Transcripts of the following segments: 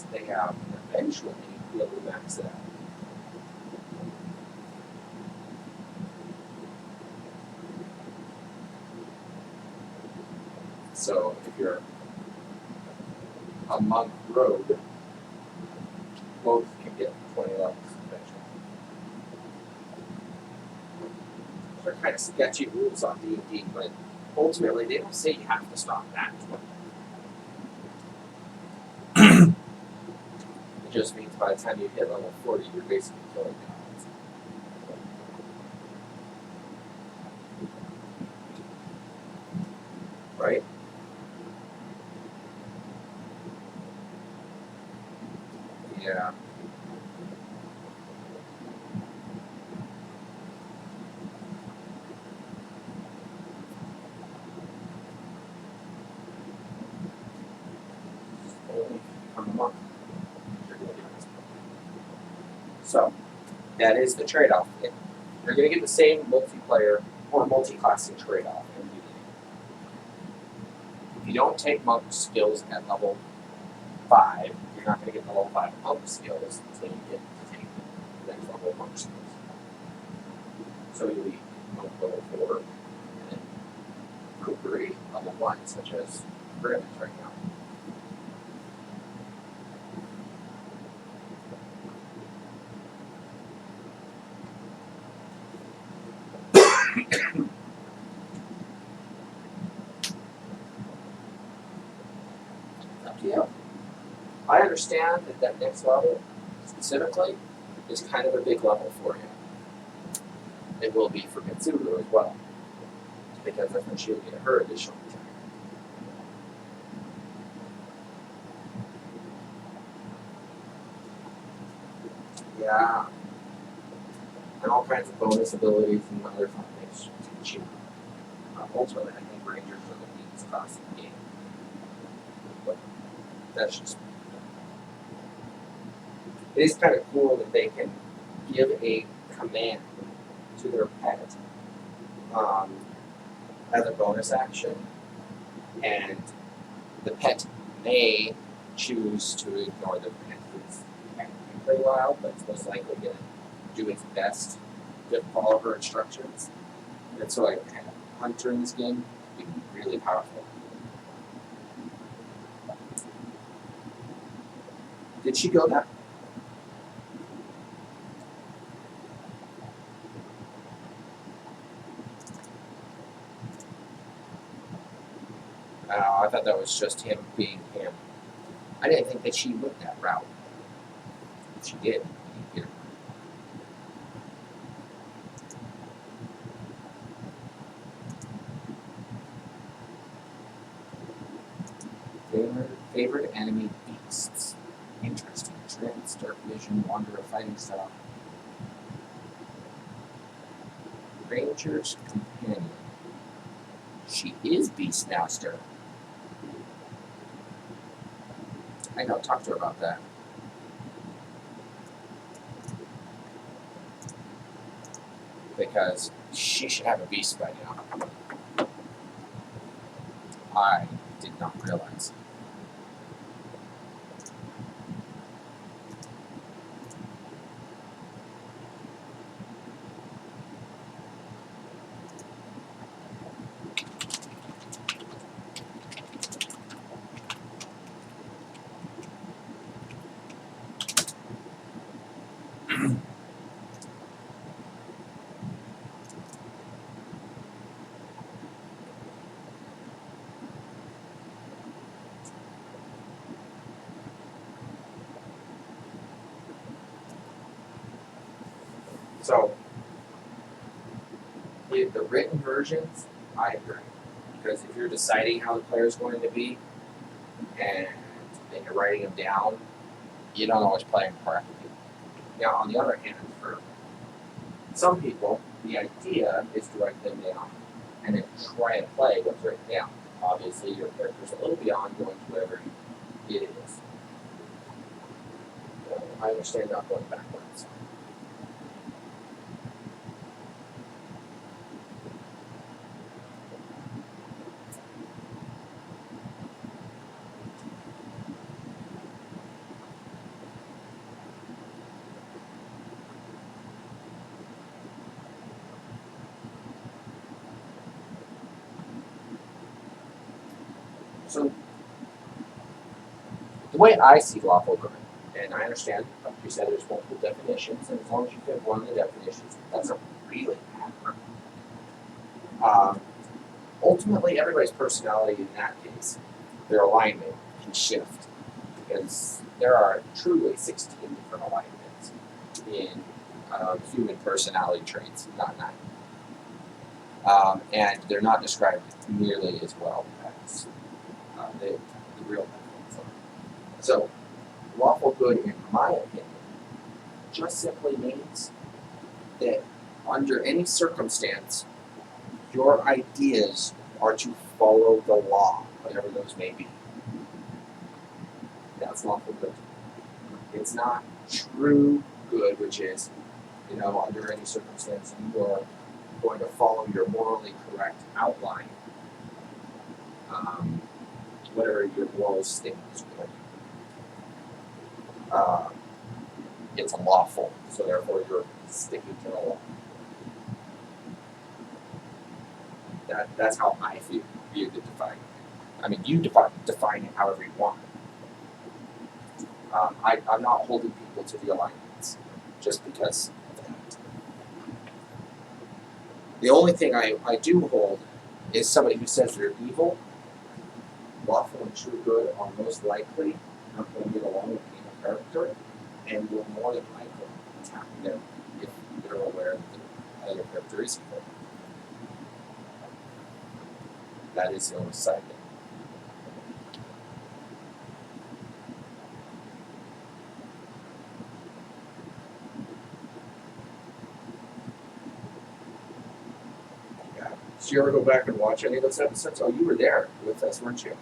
cards they have, and eventually be able to max it out. So if you're a monk rogue, both can get 20 levels eventually. They're kind of sketchy rules on D&D, but ultimately they don't say you have to stop at 20. It just means by the time you hit level 40, you're basically killing gods. Right? Yeah. Only if you become a monk. You're going to get this. So, that is the trade-off. You're going to get the same multiplayer or multi-classing trade-off in the beginning. If you don't take monk skills at level 5, you're not going to get the level 5 monk skills until you get to take the next level of monk skills. So you'll be monk level 4 and then cookery level 1, such as Grimm's right now. Up to you. I understand that next level, specifically, is kind of a big level for you. It will be for Mitsuru as well, because that's when she'll get her additional attack. Yeah. And all kinds of bonus abilities and other fun things to achieve. Ultimately, I think Rangers are the weakest class in the game. But that's just. It is kind of cool that they can give a command to their pet as a bonus action, and the pet may choose to ignore the command for a while, but it's most likely going to do its best to follow her instructions. And so, like, Hunter in this game can be really powerful. Did she go that? I thought that was just him being him. I didn't think that she went that route. If she did, you know. Favorite enemy beasts. Interesting. Trance, dark vision, wanderer, fighting style. Ranger's companion. She is Beastmaster. I know, talk to her about that. Because she should have a beast by now. I did not realize. So, the written versions, I agree. Because if you're deciding how the player is going to be, and then you're writing them down, you don't always play them correctly. Now, on the other hand, for some people, the idea is to write them down and then try and play what's written down. Obviously, your character's a little beyond going to whatever it is. So, I understand not going backwards. So the way I see lawful good, and I understand, like you said, there's multiple definitions, and as long as you fit one of the definitions, that's a really bad one. Ultimately, everybody's personality in that case, their alignment can shift because there are truly 16 different alignments in human personality traits, not 9. And they're not described nearly as well as the real benefits are. So, lawful good, in my opinion, just simply means that under any circumstance, your ideas are to follow the law, whatever those may be. That's lawful good. It's not true good, which is, under any circumstance, you are going to follow your morally correct outline, whatever your moral statement is going to be. It's lawful, so therefore you're sticking to the law. That's how I view the defining. I mean, you define it however you want. I'm not holding people to the alignments just because of that. The only thing I do hold is somebody who says they're evil. Lawful and true good are most likely not going to get along with being a character, and will more than likely attack them if they're aware that the other character is evil. That is the only side thing. Yeah. Did you ever go back and watch any of those episodes? Oh, you were there with us, weren't you?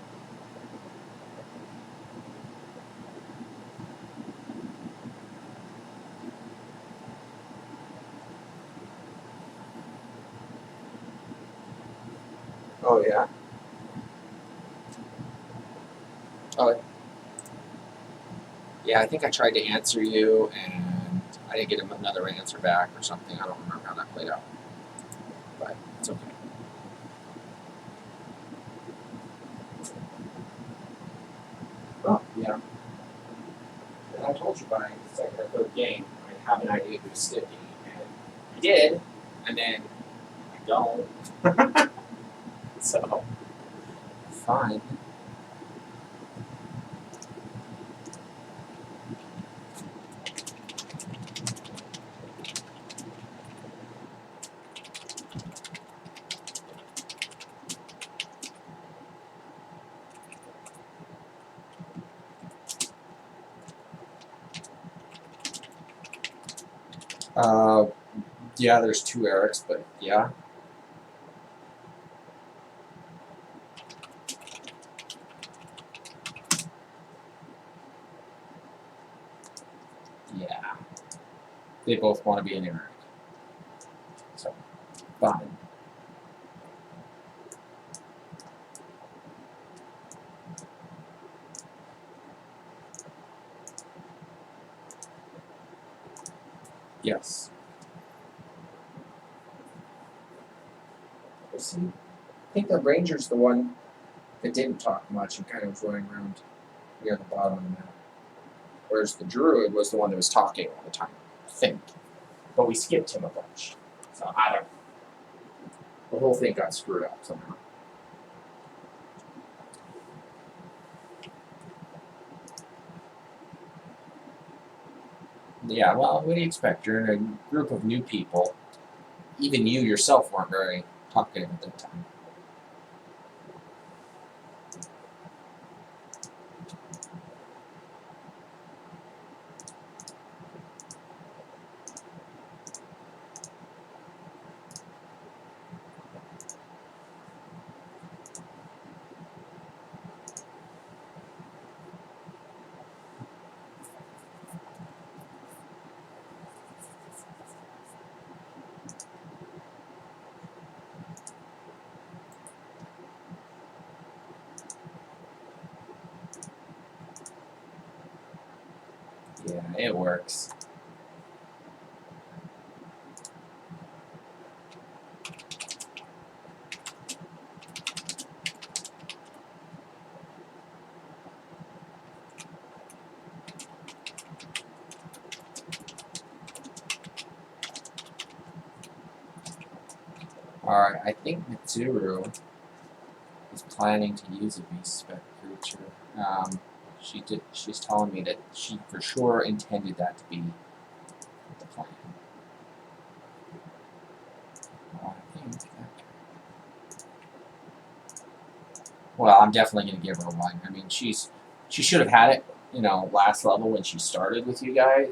Oh, yeah? Oh, yeah, I think I tried to answer you, and I didn't get another answer back or something. I don't remember how that played out. But it's okay. Well, yeah. And I told you by the second or third game, I have an idea who's sticking, and I did, and then I don't. So, fine. Yeah, there's 2 Erics, but yeah. Yeah. They both want to be an Eric. So, fine. Yes. See, I think the Ranger's the one that didn't talk much and kind of was running around near the bottom of the map. Whereas the Druid was the one that was talking all the time, I think. But we skipped him a bunch. So I don't know. The whole thing got screwed up somehow. Yeah, well, what do you expect? You're in a group of new people. Even you yourself weren't very talkative at that time. Yeah, it works. Alright, I think Mitsuru is planning to use a beast spec creature. She's telling me that she for sure intended that to be the plan. Well, I'm definitely going to give her one. I mean, she should have had it, last level when she started with you guys.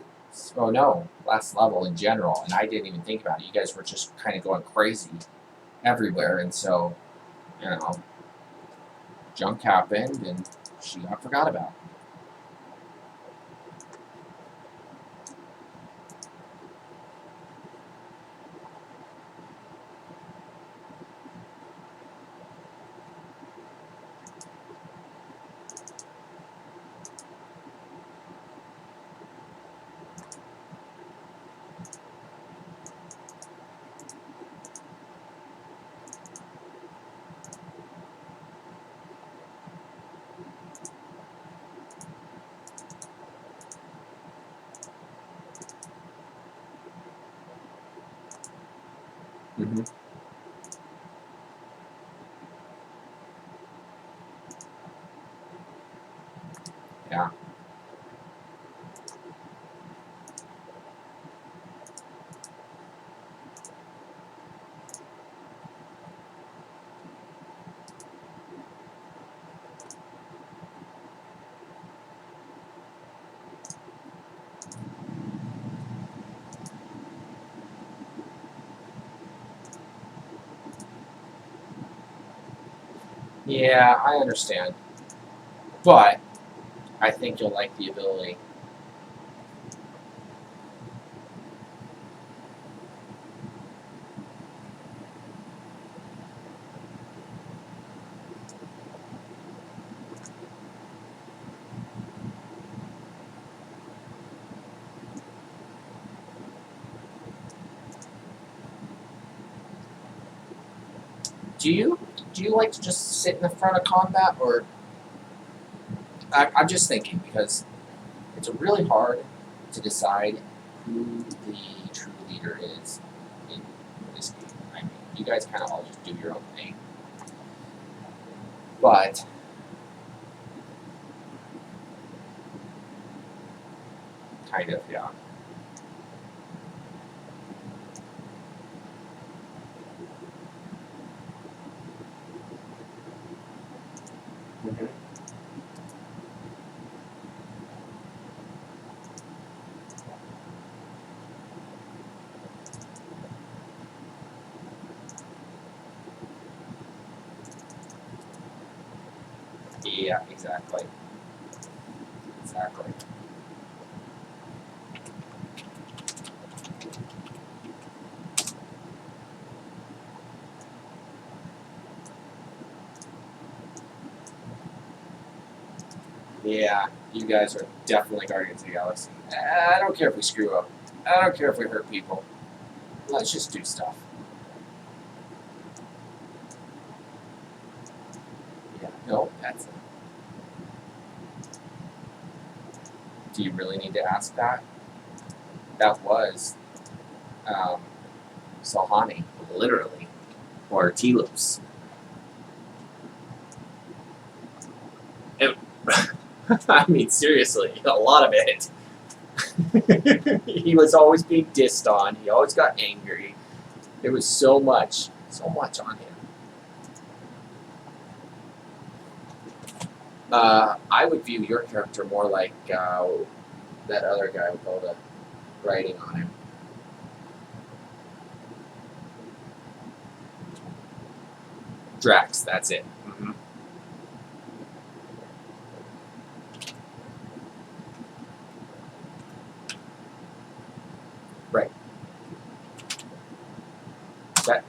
Oh no, last level in general, and I didn't even think about it. You guys were just kind of going crazy everywhere, and so, junk happened, and she got forgot about. Mm-hmm. Yeah. Yeah, I understand. But I think you'll like the ability. Do you like to just sit in the front of combat, or I'm just thinking because it's really hard to decide who the true leader is in this game. I mean, you guys kind of all just do your own thing, but kind of, yeah. Mm-hmm. Yeah, exactly. Exactly. Yeah, you guys are definitely Guardians of the Galaxy. I don't care if we screw up. I don't care if we hurt people. Let's just do stuff. Yeah, no, that's it. Do you really need to ask that? That was um, Salhani, literally, or Telos. I mean, seriously, a lot of it. He was always being dissed on. He always got angry. There was so much on him. I would view your character more like that other guy with all the writing on him. Drax, that's it. Mm-hmm. Right. That.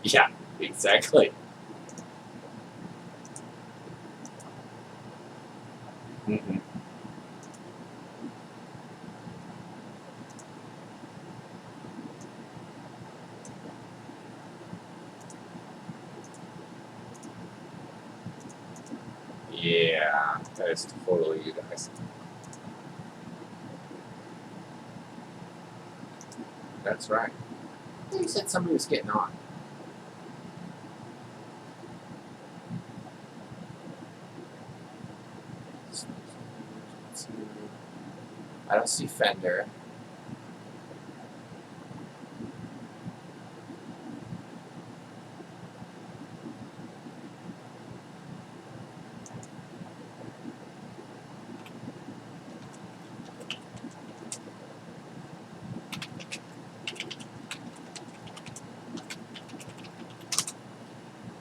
Yeah, exactly. Mm-hmm. Yeah, that is totally you guys. That's right. You said somebody was getting on. I don't see Fender.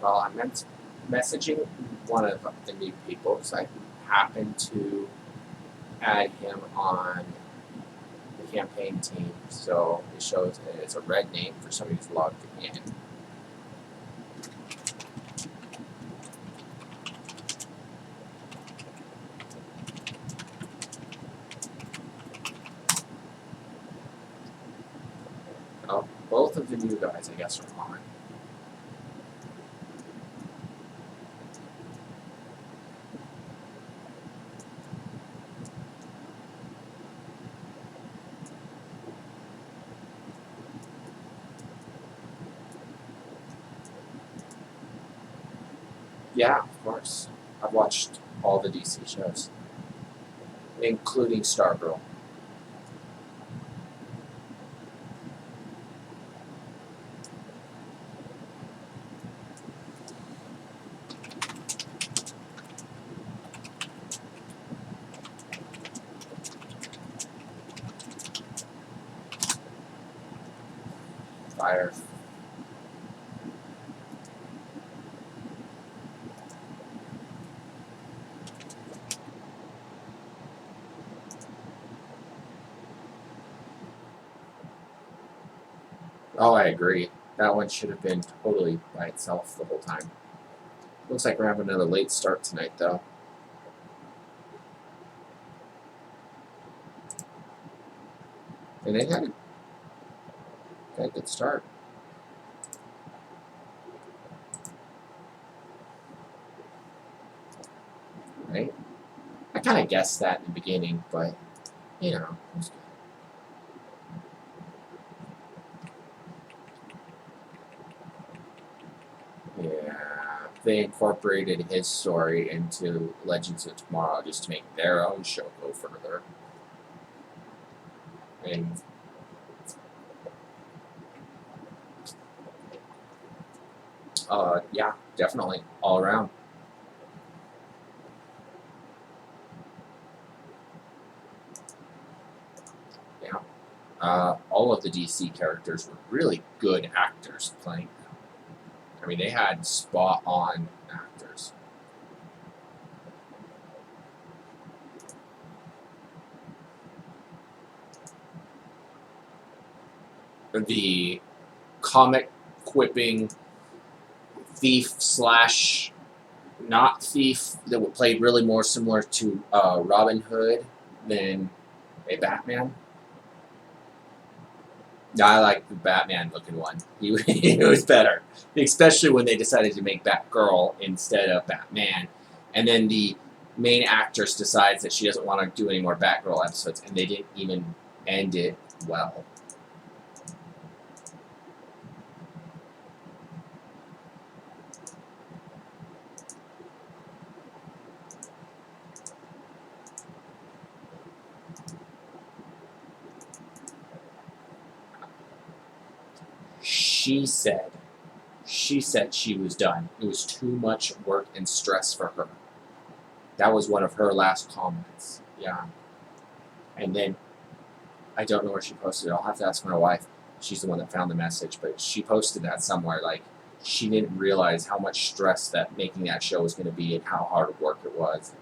Well, I'm messaging one of the new people because I happened to add him on the campaign team. So it shows that it's a red name for somebody who's logged in. Well, both of the new guys, I guess, are on. Yeah, of course. I've watched all the DC shows, including Stargirl. Fire. Oh, I agree. That one should have been totally by itself the whole time. Looks like we're having another late start tonight, though. And they had a good start. Right? I kind of guessed that in the beginning, but, you know, it was good. Yeah. They incorporated his story into Legends of Tomorrow just to make their own show go further. And yeah, definitely all around. Yeah. All of the DC characters were really good actors playing them. I mean, they had spot on actors. The comic quipping thief slash not thief that played really more similar to Robin Hood than a Batman. I like the Batman looking one. He was better, especially when they decided to make Batgirl instead of Batman, and then the main actress decides that she doesn't want to do any more Batgirl episodes, and they didn't even end it well. She said she was done. It was too much work and stress for her. That was one of her last comments. Yeah. And then I don't know where she posted it. I'll have to ask my wife. She's the one that found the message, but she posted that somewhere. Like, she didn't realize how much stress that making that show was going to be and how hard work it was.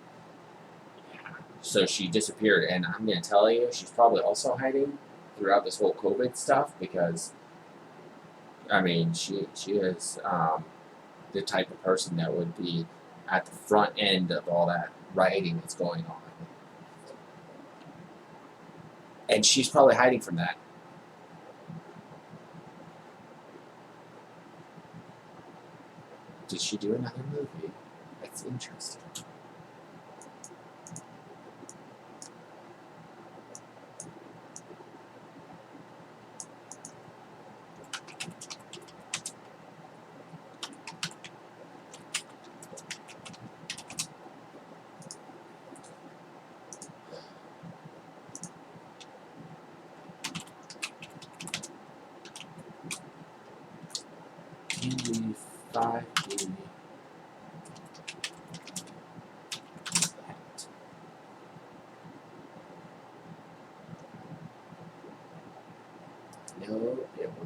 Yeah. So she disappeared, and I'm going to tell you, she's probably also hiding throughout this whole COVID stuff because, I mean, she is the type of person that would be at the front end of all that writing that's going on. And she's probably hiding from that. Did she do another movie? That's interesting.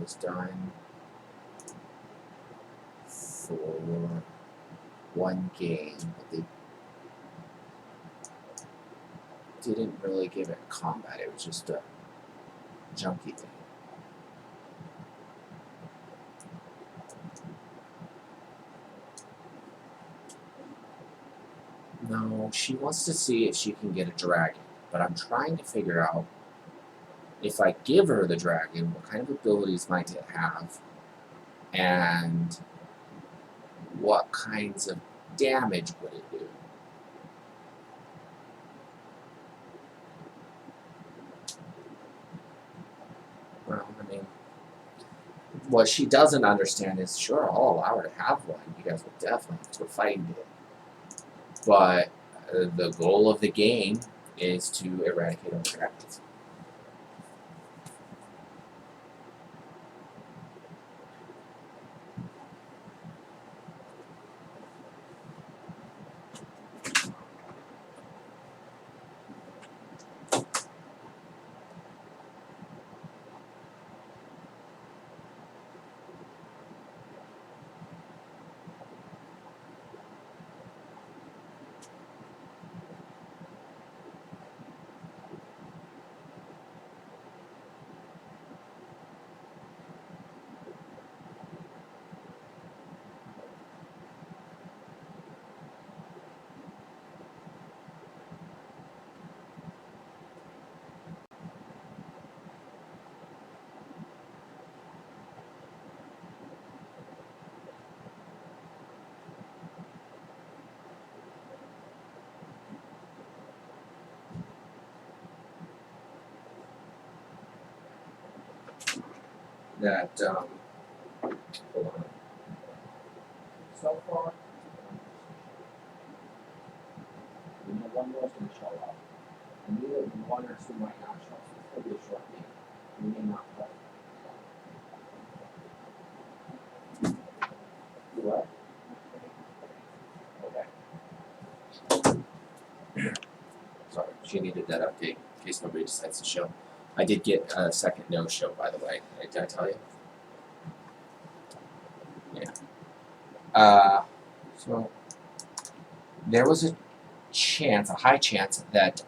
was done for one game, but they didn't really give it combat. It was just a junky thing. No, she wants to see if she can get a dragon, but I'm trying to figure out if I give her the dragon, what kind of abilities might it have, and what kinds of damage would it do? Well, I mean, what she doesn't understand is, sure, I'll allow her to have one. You guys will definitely have to fight it. But the goal of the game is to eradicate all dragons. That, hold on. So far, we know one more is going to show up. And neither one or two might not show up. So it's going to be a short game. We may not play. Do what? Okay. Sorry, she needed that update in case nobody decides to show. I did get a second no-show, by the way. Did I tell you? Yeah. So there was a chance, a high chance, that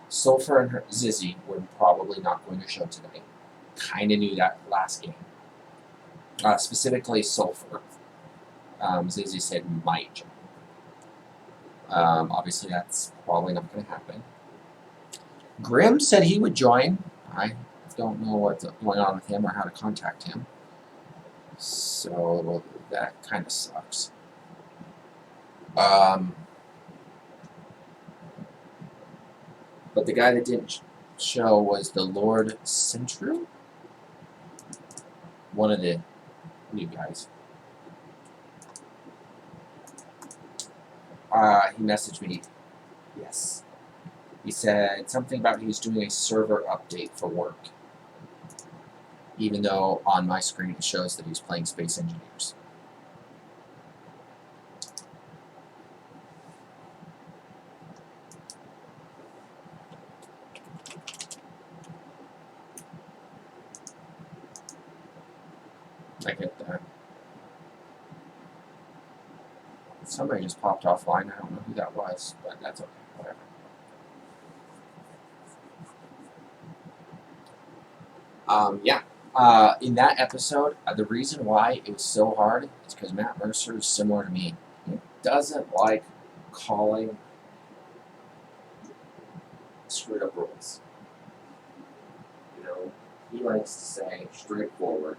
Sulfur and her Zizzy were probably not going to show tonight. Kind of knew that last game. Specifically Sulfur. Zizzy said might join. Obviously, that's probably not going to happen. Grim said he would join. I don't know what's going on with him or how to contact him. So that kind of sucks. But the guy that didn't show was the Lord Centru, one of the new guys. He messaged me. Yes. He said something about he was doing a server update for work. Even though on my screen it shows that he's playing Space Engineers. I get that. Somebody just popped offline. I don't know who that was, but that's okay. Whatever. Yeah. In that episode, the reason why it was so hard is because Matt Mercer is similar to me. He doesn't like calling screwed up rules. You know, he likes to say straightforward,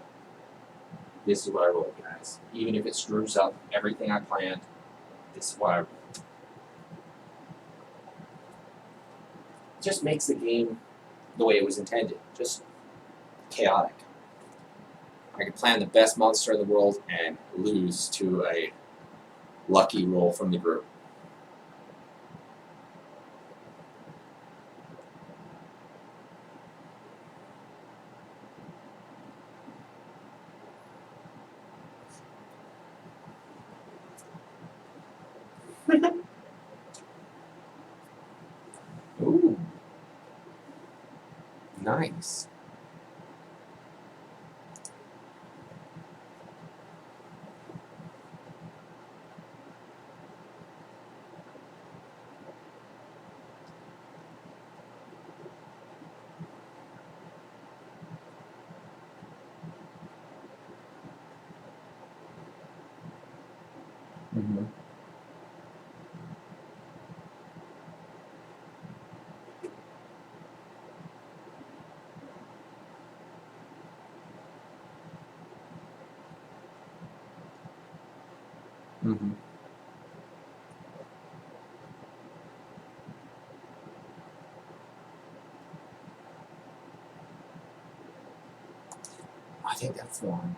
this is what I rolled, guys. Even if it screws up everything I planned, this is what I rolled. Just makes the game the way it was intended. Just chaotic. I could plan the best monster in the world and lose to a lucky roll from the group. Ooh. Nice. Mm-hmm. Mm-hmm. I think that's the one.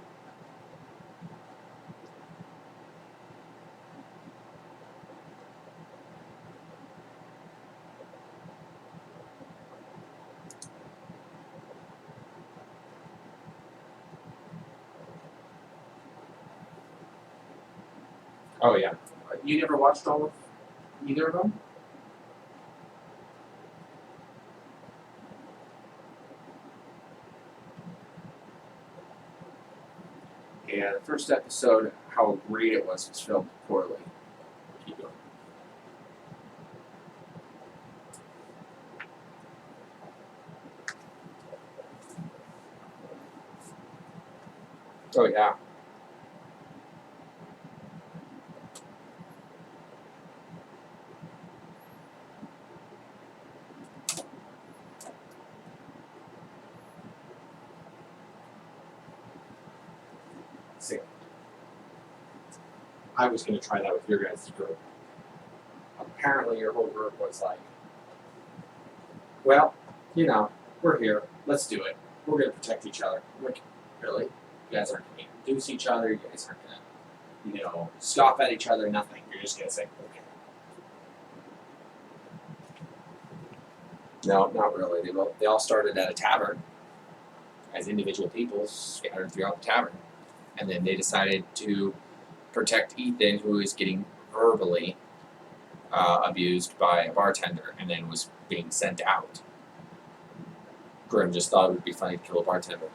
Oh yeah. You never watched all of either of them? Yeah, the first episode, how great it was filmed poorly. Keep going. Oh yeah. See, I was going to try that with your guys' group. Apparently, your whole group was like, well, you know, we're here. Let's do it. We're going to protect each other. I'm like, really? You guys aren't going to introduce each other. You guys aren't going to, scoff at each other. Nothing. You're just going to say, okay. No, not really. They all started at a tavern as individual people scattered throughout the tavern. And then they decided to protect Ethan, who is getting verbally abused by a bartender and then was being sent out. Grim just thought it would be funny to kill a bartender.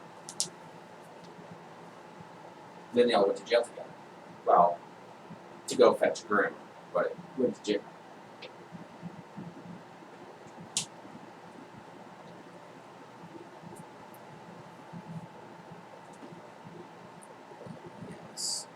Then they all went to jail together. Well, to go fetch Grim, but went to jail. Yes.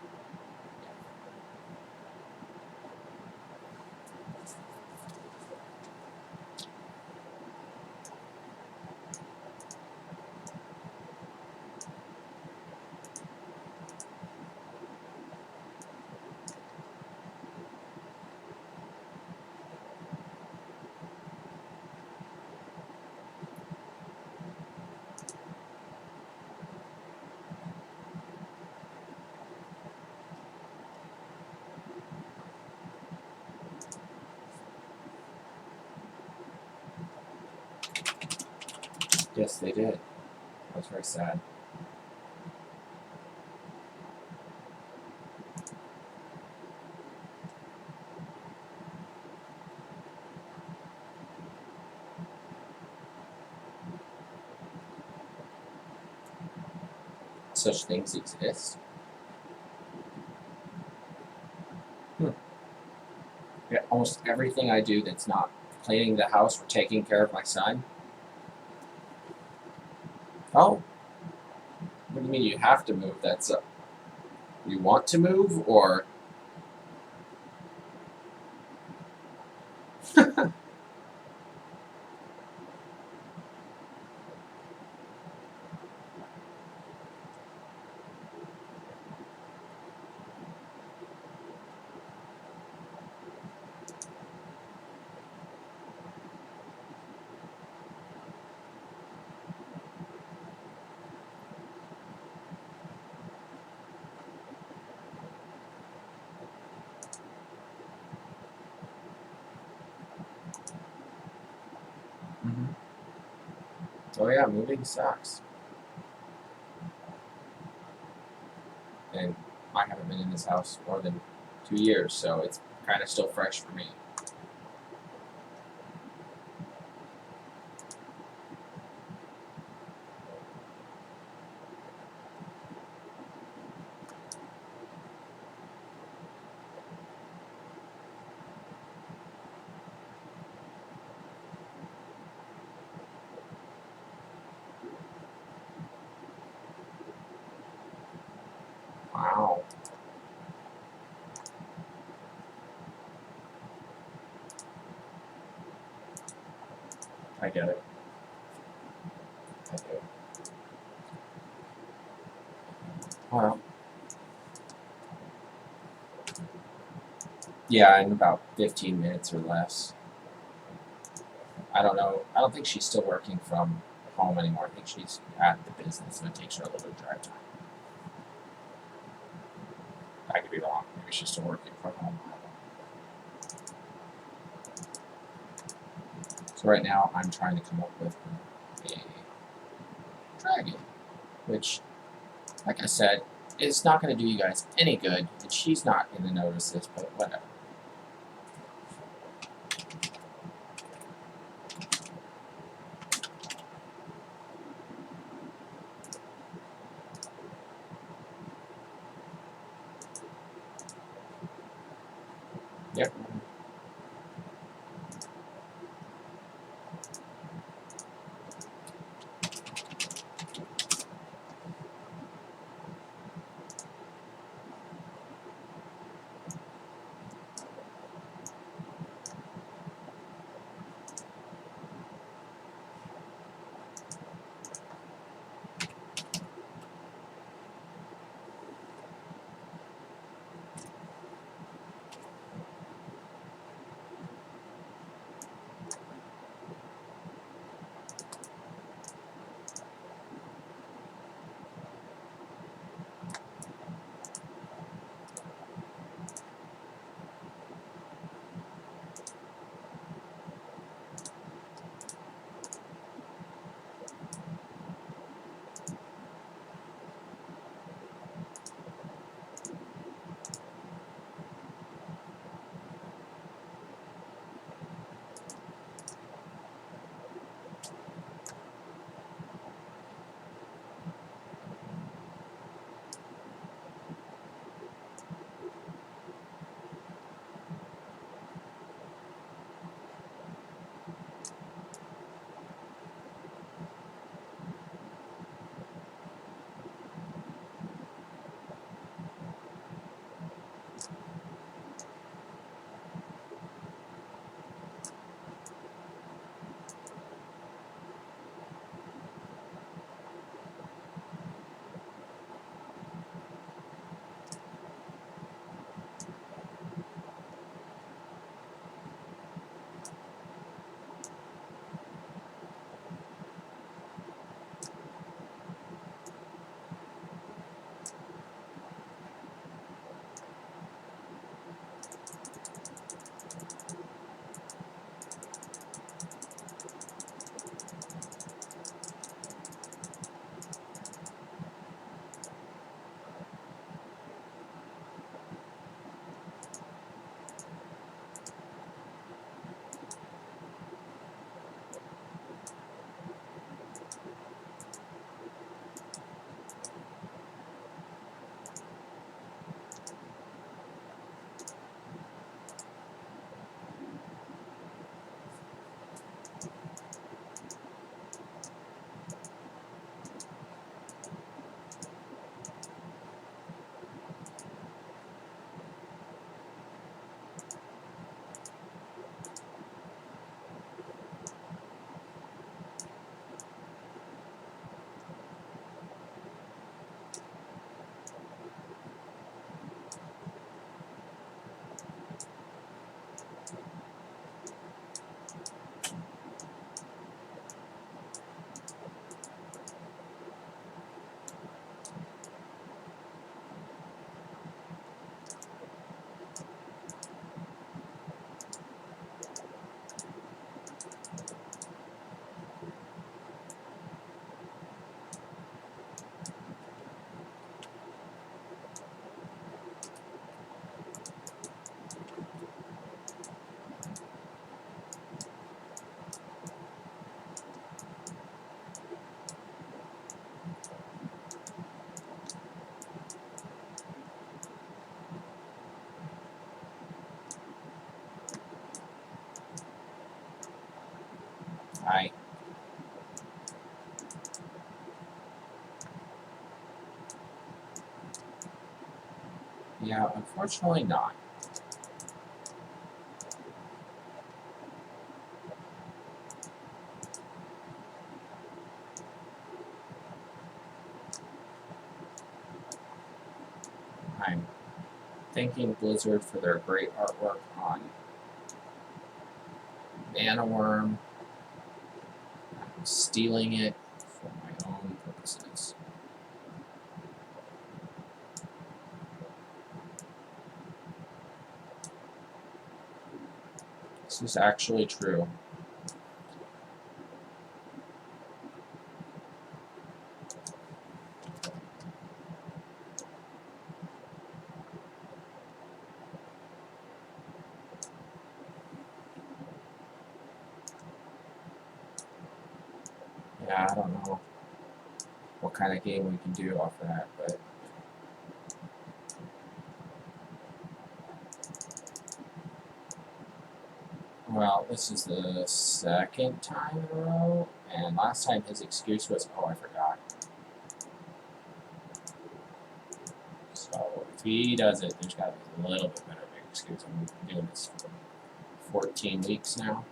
Yes, they did. That was very sad. Such things exist. Yeah, almost everything I do that's not cleaning the house or taking care of my son. Oh, what do you mean you have to move? That's you want to move or mm-hmm. Oh yeah, moving sucks. And I haven't been in this house more than 2 years, so it's kind of still fresh for me. Wow. I get it. I do. Well, yeah, in about 15 minutes or less. I don't know. I don't think she's still working from home anymore. I think she's at the business, and it takes her a little bit of drive time. I could be wrong. Maybe she's still working from home. So right now, I'm trying to come up with a dragon, which, like I said, is not going to do you guys any good, and she's not going to notice this, but whatever. Yep. Hi. Yeah, unfortunately not. thanking Blizzard for their great artwork on Mana Worm. I'm stealing it for my own purposes. This is actually true. Yeah, I don't know what kind of game we can do off of that, but well, this is the second time in a row, and last time his excuse was, oh, I forgot. So if he does it, there's got to be a little bit better of an excuse. I'm doing this for 14 weeks now.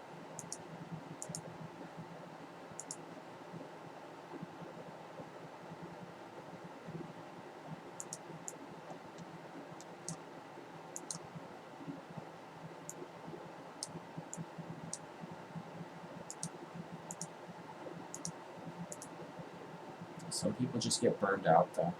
Some people just get burned out, though.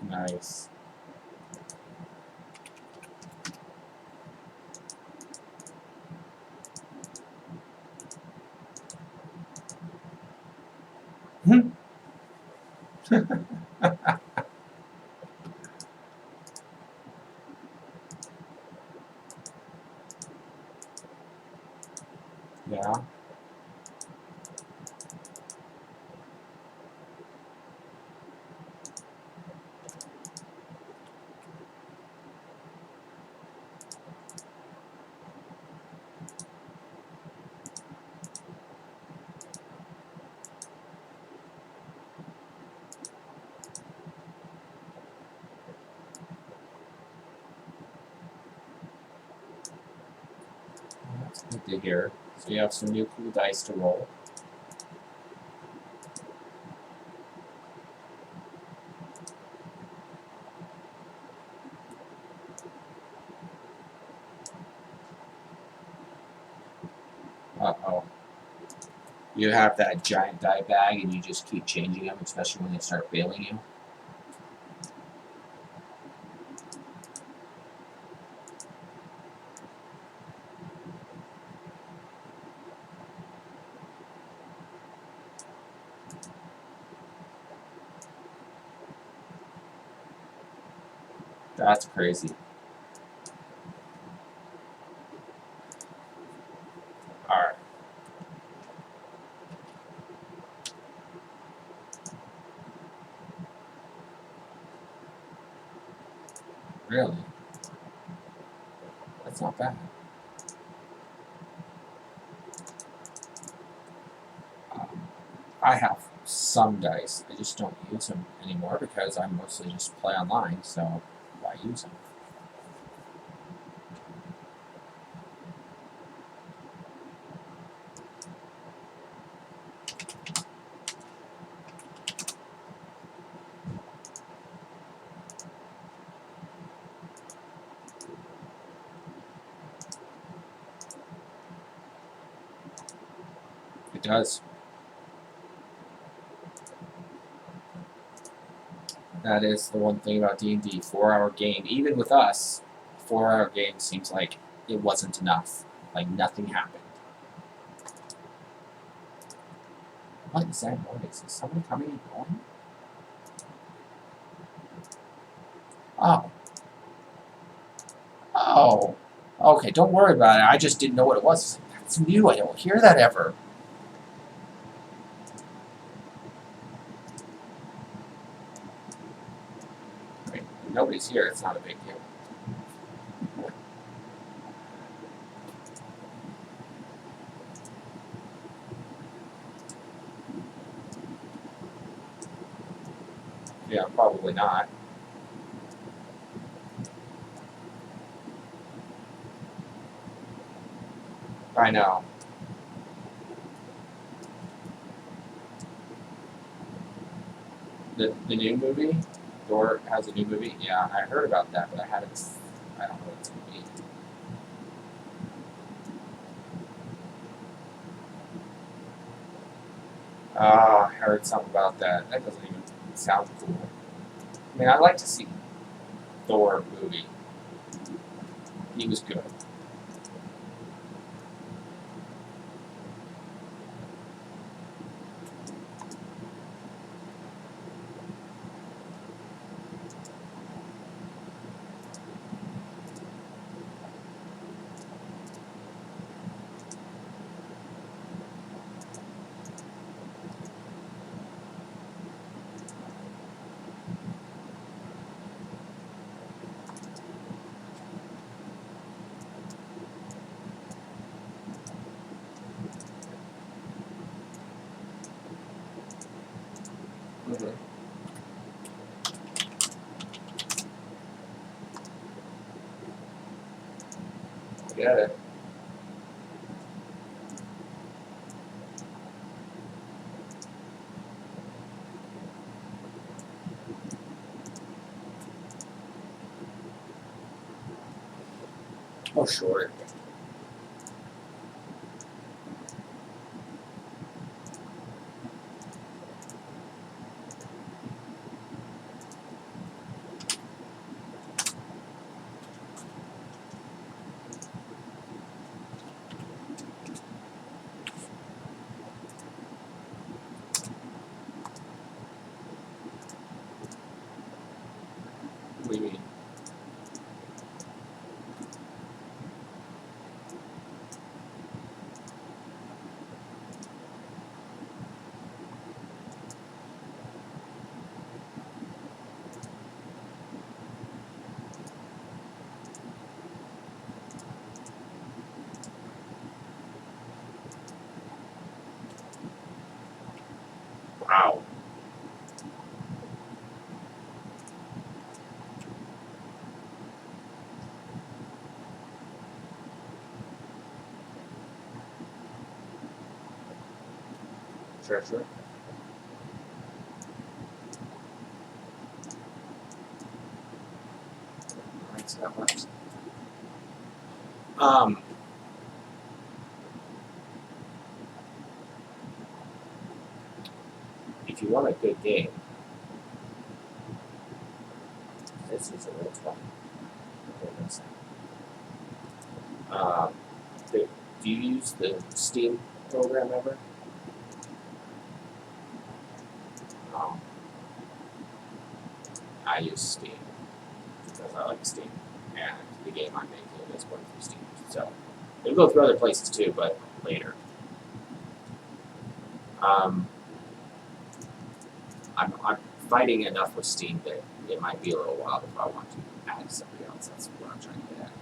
Nice. Yeah. That's good to hear. So you have some new cool dice to roll. Uh-oh. You have that giant die bag and you just keep changing them, especially when they start failing you. That's crazy. Alright. Really? That's not bad. I have some dice. I just don't use them anymore because I mostly just play online, so why use them? It does. That is the one thing about D&D. 4-hour game, even with us, 4-hour game seems like it wasn't enough. Like nothing happened. What is that noise? Is somebody coming and going? Oh. Oh. Okay, don't worry about it. I just didn't know what it was. That's new. I don't hear that ever. I mean, nobody's here. It's not a big deal. Yeah, probably not. I know. The new movie? Thor has a new movie? Yeah, I heard about that, but I don't know what it's going to be. I heard something about that. That doesn't even sound cool. I mean, I'd like to see Thor movie. He was good. Mm-hmm. Get it. Oh, sure. What do you mean? Wow. Sure, sure. Alright, so that works. If you want a good game, this is a real tough. Do you use the Steam program ever? I use Steam because I like Steam, and the game I'm making is going through Steam. So it'll go through other places too, but later. I'm fighting enough with Steam that it might be a little while before I want to add somebody else. That's what I'm trying to get at.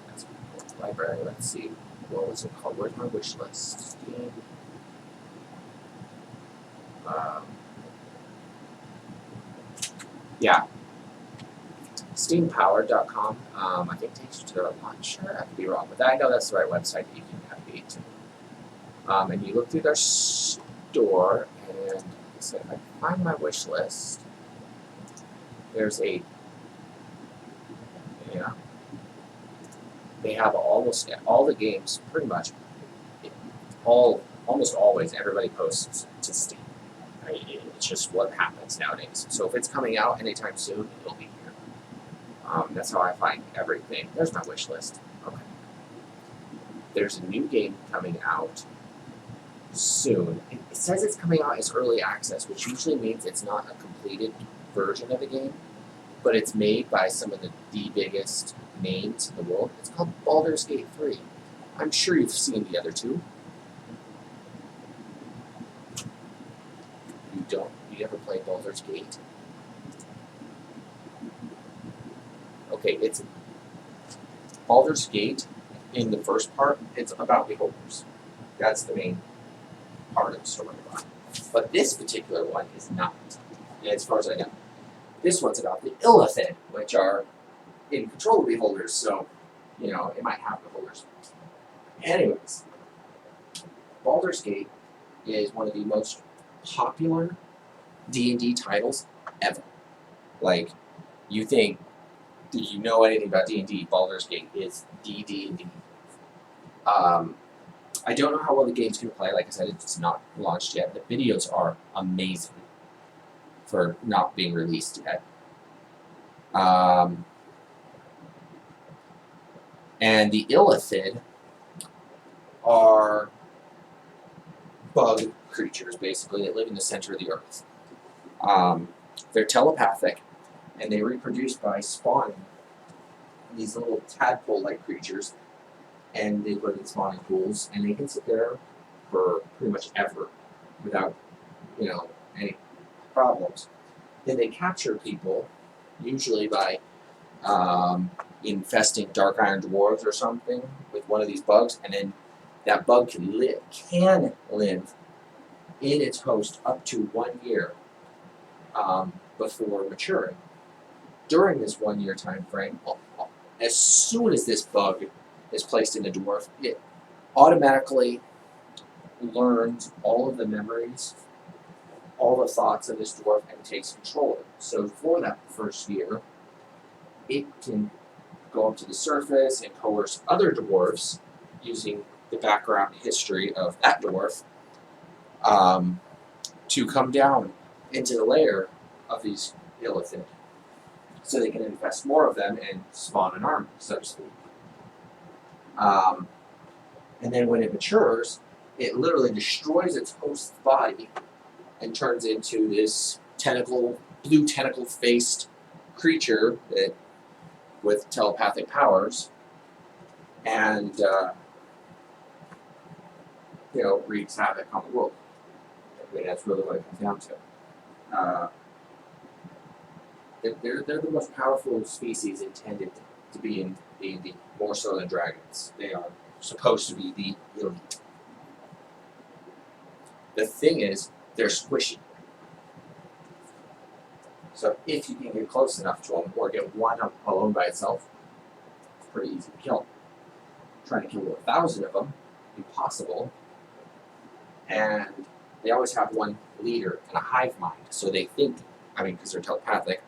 That's cool. Library. Let's see. What was it called? Where's my wish list? Steam. Yeah. Steampowered.com. I think takes you to their launcher. I could be wrong, but I know that's the right website that you can navigate to. And you look through their store, and like I said, if I find my wish list, there's a, yeah, they have almost all the games, pretty much, almost always, everybody posts to Steam. Right? It's just what happens nowadays. So if it's coming out anytime soon, it'll be here. That's how I find everything. There's my wish list. Okay. There's a new game coming out soon. It says it's coming out as early access, which usually means it's not a completed version of the game, but it's made by some of the biggest names in the world. It's called Baldur's Gate 3. I'm sure you've seen the other two. You don't? You ever play Baldur's Gate? Okay, it's Baldur's Gate. In the first part, it's about beholders. That's the main part of the storyline. But this particular one is not, as far as I know. This one's about the Illithid, which are in control of beholders, so, it might have beholders. Anyways, Baldur's Gate is one of the most popular D&D titles ever. Like, you think, do you know anything about D&D? Baldur's Gate is the D&D. I don't know how well the game's going to play. Like I said, it's not launched yet. The videos are amazing for not being released yet. And the Illithid are bug creatures, basically, that live in the center of the earth. They're telepathic, and they reproduce by spawning these little tadpole-like creatures, and they live in spawning pools, and they can sit there for pretty much ever without, any problems. Then they capture people, usually by infesting dark iron dwarves or something with one of these bugs, and then that bug can live in its host up to 1 year before maturing. During this 1 year time frame, as soon as this bug is placed in a dwarf, it automatically learns all of the memories, all the thoughts of this dwarf, and takes control of it. So for that first year, it can go up to the surface and coerce other dwarves using the background history of that dwarf to come down into the lair of these Illithid, so they can infest more of them and spawn an army, so to speak. And then when it matures, it literally destroys its host's body and turns into this blue tentacle-faced creature with telepathic powers, and wreaks havoc on the world. I mean, that's really what it comes down to. They're the most powerful species intended to be in D&D, more so than dragons. They are supposed to be the elite. The thing is, they're squishy. So if you can get close enough to them, or get one alone by itself, it's pretty easy to kill. Trying to kill 1,000 of them, impossible. And they always have one leader and a hive mind. So they think, because they're telepathic,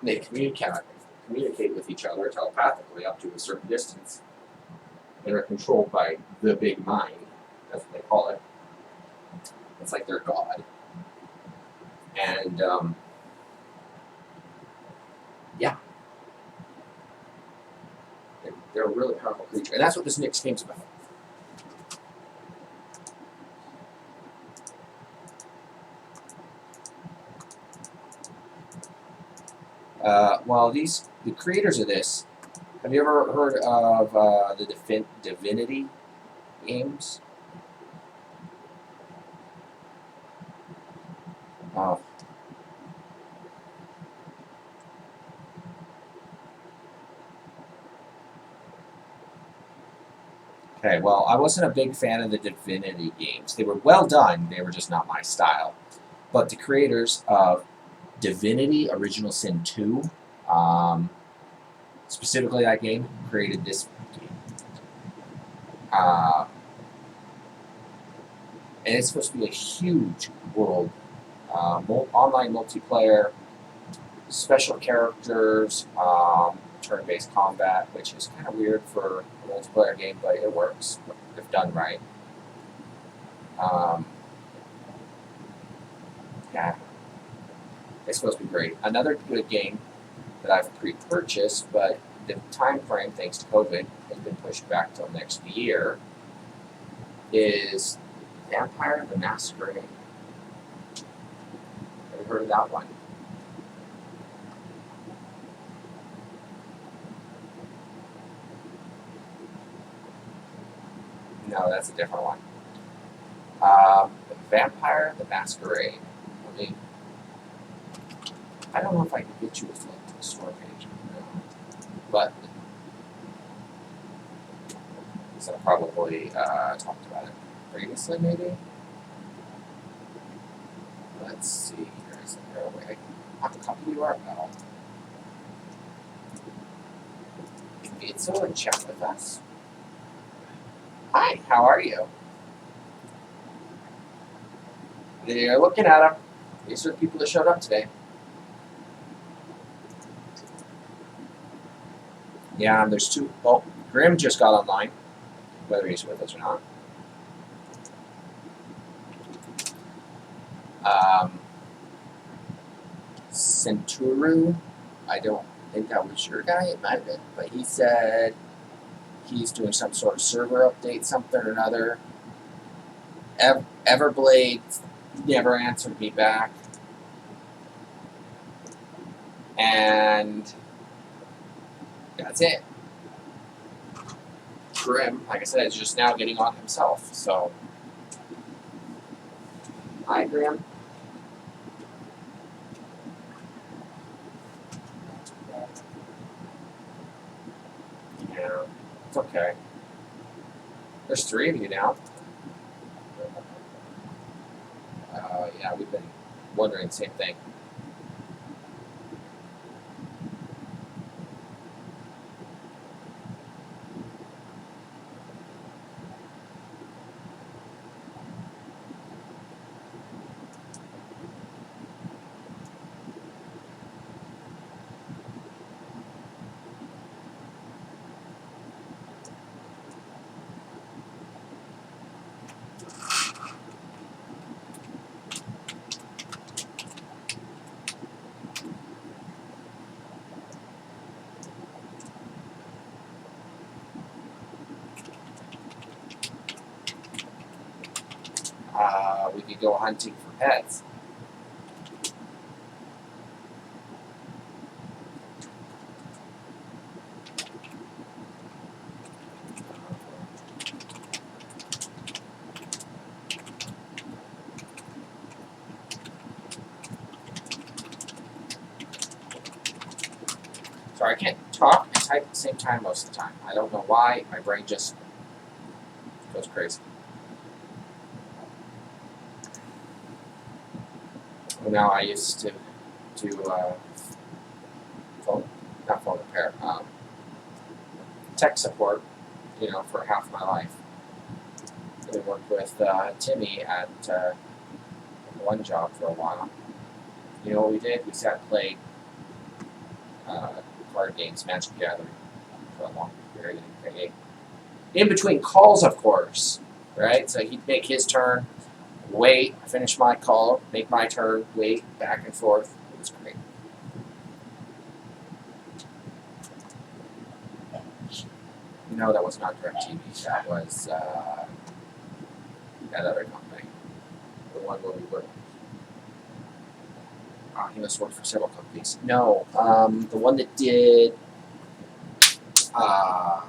they communicate with each other telepathically up to a certain distance. And are controlled by the big mind. That's what they call it. It's like their god. And, they're a really powerful creature. And that's what this next game's about. The creators of this, have you ever heard of the Divinity games? Oh. Okay, well, I wasn't a big fan of the Divinity games. They were well done, they were just not my style. But the creators of Divinity Original Sin 2, specifically that game, created this game. And it's supposed to be a huge world. Online multiplayer, special characters, turn-based combat, which is kind of weird for a multiplayer game, but it works if done right. It's supposed to be great. Another good game that I've pre-purchased, but the time frame, thanks to COVID, has been pushed back till next year, is Vampire the Masquerade. Have you heard of that one? No, that's a different one. Vampire the Masquerade. I don't know if I can get you a link to the store page. But I probably talked about it previously, maybe? Let's see here. Is there a way I have to copy the URL? Can Pizza and check with us? Hi, how are you? They're looking at them. These are the people that showed up today. Yeah, and there's two. Oh, Grim just got online, whether he's with us or not. Centuru, I don't think that was your guy. It might have been, but he said he's doing some sort of server update, something or another. Everblade never answered me back, and that's it. Grim, like I said, is just now getting on himself. So, hi, Grim. Yeah, it's okay. There's 3 of you now. Yeah, we've been wondering the same thing. We could go hunting for pets. Sorry, I can't talk and type at the same time most of the time. I don't know why. My brain just goes crazy. Well, now I used to not phone repair, tech support, for half my life. I worked with Timmy at one job for a while. You know what we did? We sat and played card games, Magic the Gathering, for a long period in K8. In between calls, of course, right? So he'd make his turn, wait, finish my call, make my turn, wait, back and forth. It was great. No, that was not DirecTV. That was that other company. The one where we were. He must work for several companies. No, the one that did. I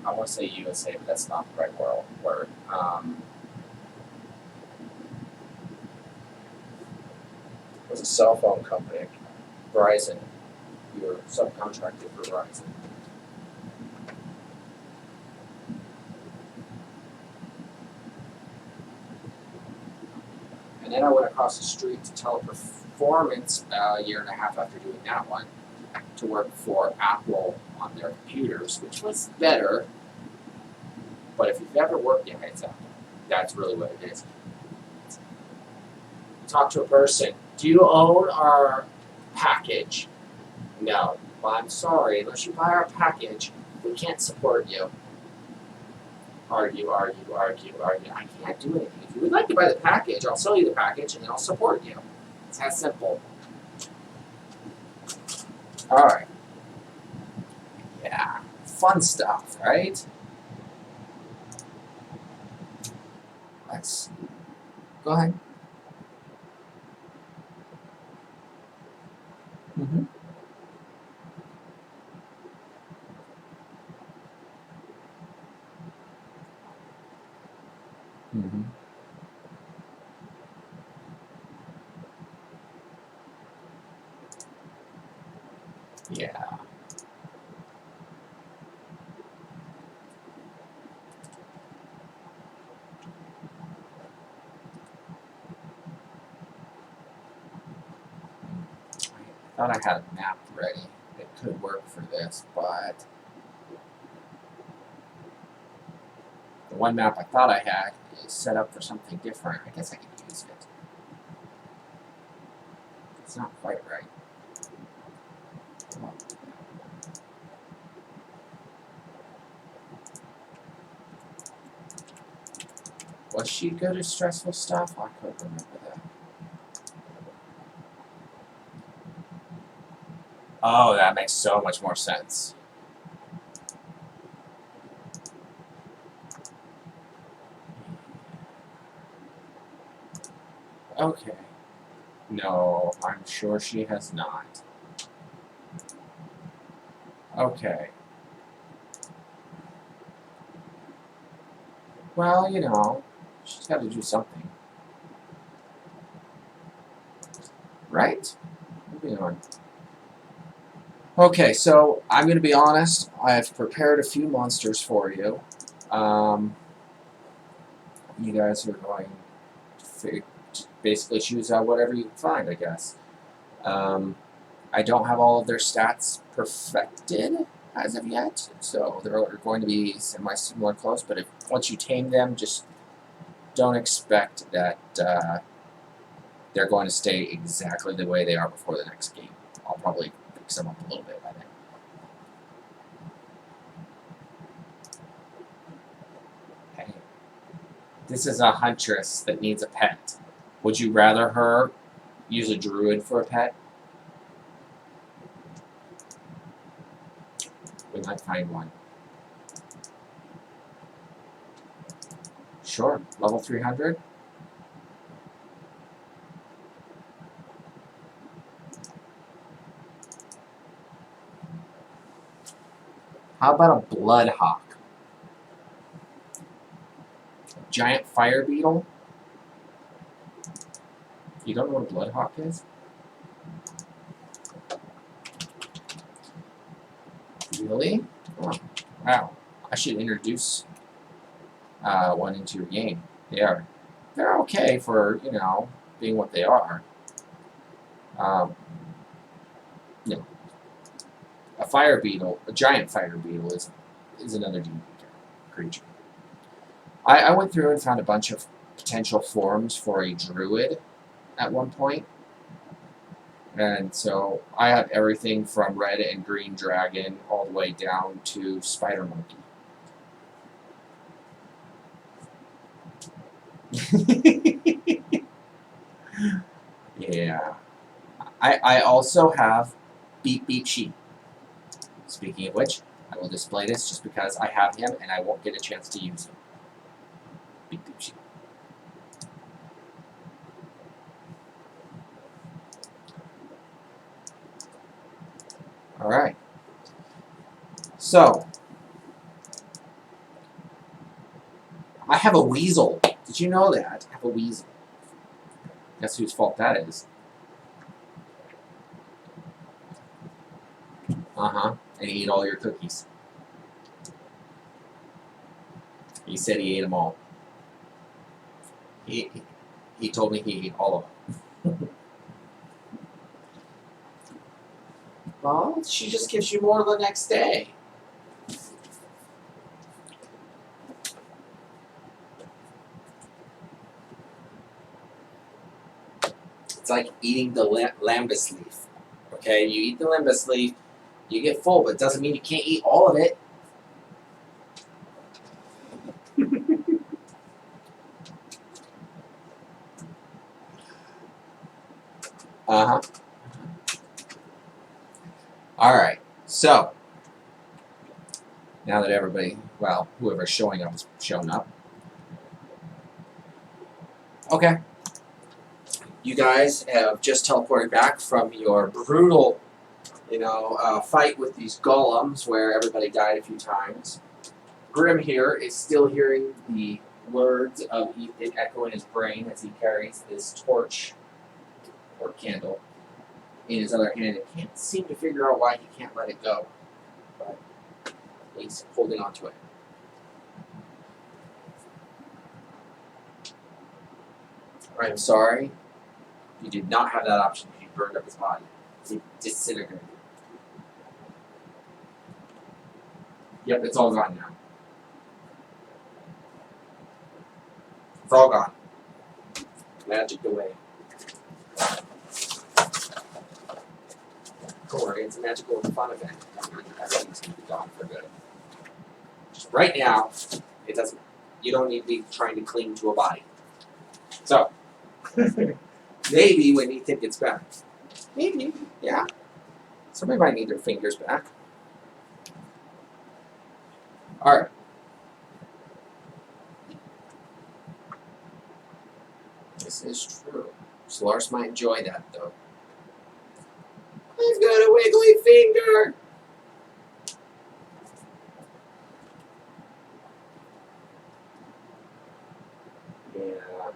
want to say USA, but that's not the right word. It was a cell phone company, Verizon. We were subcontracted for Verizon. And then I went across the street to Teleperformance a year and a half after doing that one to work for Apple on their computers, which was better. But if you've ever worked in it, that's really what it is. Talk to a person. Do you own our package? No. Well, I'm sorry. Unless you buy our package, we can't support you. Argue. I can't do anything. If you would like to buy the package, I'll sell you the package and then I'll support you. It's that simple. All right. Yeah. Fun stuff, right? Let's go ahead. Mm-hmm. Mm-hmm. Yeah. I thought I had a map ready that could work for this, but one map I thought I had is set up for something different. I guess I could use it. It's not quite right. Oh. Was she good at stressful stuff? I couldn't remember that. Oh, that makes so much more sense. Okay. No, I'm sure she has not. Okay. Well, you know, she's got to do something. Right? Moving on. Okay, so I'm going to be honest. I've prepared a few monsters for you. You guys are going to basically choose out whatever you can find, I guess. I don't have all of their stats perfected as of yet, so they're going to be semi-similar close, but once you tame them, just don't expect that they're going to stay exactly the way they are before the next game. I'll probably fix them up a little bit by then. Hey, this is a huntress that needs a pet. Would you rather her use a druid for a pet? We might find one. Sure, level 300. How about a bloodhawk? A giant fire beetle? You don't know what a bloodhawk is? Really? Oh, wow. I should introduce one into your game. They're okay for, you know, being what they are. You know, a fire beetle, a giant fire beetle is another demon creature. I went through and found a bunch of potential forms for a druid at one point. And so I have everything from red and green dragon all the way down to spider monkey. Yeah. I also have Beep Beep Sheep. Speaking of which, I will display this just because I have him and I won't get a chance to use him. Beep Beep Sheep. Alright. So, I have a weasel. Did you know that? I have a weasel. Guess whose fault that is? Uh-huh. And he ate all your cookies. He said he ate them all. He told me he ate all of them. Well, she just gives you more the next day. It's like eating the lambus leaf. Okay, you eat the lambus leaf, you get full, but it doesn't mean you can't eat all of it. Uh-huh. Alright, so now that everybody, well, whoever's showing up has shown up. Okay. You guys have just teleported back from your brutal, fight with these golems where everybody died a few times. Grim here is still hearing the words of it echo in his brain as he carries this torch or candle in his other hand and can't seem to figure out why he can't let it go. But he's holding on to it. I'm sorry. You did not have that option. He burned up his body. He disintegrated. Yep, it's all gone now. It's all gone. Magic away. Don't worry, it's a magical fun event. Everything's going to be gone for good. Just right now, it doesn't. You don't need to be trying to cling to a body. So, maybe when you think it's back. Maybe, yeah. Somebody might need their fingers back. Alright. This is true. Solaris might enjoy that, though. I've got a wiggly finger! Yeah.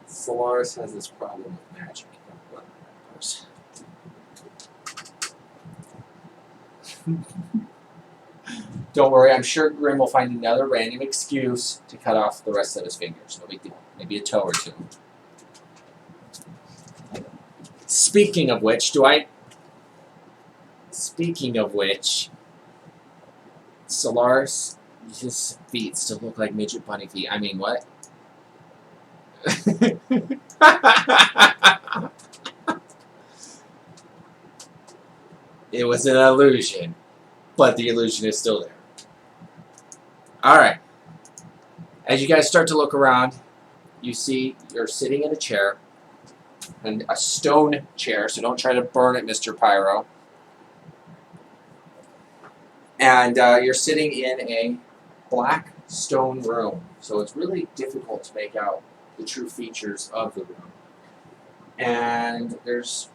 Solaris has this problem with magic. Don't worry, I'm sure Grim will find another random excuse to cut off the rest of his fingers. No big deal. Maybe a toe or two. Speaking of which, Solaris, his feet still look like midget bunny feet. I mean, what? It was an illusion, but the illusion is still there. Alright. As you guys start to look around, you see you're sitting in a chair, and a stone chair, so don't try to burn it, Mr. Pyro. And you're sitting in a black stone room, so it's really difficult to make out the true features of the room. And there's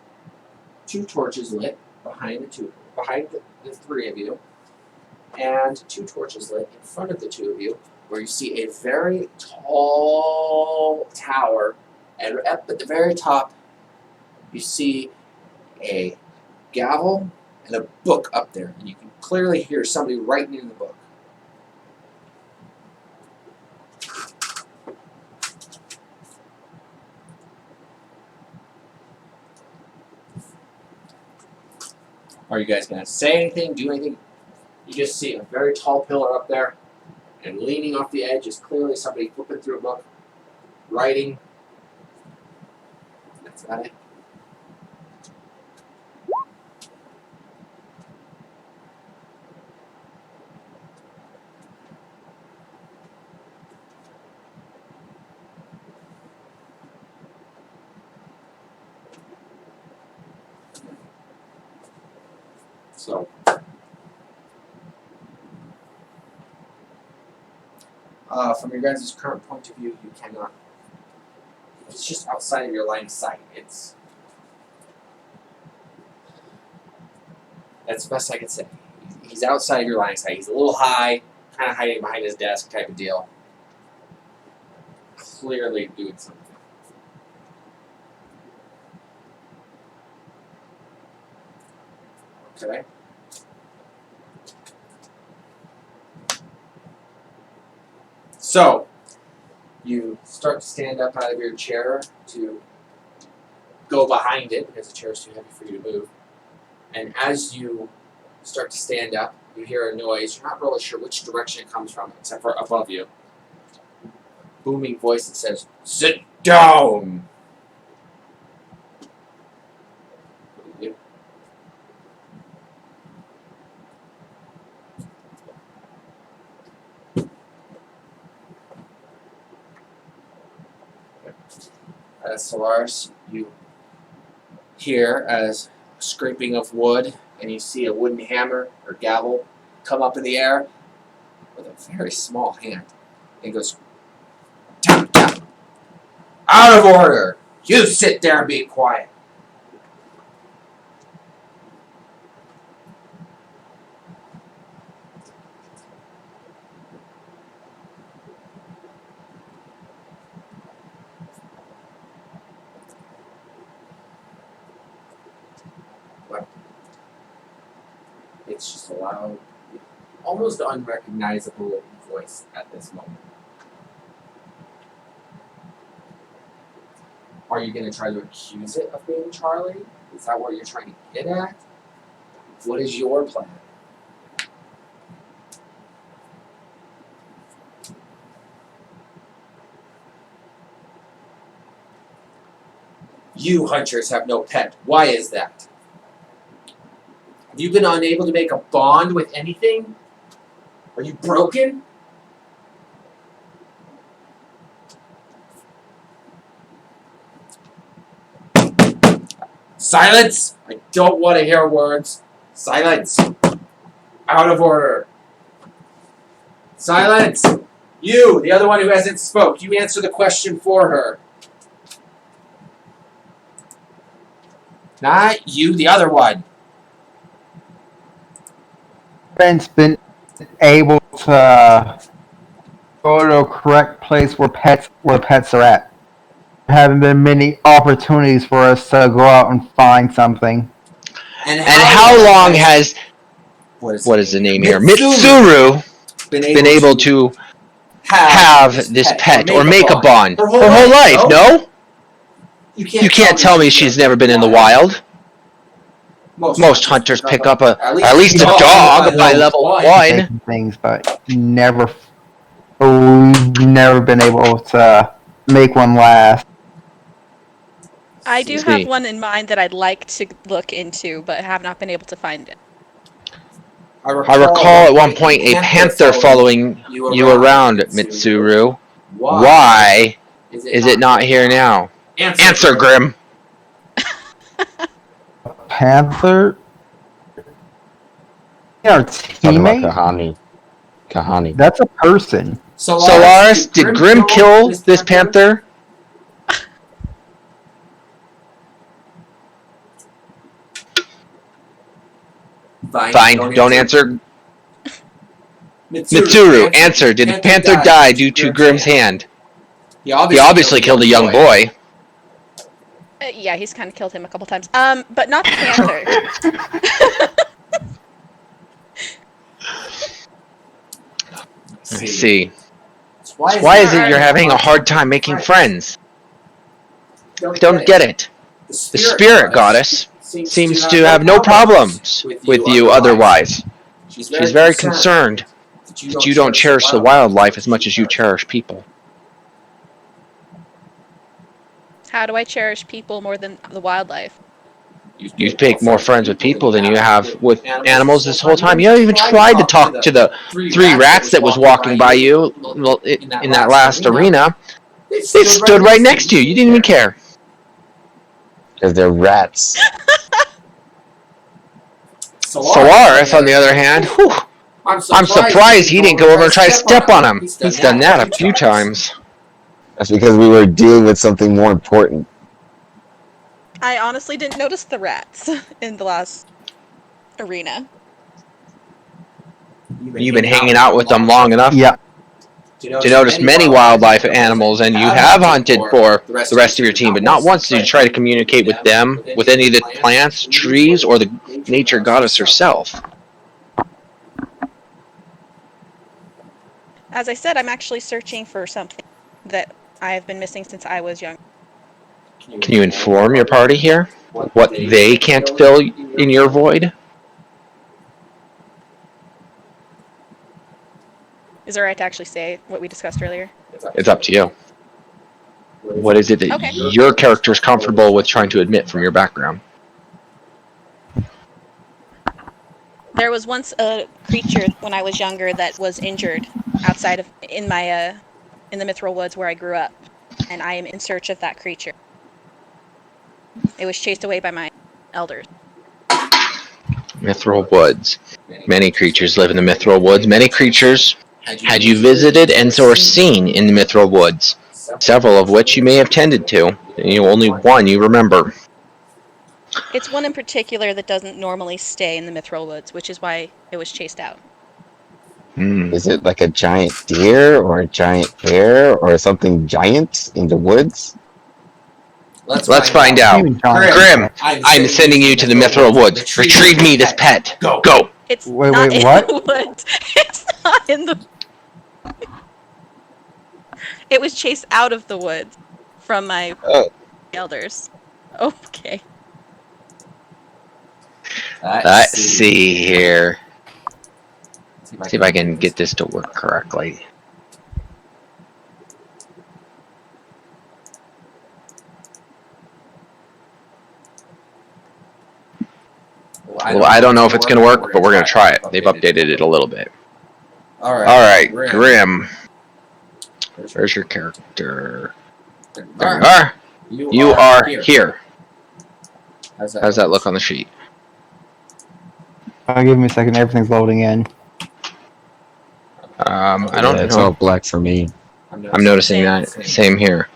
2 torches lit behind the 3 of you, and 2 torches lit in front of the 2 of you, where you see a very tall tower, and up at the very top you see a gavel and a book up there, and you can clearly hear somebody writing in the book. Are you guys going to say anything, do anything? You just see a very tall pillar up there, and leaning off the edge is clearly somebody flipping through a book, writing. That's about it. So, from your guys' current point of view, you cannot. It's just outside of your line of sight. That's the best I can say. He's outside of your line of sight. He's a little high, kind of hiding behind his desk type of deal. Clearly doing something. Okay. So, you start to stand up out of your chair to go behind it because the chair is too heavy for you to move. And as you start to stand up, you hear a noise. You're not really sure which direction it comes from, except for above you. Booming voice that says, "Sit down!" What do you do? Solaris, you hear as scraping of wood, and you see a wooden hammer or gavel come up in the air with a very small hand. And it goes, tap, tap. Out of order! You sit there and be quiet. Well, it's just a loud, almost unrecognizable voice at this moment. Are you going to try to accuse it of being Charlie? Is that what you're trying to get at? What is your plan? You hunters have no pet. Why is that? Have you been unable to make a bond with anything? Are you broken? Silence! I don't want to hear words. Silence! Out of order. Silence! You, the other one who hasn't spoke, you answer the question for her. Not you, the other one. Haven't been able to go to a correct place where pets are at. There haven't been many opportunities for us to go out and find something. And how long has what is the name here? Mitsuru been able to have this pet or make a bond? Her whole life, no? You can't tell me she's never been in the wild. Most hunters pick up at least a dog by level 1. Things, but we've never been able to make one last. I do have one in mind that I'd like to look into, but have not been able to find it. I recall at one point a panther following you around, Mitsuru. Why is it not here now? Answer, Grim. Panther? Our teammate? Kahani. That's a person. Solaris, did Grim kill this panther? Fine, don't answer. Mitsuru, answer. Did the panther die due to Grim's hand? He obviously killed a young boy. Yeah, he's kind of killed him a couple times. But not the panther. I see. Why is it you're having a hard time making friends? I don't get it. The spirit goddess seems to have no problems with you otherwise. She's very concerned that you don't cherish the wildlife as much as you cherish people. How do I cherish people more than the wildlife? You make more friends with people than you have with animals this whole time. You haven't even tried to talk to the 3 rats that was walking by you in that last arena. They stood right next to you. You didn't even care. Because they're rats. Solaris, on the other hand, whew, I'm surprised he didn't go over and try to step on him. He's done that a few times. That's because we were dealing with something more important. I honestly didn't notice the rats in the last arena. You've been hanging out with them long enough to notice many wildlife animals, and you have hunted for the rest of your team, but not once did you try to communicate with them, with any of the plants, trees, or the nature goddess herself. As I said, I'm actually searching for something that I have been missing since I was young. Can you inform your party here what they can't fill in your void? Is it right to actually say what we discussed earlier? It's up to you. What is it that your character is comfortable with trying to admit from your background? There was once a creature when I was younger that was injured outside of in the Mithril Woods where I grew up, and I am in search of that creature. It was chased away by my elders. Mithril Woods. Many creatures live in the Mithril Woods. Many creatures had you visited and or seen in the Mithril Woods, several of which you may have tended to, and only one you remember. It's one in particular that doesn't normally stay in the Mithril Woods, which is why it was chased out. Is it like a giant deer or a giant bear or something giant in the woods? Let's find out. Grim, I'm sending you to the Mithril Woods. Retrieve me this pet. Go. It's Wait, not in what? the woods. It's not in the... It was chased out of the woods from my elders. Okay. Let's see here. See if I can get this to work correctly. I don't know if it's going to work, but we're going to try it. They've updated it a little bit. All All right, Grim. Where's your character? There you are. You are here. How's that look on the sheet? Give me a second. Everything's loading in. I don't know. It's all black for me. I'm noticing that. Same here.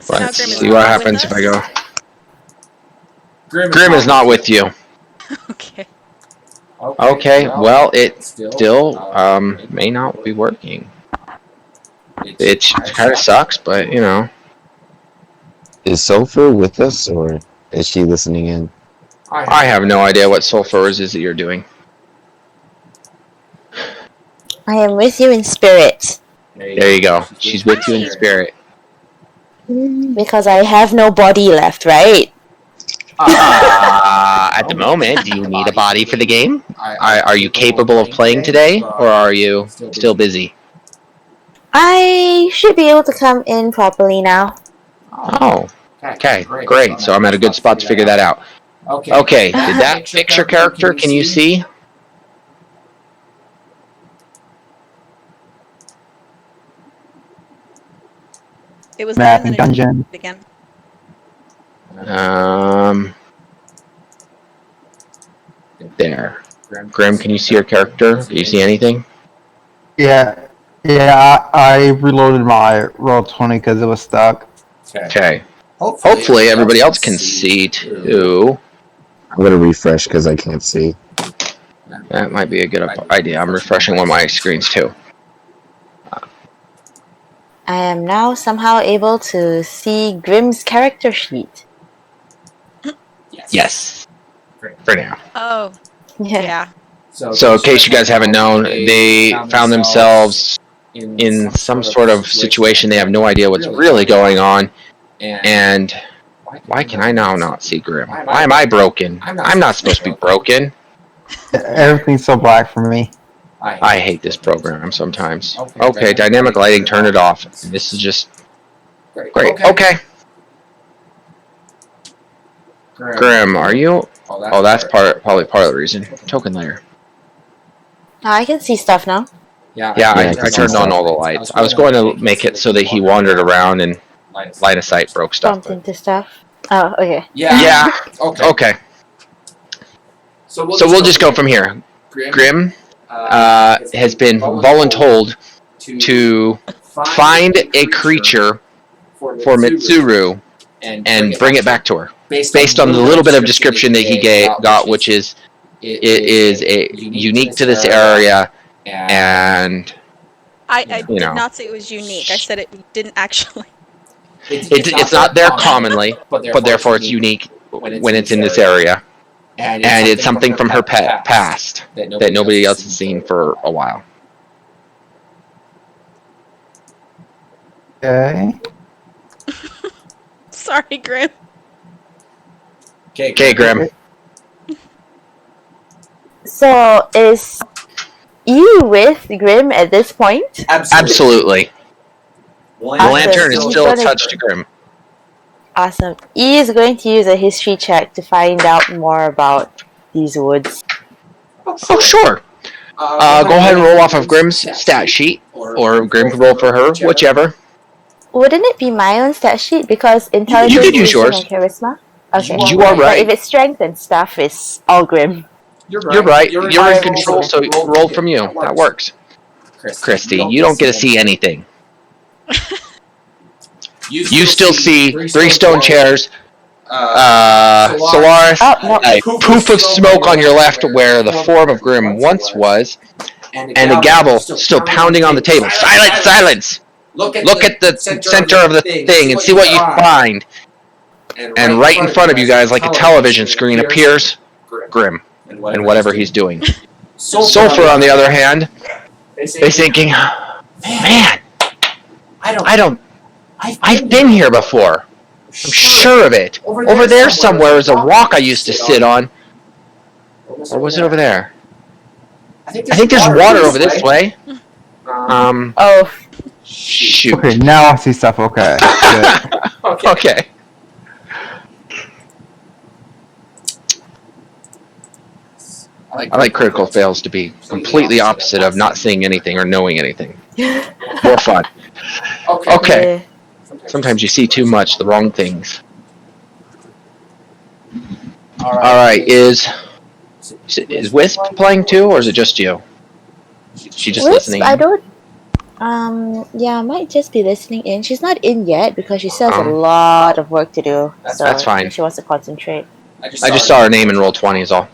So now Let's Grim is see what not happens with if I go. us? Grim is not with you. Okay. Okay, well, it still may not be working. It kind of sucks, but you know. Is Sulfur with us, or is she listening in? I have no idea what sulfur is that you're doing. I am with you in spirit. There you go. She's with you in spirit. Because I have no body left, right? At the moment, do you need a body for the game? Are you capable of playing today, or are you still busy? I should be able to come in properly now. Oh, okay, great. So I'm at a good spot to figure that out. Okay, did that fix your character? Can you see? It was Map there and and then dungeon. it again. There. Grim, can you see your character? Do you see anything? Yeah, I reloaded my Roll20 because it was stuck. Okay. Hopefully everybody else can see too. I'm gonna refresh because I can't see. That might be a good idea. I'm refreshing one of my screens too. I am now somehow able to see Grim's character sheet. Yes. For now. Oh, yeah. So in case you guys haven't known, they found themselves in some sort of situation. They have no idea what's really going on. And why can I now not see Grim? Why am I broken? I'm not supposed to be broken. Everything's so black for me. I hate this program sometimes. Okay, dynamic lighting, turn it off. This is just great. Okay. Grim, are you? Oh, that's probably part of the reason. Token layer. I can see stuff now. Yeah, I turned on all the lights. I was going to make it so that he wandered around and line of sight broke stuff. Bumped into stuff. Oh, okay. Yeah. Okay. So we'll just go from here. Grim has been voluntold to find a creature for Mitsuru and bring it back to her, based on the little bit of description that he got, which is it is unique to this area, and I did not say it was unique. I said it didn't actually. It's not there commonly, but therefore it's unique when it's in this area. And it's something from her past that nobody else has seen for a while. Okay. Sorry, Grim. Okay, Grim. So, is you with Grim at this point? Absolutely. The Awesome. lantern is still attached to Grim. Awesome. E is going to use a history check to find out more about these woods. Oh, sure. Go ahead and roll off of Grim's stat sheet, or Grim can roll for her, whichever. Wouldn't it be my own stat sheet? Because intelligence, You could use wisdom, yours. and charisma? Okay. You are But right. if it's strength and stuff, it's all Grim. You're right. You're in control, so roll from you. That works. Christy, you don't get to see anything. You still see 3 stone chairs, Solaris, a poof of smoke on your left where the form of Grim once was, and a gavel still pounding on the table. Silence! Silence! Look at the center of the thing and see what you find. And right in front of you guys, like a television screen, appears Grim and whatever he's doing. Sulfur, on the other hand, is thinking, man, I've been here before. I'm sure of it. Over there somewhere is a rock I used to sit on. Or was it over there? I think there's water over this way. Oh. Shoot. Okay, now I see stuff. Okay. Good. Okay. I like critical fails to be completely opposite of not seeing anything or knowing anything. More fun. Okay. Sometimes you see too much, the wrong things. All right. Is Wisp playing too, or is it just you? She just listening. I don't. Yeah, I might just be listening in. She's not in yet because she still has a lot of work to do. So that's fine. She wants to concentrate. I just saw her name in Roll20 is all.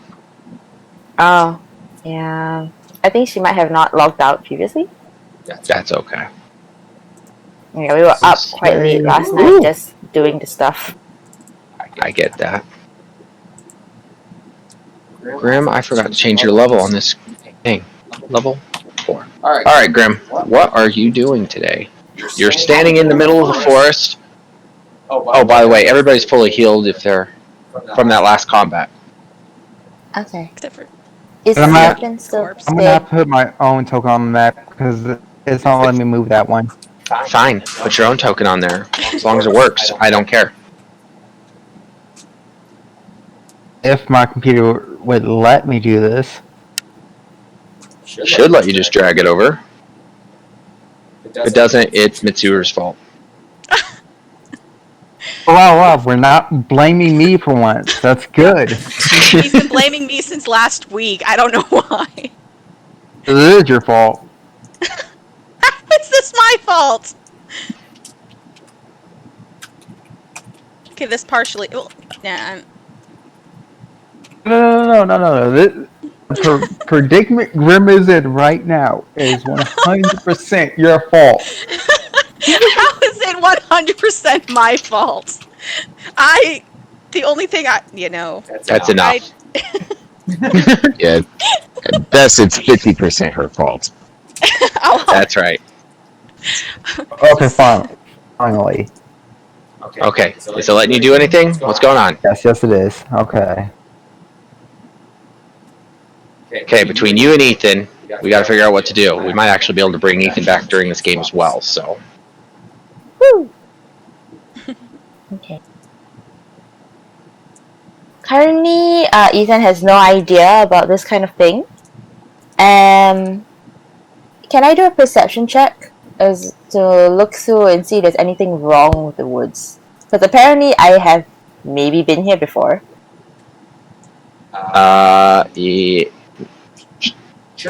Oh, yeah. I think she might have not logged out previously. That's okay. Yeah, we were up quite late last night just doing the stuff. I get that. Grim, I forgot to change your level on this thing. Level 4. All right, Grim. What are you doing today? You're standing in the middle of the forest. Oh, by the way, everybody's fully healed if they're from that last combat. Okay. Except for Is I'm not- Stephen still I'm gonna have to put my own token on the map because it's not letting me move that one. Fine, put your own token on there. As long as it works, I don't care. If my computer would let me do this. Should let you just drag it over. If it doesn't, it's Mitsuru's fault. Wow, we're not blaming me for once. That's good. he's been blaming me since last week. I don't know why. It is your fault. How is this my fault? Okay, this partially. Well, yeah. No. This predicament Grim is in right now is 100% your fault. How is it 100% my fault? The only thing That's enough. Yeah, at best it's 50% her fault. That's right. Okay, finally. Okay, is it letting you do anything? What's going on? Yes, it is. Okay. Okay, between you and Ethan, we got to figure out what to do. We might actually be able to bring Ethan back during this game as well, so. Woo! Okay. Currently, Ethan has no idea about this kind of thing. Can I do a perception check as to look through and see if there's anything wrong with the woods? Because apparently I have maybe been here before. Yeah.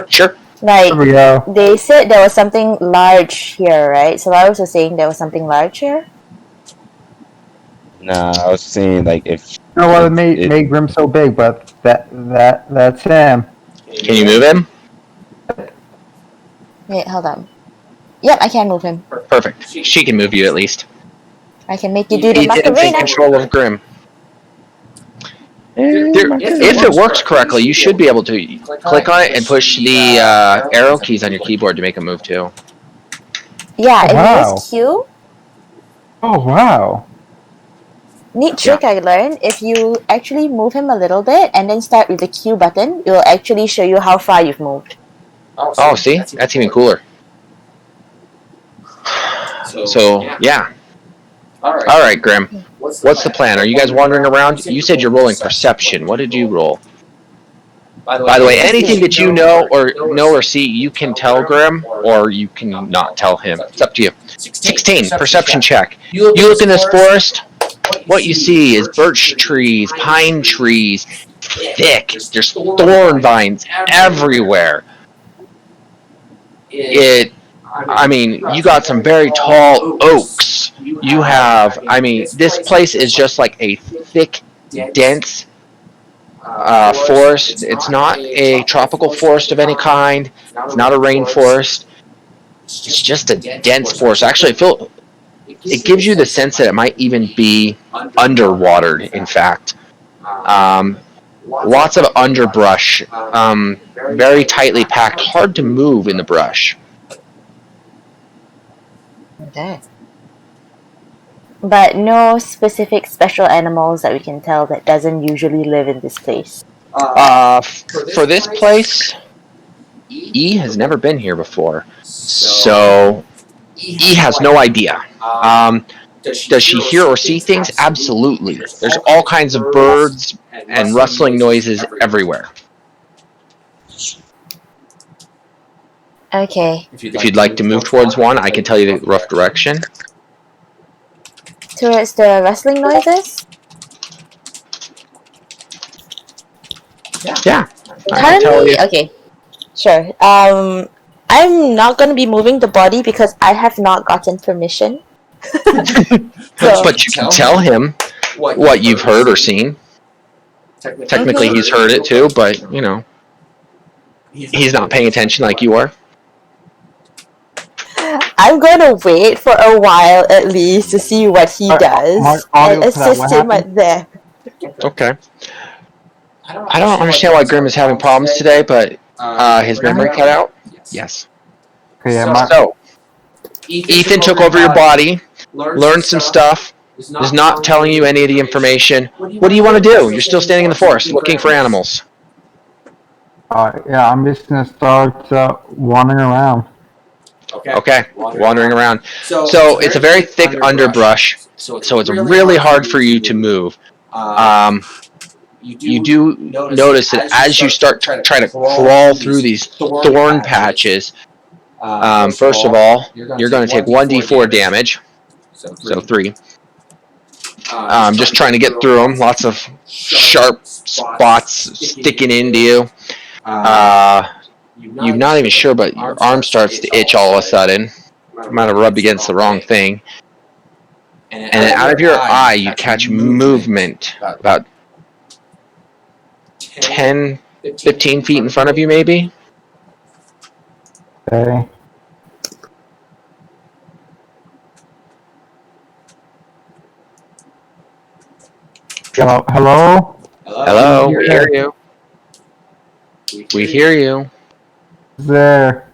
Sure. Like, There we go. they said there was something large here, right? So I was just saying there was something large here? Nah, I was saying like if No, well, it made Grim so big, but that's him. Can you move him? Wait, hold on. Yep, I can move him. Perfect. She can move you at least. I can make you do the Ethan, take Macarena. control of Grim. If it works correctly, you should be able to click on it and push the arrow keys on your keyboard to make him move too. Yeah, if Wow. you use Q, Oh, wow. neat trick I learned. If you actually move him a little bit and then start with the Q button, it will actually show you how far you've moved. Oh, see? That's even cooler. So, yeah. All right, Grim. What's the plan? Are you guys wandering around? You said you're rolling perception. What did you roll? By the way, anything that you know or see, you can tell Grim, or you can not tell him. It's up to you. 16, perception check. You look in this forest, what you see is birch trees, pine trees, thick. There's thorn vines everywhere. You got some very tall oaks. You have, this place is just like a thick, dense forest. It's not a tropical forest of any kind. It's not a rainforest. It's just a dense forest. Actually, it gives you the sense that it might even be underwatered, in fact. Lots of underbrush, very tightly packed, hard to move in the brush. Okay. But no specific special animals that we can tell that doesn't usually live in this place. For this place, E has never been here before, so E has no idea. Does she hear or see things? Absolutely. There's all kinds of birds and rustling noises everywhere. Okay. If you'd like to move towards one, I can tell you the rough direction. Towards the rustling noises? Yeah, I can tell you. Okay. Sure. I'm not gonna be moving the body because I have not gotten permission. But you can tell him what you've heard or seen. Technically, he's heard it too, but you know, he's not paying attention like you are. I'm gonna wait for a while at least to see what he does and assist him right there. Okay. I don't understand why Grim is having problems today, but his memory cut out. Yes. Okay, yeah, So, Ethan took over your body, learned some stuff, is not telling you any of the information. What do you want to do? You're still standing in the forest looking for animals. yeah, I'm just gonna start wandering around. Okay, wandering around. So it's a very thick underbrush, so it's really hard for you to move. You do notice that as you start to try to crawl through these thorn patches, first of all, you're going to take 1d4 damage, so 3. Just trying to get through them, lots of sharp spots sticking into you. You're not even sure, but your arm starts to itch all of a sudden. You might have rubbed against the wrong thing. And out of your eye, you catch movement about 10, 15 feet in front of you, maybe? Okay. Hello? Hello, we hear you. We hear you. There.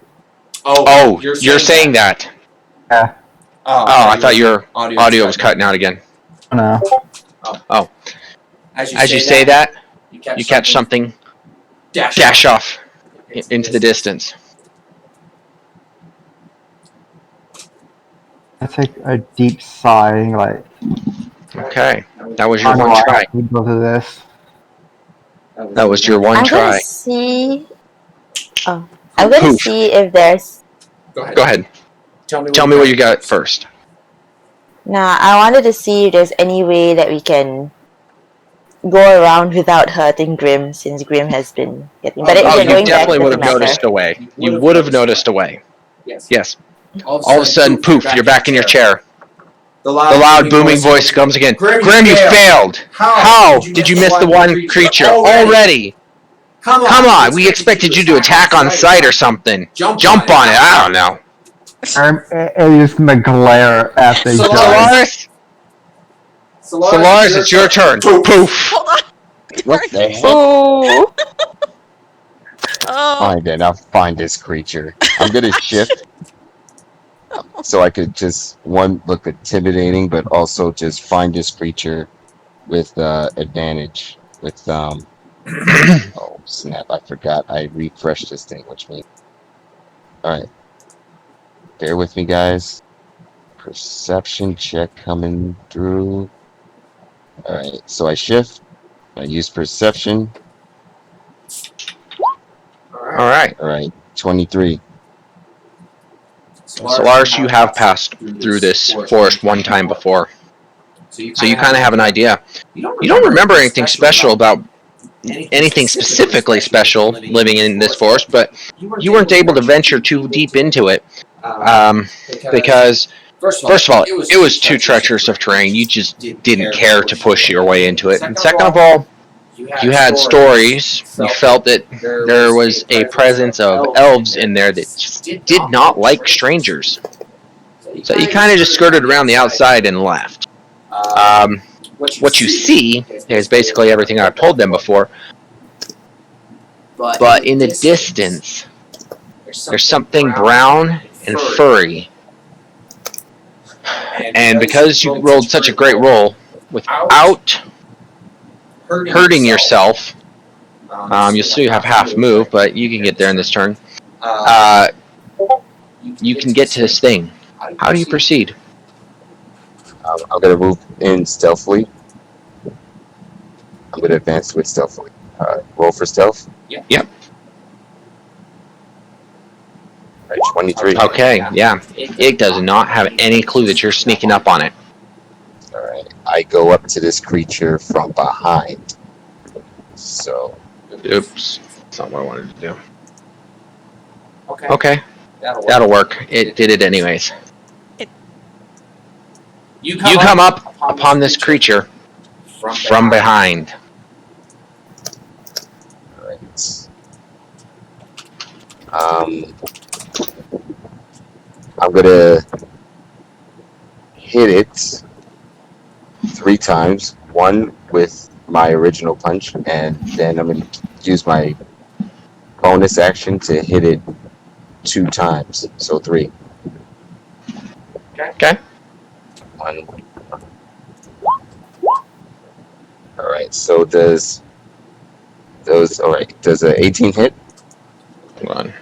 Oh, you're saying that. Yeah. Oh, I thought your audio was cutting out again. No. Oh. As you say that, you catch something dash off into the distance. I take a deep sigh, like. Okay, that was your one try. Go to this. That was your one I'm try. gonna see. Oh, I'm gonna see if there's. Go ahead. Tell me what you got first. Nah, I wanted to see if there's any way that we can go around without hurting Grim, since Grim has been getting. But if you're You going definitely back, would have noticed a way. You would have noticed a way. Yes. All of a sudden, poof, you're back in your chair. The loud booming voice comes again. Grim, you failed. How did you miss the one creature already? Come on, we expected you to attack on sight or something. Jump on it, I don't know. I'm just gonna glare at the Solaris? Solaris, it's your turn. Poof. Hold on. What the heck? Oh. Oh. Find it. I'll find this creature. I'm gonna shift so I could just look intimidating, but also just find this creature with advantage. With oh snap! I forgot. I refreshed this thing, which means all right. Bear with me, guys. Perception check coming through. All right, so I shift. I use perception. All right. 23. Solaris, you have passed through this forest one time before, so you kind of have an idea. You don't remember anything special about anything specifically special living in this forest, but you weren't able to venture too deep into it because, first of all, it was too treacherous of terrain. You just didn't care to push your way into it. And second of all, you had stories. You felt that there was a presence of elves in there that just did not like strangers. So you kind of just skirted around the outside and left. What you see is basically everything I've told them before. But in the distance, there's something brown and furry. And because you rolled such a great roll, without hurting yourself, you'll still have half move, but you can get there in this turn. You can get to this thing. How do you proceed? I'm going to move in stealthily. I'm going to advance with stealthily. Roll for stealth. Yep. 23. Okay, yeah. It does not have any clue that you're sneaking up on it. Alright. I go up to this creature from behind. So, Oops. That's not what I wanted to do. Okay. Okay, that'll work. It did it anyways. You come up upon this creature from behind. alright. I'm gonna hit it 3 times. One with my original punch, and then I'm gonna use my bonus action to hit it 2 times. So 3. Okay. 1. Alright, so does a 18 hit? Hold on.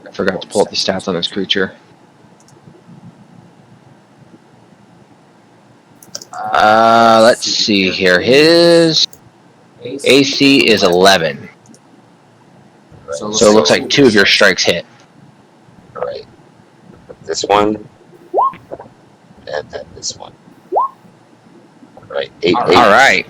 I forgot to pull up the stats on this creature. Let's see here. His AC is 11. So it looks like 2 of your strikes hit. Alright. This one, and then this one. Alright, 8. All right.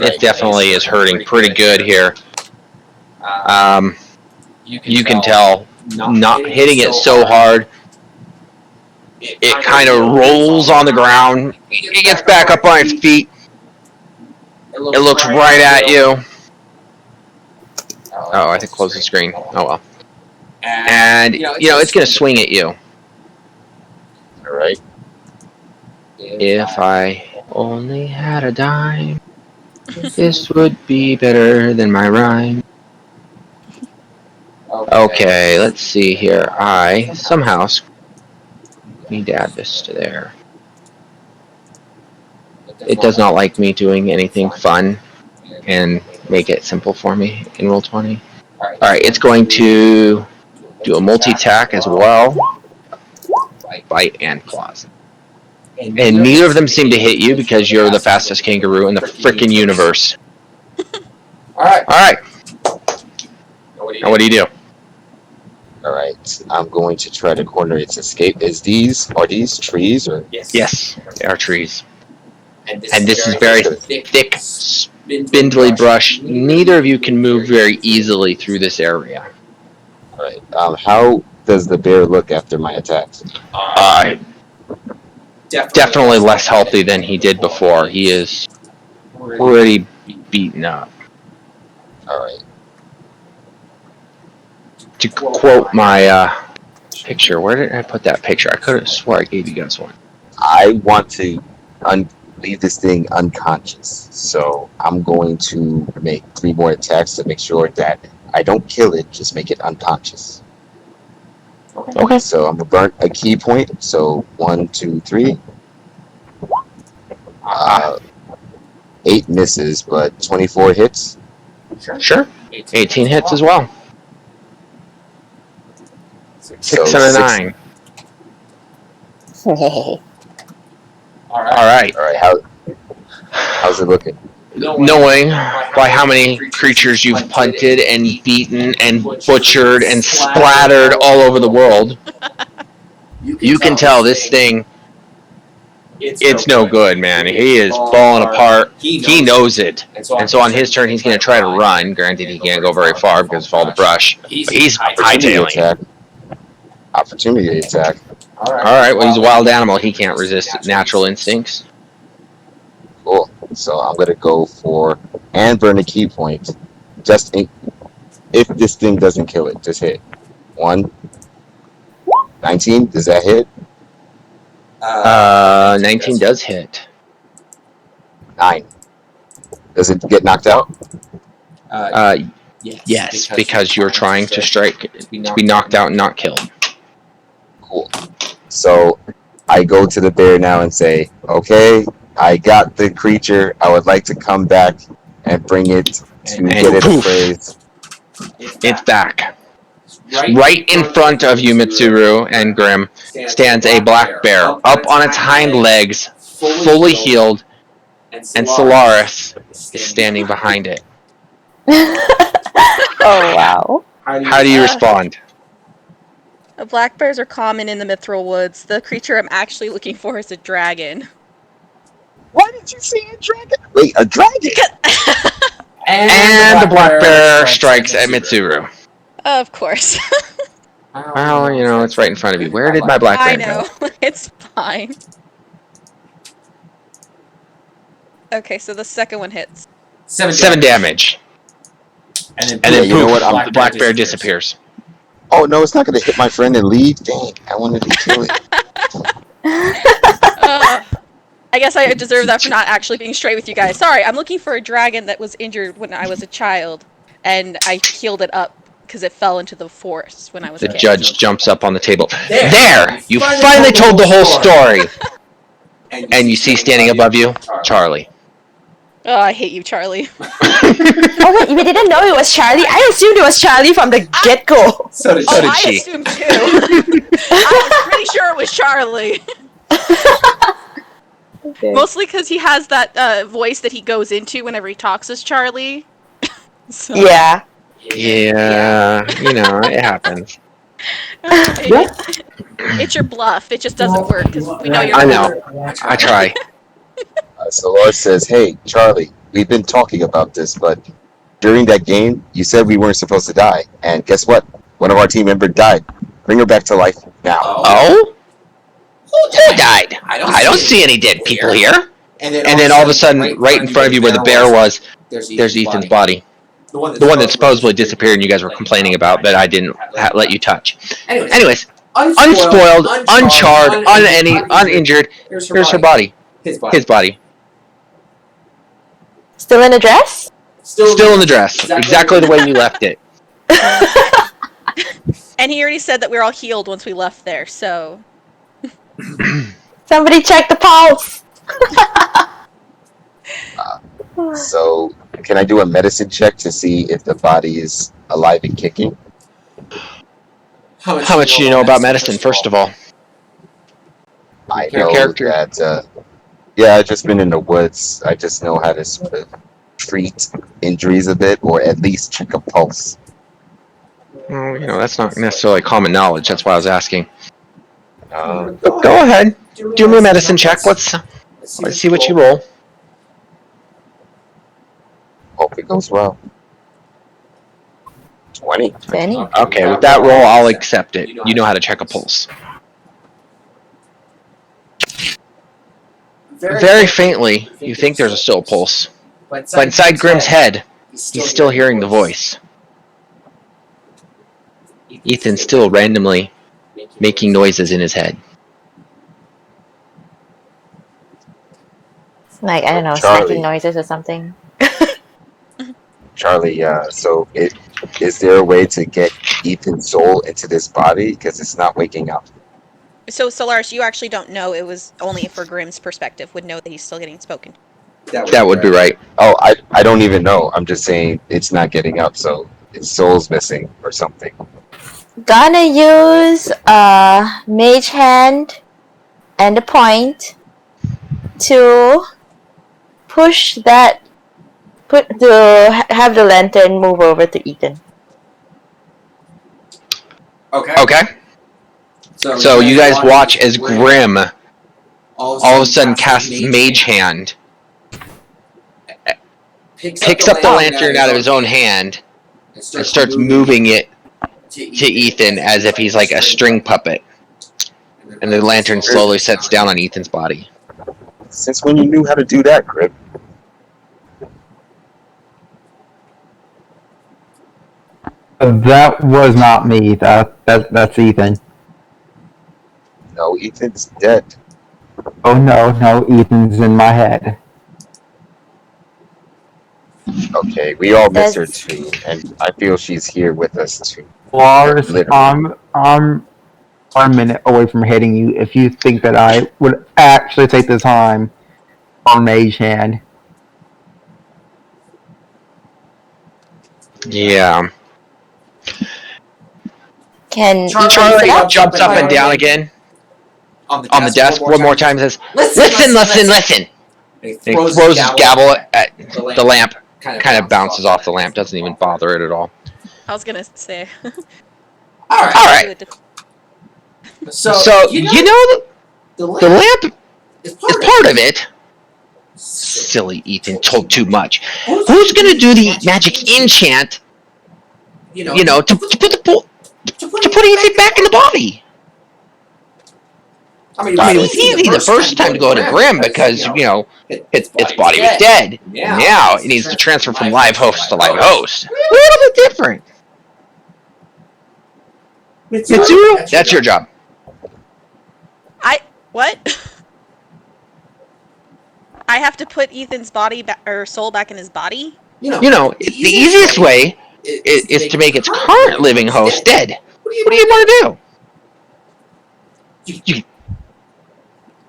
It definitely is hurting pretty good here. You can tell not hitting it so hard, it kind of rolls on the ground. It gets back up on its feet. It looks right at you. Oh, I think close the screen. Oh well. And it's gonna swing at you. Alright. If I only had a dime, this would be better than my rhyme. Okay, let's see here. I somehow need to add this to there. It does not like me doing anything fun and make it simple for me in Roll20. Alright, it's going to do a multi-attack as well. Bite and claws. And neither of them seem to hit you because you're the fastest kangaroo in the frickin' universe. Alright. Now what do you do? Alright. I'm going to try to corner its escape. Are these trees or? Yes, they are trees. And this is very thick, spindly brush. Neither of you can move very easily through this area. Alright. How does the bear look after my attacks? Definitely less healthy than he did before. He is pretty beaten up. Alright. To quote my picture, where did I put that picture? I could have swore I gave you guys one. I want to leave this thing unconscious. So I'm going to make 3 more attacks to make sure that I don't kill it, just make it unconscious. Okay. So I'm gonna burn a key point. So 1, 2, 3. 8 misses, but 24 hits. Sure. 18 hits as well. 6 So out of 9. Alright. Alright, how's it looking? Knowing by how many creatures you've punted and beaten and butchered and splattered all over the world, you can tell this thing, it's no good, man. He is falling apart. He knows it. And so on his turn, he's going to try to run. Granted, he can't go very far because of all the brush. But he's hightailing. Opportunity attack. Alright, well, he's a wild animal. He can't resist natural instincts. Cool. So I'm gonna go for and burn a key point. Just if this thing doesn't kill it, just hit. 1. 19. Does that hit? 19 does hit. 9. Does it get knocked out? Yes, because you're trying to strike to be knocked out and not killed. Cool. So I go to the bear now and say, okay, I got the creature. I would like to come back and bring it to get it appraised. It's back. Right in front of you, Mitsuru and Grim, stands a black bear, up on its hind legs, fully healed, and Solaris is standing behind it. Oh wow. How do you respond? Black bears are common in the mithril woods. The creature I'm actually looking for is a dragon. Why did you say a dragon? Wait, a dragon? And the black bear strikes at Mitsuru. Of course. Well, you know, it's right in front of you. Where did my black bear I know. It's fine. Okay, so the second one hits. 7 damage. And then you know poof, what? the black bear disappears. Oh no, it's not gonna hit my friend and leave. Dang, I wanted to kill it. I guess I deserve that for not actually being straight with you guys. Sorry, I'm looking for a dragon that was injured when I was a child, and I healed it up because it fell into the forest when I was a The kid. judge jumps up on the table. There! You finally told the whole story! And you see standing above you, Charlie. Oh, I hate you, Charlie. Oh wait, you didn't know it was Charlie? I assumed it was Charlie from the get-go. So did I she. assumed too. I was pretty sure it was Charlie. Okay. Mostly because he has that voice that he goes into whenever he talks as Charlie. So, Yeah. Yeah, you know, it happens. It's your bluff. It just doesn't work because we know you're. I know. I try. So Lars says, "Hey, Charlie, we've been talking about this, but during that game, you said we weren't supposed to die, and guess what? One of our team members died. Bring her back to life now." Oh? Who died? I don't see any dead people here. And then all of a sudden, right in front of you where the bear was, there's Ethan's body. The one that supposedly disappeared and you guys were complaining about that I didn't let you touch. Anyways, unspoiled, uncharred, uninjured, here's her body. His body. Still in a dress? Still in the dress. Exactly the way you left it. And he already said that we were all healed once we left there, so. Somebody check the pulse! So, can I do a medicine check to see if the body is alive and kicking? How much do you know about medicine, first of all? I Your know character? that, yeah, I've just been in the woods. I just know how to sort of treat injuries a bit, or at least check a pulse. Well, you know, that's not necessarily common knowledge. That's why I was asking. Go Go ahead. Do me a medicine check. Let's see what you roll. Hope it goes well. 20. Benny? Okay, with that roll, I'll accept it. You know how to check a pulse. Very faintly, you think there's still a pulse. But inside Grimm's head, he's still hearing the voice. Ethan's still randomly making noises in his head. Like, I don't know, Charlie. smacking noises or something. Charlie, so is there a way to get Ethan's soul into this body? Because it's not waking up. So, Solaris, you actually don't know. It was only for Grimm's perspective, would know that he's still getting spoken. That would be right. Oh, I don't even know. I'm just saying it's not getting up, so its soul's missing or something. Gonna use Mage Hand and a point to push that, have the lantern move over to Ethan. Okay. So you guys watch as Grimm all of a sudden casts Mage Hand, picks up the lantern out of his own hand, and starts moving it to Ethan as if he's like a string puppet. And the lantern slowly sets down on Ethan's body. Since when you knew how to do that, Grip? That was not me. That's Ethan. No, Ethan's dead. Oh no, Ethan's in my head. Okay, we all miss her too, and I feel she's here with us too. Lars, Literally. I'm 1 minute away from hitting you if you think that I would actually take the time on Mage Hand. Yeah. Can Charlie jumps up and down again. on the desk one more time and says, listen. And he throws his gavel at the lamp, kind of bounces off the lamp, doesn't even bother it at all. I was gonna say. All right. So you know the lamp is part of it. Silly Ethan, told too much. Who's gonna do the magic enchant? To put Ethan back in the body. I mean, it was easy the first time to go to Grimm because, its body was dead. Now it needs to transfer from live host to live host. A little bit different. Mitsuru, that's your job. What? I have to put Ethan's body or soul back in his body? The easiest way is to make its current living host dead. What do you want to do?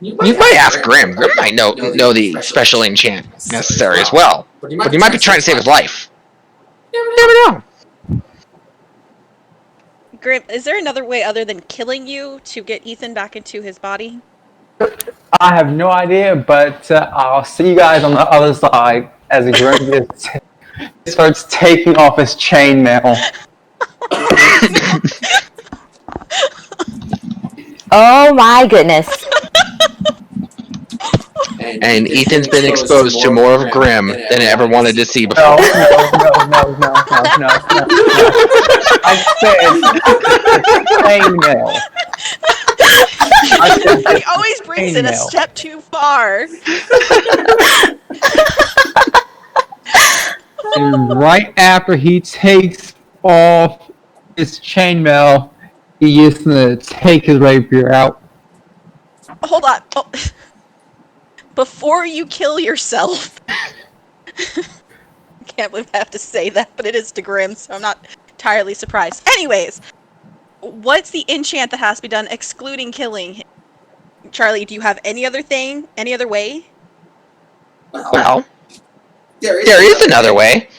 You might ask Grimm. Grimm might know the special enchant necessary as well. But he might be trying to save his life. You never know. Grimm, is there another way other than killing you to get Ethan back into his body? I have no idea, but I'll see you guys on the other side as Grimm starts taking off his chainmail. Oh my goodness. And Ethan's been exposed to more of Grimm than he ever wanted to see before. No. I said chainmail. He always brings it a step too far. And right after he takes off his chainmail, he is gonna take his rapier out. Hold on. Oh. Before you kill yourself. I can't believe I have to say that, but it is to Grimm, so I'm not entirely surprised. Anyways, what's the enchant that has to be done excluding killing? Charlie, do you have any other way? Well, there is another way.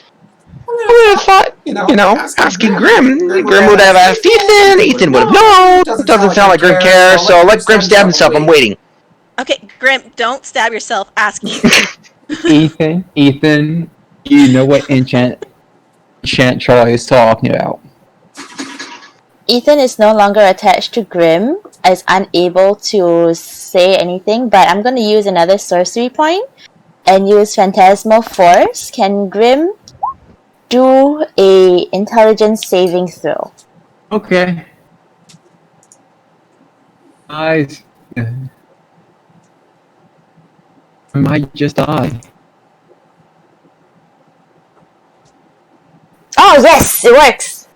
I would have thought, asking Grimm would have asked Ethan. Ethan would have known. It doesn't sound like Grimm cares, so let Grimm stab himself. I'm waiting. Okay, Grimm, don't stab yourself. Ask Ethan. Ethan, you know what enchant Charlie is talking about. Ethan is no longer attached to Grimm, is unable to say anything, but I'm going to use another sorcery point and use Phantasmal Force. Can Grimm do a intelligence saving throw? Okay. I might just die. Oh yes, it works!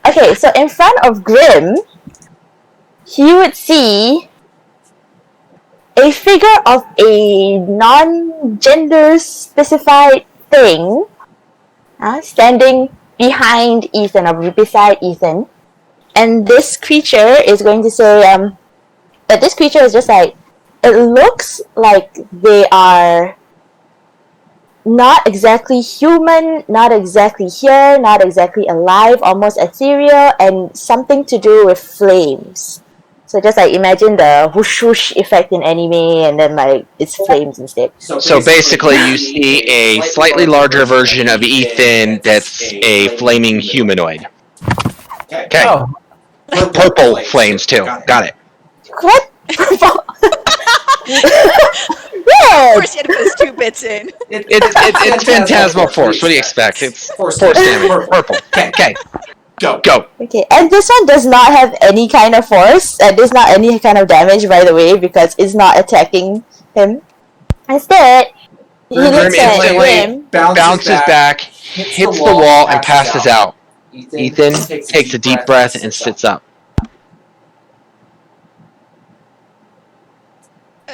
Okay, so in front of Grimm, he would see a figure of a non-gender specified thing standing behind Ethan or beside Ethan. And this creature is going to say, but this creature is just like, it looks like they are not exactly human, not exactly here, not exactly alive, almost ethereal, and something to do with flames. So just like imagine the whoosh whoosh effect in anime, and then like it's flames instead. So basically, you see a slightly larger version of Ethan that's a flaming humanoid. Okay. Oh. Purple flames too. Got it. What? Of course you had to put his 2 bits in. It's Phantasmal Force. What do you expect? It's force damage. Purple. Okay. Go. Okay, and this one does not have any kind of force, and there's not any kind of damage, by the way, because it's not attacking him. Instead, he looks at Grimm, bounces back, hits the wall, and passes out. Ethan takes a deep breath and sits up.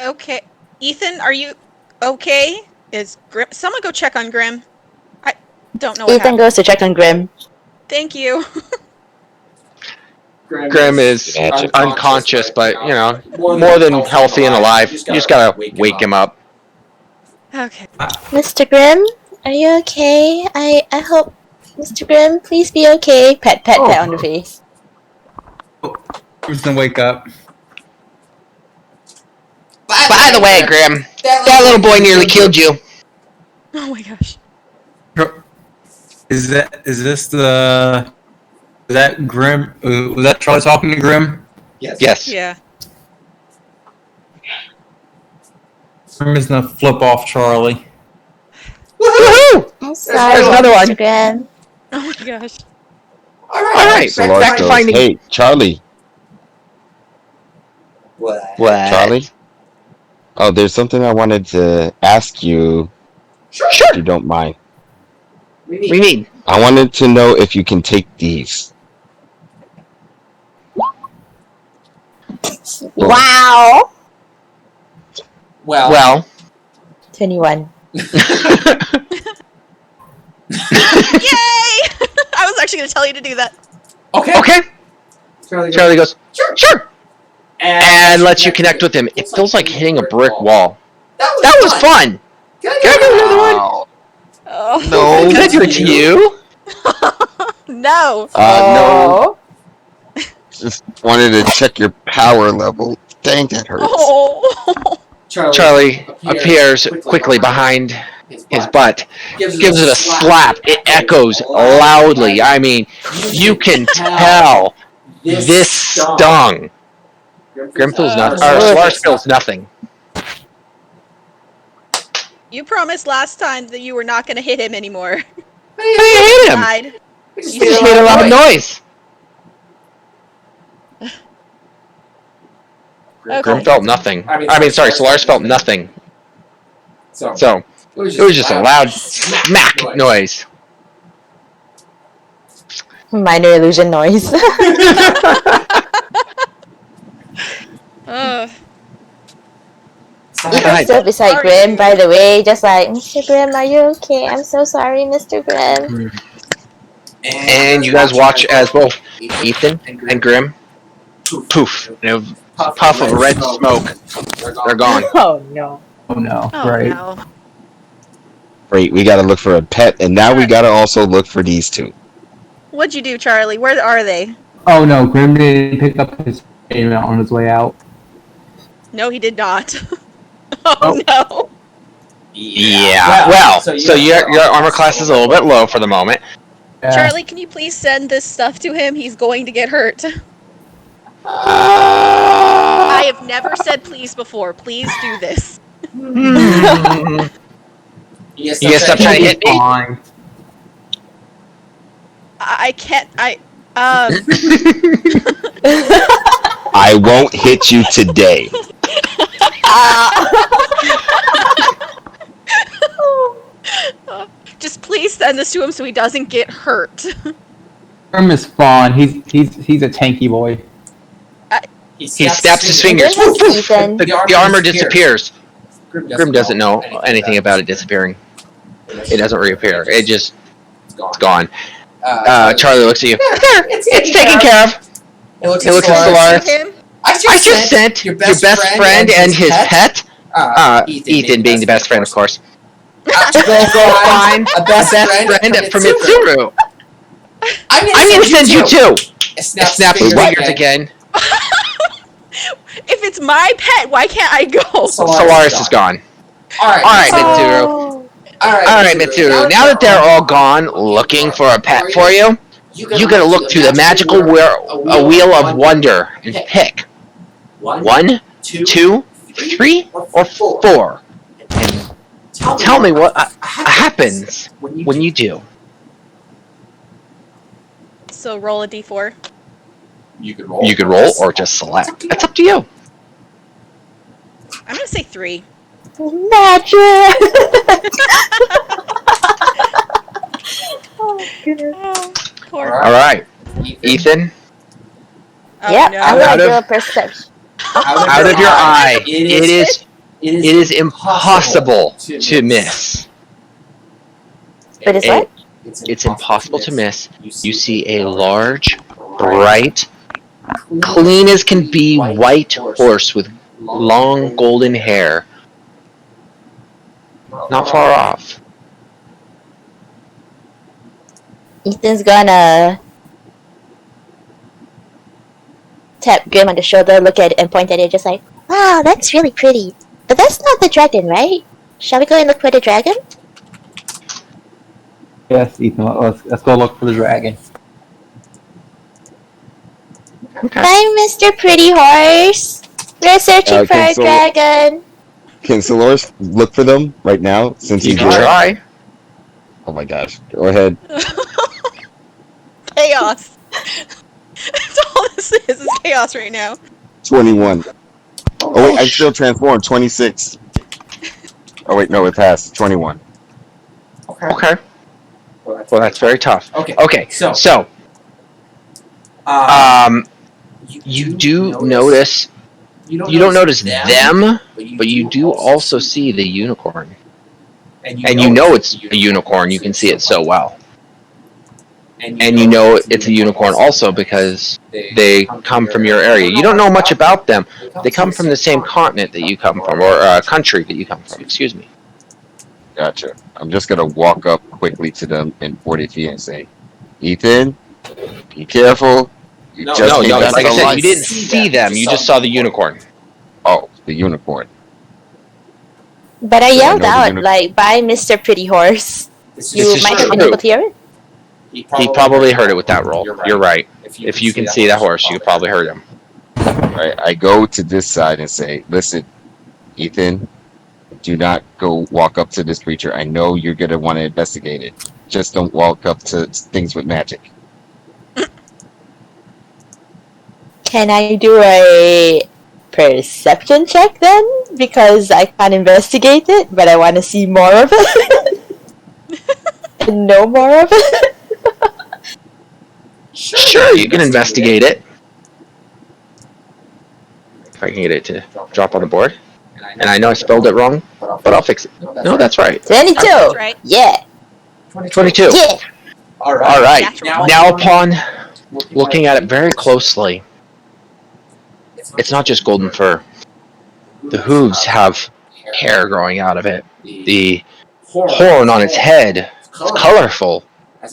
Okay. Ethan, are you okay? Is Grimm... Someone go check on Grimm. I don't know what Ethan happened. goes to check on Grimm. Thank you. Grimm is unconscious, but, more than healthy and alive. You just gotta wake him up. Okay. Mr. Grimm, are you okay? I hope... Mr. Grimm, please be okay. Pat on the face. I'm just gonna wake up. the way, Grim. That little boy nearly killed you. Oh my gosh. Is that Grim? Was that Charlie talking to Grim? Yes. Yeah. Grim is gonna flip off Charlie. Woohoo! I'm sorry, There's another one. Instagram. Oh my gosh. All right, So back Lars to goes, finding- hey, Charlie. What? Charlie? Oh, there's something I wanted to ask you, if you don't mind. We We need. I wanted to know if you can take these. Wow. Well. 21. Yay! I was actually going to tell you to do that. Okay. Okay. Charlie goes, sure. And lets you connect connect with him. It feels like hitting a brick wall. wall. That was fun. Can Can I do another one? Oh. No. Can I do it to you? No. No. Just wanted to check your power level. Dang, that hurts. Oh. Charlie appears quickly behind his butt, gives it a slap. It echoes loudly. I mean, you can tell this stung. Grim feels nothing. Or Lars feels nothing. You promised last time that you were not going to hit him anymore. How do you hit him? Died. You just made a lot of noise. Okay. Grim felt nothing. Sorry, Solaris felt nothing. So, it was just a loud smack noise. Minor illusion noise. Ethan stood beside Grim, by the way, just like, Mr. Grim, are you okay? I'm so sorry, Mr. Grim. And you guys watch as both Ethan and Grim poof, in a puff of red smoke. They're gone. Oh no. Oh no! Oh, Right. no. Great, we gotta look for a pet, and now we gotta also look for these two. What'd you do, Charlie? Where are they? Oh no! Grim didn't pick up his payment on his way out. No, he did not. Oh, no. Yeah. Well, so your armor class is a little bit low for the moment. Yeah. Charlie, can you please send this stuff to him? He's going to get hurt. I I have never said please before. Please do this. You guys stop trying to hit me. Fine. I can't. I won't hit you today. Just please send this to him so he doesn't get hurt. Grim is fun. He's a tanky boy. He snaps his fingers. Grim has Ethan. The armor disappears. Grim doesn't know anything about it disappearing. It doesn't reappear. It just it's gone. Charlie looks at you. There, it's taken care of. It looks It looks at Solaris. Him? I just sent your best friend and his pet. Ethan being the best friend, of course. Go find a best friend for Mitsuru. I'm gonna send you two. It snaps his fingers again. If it's my pet, why can't I go? Solaris is gone. Alright, Mitsuru. Oh. Alright, Mitsuru. Now that they're all gone looking for a pet for you, you gotta look through the magical wheel of wonder and pick 1, 2, 3, or 4. And tell me what happens when you do. So roll a d4. You could roll. You could roll or just select. That's up to you. I'm gonna say 3. Magic! Oh, goodness. Oh, poor. Alright, Ethan, Oh, Yep, no. I'm gonna Out do of- a perception. out of your eye, it is impossible to miss. But it's what? It's impossible to miss. You see a large, bright, clean as can be white horse with long golden hair. Not far off. Ethan's gonna tap Grim on the shoulder, look at it, and point at it, just like, wow, that's really pretty. But that's not the dragon, right? Shall we go and look for the dragon? Yes, Ethan. Let's go look for the dragon. Okay. Bye, Mr. Pretty Horse. We're searching for a dragon. Can Solors look for them right now since You he's can there? try. Oh my gosh. Go ahead. Chaos. That's all this is chaos right now. 21. Oh wait, I still transformed. 26. Oh wait, no, it passed. 21. Okay. Well, that's very tough. Okay. Okay. So, you do notice. You don't notice them, but you do also see the unicorn, and you know it's a unicorn. You can see it so well, and you know it's a unicorn also because they come from your area. You don't know much about them. They come from the same continent that you come from, or country that you come from. Excuse me. Gotcha. I'm just gonna walk up quickly to them in 40 feet and say, Ethan, be careful. No. Like I said, you didn't see them. You just saw the unicorn. Oh, the unicorn. But I So I yelled know the out, unicorn. like, bye, Mr. Pretty Horse. You is might have been true. able to hear it. He He probably heard it with that roll. You're right. If you can see that horse, you probably heard him. Right, I go to this side and say, listen, Ethan, do not go walk up to this creature. I know you're gonna want to investigate it. Just don't walk up to things with magic. Can I do a perception check then? Because I can't investigate it, but I want to see more of it. And know more of it. Sure, you can investigate it. If I can get it to drop on the board. And I know I spelled it wrong, but I'll fix it. No, that's right. 22! That's right. Yeah! 22. Yeah! All right. Natural. Now, upon looking at it very closely, it's not just golden fur. The hooves have hair growing out of it. The horn on its head is colorful.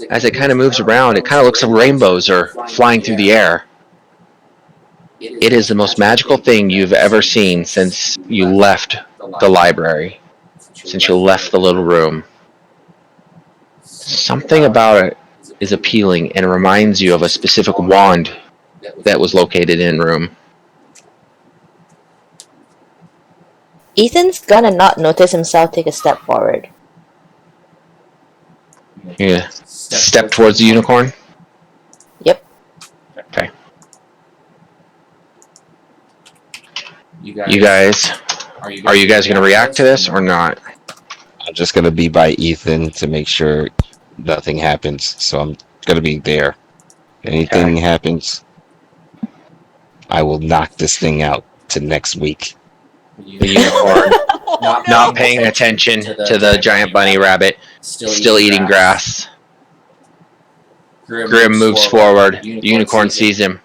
As it kind of moves around, it kind of looks like rainbows are flying through the air. It is the most magical thing you've ever seen since you left the library, since you left the little room. Something about it is appealing and reminds you of a specific wand that was located in room. Ethan's gonna not notice himself take a step forward. Yeah. Step towards the unicorn. Yep. Okay. You guys, are you guys going to react to this or not? I'm just gonna be by Ethan to make sure nothing happens. So I'm gonna be there. If anything happens, I will knock this thing out to next week. The unicorn not paying attention to the giant bunny rabbit, still eating grass. Grim moves forward. The unicorn sees him,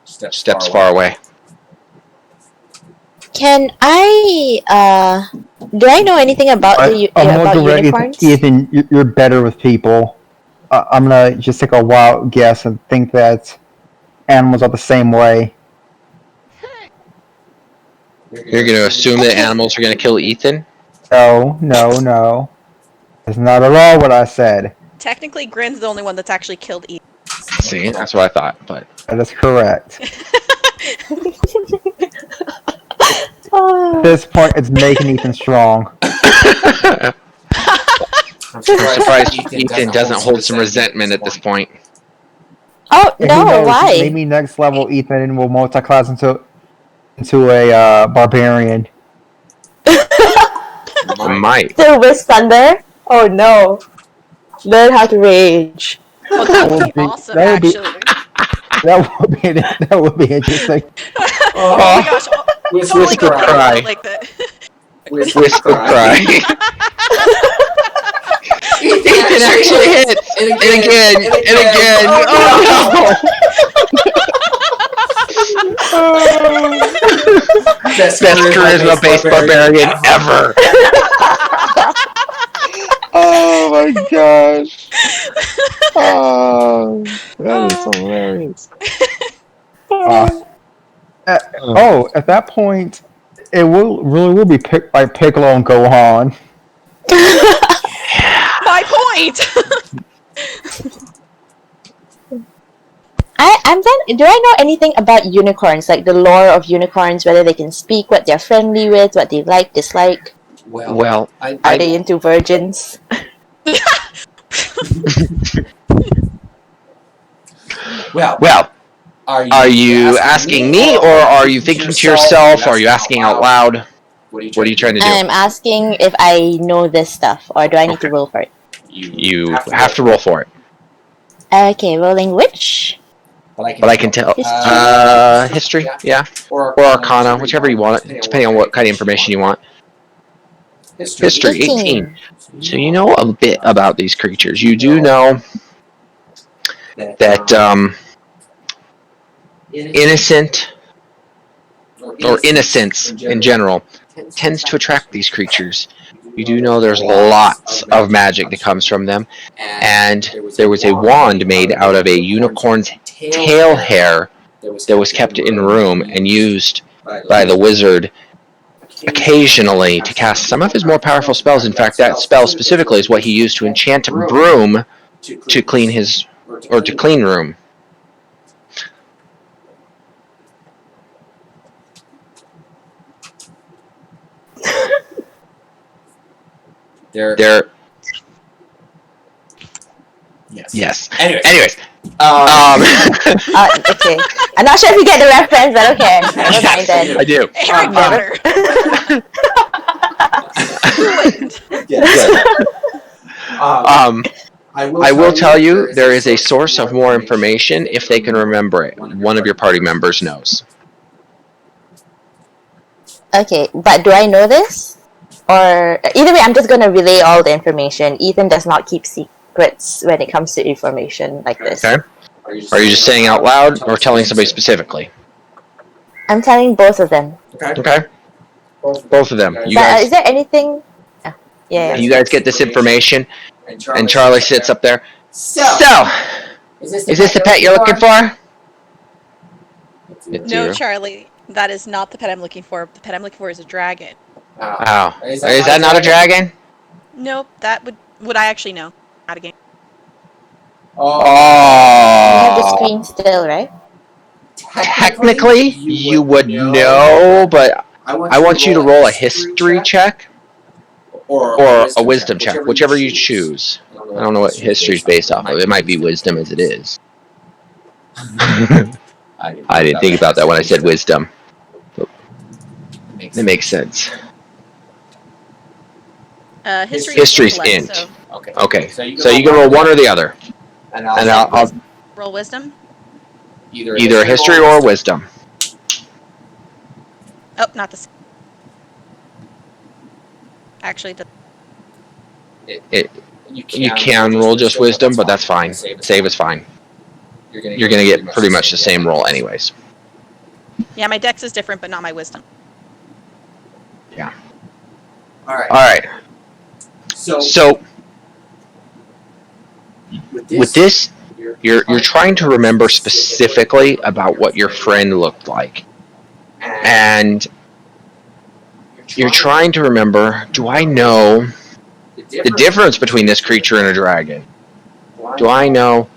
steps far away. Can I, do I know anything about about unicorns? Ethan, you're better with people. I'm gonna just take a wild guess and think that animals are the same way. You're going to assume that animals are going to kill Ethan? No. That's not at all what I said. Technically, Grin's the only one that's actually killed Ethan. See, that's what I thought, but... That is correct. At this point, it's making Ethan strong. I'm surprised Ethan doesn't hold some resentment at this point. Oh, And no, who knows, why? Maybe next level Ethan will multi-class into a barbarian. Might. Still with thunder? Oh no. Learn how to rage. Oh, that would be awesome, that would be- actually. That would be interesting. Oh my gosh. Totally Whisper go cry. like that. Whisper cry. Ethan actually hits! And again! Oh no! Best charisma-based barbarian ever! Oh my gosh! Oh, that is hilarious. At that point, it will be picked by Piccolo and Gohan. My point. I'm then. Do I know anything about unicorns, like the lore of unicorns, whether they can speak, what they're friendly with, what they like, dislike? Well, Are they into virgins? well, are you asking me, or are you thinking to yourself? Or are you asking out loud? What are you trying to do? I'm asking if I know this stuff, or do I need to roll for it? You have to roll for it. Okay, rolling which? But I can tell. History, yeah, or Arcana, whichever you want, depending on what kind of information you want. History, 18. So you know a bit about these creatures. You do know that innocent or innocence in general tends to attract these creatures. You do know there's lots of magic that comes from them, and there was a wand made out of a unicorn's tail hair that was kept in a room and used by the wizard occasionally to cast some of his more powerful spells. In fact, that spell specifically is what he used to enchant a broom to clean room. They're yes. Anyways. Okay. I'm not sure if you get the reference, but okay. Never mind then. I do. Harry Potter. I will tell you there is a source of more information if they can remember it. One of your party members knows. Okay, but do I know this? Or either way, I'm just gonna relay all the information. Ethan does not keep secrets when it comes to information like this. Okay. Are you just saying out loud or telling somebody specifically? I'm telling both of them. Okay. Both of them. You But guys. is there anything? Oh, yeah. You guys get this information, and Charlie sits up there. So, is this the pet you're looking for? It's No, zero. Charlie, that is not the pet I'm looking for. The pet I'm looking for is a dragon. Oh, is that not a dragon? Nope, that would I actually know? Not a game. Oh. You have the screen still, right? Technically, you would know, but I want you to roll a history check or a wisdom check, whichever you choose. I don't know what history is based off of. It might be wisdom as it is. I didn't think about that when I said wisdom. It makes sense. History's int. So Okay, so you can roll one or the other. And I'll roll wisdom. either a history or a wisdom. Oh, not the same. Actually, You can roll just wisdom, but that's fine. Save is fine. You're gonna get pretty much the same roll anyways. yeah, my dex is different, but not my wisdom. Yeah. All right. Alright. So with this, you're trying to remember specifically about what your friend looked like. And you're trying to remember, do I know the difference between this creature and a dragon? Do I know?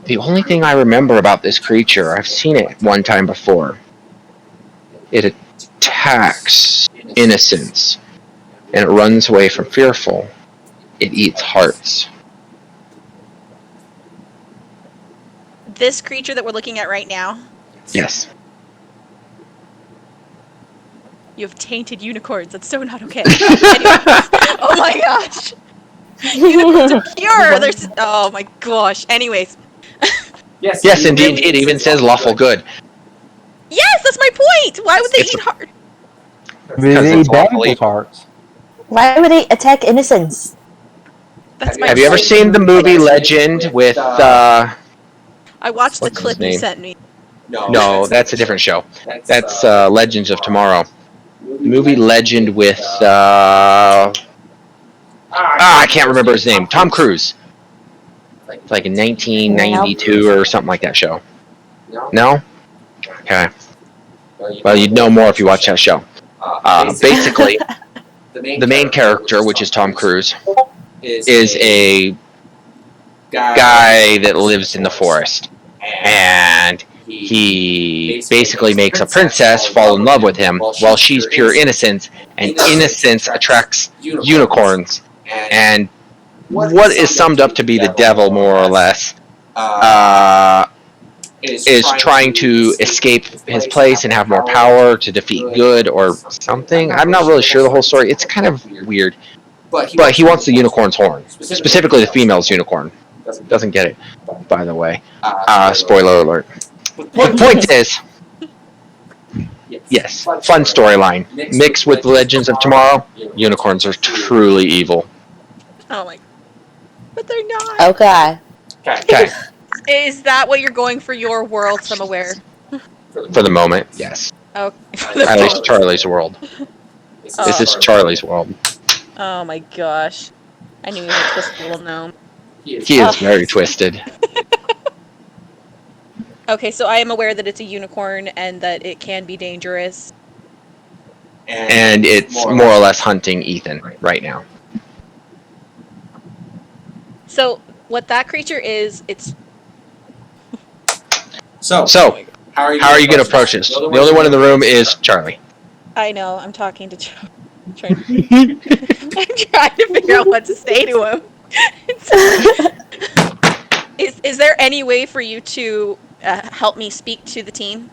The only thing I remember about this creature, I've seen it one time before. It attacks innocence, and it runs away from fearful. It eats hearts. This creature that we're looking at right now, Yes. you have tainted unicorns. That's so not okay. Anyways, oh my gosh. Unicorns are pure. Oh my gosh. Anyways. Yes, indeed. It even says lawful good. Yes, that's my point. Why would they eat heart? They it's eat lawfully- people's hearts. Why would they attack innocents? That's my Have you ever point. seen the movie Legend with I watched the what's his clip you name? sent me. No, that's a different show. That's Legends of Tomorrow. Movie Legend with I can't remember his name. Tom Cruise. It's like in 1992 or something like that show. No? Okay. Well, you'd know more if you watch that show. Basically, the main character, which is Tom Cruise, is a guy that lives in the forest, and he basically makes a princess fall in love with him while she's pure innocence, and innocence attracts unicorns, and what is summed up to be the devil, more or less, is trying to escape his place and have more power to defeat good or something. I'm not really sure the whole story. It's kind of weird. But he wants the unicorn's horn, specifically the female's unicorn. Doesn't get it, by the way. Spoiler alert. Point is, yes, fun storyline. Mixed with Legends of Tomorrow, unicorns are truly evil. Oh my. But they're not. Okay. Okay, Is that what you're going for your world, so I'm aware? for the moment, yes. Oh, At least Charlie's world. This is Charlie's world. Oh my gosh. I knew he was a twisted little gnome. He is very twisted. Okay, so I am aware that it's a unicorn and that it can be dangerous. And it's more or less hunting Ethan right now. So, what that creature is, it's... So, how are you going to approach this? The only one in the room is Charlie. I know, I'm talking to Joe. I'm trying to figure out what to say to him. Is there any way for you to help me speak to the team?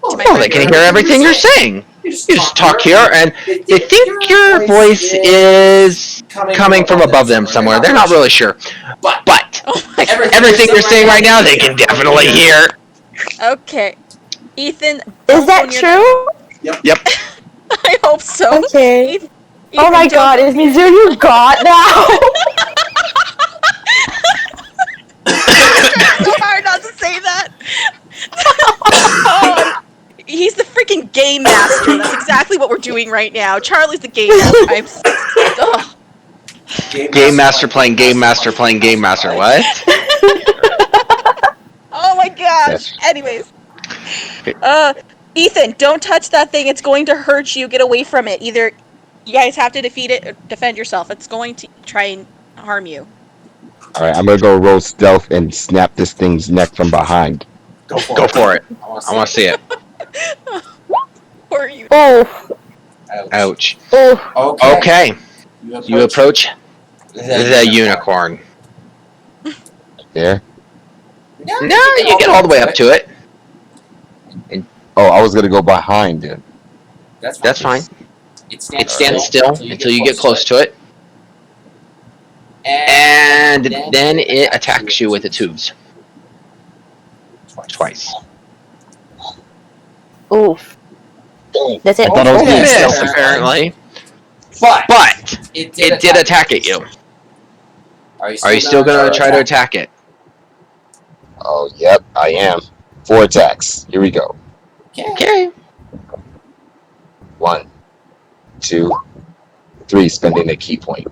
Oh, they can hear everything you're saying. You just talk here, and they think your voice is coming from above them somewhere. They're not really sure. But everything you're saying right now, they can definitely hear. Okay. Ethan... Is that true? Yep. I hope so. Okay. Ethan, Oh my god, it means you got now! It's so hard not to say that. Oh, he's the freaking game master. That's exactly what we're doing right now. Charlie's the game master. Game master playing game master playing game master. What? Oh my gosh. Anyways. Ethan, don't touch that thing. It's going to hurt you. Get away from it. Either you guys have to defeat it or defend yourself. It's going to try and harm you. Alright, I'm gonna go roll stealth and snap this thing's neck from behind. Go for it. I want to see it. Or you. Oh. Ouch. Oh. Okay. You approach the unicorn. There. No, you get all the way up to it. Oh, I was gonna go behind it. That's fine. It stands still until you get close to it. And then it attacks you with its hooves. Twice. Oof. That's it. I thought I was You gonna missed, stealth. apparently. But it did attack at you. Are you still going to try to attack it? Oh, yep, I am. 4 attacks. Here we go. Okay. 1, 2, 3, spending a key point.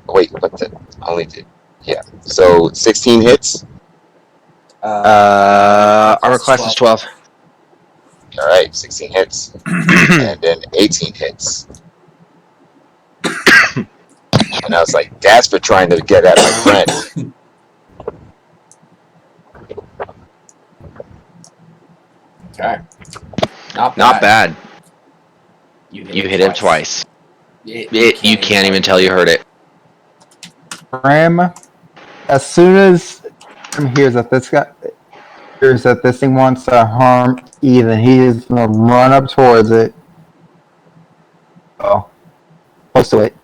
Wait, what the? I only did. Yeah. So 16 hits. Armor class is 12. All right, 16 hits, and then 18 hits. And I was like, "That's for trying to get at my friend." Okay. Not bad. You hit it twice. You can't even tell you heard it. Ram, as soon as Ram hears that this thing wants to harm Ethan, he is gonna run up towards it. Oh, close to it.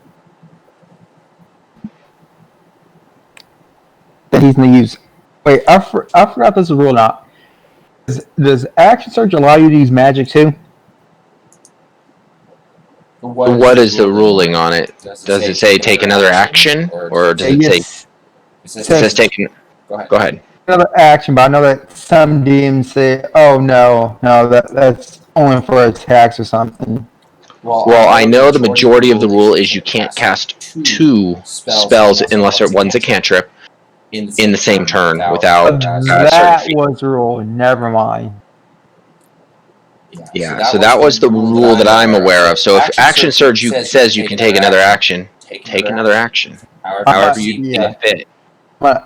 Then he's gonna use. Wait, I forgot this is a rule now. Does action surge allow you to use magic too? What is the ruling on it? Does it say take another action, or does it say? It says take. Go ahead. Another action, but I know that some DMs say, "Oh no, that's only for attacks or something." Well, I know the majority of the rule is you can't cast 2 spells unless one's a cantrip in the same turn without That was the rule. Never mind. Yeah, so that was the rule that I'm aware of. So if action surge says you can take another action, take another action. However you see fit.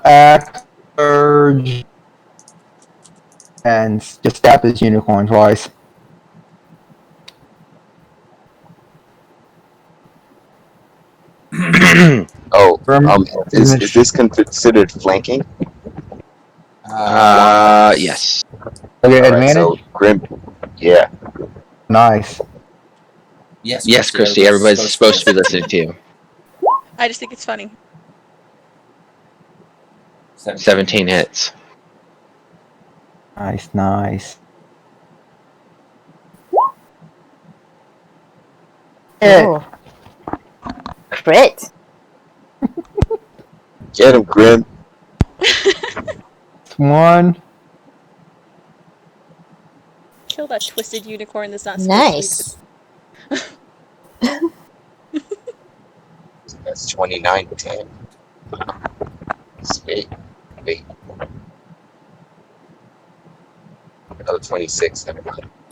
Act surge and just stab this unicorn twice. Oh, is this considered flanking? Yes. Okay, All right, advantage. so Grim, yeah. Nice. Yes, Christy. Everybody's supposed to be listening to you. I just think it's funny. 17 hits. Nice. Oh. Crit. Get him, Grim. One. Kill that twisted unicorn that's not supposed Nice. That's 29 to 10. Sweet. Wait. Another 26.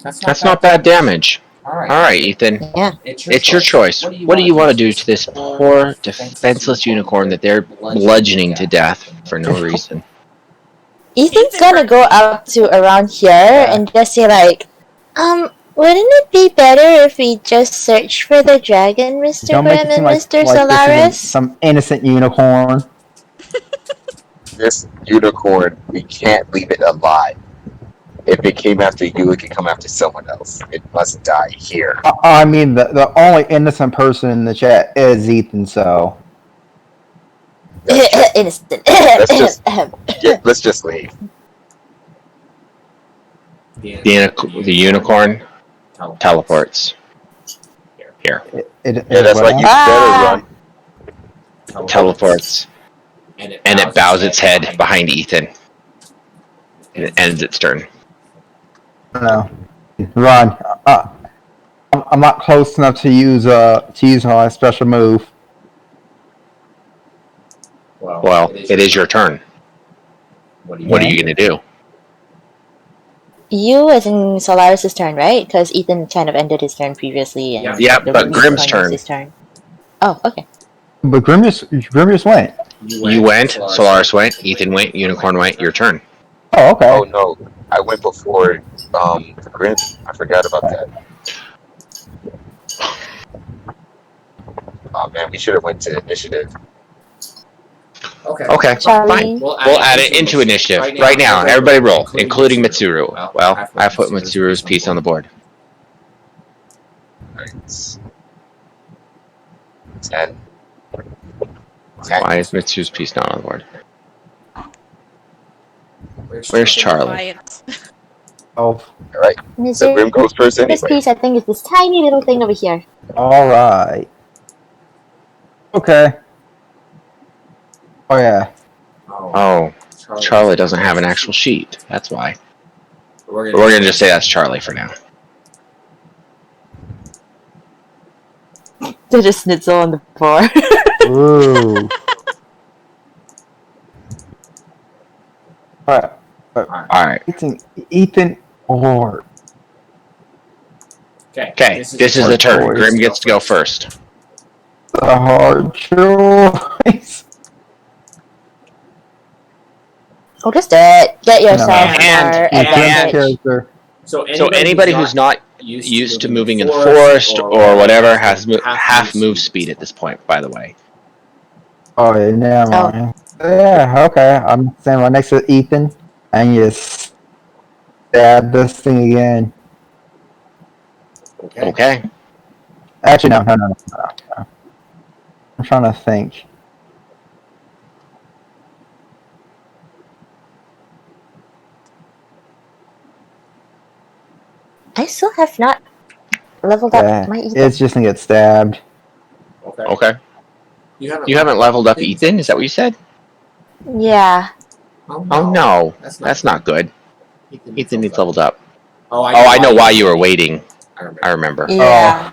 That's not bad damage. All right, Ethan. Yeah. It's your choice. What do you want to do to this poor, defenseless unicorn that they're bludgeoning to death for no reason? Ethan's gonna go up to around here and just say like, wouldn't it be better if we just search for the dragon, Mr. Don't make it Grimm seem and like, Mr. like Solaris? this isn't some innocent unicorn. This unicorn, we can't leave it alive. If it came after you, it could come after someone else. It must die here. I mean, the only innocent person in the chat is Ethan, so. Innocent. Let's just leave. The unicorn teleports. Here. Yeah, that's why you better run. Teleports. And it bows its head behind Ethan. And it ends its turn. No. Run. I'm not close enough to use my special move. Well, it is your turn. What are you going to do? You, as in Solaris' turn, right? Because Ethan kind of ended his turn previously. And Yeah, the but Grimm's unicorn is turn. his turn. Oh, okay. But Grim just went. You went, Solaris went, Ethan went, Unicorn went, your turn. Oh, okay. Oh no, I went before Grim. I forgot about that. Oh man, we should have went to initiative. Okay, Charlie. fine. We'll add it into initiative. Right now, everybody roll, including Mitsuru. Well, I put Mitsuru's piece on the board. Alright. 10. 10. Why is Mitsuru's piece not on the board? Where's Charlie? Quiet. Oh, Alright, so Grim goes first This anyway. piece, I think, is this tiny little thing over here. all right. Okay. Oh yeah. Oh, Charlie doesn't have an actual sheet. That's why. We're gonna just say that's Charlie for now. There's just schnitzel on the floor. Ooh. All right. Ethan or. Okay, this is the turn. Grim gets to go first. The hard choice. Oh, just do it. Get yourself And- more and- advantage. Character. So anybody who's not used to moving in the forest or whatever has half move speed at this point, by the way. Oh yeah, never mind. Yeah, okay. I'm standing right next to Ethan, and you stab this thing again. Okay. Actually, no. I'm trying to think. I still have not leveled up my Ethan. It's just gonna get stabbed. Okay. You haven't leveled up Ethan? Is that what you said? Yeah. Oh no, that's not good. Ethan needs leveled up. Oh, I know why you were waiting. I remember. Yeah.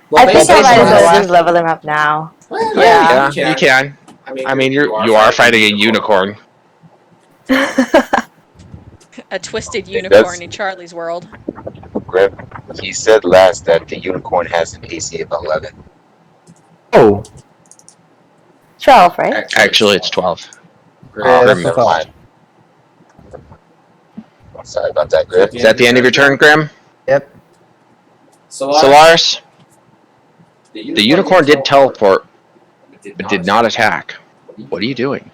Well, I think I might as well basically- just level him up now. Yeah, you can. I mean, you are fighting a unicorn. a twisted It unicorn does. in Charlie's world. Grim, he said last that the unicorn has an AC of 11. Oh, 12, right? Actually, it's 12. yeah, Grim, that's what I Never thought. mind. Sorry about that, Grim. is that the end of your turn, Grim? Yep. Solaris? The unicorn did teleport, but did not attack. What are you doing?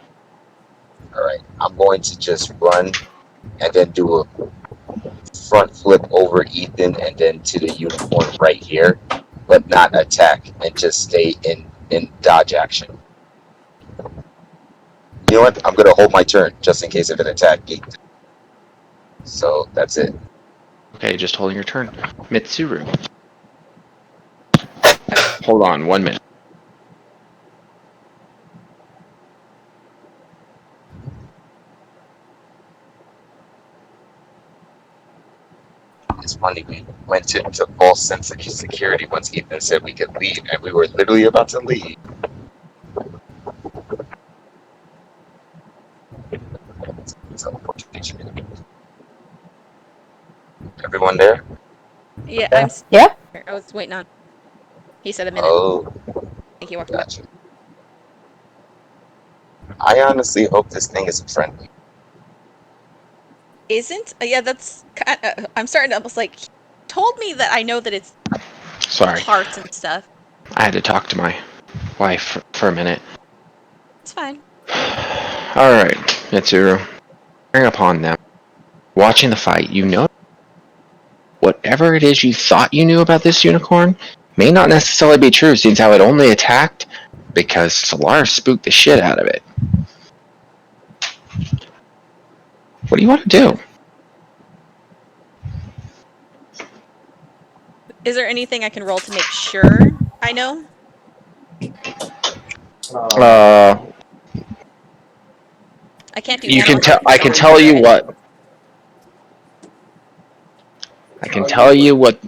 Alright, I'm going to just run and then do a front flip over Ethan and then to the unicorn right here, but not attack and just stay in dodge action. You know what? I'm going to hold my turn just in case of an attack. So that's it. Okay, just holding your turn. Mitsuru. Hold on 1 minute. It's funny, we went into false sense of security once Ethan said we could leave, and we were literally about to leave. Teleportation. Everyone there? Yeah, Yeah. Yeah. I was waiting on. He said a minute. Oh, I think he walked. gotcha. I honestly hope this thing isn't friendly. Isn't? Yeah, that's. I'm starting to almost like. He told me that I know that it's Sorry, hearts and stuff. I had to talk to my wife for a minute. It's fine. Alright, Mitsuru. Bearing upon them, watching the fight, you know whatever it is you thought you knew about this unicorn may not necessarily be true, since how it only attacked because Solaris spooked the shit out of it. What do you want to do? Is there anything I can roll to make sure I know? I can't do. You can animal tell. I can tell you what. I can tell you what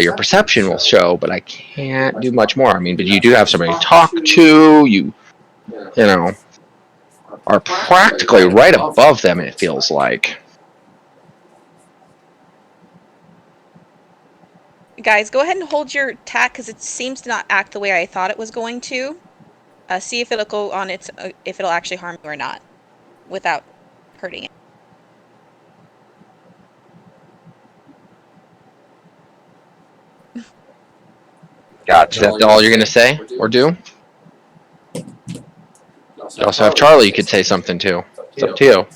your perception will show, but I can't do much more. I mean, but you do have somebody to talk to. You know, are practically right above them. It feels like. Guys, go ahead and hold your attack because it seems to not act the way I thought it was going to. See if it'll go on its. If it'll actually harm you or not, without hurting it. Gotcha. Is that all you're gonna say or do? You also have Charlie. You could say something too. It's up to you.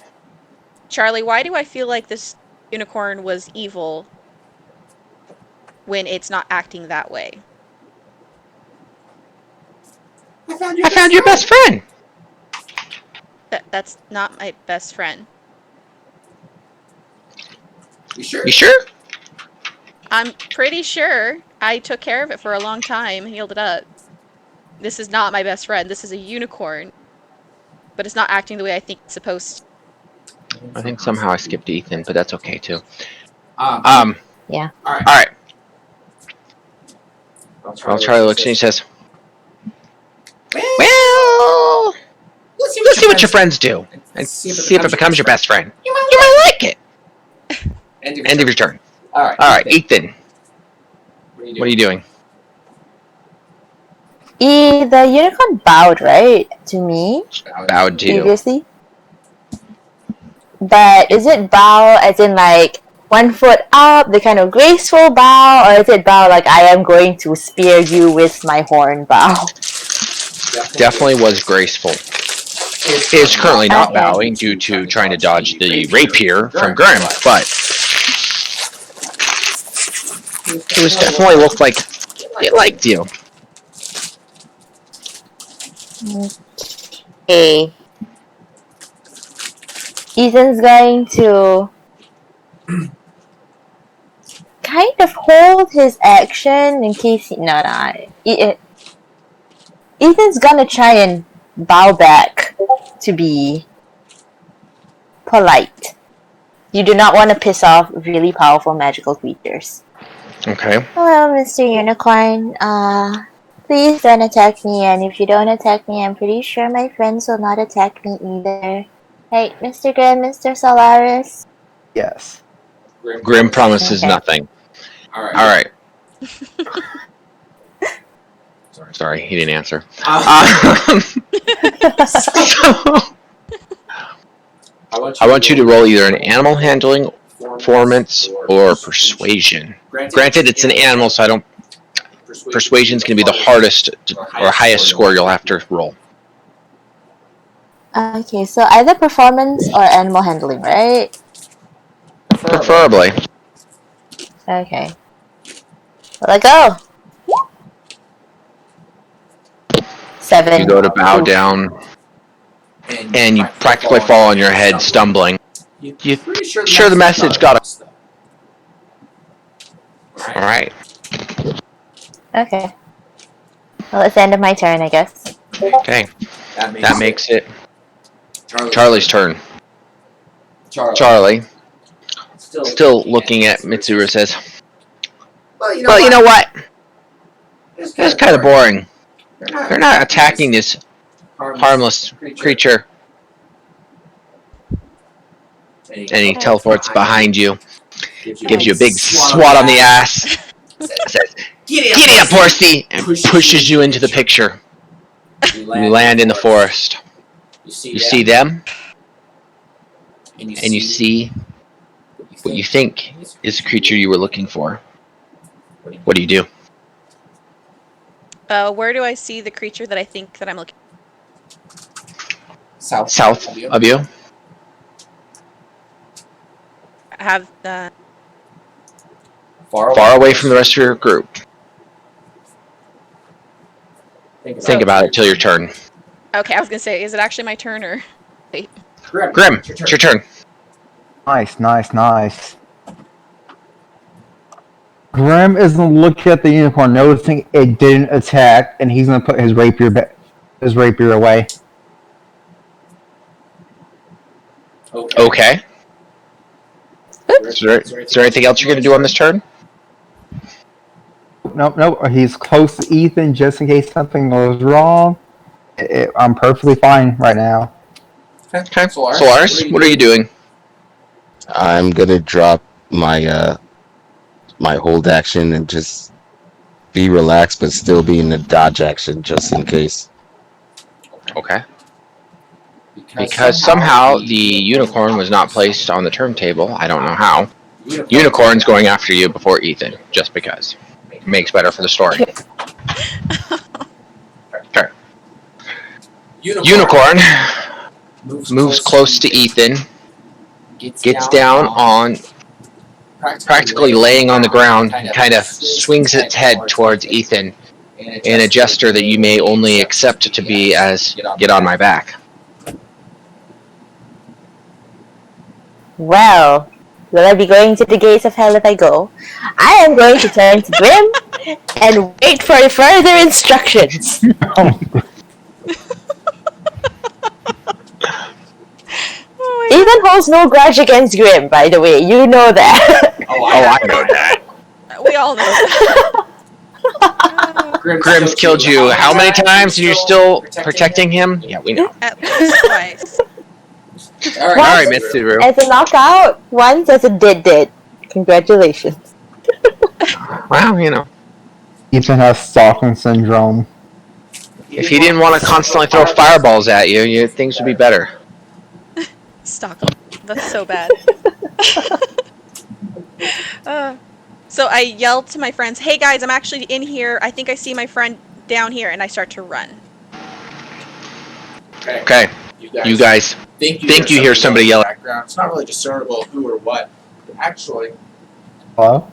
Charlie, why do I feel like this unicorn was evil when it's not acting that way? I found your best friend. That's not my best friend. You sure? You sure? I'm pretty sure I took care of it for a long time, healed it up. This is not my best friend. This is a unicorn. But it's not acting the way I think it's supposed to. I think somehow I skipped Ethan, but that's okay too. Yeah. All right. Well, Charlie looks and he says, "Well, let's see what your friends do, and see if it becomes your best friend. You might like it." End of your turn. All All right, Ethan. What are you doing? The unicorn bowed, right, to me Bowed to you. previously. But is it bow as in like 1 foot up, the kind of graceful bow, or is it bow like I am going to spear you with my horn bow? Definitely was graceful. Is currently not bowing due to trying to dodge the rapier from Grim, but it was definitely looked like it liked you. Okay. Ethan's going to kind of hold his action in case Ethan's gonna try and bow back to be polite. You do not want to piss off really powerful magical creatures. Okay. Hello, Mr. Unicorn. Please don't attack me, and if you don't attack me, I'm pretty sure my friends will not attack me either. Hey, Mr. Grimm, Mr. Solaris. Yes. Grim promises Okay. nothing. All right. All right. Sorry, he didn't answer. So, I want you to roll either an animal handling, performance, or persuasion. Granted, it's an animal, so I don't. Persuasion's going to be the hardest or highest score you'll have to roll. Okay, so either performance or animal handling, right? Preferably. Okay. Let go. 7. You go to bow Oof. down, and you practically fall on your head, stumbling. You're sure the message got it. All right. Okay. Well, it's the end of my turn, I guess. Okay. That makes it Charlie's turn. Charlie, still looking at Mitsuru, says, "Well, you know what? It's kind of boring. They're not attacking this harmless creature." And he teleports behind you, gives you a big swat on the ass, says, "Giddy up, horsey!" and pushes you into the picture. You land in the forest. You see them, and you see what you think is the creature you were looking for. What do you do? Where do I see the creature that I think that I'm looking? South of you. Have Far away from the rest of your group. Think about it till your turn. Okay, I was gonna say, is it actually my turn or? Wait. Grim, it's your turn. Nice. Grim isn't looking at the unicorn, noticing it didn't attack, and he's gonna put his rapier away. Okay. Is there anything else you're gonna do on this turn? Nope. He's close to Ethan just in case something goes wrong. I'm perfectly fine right now. Okay. Solaris, what are you doing? I'm gonna drop my my hold action and just be relaxed, but still be in the dodge action just in case. Okay. Because somehow the unicorn was not placed on the turntable. I don't know how. Unicorn's going after you before Ethan, just because. Makes better for the story. Okay. Unicorn moves close to Ethan, gets down on, practically laying on the ground, and kind of swings its head towards Ethan in a gesture that you may only accept to be as, "Get on my back." Well, will I be going to the gates of hell if I go? I am going to turn to Grim and wait for further instructions. Ethan holds no grudge against Grim, by the way. You know that. Oh, I know that. We all know that. Grim's killed you how many times and you're still protecting him? Yeah, we know. At least twice. Alright, Mitsuru. As a knockout, once as a did. Congratulations. Well, you know. Ethan has Stockholm syndrome. If he didn't want to constantly throw fireballs at you, things would be better. Stockholm. That's so bad. So I yelled to my friends, "Hey guys, I'm actually in here. I think I see my friend down here," and I start to run. Okay. You guys think you hear somebody yell. It's not really discernible who or what. Actually, Hello?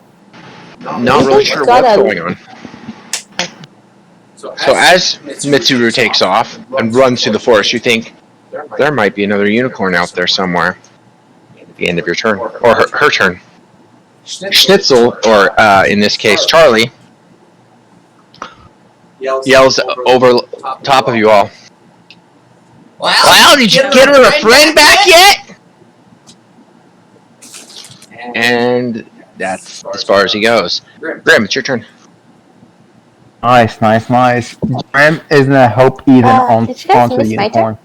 Not really sure what's going on. So as Mitsuru takes off and runs through the forest, you think there might be another unicorn out there somewhere at the end of your turn. Or her turn. Schnitzel, or in this case Charlie, yells over top of you all. Well, did you get her a friend back yet? And that's as far as he goes. Grim, it's your turn. Nice. Grim is gonna help Ethan Did you guys onto the miss my unicorn.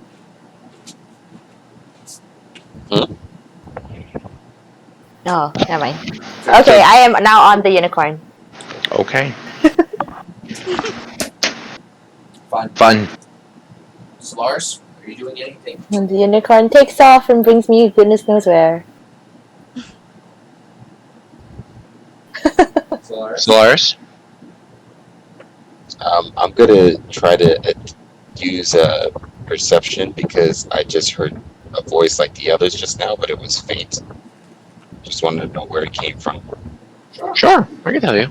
Oh, never mind. Okay, I am now on the unicorn. Okay. Fun. Solaris, are you doing anything? And the unicorn takes off and brings me goodness knows where. Solaris? I'm gonna try to use perception because I just heard a voice like the others just now, but it was faint. Just wanted to know where it came from. Sure, I can tell you.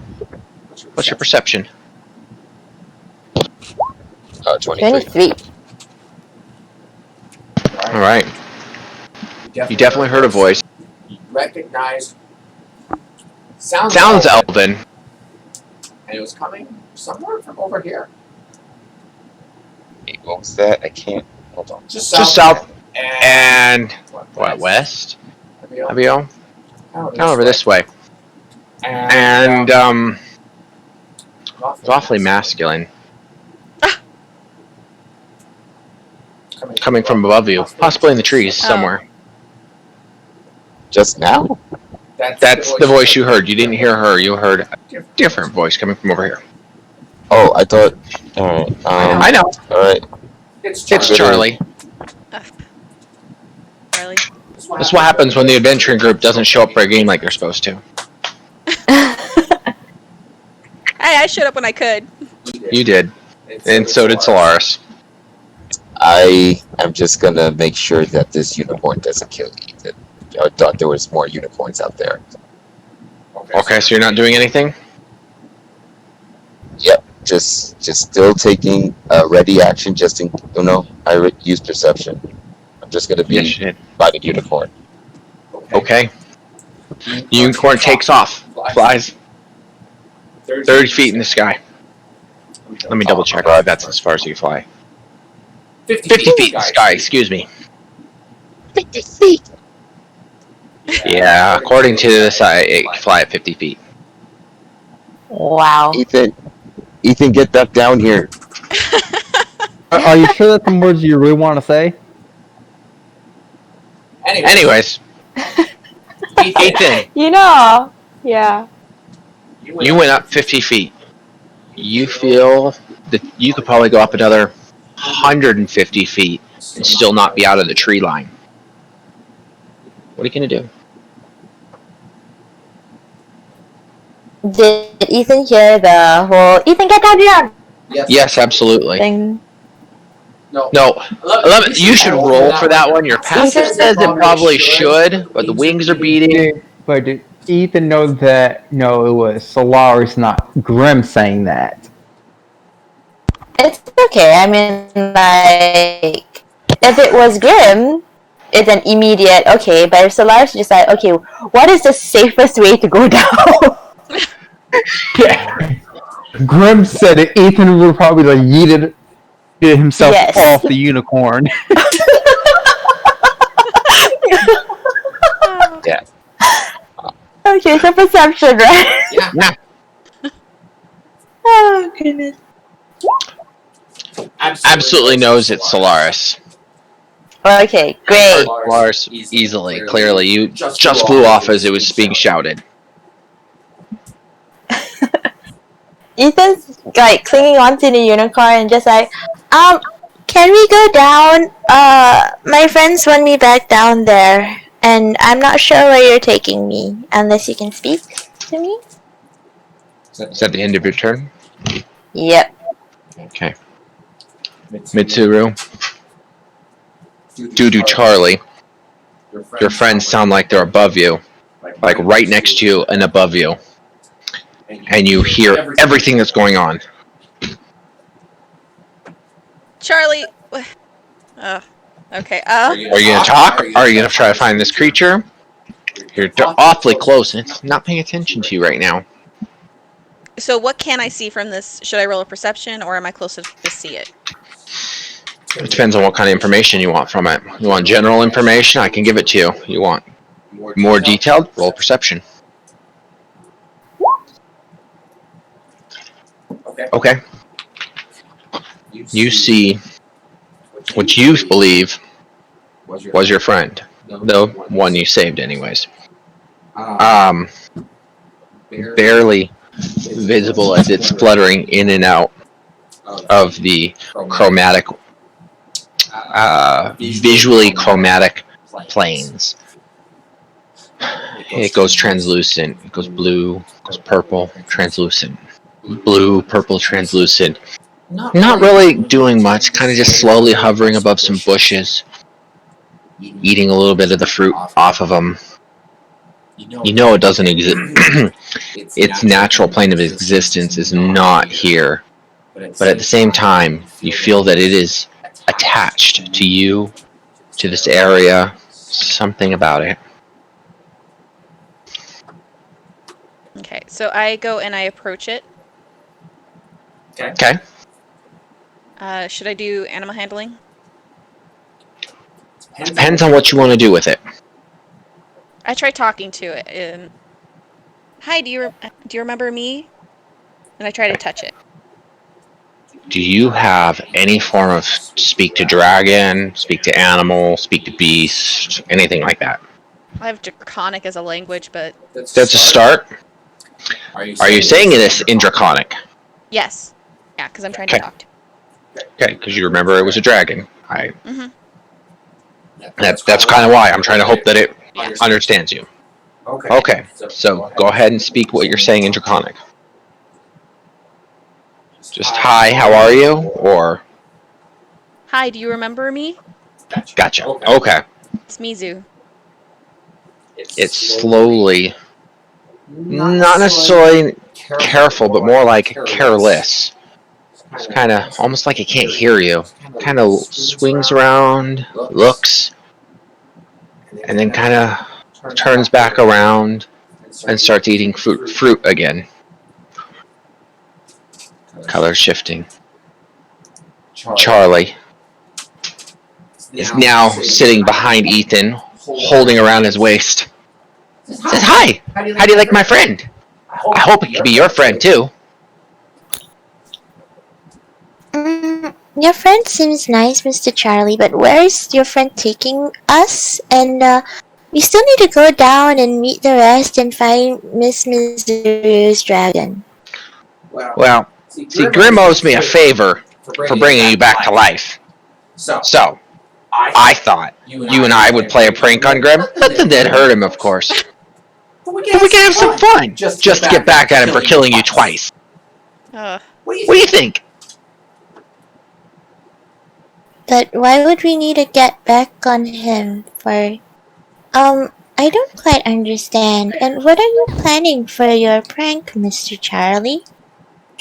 What's your perception? 23. 23. All right. You definitely heard a voice. You recognize. Sounds Elven. And it was coming somewhere from over here. Wait, what was that? I can't. Hold on. Just south. And what, west? Abio? Kind of over this way. And it's awfully masculine. Coming from above you, possibly in the trees somewhere. Just now? That's the voice you heard. You didn't hear her. You heard a different voice coming from over here. Oh, I thought. Alright. I know. Alright. It's Charlie. Charlie. That's what happens when the adventuring group doesn't show up for a game like they're supposed to. I showed up when I could. You did. And so did Solaris. I am just gonna make sure that this unicorn doesn't kill Ethan. I thought there was more unicorns out there. Okay, so you're not doing anything? Yep. Just still taking ready action. Just in I use perception. I'm just gonna be by the unicorn. Okay. The unicorn takes off, flies 30 feet in the sky. Let me double check. That's as far as you fly. 50 feet in the sky, excuse me. 50 feet. Yeah, according to this, I fly at 50 feet. Wow. Ethan, get back down here. Are you sure that's some words you really want to say? Anyways. Ethan. Yeah. You went up 50 feet. You feel that you could probably go up another 150 feet and still not be out of the tree line. What are you going to do? Did Ethan hear the whole "Ethan, get down here" Yes, absolutely. thing? No. 11, you should roll for that one. Your passive says it probably should, but the wings are beating. But did Ethan know that it was Solaris, not Grim, saying that? It's okay. I mean, like, if it was Grim, it's an immediate okay. But if Solaris just like, okay, what is the safest way to go down? Yeah. Grim said that Ethan would probably like yeeted himself off the unicorn. Yeah. Okay, so perception, right? Yeah. Oh goodness. Absolutely knows it's Solaris. Okay, great. Solaris easily, clearly. You just flew off as it was being shouted. Ethan's like clinging onto the unicorn and just like, can we go down? My friends want me back down there, and I'm not sure where you're taking me unless you can speak to me. Is that the end of your turn? Yep. Okay. Mitsuru. Due to Charlie, your friends sound like they're above you, like right next to you and above you. And you hear everything that's going on. Charlie. Okay. Are you going to talk? Or are you going to try to find this creature? You're awfully close, and it's not paying attention to you right now. So what can I see from this? Should I roll a perception, or am I close enough to see it? It depends on what kind of information you want from it. You want general information? I can give it to you. You want more detailed? Roll perception. Okay. You see what you believe was your friend. the one you saved anyways. Barely visible as it's fluttering in and out of the chromatic, visually chromatic planes. It goes translucent, it goes blue, it goes purple, translucent. Blue, purple, translucent. Not really doing much, kind of just slowly hovering above some bushes, eating a little bit of the fruit off of them. You know it doesn't exist. Its natural plane of existence is not here. But at the same time, you feel that it is attached to you, to this area, something about it. Okay, so I go and I approach it. Okay. Should I do animal handling? Depends on what you want to do with it. I try talking to it. Hi, do you remember me? And I try to touch it. Do you have any form of speak to dragon, speak to animal, speak to beast, anything like that? I have Draconic as a language, but... That's a start. Are you saying this in Draconic? Yes. Yeah, because I'm trying to talk to it. Okay, because you remember it was a dragon. Mm-hmm. That's kind of why. I'm trying to hope that it understands you. Okay, so go ahead and speak what you're saying in Draconic. Just hi, how are you? Or... Hi, do you remember me? Gotcha. Okay. It's Mizu. It's slowly, not necessarily careful, but more like careless. It's kind of almost like it can't hear you. Kind of swings around, looks, and then kind of turns back around and starts eating fruit again. Color shifting. Charlie is now sitting behind Ethan, holding around his waist. Says, hi, how do you like my friend? I hope it can be your friend too. Your friend seems nice, Mr. Charlie, but where is your friend taking us? And we still need to go down and meet the rest and find Miss Mizuru's dragon. Well, see, Grim owes me a favor for bringing you back to life. So, I thought you and I would play a prank on Grim. Nothing that hurt him, of course. But we can have some fun, just to get back at him for killing you twice. What do you think? But why would we need to get back on him for... I don't quite understand. And what are you planning for your prank, Mr. Charlie?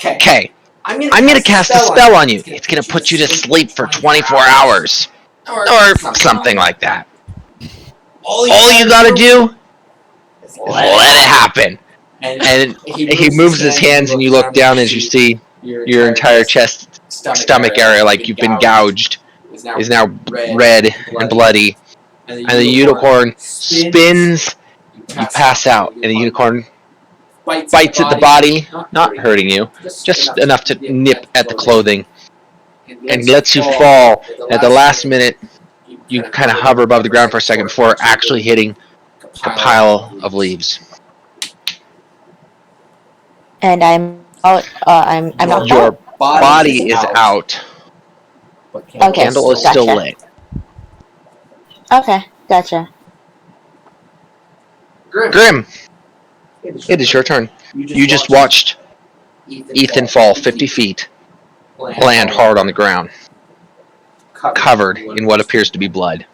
Okay, I'm gonna cast a spell on you. It's gonna put you to sleep for 24 hours. Or something like that. All you gotta do is let it happen. And he moves his hands and you look down as you see your entire chest, stomach area, like you've been gouged, is now red and bloody. And the unicorn spins, you pass out, and the unicorn bites at the body, not hurting you, just enough to nip at the clothing, and lets you fall. At the last minute, you kind of hover above the ground for a second before actually hitting a pile of leaves. And I'm out. I'm knocked Your out. body is out. The Okay, candle is still gotcha. lit. Okay, gotcha. Grim, it is your turn. You just watched Ethan fall 50 feet, land hard on the ground, covered in what appears to be blood.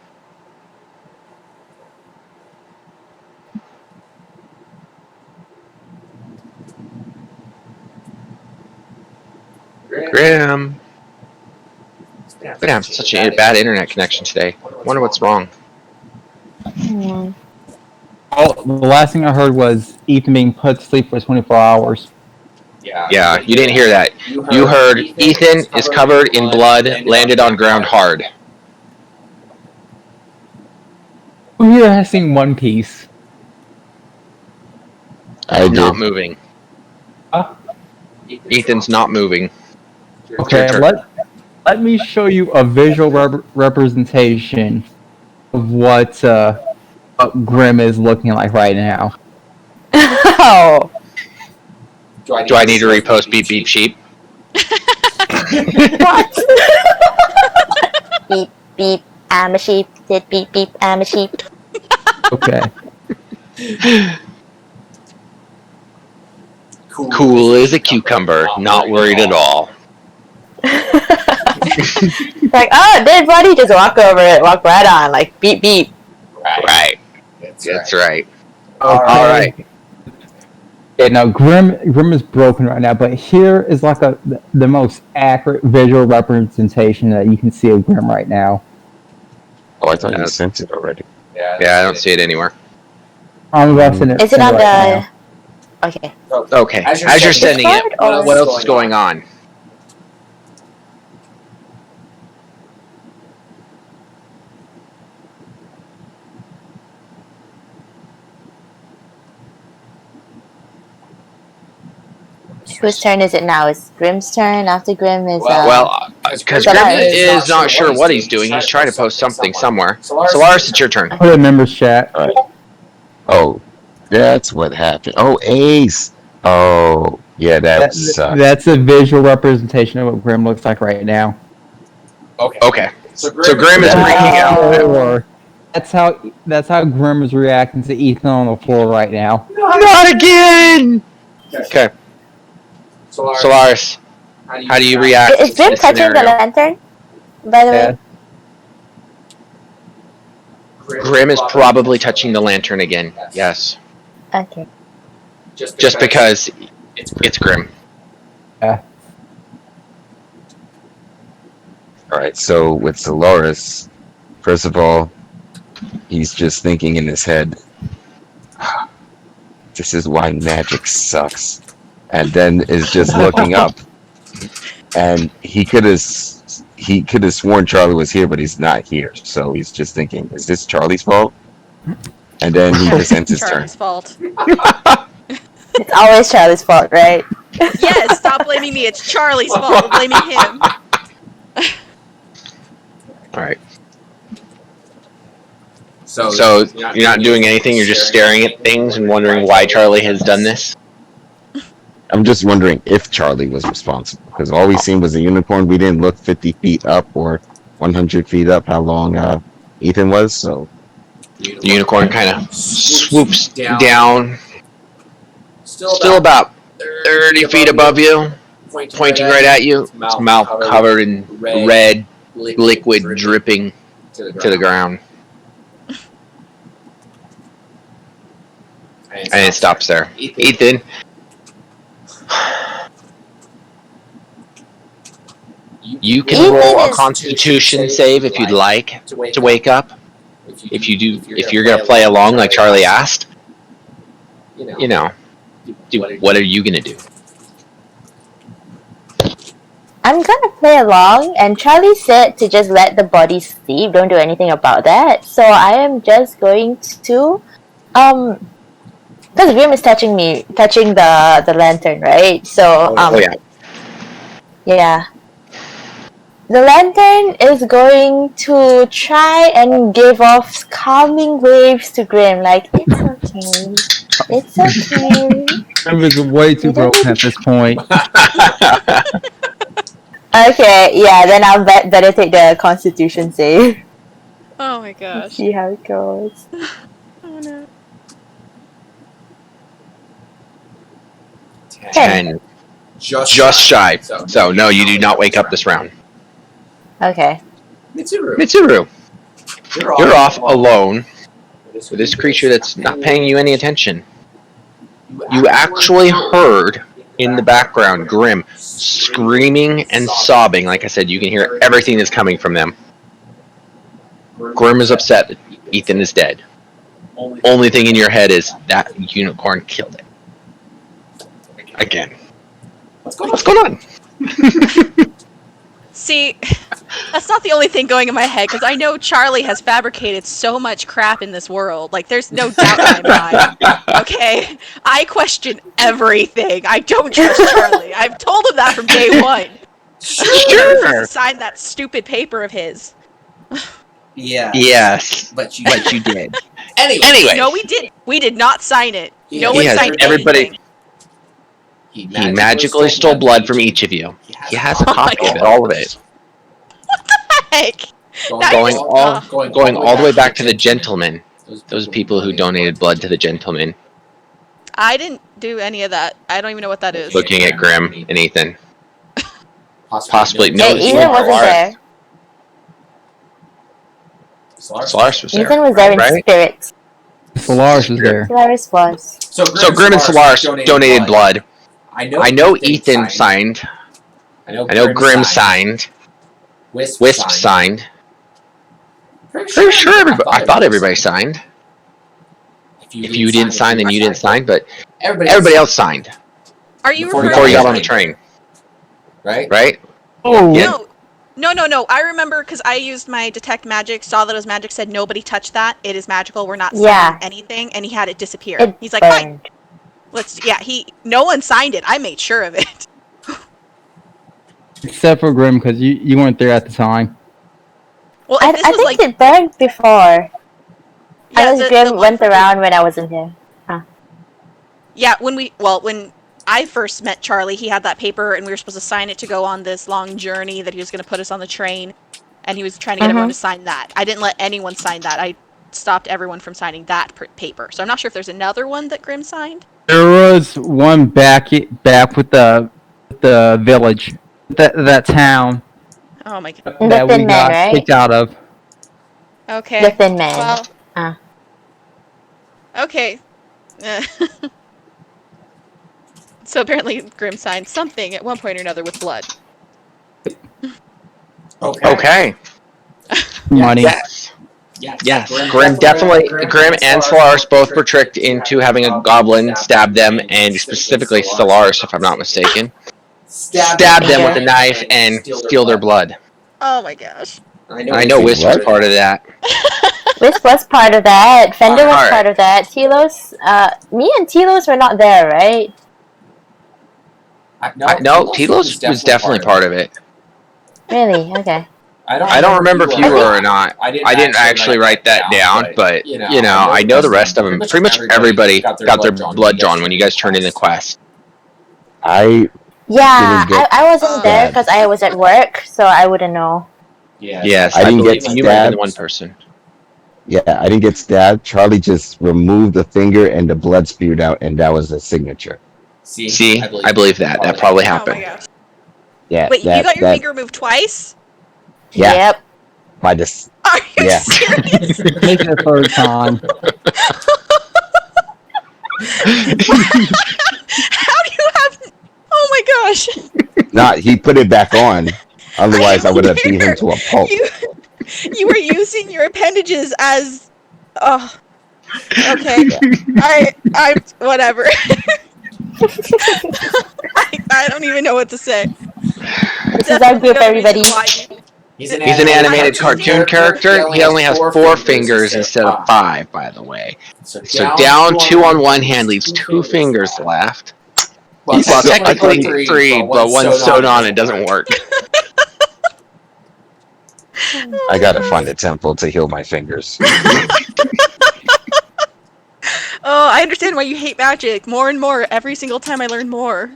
Grim. We're having such a bad internet connection today. Wonder what's wrong. Oh, the last thing I heard was Ethan being put to sleep for 24 hours. Yeah, you didn't hear that. You heard Ethan is covered in blood, landed on ground hard. Who here has seen One Piece? I Not did. moving. Huh? Ethan's not moving. Okay, let me show you a visual representation of what what Grim is looking like right now. Oh. Do I need to repost Beep Beep Sheep? What? Beep, beep, I'm a sheep. Did beep, beep, I'm a sheep. Okay. Cool as a cucumber, not worried at all. Like, oh, dead body, just walk over it, walk right on, like beep, beep. Right. That's right. All right. Yeah, now Grim is broken right now, but here is like the most accurate visual representation that you can see of Grim right now. Oh, I thought you sent it already. Yeah, I don't see it anywhere. I'm about to send it. Is it on right the? Okay. Okay, as you're sending it, what else is going on? Whose turn is it now? Is Grim's turn? After Grim is Well, because Grim is not sure what he's doing. He's trying to post something somewhere. Solaris, it's your turn. Put a members chat. All right. Oh, that's what happened. Oh, Ace. Oh, yeah, that sucks. That's a visual representation of what Grim looks like right now. Okay. So Grim is freaking out. That's how Grim is reacting to Ethan on the floor right now. Not again! Okay. Solaris, how do you react? Is Grim touching the lantern? By the way. Grim is probably touching the lantern again. Yes. Okay. Just because it's Grim. Yeah. All right, so with Solaris, first of all, he's just thinking in his head, this is why magic sucks. And then is just looking up. And he could have sworn Charlie was here, but he's not here. So he's just thinking, is this Charlie's fault? And then he just ends his turn. Charlie's fault. It's always Charlie's fault, right? Yes, stop blaming me. It's Charlie's fault. We're blaming him. Alright. So you're not doing anything, you're just staring at things and wondering why Charlie has done this? I'm just wondering if Charlie was responsible. Because all we seen was a unicorn. We didn't look 50 feet up or 100 feet up how long Ethan was, so... The unicorn kind of swoops down. Still about 30 feet above you, pointing right at you. Its mouth covered in red liquid dripping to the ground. And it stops there. Ethan. You can roll a Constitution save if you'd like to wake up. If you're gonna play along like Charlie asked, you know, what are you gonna do? I'm gonna play along, and Charlie said to just let the body sleep, don't do anything about that. So I am just going to, because Grim is touching the lantern, right? So, yeah. The lantern is going to try and give off calming waves to Grim, like, it's okay. It's okay. Grim is way too broken at this point. Okay, yeah, then I'll better take the Constitution save. Oh my gosh. Let's see how it goes. Oh no. 10. Just shy. So no, you do not wake up this round. Okay. Mitsuru, you're off alone with this creature that's not paying you any attention. You actually heard in the background Grim screaming and sobbing. Like I said, you can hear everything that's coming from them. Grim is upset that Ethan is dead. Only thing in your head is that unicorn killed it. Again. What's going on? See, that's not the only thing going in my head, because I know Charlie has fabricated so much crap in this world. Like, there's no doubt in my mind. Okay? I question everything. I don't trust Charlie. I've told him that from day one. Sure. Sign that stupid paper of his. Yes, but you but you did. anyway. No, we did. We did not sign it. No He one has signed everybody. anything. He magically stole blood from each of you. He has a Oh my copy of it, God. all of it, Heck. Now going you're all just- going all the way back to the gentleman. Those people who donated blood to the gentleman. I didn't do any of that. I don't even know what that is. Looking at Grim and Ethan. Possibly Hey, no. Ethan wasn't there. Solaris was there. Ethan was there in right? spirit. Solaris was there. Solaris was. So Grim and Solaris donated blood. I know Ethan signed. I know Grim signed. Wisp signed. Pretty sure everybody. I thought everybody signed. If you didn't sign, then you didn't sign. But everybody else signed Are you before referring you to got on the train. Right? Oh, Yeah. No. I remember because I used my detect magic, saw that it was magic, said nobody touch that. It is magical. We're not signing Yeah. anything, and he had it disappear. It He's like, burned. fine. No one signed it. I made sure of it. except for Grim, because you weren't there at the time. Well, I if this think was like, it burned before. yeah, Unless Grim went around when I wasn't here. Yeah, when I first met Charlie, he had that paper, and we were supposed to sign it to go on this long journey that he was going to put us on the train, and he was trying to get everyone to sign that. I didn't let anyone sign that. I stopped everyone from signing that paper. So I'm not sure if there's another one that Grim signed. There was one back with the village, that town Oh my god. The that we Thin Man, got right? kicked out of. Okay. The Thin Man. Well. Okay. So apparently Grim signed something at one point or another with blood. Okay. Money. Yes. Grim and Solaris both were tricked into having a goblin stab them, and specifically Solaris, if I'm not mistaken, stab them with a knife and steal their blood. Oh my gosh. I know Wisp was part of that. Wisp was part of that. Fender was Alright. part of that. Telos, me and Telos were not there, right? No, Telos was definitely part of it. Really? Okay. I don't remember if you were or not. I didn't actually write that down, but you know, I know the rest of them. Pretty much everybody got their blood drawn when you guys turned in the quest. I Yeah, Didn't get I wasn't there stabbed. because I was at work, so I wouldn't know. Yes, I didn't believe get you might have been stabbed. one person. Yeah, I didn't get stabbed. Charlie just removed the finger and the blood spewed out, and that was the signature. See, I believe that. That probably Oh my happened. gosh. Yeah. Wait, you got your finger removed twice? Yeah. Yep. By this. Are you Yeah. serious? Make it the third time. How do you have... Oh my gosh. Not. He put it back on. Otherwise, I would have beat him to a pulp. You were using your appendages as... Oh. Okay. I whatever. I don't even know what to say. This is our group, everybody. He's an animated cartoon character. He only has 4 fingers instead of 5, by the way. So down 2 on one hand leaves 2 fingers left. Well, technically 3, but one's sewed on, it doesn't work. I gotta find a temple to heal my fingers. Oh, I understand why you hate magic more and more every single time I learn more.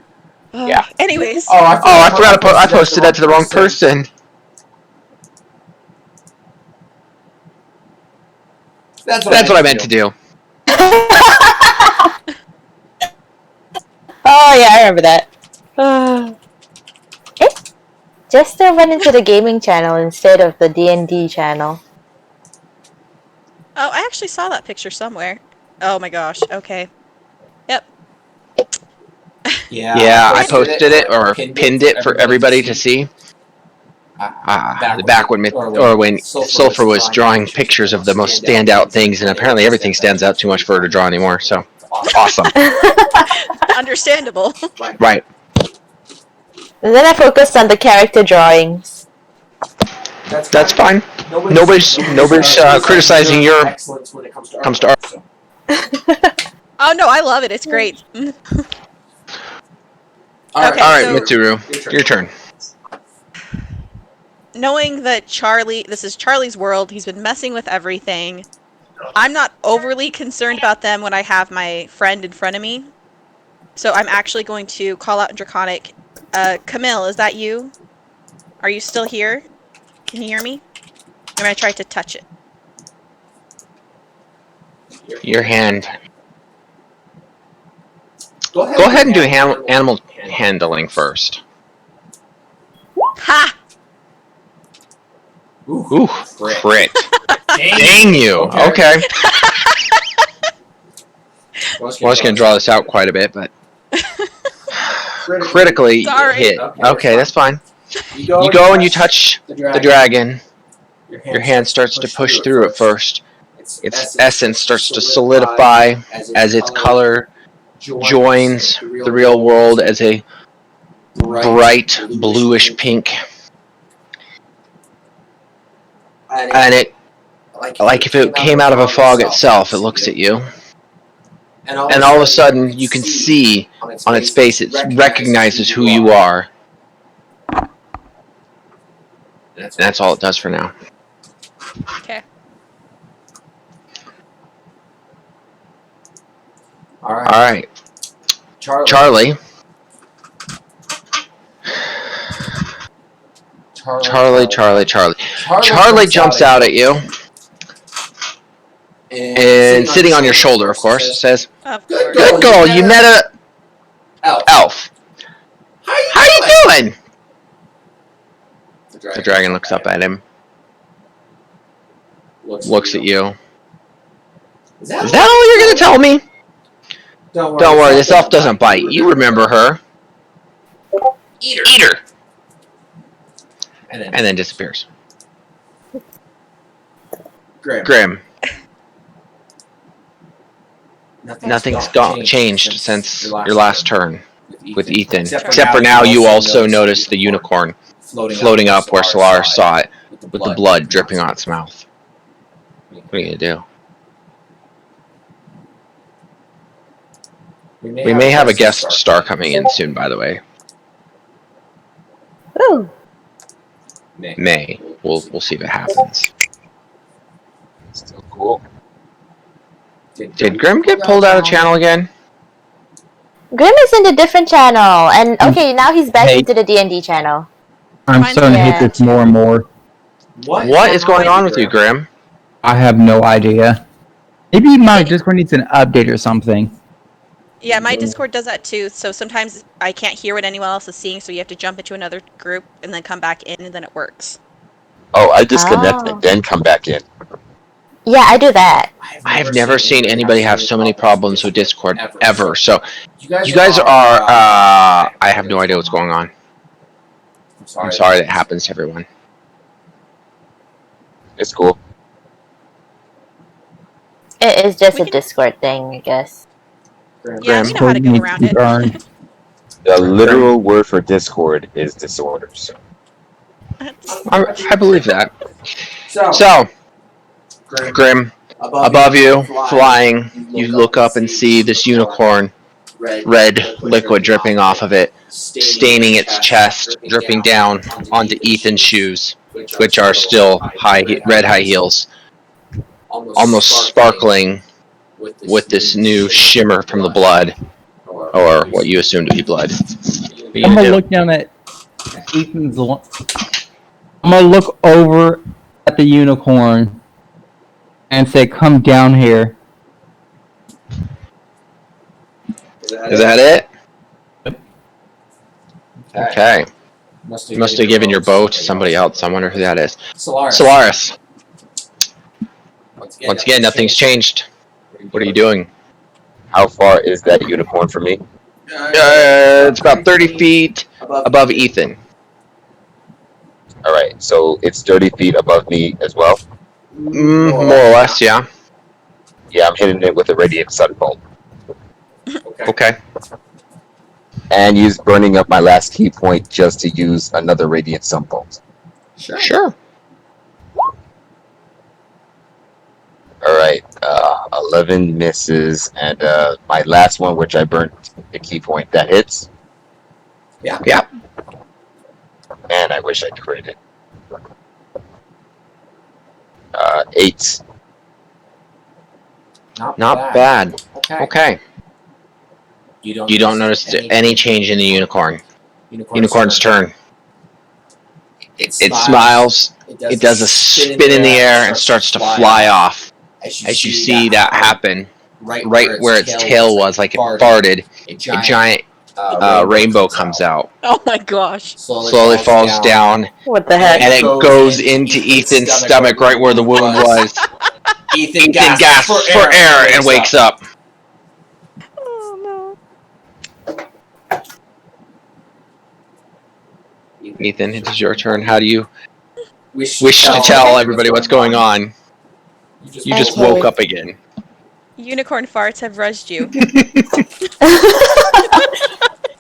Yeah. Anyways. Oh, I forgot I posted that to the wrong person. That's what I meant to do. Oh yeah, I remember that. Jester went into the gaming channel instead of the D&D channel. Oh, I actually saw that picture somewhere. Oh my gosh. Okay. Yep. Yeah, I posted it or pinned it for everybody to see. Back when Sulfur was drawing pictures of the most standout things, and apparently everything stands out too much for her to draw anymore. So awesome. Understandable. Right. And then I focused on the character drawings. That's fine. Nobody's criticizing your comes to art. Oh no, I love it. It's great. All right, Mitsuru, your turn. knowing that this is Charlie's world, he's been messing with everything. I'm not overly concerned about them when I have my friend in front of me. So I'm actually going to call out in Draconic. Camille, is that you? Are you still here? Can you hear me? I'm going to try to touch it. Your hand. Go ahead and do animal handling first. Ha! Ooh, crit. Dang you. Okay. Well, I was going to draw this out quite a bit, but critically hit. Okay, that's fine. You go and you touch the dragon. Your hand starts to push through it first. Its essence starts to solidify as its color joins the real world as a bright bluish pink. And it, like if it came out of a fog itself, it looks at you. And all of a sudden, you can see on its face, it recognizes who you are. And that's all it does for now. Okay. Alright. Charlie. Charlie jumps out at you. And sitting on your shoulder, of course, says, "Good girl, you met a elf. How you doing?" The dragon looks up at him. Looks at you. Is that all you're going to tell me? Don't worry, this elf doesn't bite. You remember her. Eat her. And then disappears. Grim. Nothing's changed since your last turn with Ethan. Except for now, you also notice the unicorn floating up where Solaris saw it, with the blood dripping on its mouth. What are you going to do? We may have a guest star coming in soon, by the way. Ooh. May. We'll see if it happens. Still cool. Did Grim get pulled out of channel again? Grim is in a different channel, and okay, now he's back into the D&D channel. I'm starting to hate this more and more. What is going on with you, Grim? I have no idea. Maybe my Discord needs an update or something. Yeah, my Discord does that too, so sometimes I can't hear what anyone else is seeing, so you have to jump into another group and then come back in, and then it works. Oh, I disconnect and then come back in. Yeah, I do that. I've never seen anybody have so many problems with Discord ever. So, you guys are. I have no idea what's going on. I'm sorry that happens to everyone. It's cool. It is just a Discord thing, I guess. Yeah, we know how to go around it. The literal word for Discord is disorders. I believe that. So, Grim, above you, flying, you look up and see this unicorn, red liquid dripping off of it, staining its chest, dripping down onto Ethan's shoes, which are still red high heels, almost sparkling with this new shimmer from the blood, or what you assume to be blood. I'm gonna look down at Ethan's. I'm gonna look over at the unicorn and say, "Come down here." Is that it? Okay. You must have given your bow to somebody else. I wonder who that is. Solaris. Once again, nothing's changed. What are you doing? How far is that unicorn from me? It's about 30 feet above Ethan. Alright, so it's 30 feet above me as well? More or less, yeah. Yeah, I'm hitting it with a radiant sunbolt. Okay. And use burning up my last key point just to use another radiant sunbolt. Sure. Alright, 11 misses, and my last one, which I burnt the key point, that hits? Yeah. Man, I wish I critted it. 8. Not bad. Okay. Okay. You don't notice any change in the unicorn. Unicorn's turn. It It smiles. It does a spin in the air and starts to fly off. As you see that happen, right where its tail was, like it farted, a giant rainbow comes out. Oh my gosh. Slowly falls down, What the heck? and it goes into Ethan's stomach right where the wound was. Ethan gasps for air and wakes up. Oh Ethan, it is your turn. How do you wish to tell everybody what's going on? You just woke up again. no. Unicorn farts have rushed you.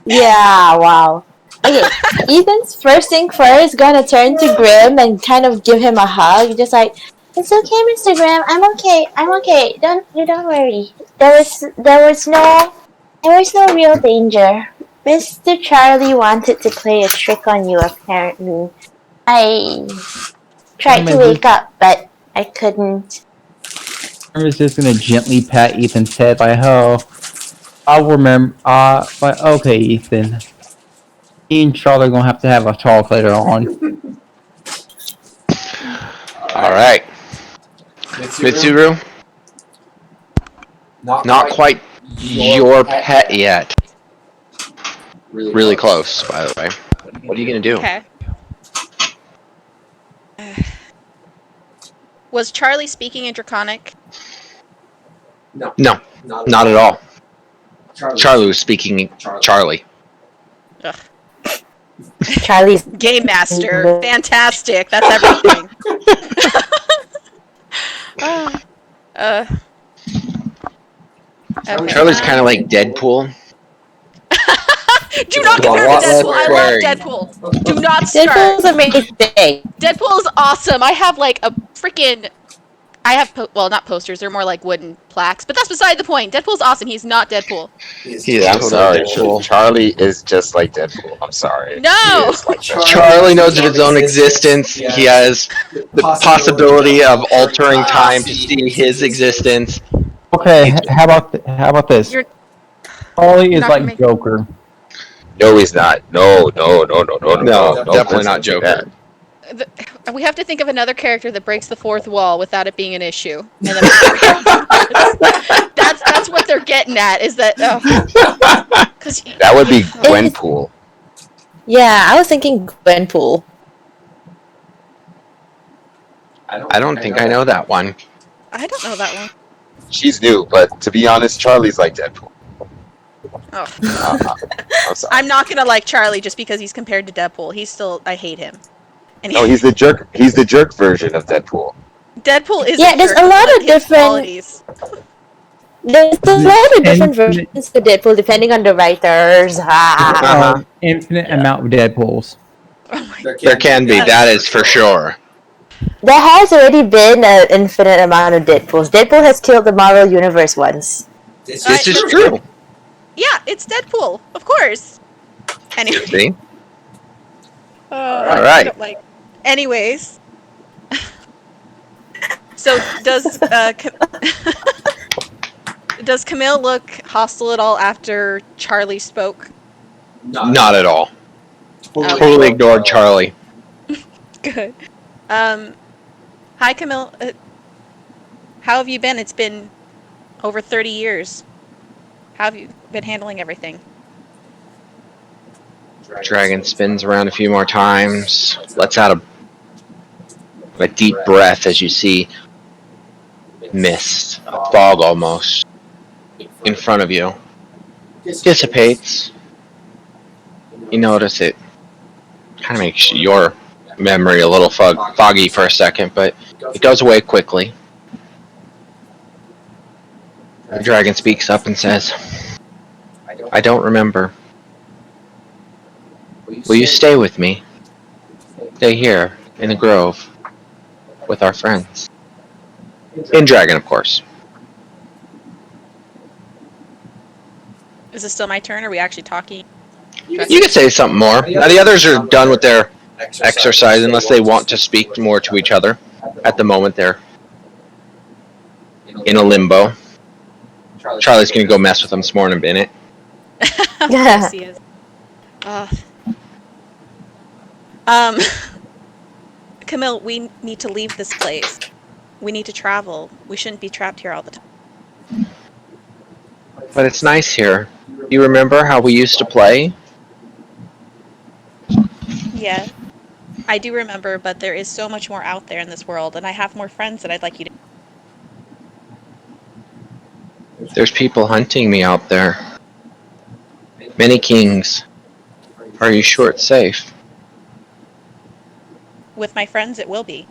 Yeah, wow. Okay, Ethan's first thing first gonna turn to Grim and kind of give him a hug, just like, it's okay, Mr. Grim, I'm okay. Don't worry. There was no real danger. Mr. Charlie wanted to play a trick on you, apparently. I tried to wake up, but I couldn't. I was just gonna gently pat Ethan's head, like, oh, I'll remember. Like, okay, Ethan. Me and Charlie are gonna have to have a talk later on. All right, Mitsuru. Not quite your pet yet. Really close, by the way. What are you gonna do? Okay. Was Charlie speaking in Draconic? No, not at all. Charlie was speaking Charlie. Ugh. Charlie's Game Master. Fantastic. That's everything. Okay. Charlie's kind of like Deadpool. Do not compare to Deadpool. I love Deadpool. Do not start. Deadpool's amazing. Deadpool is awesome. I have like a freaking. I have not posters. They're more like wooden plaques. But that's beside the point. Deadpool's awesome. He's not Deadpool. I'm sorry. Charlie is just like Deadpool. I'm sorry. No. Charlie knows of his own existence. He has the possibility of altering time to see his existence. Okay, how about this? Charlie is like Joker. No, he's not. No, Definitely not Joker. We have to think of another character that breaks the fourth wall without it being an issue. And then that's what they're getting at. Is that that would be Gwenpool. Yeah, I was thinking Gwenpool. I don't think I know that one. I don't know that one. She's new, but to be honest, Charlie's like Deadpool. Oh. I'm sorry. I'm not gonna like Charlie just because he's compared to Deadpool. I hate him. And No, he's the jerk. He's the jerk version of Deadpool. Deadpool is there's a lot of different qualities. There's a lot of different versions of Deadpool depending on the writers. Infinite amount of Deadpools. Oh There can be. That is for sure. There has already been an infinite amount of Deadpools. Deadpool has killed the Marvel Universe once. This is true. Yeah, it's Deadpool, of course. Anyway. See? All right. Anyways. So does does Camille look hostile at all after Charlie spoke? Not at all. Okay. Totally ignored Charlie. Good. Hi Camille. How have you been? It's been over 30 years. How have you been handling everything? Dragon spins around a few more times. Lets out a deep breath as you see mist, a fog almost, in front of you. Dissipates. You notice it kind of makes your memory a little foggy for a second, but it goes away quickly. The dragon speaks up and says, I don't remember. Will you stay with me? Stay here, in the grove, with our friends. In dragon, of course. Is it still my turn? Or are we actually talking? You could say something more. Now, the others are done with their exercise unless they want to speak more to each other. At the moment, they're in a limbo. Charlie's gonna go mess with them some more in a minute. Yes, he is. Camille, we need to leave this place. We need to travel. We shouldn't be trapped here all the time. But it's nice here. You remember how we used to play? Yeah, I do remember, but there is so much more out there in this world, and I have more friends that I'd like you to. There's people hunting me out there. Many kings. Are you sure it's safe? With my friends, it will be.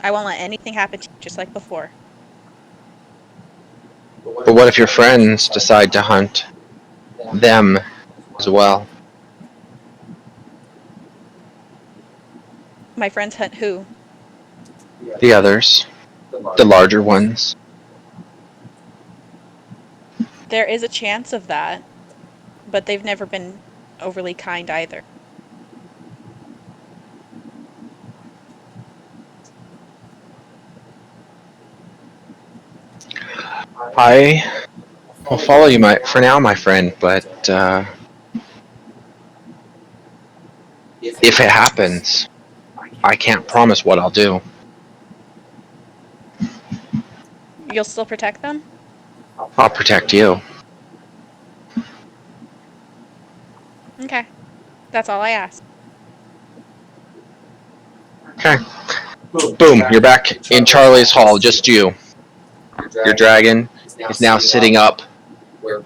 I won't let anything happen to you, just like before. But what if your friends decide to hunt them as well? My friends hunt who? The others. The larger ones. There is a chance of that, but they've never been overly kind either. I will follow you for now, my friend, but if it happens, I can't promise what I'll do. You'll still protect them? I'll protect you. Okay. That's all I ask. Okay. Boom, you're back in Charlie's hall, just you. Your dragon is now sitting up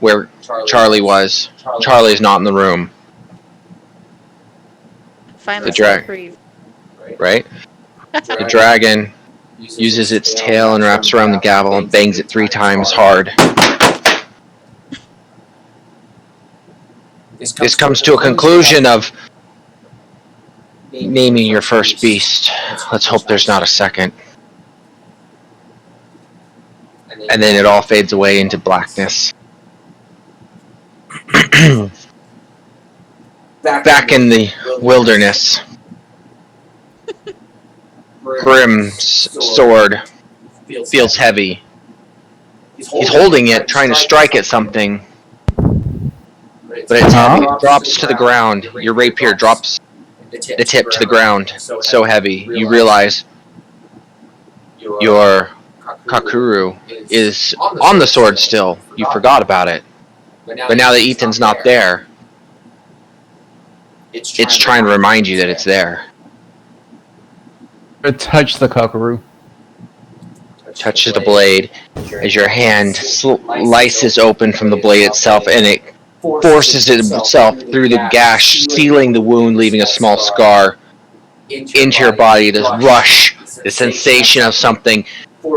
where Charlie was. Charlie's not in the room. Finally, breathe. Right? The dragon uses its tail and wraps around the gavel and bangs it 3 times hard. This comes to a conclusion of naming your first beast. Let's hope there's not a second. And then it all fades away into blackness. Back in the wilderness, Grim's sword feels heavy. He's holding it, trying to strike at something. But it's heavy. It drops to the ground. Your rapier drops the tip to the ground. So heavy. You realize your Kakuru is on the sword still. You forgot about it. But now that Ethan's not there, it's trying to remind you that it's there. Touch the cockaroo. Touches the blade as your hand slices open from the blade itself, and it forces itself through the gash, sealing the wound, leaving a small scar into your body. This rush, the sensation of something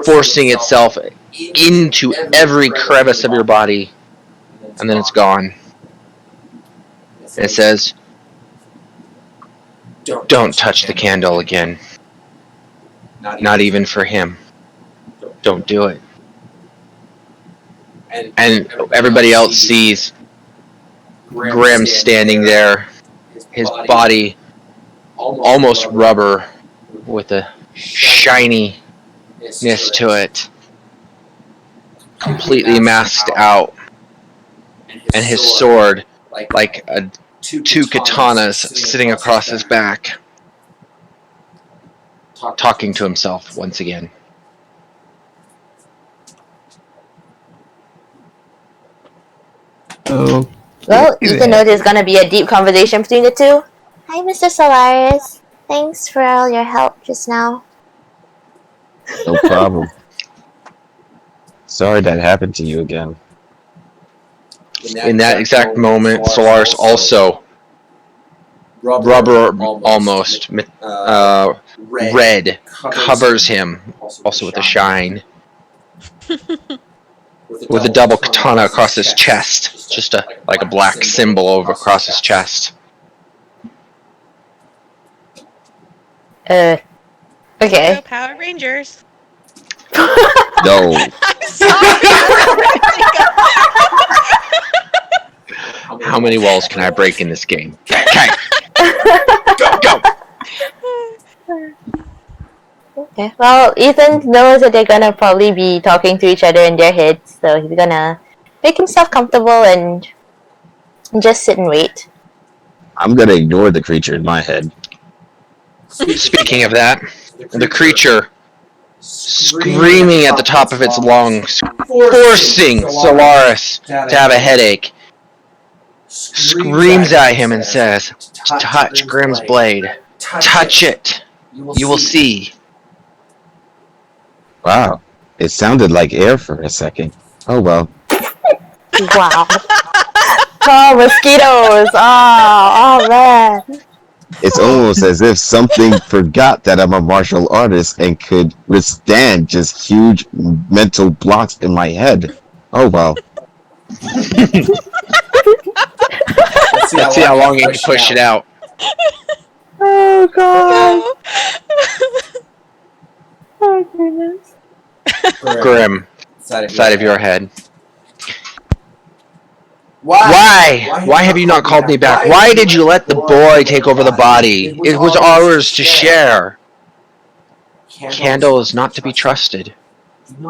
forcing itself into every crevice of your body, and then it's gone. And it says, "Don't touch the candle again. Not even for him. Don't do it." And everybody else sees Grim standing there, his body almost rubber with a shininess to it, completely masked out, and his sword like 2 katanas sitting across his back, talking to himself once again. Oh. Well, Ethan knows there's gonna be a deep conversation between the two. Hi, Mr. Solaris. Thanks for all your help just now. No problem. Sorry that happened to you again. In that exact moment, Solaris also rubber almost red covers him, also with a shine, with a double katana across his chest, just like a black symbol over across his chest. Okay. Go Power Rangers. No. I'm sorry. How many walls can I break in this game? Okay. Go. Okay. Well, Ethan knows that they're gonna probably be talking to each other in their heads, so he's gonna make himself comfortable and just sit and wait. I'm gonna ignore the creature in my head. Speaking of that, the creature screaming at the top of its lungs, forcing Solaris to have a headache, screams at him and says, "Touch Grimm's blade. Touch it. You will see." Wow, it sounded like air for a second. Oh well. Wow. Oh, mosquitoes! Oh man. It's almost as if something forgot that I'm a martial artist and could withstand just huge mental blocks in my head. Oh well. Let's see how long you can push it out. Oh god. Oh goodness. Grim, side of your head. Why? Why have you not called me back? Why did you let the boy take over the body? It was ours to share. Candle is not to be trusted.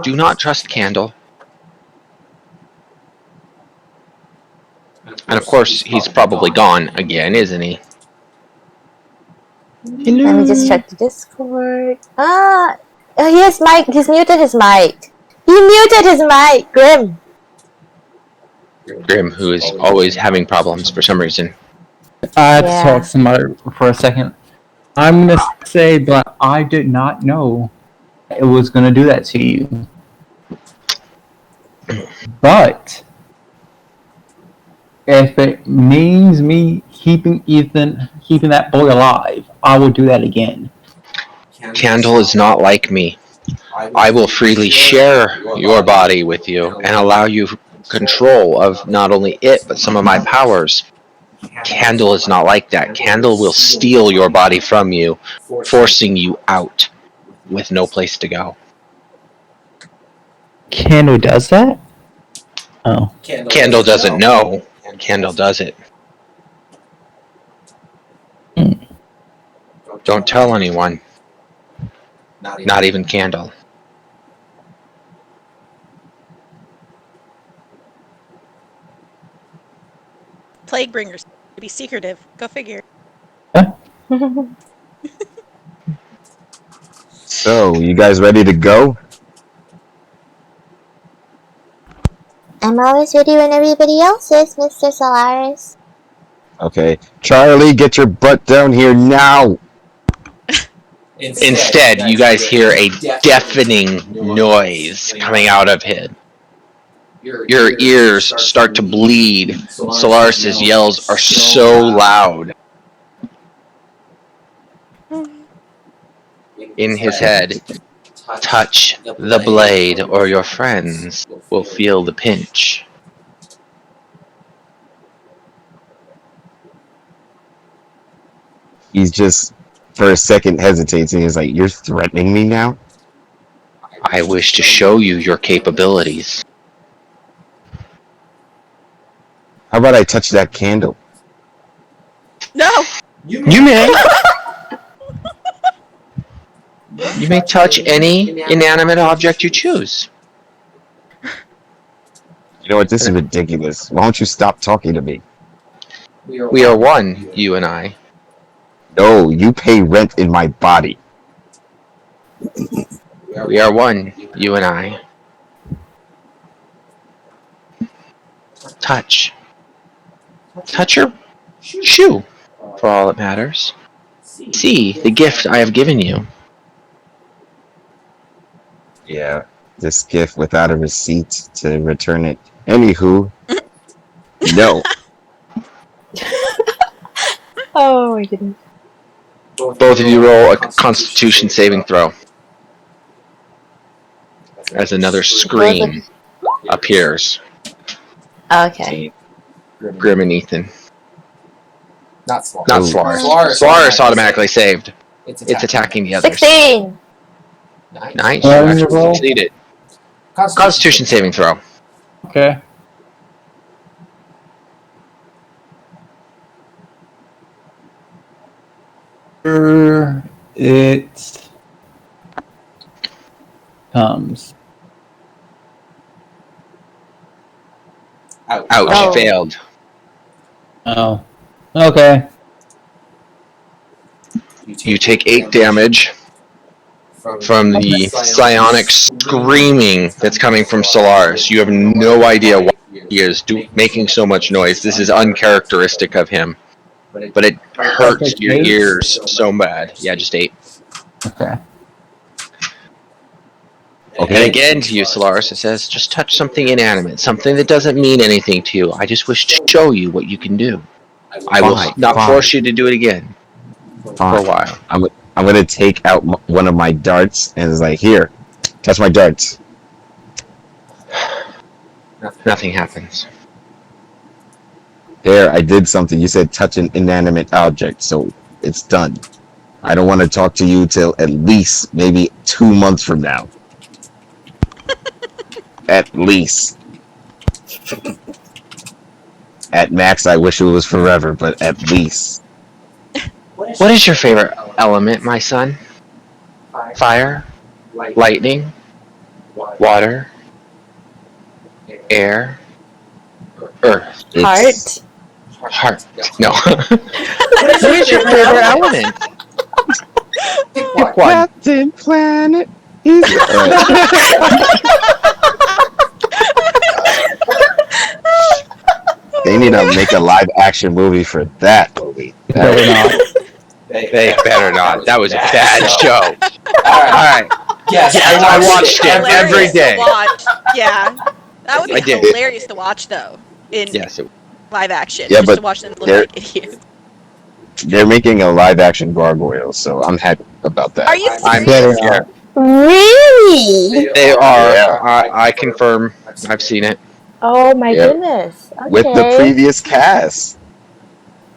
Do not trust Candle. And of course, he's probably gone again, isn't he? Let me just check the Discord. He has mic. He's muted his mic. He muted his mic, Grim. Grim, who is always having problems for some reason. I had to Yeah. talk to somebody for a second. I'm gonna say, but I did not know it was gonna do that to you. But if it means me keeping that boy alive, I will do that again. Candle is not like me. I will freely share your body with you and allow you control of not only it, but some of my powers. Candle is not like that. Candle will steal your body from you, forcing you out with no place to go. Candle does that? Oh. Candle doesn't know. Candle does it. Don't tell anyone. Not even Candle. Plague bringers. To be secretive. Go figure. So, you guys ready to go? I'm always ready when everybody else is, Mr. Solaris. Okay. Charlie, get your butt down here now! Instead, you guys hear a deafening noise coming out of him. Your ears start to bleed. Solaris' yells are so loud. In his head, touch the blade or your friends will feel the pinch. He's just, for a second, hesitates and he's like, "You're threatening me now?" I wish to show you your capabilities. How about I touch that candle? No! You may. You may touch any inanimate object you choose. You know what? This is ridiculous. Why don't you stop talking to me? We are one, you and I. No, you pay rent in my body. We are one, you and I. Touch. Touch your shoe, for all that matters. See the gift I have given you. Yeah, this gift without a receipt to return it. Anywho, no. Oh my goodness. Both of you roll a Constitution saving throw. As another scream appears. Okay. Grim and Ethan. Not Solaris. Not Solaris. Solaris automatically saved. It's attacking the others. 16! Nice, you actually succeeded. Constitution saving throw. Okay. it comes. Ouch. Ouch, Oh. failed. Oh. Okay. You take 8 damage from the psionic screaming that's coming from Solaris. You have no idea why he is making so much noise. This is uncharacteristic of him. But it hurts Okay, your 8? ears so bad. Yeah, just 8. Okay. And again to you, Solaris, it says, just touch something inanimate, something that doesn't mean anything to you. I just wish to show you what you can do. I will not force you to do it again for a while. I'm gonna take out one of my darts and it's like, here, touch my darts. Nothing happens. There, I did something. You said touch an inanimate object, so it's done. I don't want to talk to you till at least maybe 2 months from now. At least. At max, I wish it was forever, but at least. What is your favorite element, my son? Fire? Lightning? Water? Air? Earth? Heart. Heart? No. What is your favorite element? Pick one. Captain Planet is. They need to make a live action movie for that movie. Better not. They better not. That was a bad show. All Alright. Yes, I watched it Hilarious every to day. watch. Yeah, that would I be did. hilarious to watch though in Yes. live action. Yeah, just but to watch them look they're- like idiots. They're making a live action gargoyle, so I'm happy about that. Are you I'm serious? Better not. Really? They are. Yeah. I confirm. I've seen it. Oh my Yeah. goodness. Okay. With the previous cast.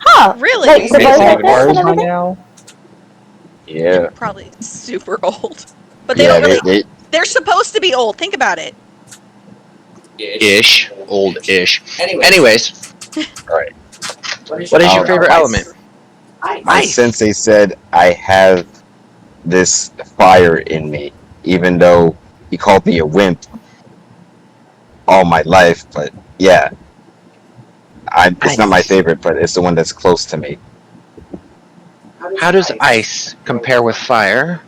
Huh. Really? Like the Makes voice it actors worse. and everything? now? Yeah. Probably super old. But they Yeah, don't really. They're supposed to be old. Think about it. Ish. Old-ish. Anyways, Alright. What is your favorite element? My sensei said I have this fire in me, even though he called me a wimp all my life. But yeah, it's not my favorite, but it's the one that's close to me. How does ice compare with fire?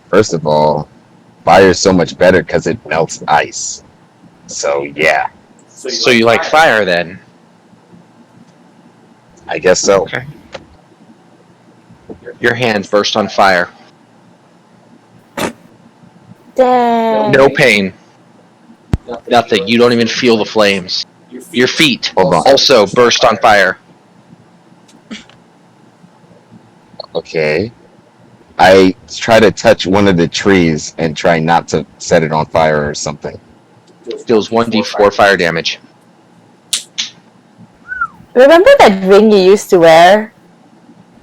First of all, fire is so much better because it melts ice. So yeah, So you like fire then? I guess so. Okay. Your hands burst on fire. Dang. No pain. Nothing. You don't even feel the flames. Your feet Hold on. also burst on fire. Okay. I try to touch one of the trees and try not to set it on fire or something. Deals 1d4 fire damage. Remember that ring you used to wear?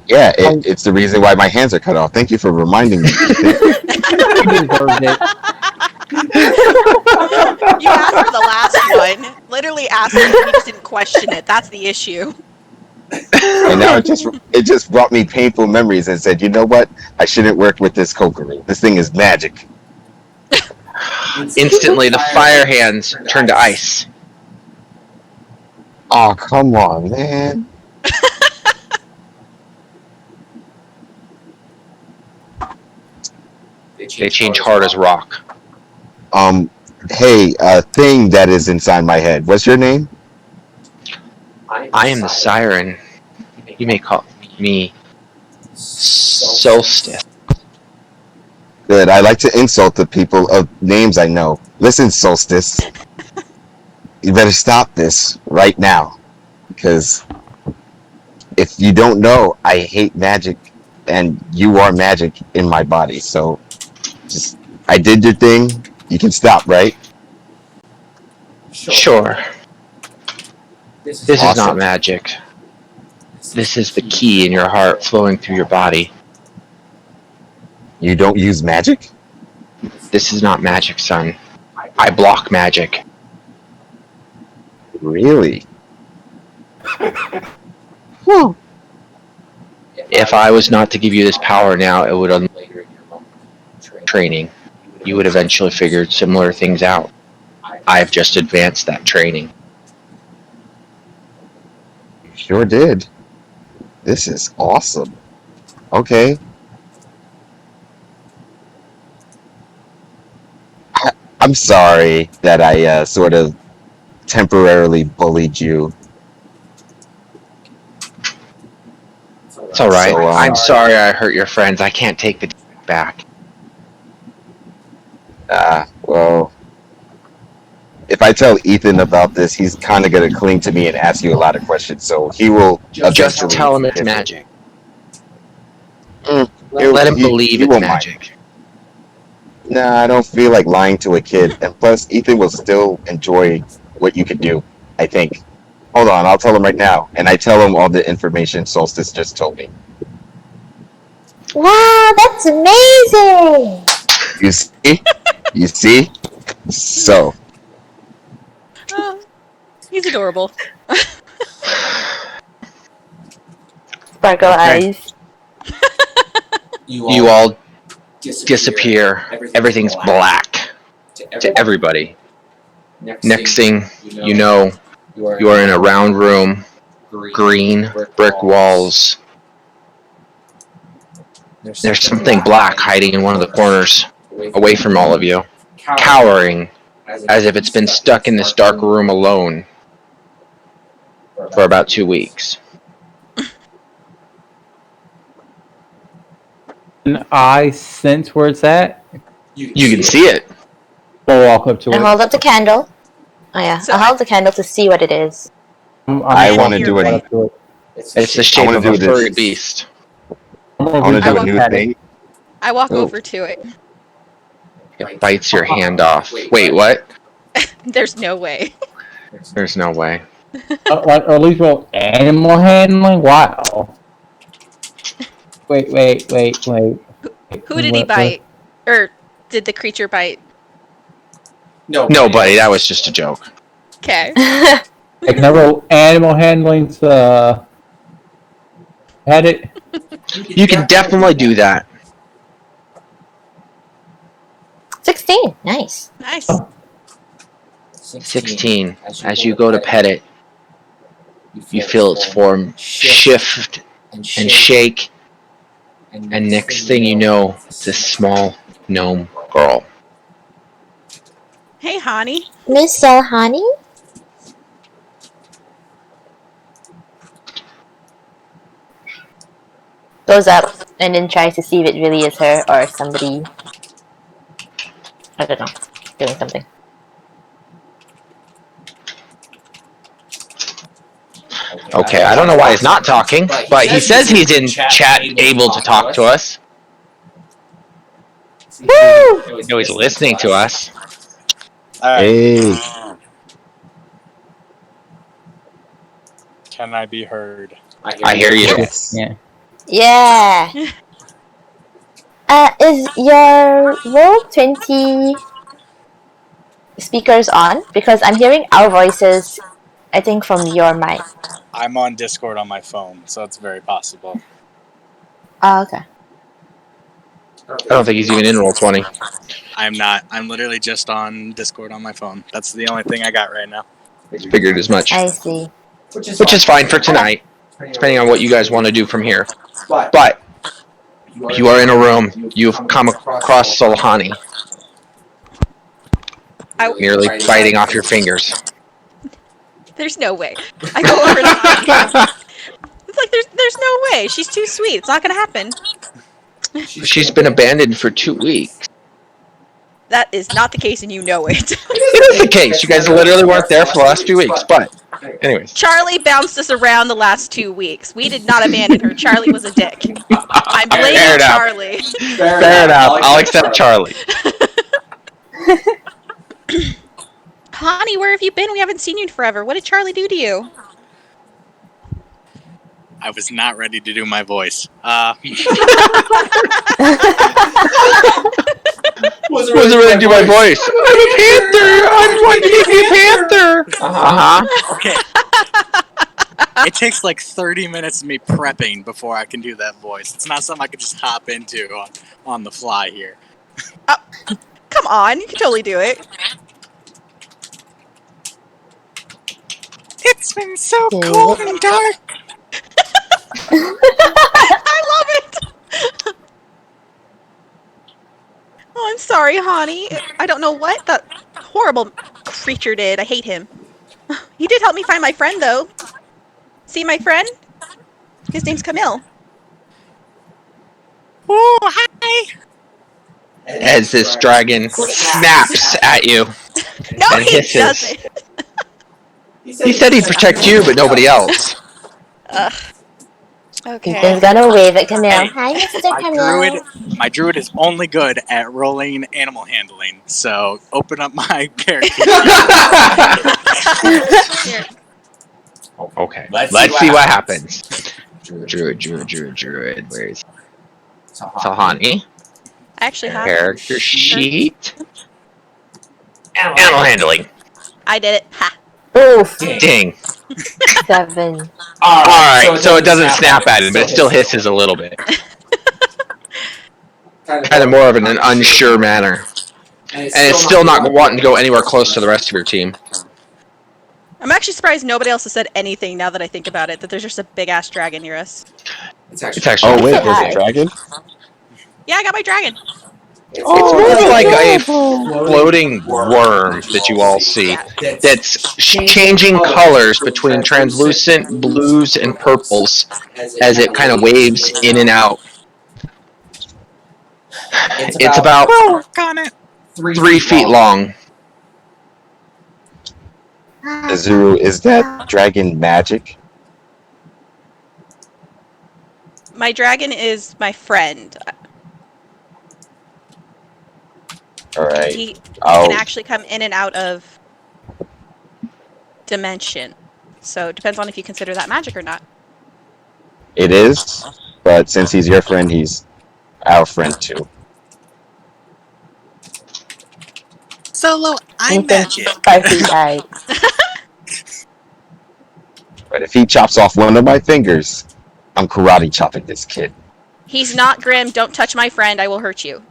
Yeah, it's the reason why my hands are cut off. Thank you for reminding me. You deserved it. You asked for the last one. Literally asked it, and you just didn't question it. That's the issue. And now it just brought me painful memories and said, you know what? I shouldn't work with this cokery. This thing is magic. Instantly, the fire hands turn to ice. Oh, come on, man. They change hard as rock. Hey, thing that is inside my head. What's your name? I am the siren. You may call me Solstice. Good. I like to insult the people of names I know. Listen, Solstice. You better stop this right now. Because if you don't know, I hate magic. And you are magic in my body. So, just, I did your thing. You can stop, right? Sure. This is Awesome. not magic. This is the key in your heart flowing through your body. You don't use magic? This is not magic, son. I block magic. Really? I was not to give you this power now, it would later in your training, you would eventually figure similar things out. I've just advanced that training. Sure did. This is awesome. Okay. I'm sorry that I sort of temporarily bullied you. It's all right. So, I'm sorry I hurt your friends. I can't take the back. Well, if I tell Ethan about this, he's kind of going to cling to me and ask you a lot of questions. So he will Just eventually tell him it's listen. magic. Mm, Let him he- believe he it's won't mind. magic. Nah, I don't feel like lying to a kid. And plus, Ethan will still enjoy what you could do, I think. Hold on, I'll tell him right now. And I tell him all the information Solstice just told me. Wow, that's amazing! You see? You see? So, Oh, he's adorable. Sparkle Okay. eyes. You all disappear. Everything's black to everybody. Next thing you know, you are in a round room, green brick walls. There's something black hiding in one of the corners, away from all of you, cowering, as if it's been stuck in this dark room alone for about 2 weeks. And I sense where it's at. You can see it. I'll walk up to I it. hold up the candle. Oh yeah, So I hold the candle to see what it is. I want to do walking it. up to it. It's the shape wanna of do a this. furry beast. I'm I gonna want to reach do out a and new pet it. thing. I walk Oh. over to it. It bites your hand off. Wait, what? There's no way. There's no way. Like, or at least roll animal handling? Wow. Wait. Who did he bite? Or did the creature bite? Nobody, that was just a joke. Okay. Like, can I roll animal handling to pet it? You can definitely do that. 16. Nice. Nice. 16. As you go to pet it, you feel its form shift and shake, and next thing you know, it's a small gnome girl. Hey, Hani. Miss Selhani? Goes up and then tries to see if it really is her or somebody. I don't know. Doing something. Okay, I don't know why he's not talking, but he says he's in chat able to talk to us. Woo! I know he's listening to us. Hey, Can I be heard? I hear you. yes. Yeah. Yeah. Is your Roll20 speakers on? Because I'm hearing our voices, I think, from your mic. I'm on Discord on my phone, so it's very possible. Oh, okay. I don't think he's even in Roll20. I'm not. I'm literally just on Discord on my phone. That's the only thing I got right now. Figured as much. I see. Which is fine for tonight, depending on what you guys want to do from here. But you are in a room. You've come across Solhani, nearly biting off your fingers. There's no way. I go over to Hani. It's like there's no way. She's too sweet. It's not gonna happen. She's been abandoned for 2 weeks. That is not the case, and you know it. It is the case. You guys literally weren't there for the last 2 weeks. But, anyways. Charlie bounced us around the last 2 weeks. We did not abandon her. Charlie was a dick. I'm blaming Fair enough. Charlie. Fair enough. I'll accept Charlie. Hani, where have you been? We haven't seen you in forever. What did Charlie do to you? I was not ready to do my voice. Wasn't ready to do my voice. I'm a panther. I'm going to be a panther. Uh-huh. Okay. It takes like 30 minutes of me prepping before I can do that voice. It's not something I can just hop into on the fly here. Come on, you can totally do it. It's been so cold and dark. I love it. Oh, I'm sorry, honey. I don't know what that horrible creature did. I hate him. He did help me find my friend, though. See my friend? His name's Camille. Oh, hi! As this dragon snaps at you No, and he hisses. doesn't. He said he'd protect you, but nobody else. Okay. Ethan's gonna wave at Camille. Hey, Hi, Mr. Camille. My druid is only good at rolling animal handling, so open up my character. Here. Okay, let's see what happens. Druid. Where's Tahani? I actually have Character sheet. Animal handling. I did it. Ha. Oof. Ding. 7. Alright, so it doesn't snap at him, but it still hisses a little bit. Kind of more of an unsure manner. And it's still not wanting to go anywhere close to the rest of your team. I'm actually surprised nobody else has said anything now that I think about it, that there's just a big-ass dragon near us. It's actually Oh wait, there's a dragon. Yeah, I got my dragon. It's more like a floating worm that you all see that's changing colors between translucent blues and purples as it kind of waves in and out. It's about We'll work on it. 3 feet long. Azuru, is that dragon magic? My dragon is my friend. Alright. He can actually come in and out of dimension. So it depends on if you consider that magic or not. It is, but since he's your friend, he's our friend too. Solo, I'm Ethan's magic. 5 feet high. But if he chops off one of my fingers, I'm karate chopping this kid. He's not Grim. Don't touch my friend. I will hurt you.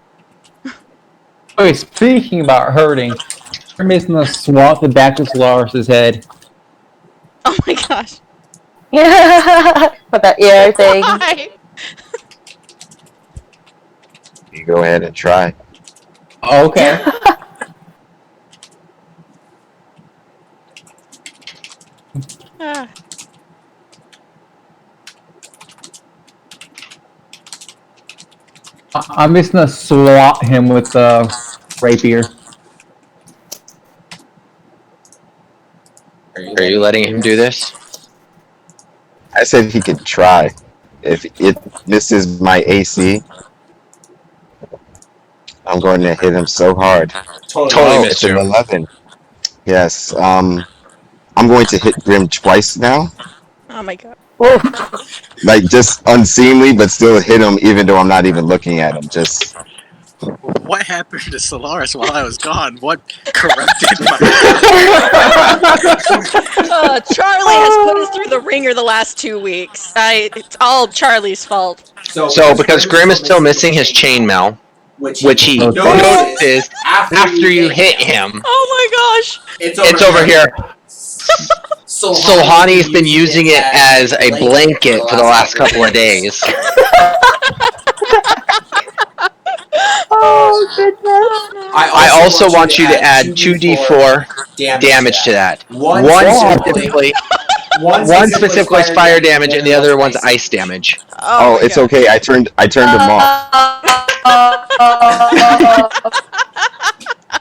Okay, speaking about hurting, I'm just gonna swat the back of Solaris's head. Oh my gosh. With that ear thing. Why? You go ahead and try. Okay. Ah. I'm just gonna swat him with the rapier. Are you letting him do this? I said he could try. If it misses my AC, I'm going to hit him so hard. Totally It's missed an you. 11. Yes. I'm going to hit Grim twice now. Oh my god. Like, just unseemly, but still hit him even though I'm not even looking at him. Just... What happened to Solaris while I was gone? What corrupted my... Charlie has put us through the ringer the last 2 weeks. It's all Charlie's fault. So because Grim is still missing his chainmail, which he notices after you hit him, Oh my gosh. it's over here. Solhani's been using it as a blanket for the last couple of days. Oh, goodness. I also want you to add 2d4 damage to that. One specifically is fire damage, and the other one's ice damage. Oh, it's okay. I turned him off.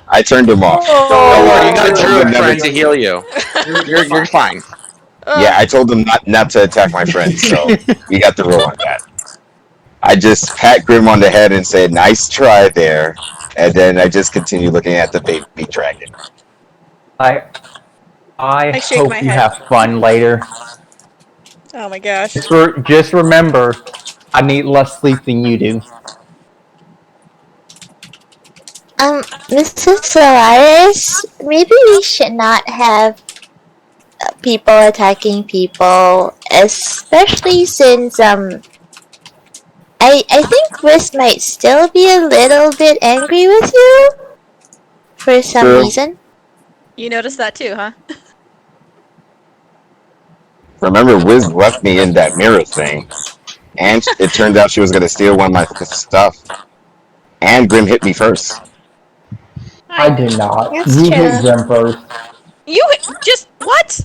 I turned him off. Don't worry, you got a I told druid him never friend to heal you. You're fine. Yeah, I told him not to attack my friends, so we got the roll on that. I just pat Grim on the head and said, "Nice try there," and then I just continue looking at the baby dragon. I shake hope my you head. have fun later. Oh my gosh. Just remember, I need less sleep than you do. Mrs. Solaris, maybe we should not have people attacking people, especially since I think Riz might still be a little bit angry with you for some True. reason. You noticed that too, huh? Remember, Wiz left me in that mirror thing, and it turned out she was gonna steal one of my stuff. And Grim hit me first. I did not. That's You hit true. Grim first. You just what?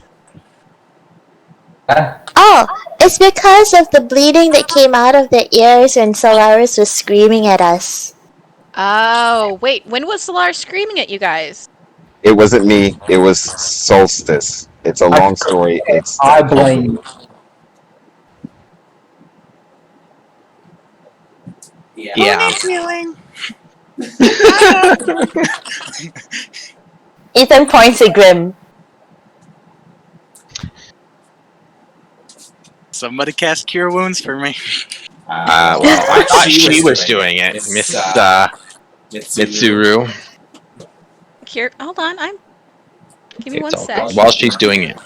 Oh, it's because of the bleeding that came out of their ears when Solaris was screaming at us. Oh, wait. When was Solar screaming at you guys? It wasn't me. It was Solstice. It's a long story. It's I blame. Yeah. Feeling. Ethan points at Grim. Somebody cast Cure Wounds for me. Well, I thought she was doing it, Miss Mitsuru. Here, hold on. Give me one It's all sec. good. While she's doing it.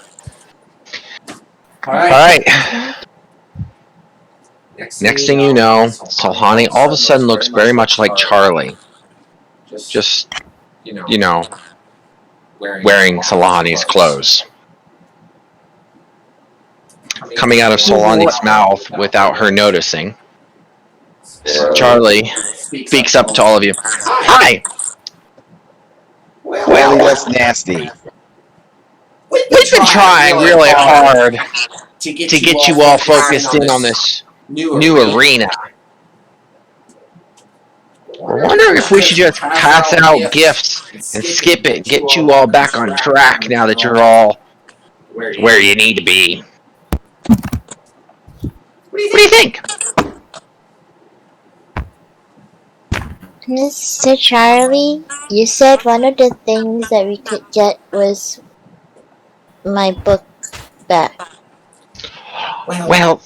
All All right. right. Next thing you know, Salhani all of a sudden looks very much like Charlie. Just, wearing Salhani's clothes. Coming out of Salhani's mouth without her noticing. Charlie speaks up to all of you. Hi! Well, that's nasty. We've been trying really hard to get you all focused in on this new arena. We're wondering if we should just pass out gifts and skip it, get you all back on track now that you're all where you need to be. What do you think? Mr. Charlie, you said one of the things that we could get was my book back. Well,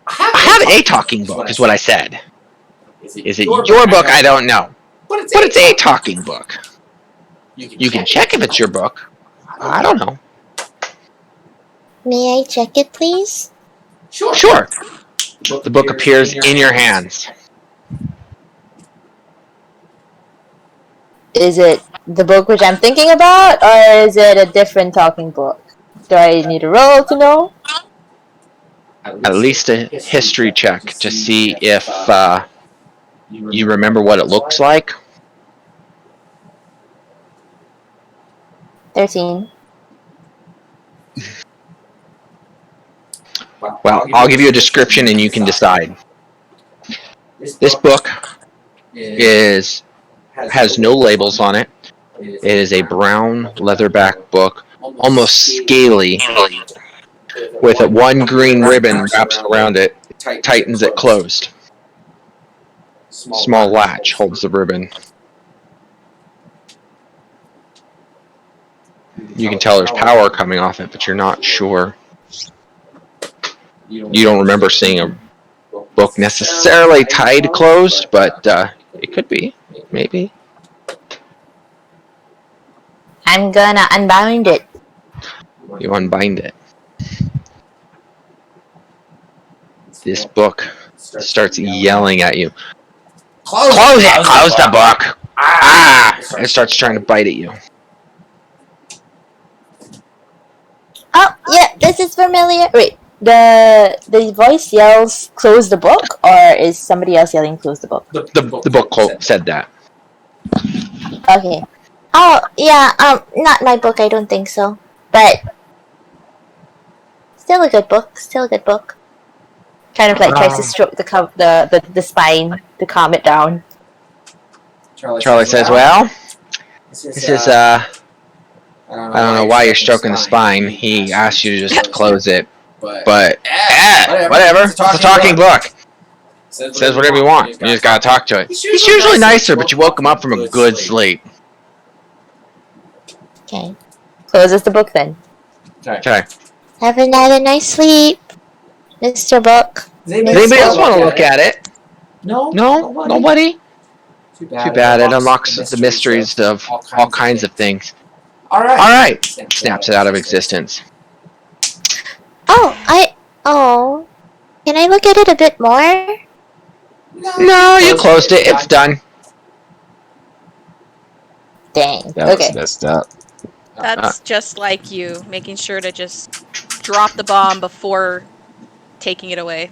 I have a talking book, is what I said. Is it your book? I don't know. But it's a talking book. You can check if it's your book. I don't know. May I check it, please? Sure. The book appears in your hands. Is it the book which I'm thinking about, or is it a different talking book? Do I need a roll to know? At least a history check to see if you remember what it looks like. 13. Well, I'll give you a description and you can decide. This book has no labels on it. It is a brown leatherback book, almost scaly, with one green ribbon wraps around it, tightens it closed. Small latch holds the ribbon. You can tell there's power coming off it, but you're not sure. You don't remember seeing a book necessarily tied closed, but it could be, maybe. I'm gonna unbind it. You unbind it. This book starts yelling at you. Close it! Close the book! Ah! It starts trying to bite at you. Oh, yeah, this is familiar. Wait, the voice yells, close the book, or is somebody else yelling, close the book? The book said that. Okay. Oh, yeah, not my book, I don't think so. But still a good book, still a good book. Kind of like tries to stroke the spine to calm it down. Charlie says, well, this is, I don't know why you're stroking the spine. He asked you to just close it. But, whatever. It's a talking book. It says whatever you want. You just gotta talk to it. He's usually nicer, but you woke him up from a good sleep. Okay. Closes the book then. Okay. Have another nice sleep, Mr. Book. Does anybody else want to look at it? No? Nobody? Too bad. It unlocks the mysteries of all kinds of things. Alright. Snaps it out of existence. Oh, can I look at it a bit more? No, you closed it. It's done. Dang. That was Okay. messed up. That's just like you, making sure to just drop the bomb before taking it away.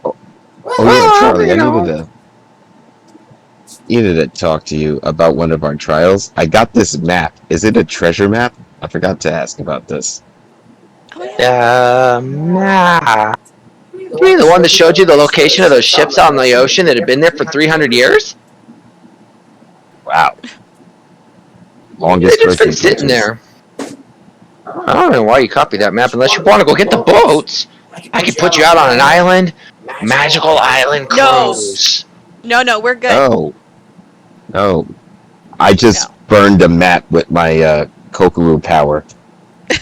Oh yeah, Charlie, I needed to talk to you about one of our trials. I got this map. Is it a treasure map? I forgot to ask about this. Oh yeah. Nah. You mean the one that showed you the location of those ships out in the ocean that had been there for 300 years? Wow. They've Longest just been freaking sitting pictures. there. I don't know why you copied that map unless you want to go get the boats. I could put you out on an island. Magical island cruise. No, we're good. Oh. No. I just burned a map with my Kokuroo power.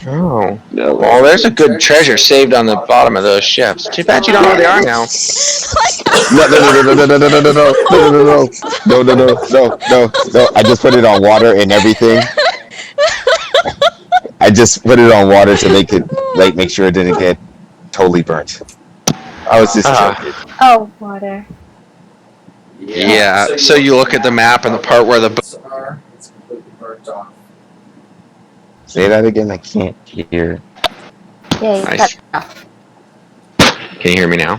Oh. Well, there's a good treasure saved on the bottom of those ships. Too bad you don't know where they are now. No. I just put it on water and everything. I just put it on water so they could make sure it didn't get totally burnt. I was just joking. Oh, water. Yeah, so you look at the map and the part where the boats are, it's completely burnt off. Say that again, I can't hear. Yeah, you Nice. cut off. Can you hear me now?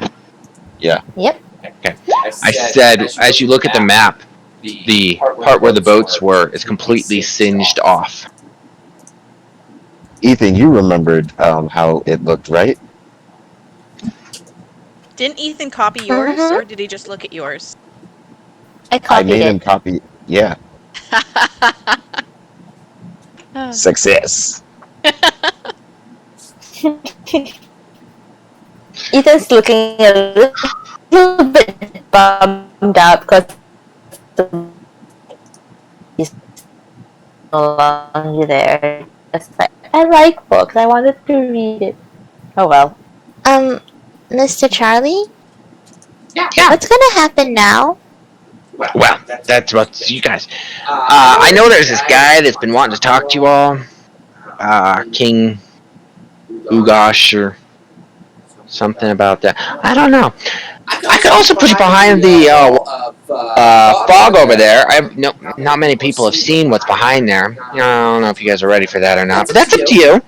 Yeah. Yep. Okay. I said, as you look at the map, the part where the boats were is completely singed off. Ethan, you remembered how it looked, right? Didn't Ethan copy yours, or did he just look at yours? I I copied made him it. copy. Yeah. Success. Ethan's looking a little bit bummed out because he's no longer there. Just like, I like books. I wanted to read it. Oh well. Mr. Charlie? Yeah. What's gonna happen now? Well, that's what you guys. I know there's this guy that's been wanting to talk to you all. King Ugosh or something about that. I don't know. I could also put you behind the fog over there. Not many people have seen what's behind there. I don't know if you guys are ready for that or not, but that's up to you.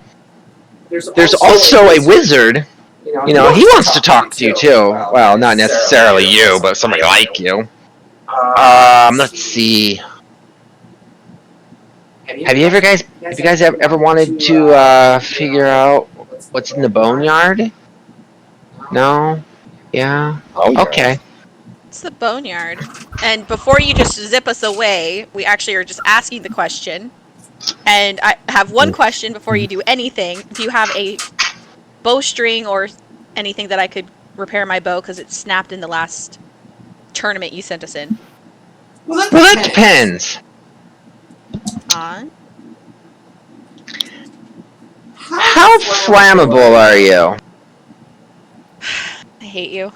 There's also a wizard. He wants to talk to you too. Well, not necessarily you, but somebody like you. Let's see. Have you guys ever wanted to figure out what's in the boneyard? No? Yeah? Okay. It's the boneyard. And before you just zip us away, we actually are just asking the question. And I have one question before you do anything. Do you have a bowstring or anything that I could repair my bow because it snapped in the last tournament you sent us in? Well, that depends. On? How flammable are you? I hate you.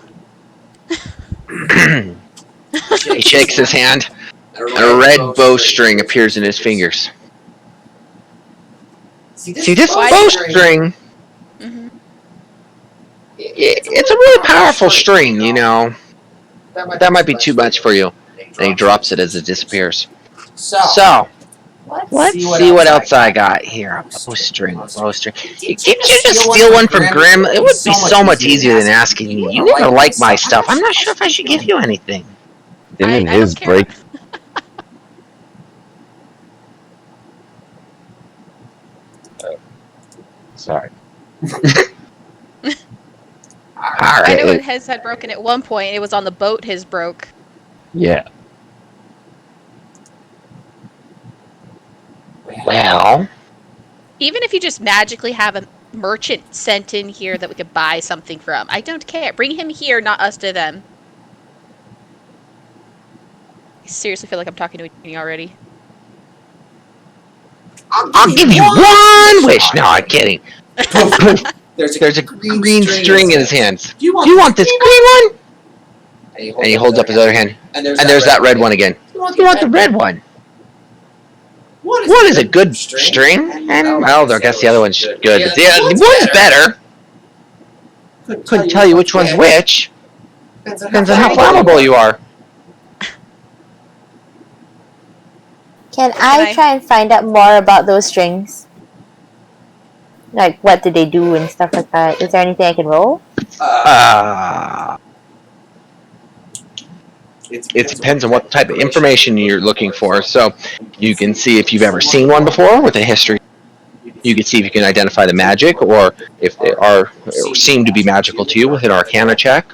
He shakes his hand, and a red bowstring appears in his fingers. See, this bowstring, it's a really powerful string, That might be too much for you. And he drops it as it disappears. So, let's see what else I got here. Bowstring. Can't you just steal one from Grim? It would be so much easier than asking me. You never like my stuff. I'm not sure if I should give you anything. Didn't his break? Sorry. I know his had broken at one point. It was on the boat his broke. Yeah. Well, even if you just magically have a merchant sent in here that we could buy something from, I don't care. Bring him here, not us to them. I seriously feel like I'm talking to a genie already. I'll give you one wish. No, I'm kidding. There's a green string in his hands. Do you want this green one? And he holds up his other hand. And there's that red one again. You want the red one? One is a good string, and well, I guess the other one's good. But the one's better. Couldn't tell you which one's which. Depends on how flammable you are. Can I try and find out more about those strings? Like, what do they do and stuff like that? Is there anything I can roll? It depends on what type of information you're looking for. So you can see if you've ever seen one before with a history. You can see if you can identify the magic, or if they are or seem to be magical to you with an Arcana check.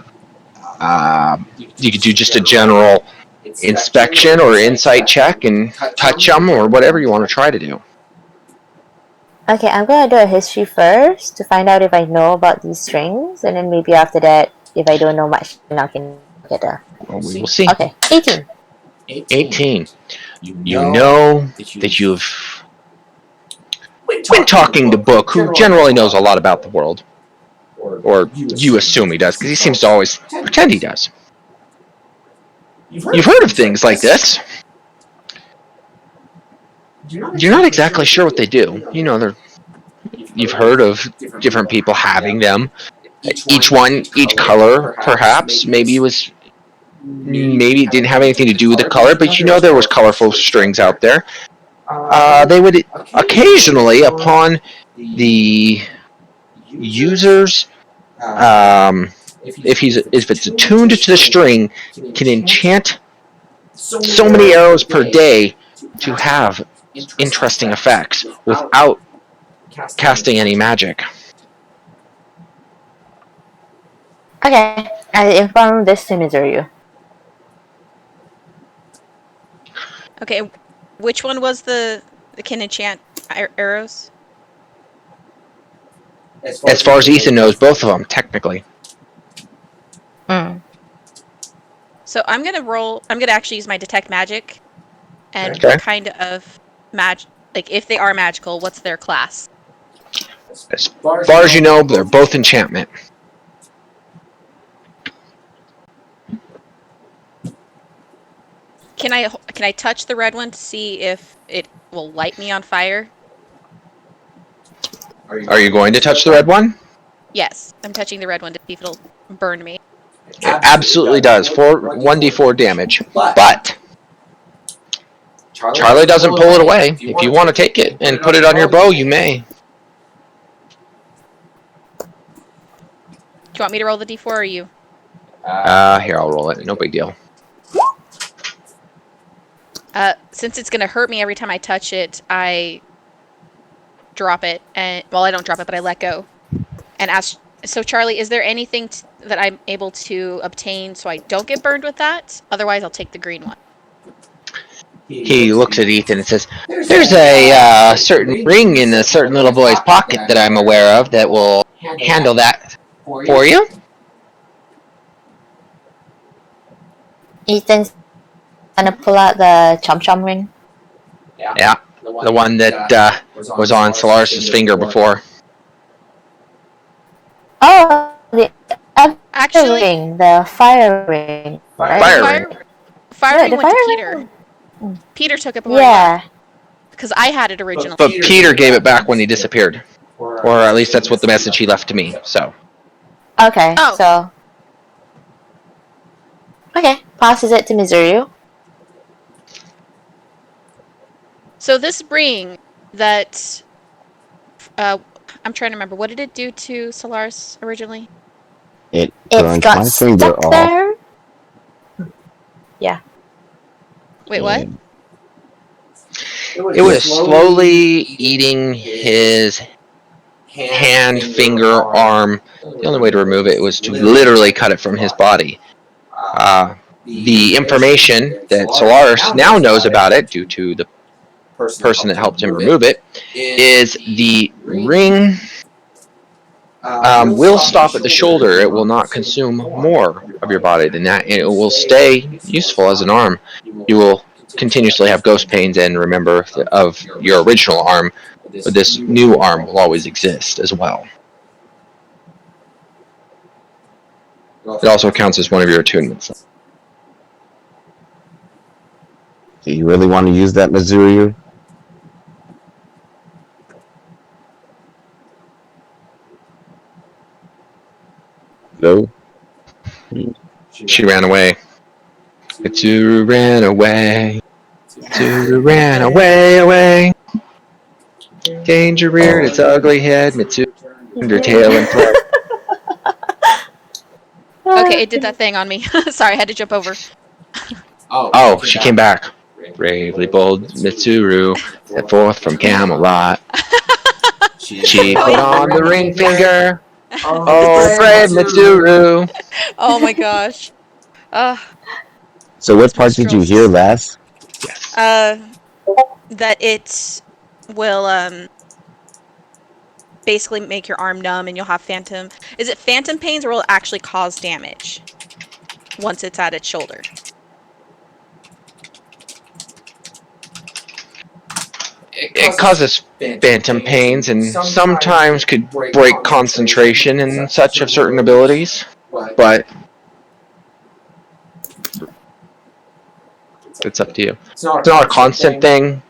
You could do just a general inspection or insight check and touch them, or whatever you want to try to do. Okay, I'm gonna do a history first to find out if I know about these strings, and then maybe after that, if I don't know much, then I can get a. Well, we will see. Okay, 18. 18. You know that you've been talking to Book, who generally knows a lot about the world. Or you assume he does, because he seems to always pretend he does. You've heard of things like this. You're not exactly sure what they do. You know, you've heard of different people having them. Each color, perhaps. Maybe it didn't have anything to do with the color, but you know there was colorful strings out there. They would occasionally, upon the user's, if it's attuned to the string, can enchant so many arrows per day to have interesting effects without casting any magic. Okay, I inform this to Mizurio. Okay, which one was the can enchant arrows? As far as Ethan knows, both of them, technically. So I'm gonna actually use my detect magic, and Okay. what kind of magic, like if they are magical, what's their class? As far as you know, they're both enchantment. Can I touch the red one to see if it will light me on fire? Are you going to touch the red one? Yes, I'm touching the red one to see if it'll burn me. It absolutely does. 1d4 damage. But Charlie doesn't pull it away. If you want to take it and put it on your bow, you may. Do you want me to roll the d4 or you? Here, I'll roll it. No big deal. Since it's gonna hurt me every time I touch it, I drop it, and I don't drop it, but I let go. And ask. So, Charlie, is there anything that I'm able to obtain so I don't get burned with that? Otherwise, I'll take the green one. He looks at Ethan and says, "There's a certain ring in a certain little boy's pocket that I'm aware of that will handle that for you." Ethan's gonna pull out the Chum Chum ring. Yeah, the one that was on Solaris' finger before. Oh, the other Actually, ring, the fire ring. Right? Fire ring. Fire Yeah, ring the went to fire Peter. ring. Peter took it before Yeah. because I had it originally. But Peter gave it back when he disappeared. Or at least that's what the message he left to me, so. Okay, Oh. so. Okay, passes it to Mizurio. So this ring that I'm trying to remember, what did it do to Solaris originally? It It's burns got my finger stuck off. there. Yeah. Wait, what? and It was slowly eating his hand, finger, arm. The only way to remove it was to literally cut it from his body. The information that Solaris now knows about it, due to the person that helped him remove it, is the ring will stop at the shoulder. It will not consume more of your body than that, and it will stay useful as an arm. You will continuously have ghost pains and remember of your original arm, but this new arm will always exist as well. It also counts as one of your attunements. Do you really want to use that Mizurio? No. She ran away. Mitsuru ran away. Mitsuru ran away. Danger reared its ugly head. Mitsuru turned her tail and fled. Okay, it did that thing on me. Sorry, I had to jump over. Oh, she came back. Bravely bold Mitsuru set forth from Camelot. She put on the ring finger. Oh, brave Mitsuru. Oh my gosh. So what part did you hear last? That it will basically make your arm numb and you'll have phantom. Is it phantom pains or will it actually cause damage once it's at its shoulder? It causes phantom pains and sometimes could break concentration and such of certain abilities, but it's up to you. It's not a constant thing.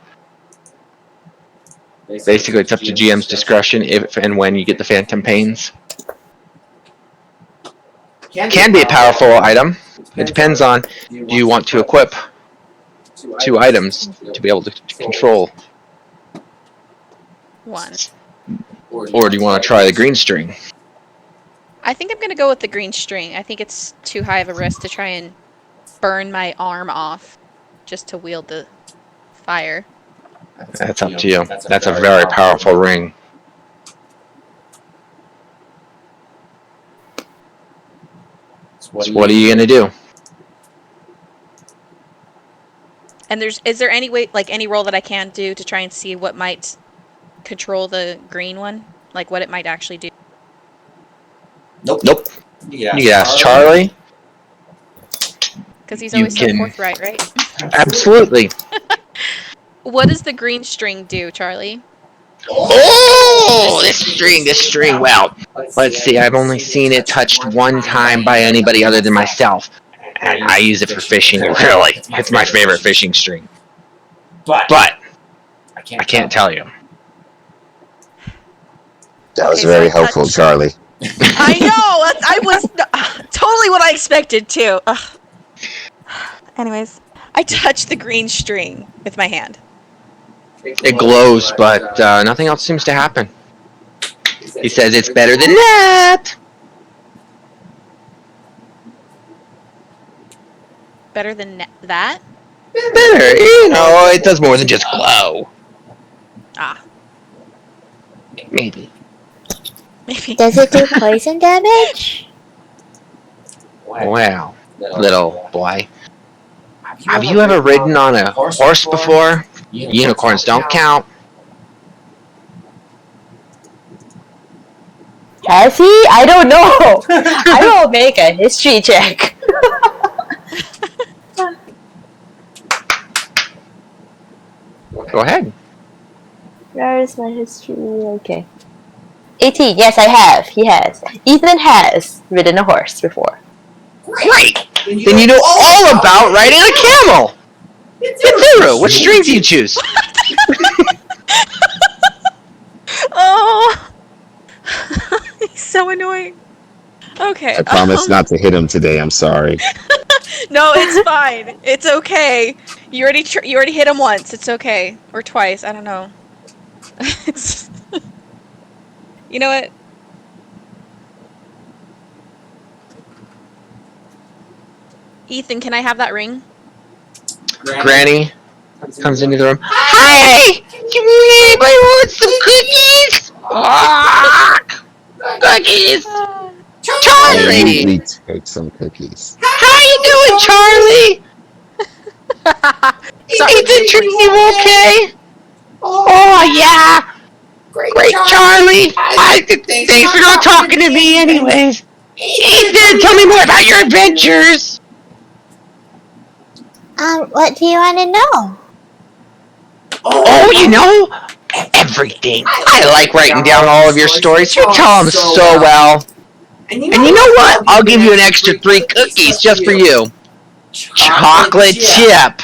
Basically, it's up to GM's discretion if and when you get the phantom pains. Can be a powerful item. It depends on, do you want to equip 2 items to be able to control? One. Or do you want to try the green string? I think I'm gonna go with the green string. I think it's too high of a risk to try and burn my arm off just to wield the fire. That's up to you. That's a very powerful ring. So what are you gonna do? And is there any way, like any roll that I can do to try and see what might control the green one? Like what it might actually do? Nope. You can ask Charlie. Because he's always so forthright, right? Absolutely. What does the green string do, Charlie? Oh, this string. Well, let's see. I've only seen it touched one time by anybody other than myself. And I use it for fishing, really. It's my favorite fishing string. But I can't tell you. That was very helpful, Charlie. I know! I was totally what I expected, too. Ugh. Anyways, I touched the green string with my hand. It glows, but nothing else seems to happen. He says it's better than that. Better than that? Better, you know, it does more than just glow. Ah. Maybe. Does it do poison damage? Wow, little boy. Have you ever ridden on a horse before? Unicorns don't count. Has he? I don't know. I will make a history check. Go ahead. Where is my history? Okay. 18. Yes, I have. He has. Ethan has ridden a horse before. Great! Then you know all about riding a camel! Mitsuru, what string do you choose? Oh! He's so annoying. Okay. I promise not to hit him today. I'm sorry. No, it's fine. It's okay. You already hit him once. It's okay. Or twice. I don't know. You know what? Ethan, can I have that ring? Granny comes into the room. Hi! Anybody want some cookies? Cookies! I Charlie! usually take some cookies. How you doing, Charlie? Ethan treating you okay? Oh, yeah! Great, Charlie! Thanks for not talking to me anyways. Ethan, tell me more about your adventures! What do you want to know? Oh, you know? Everything. I like writing down all of your stories. You tell them so well. And you know what? I'll give you an extra 3 cookies just for you. Chocolate chip.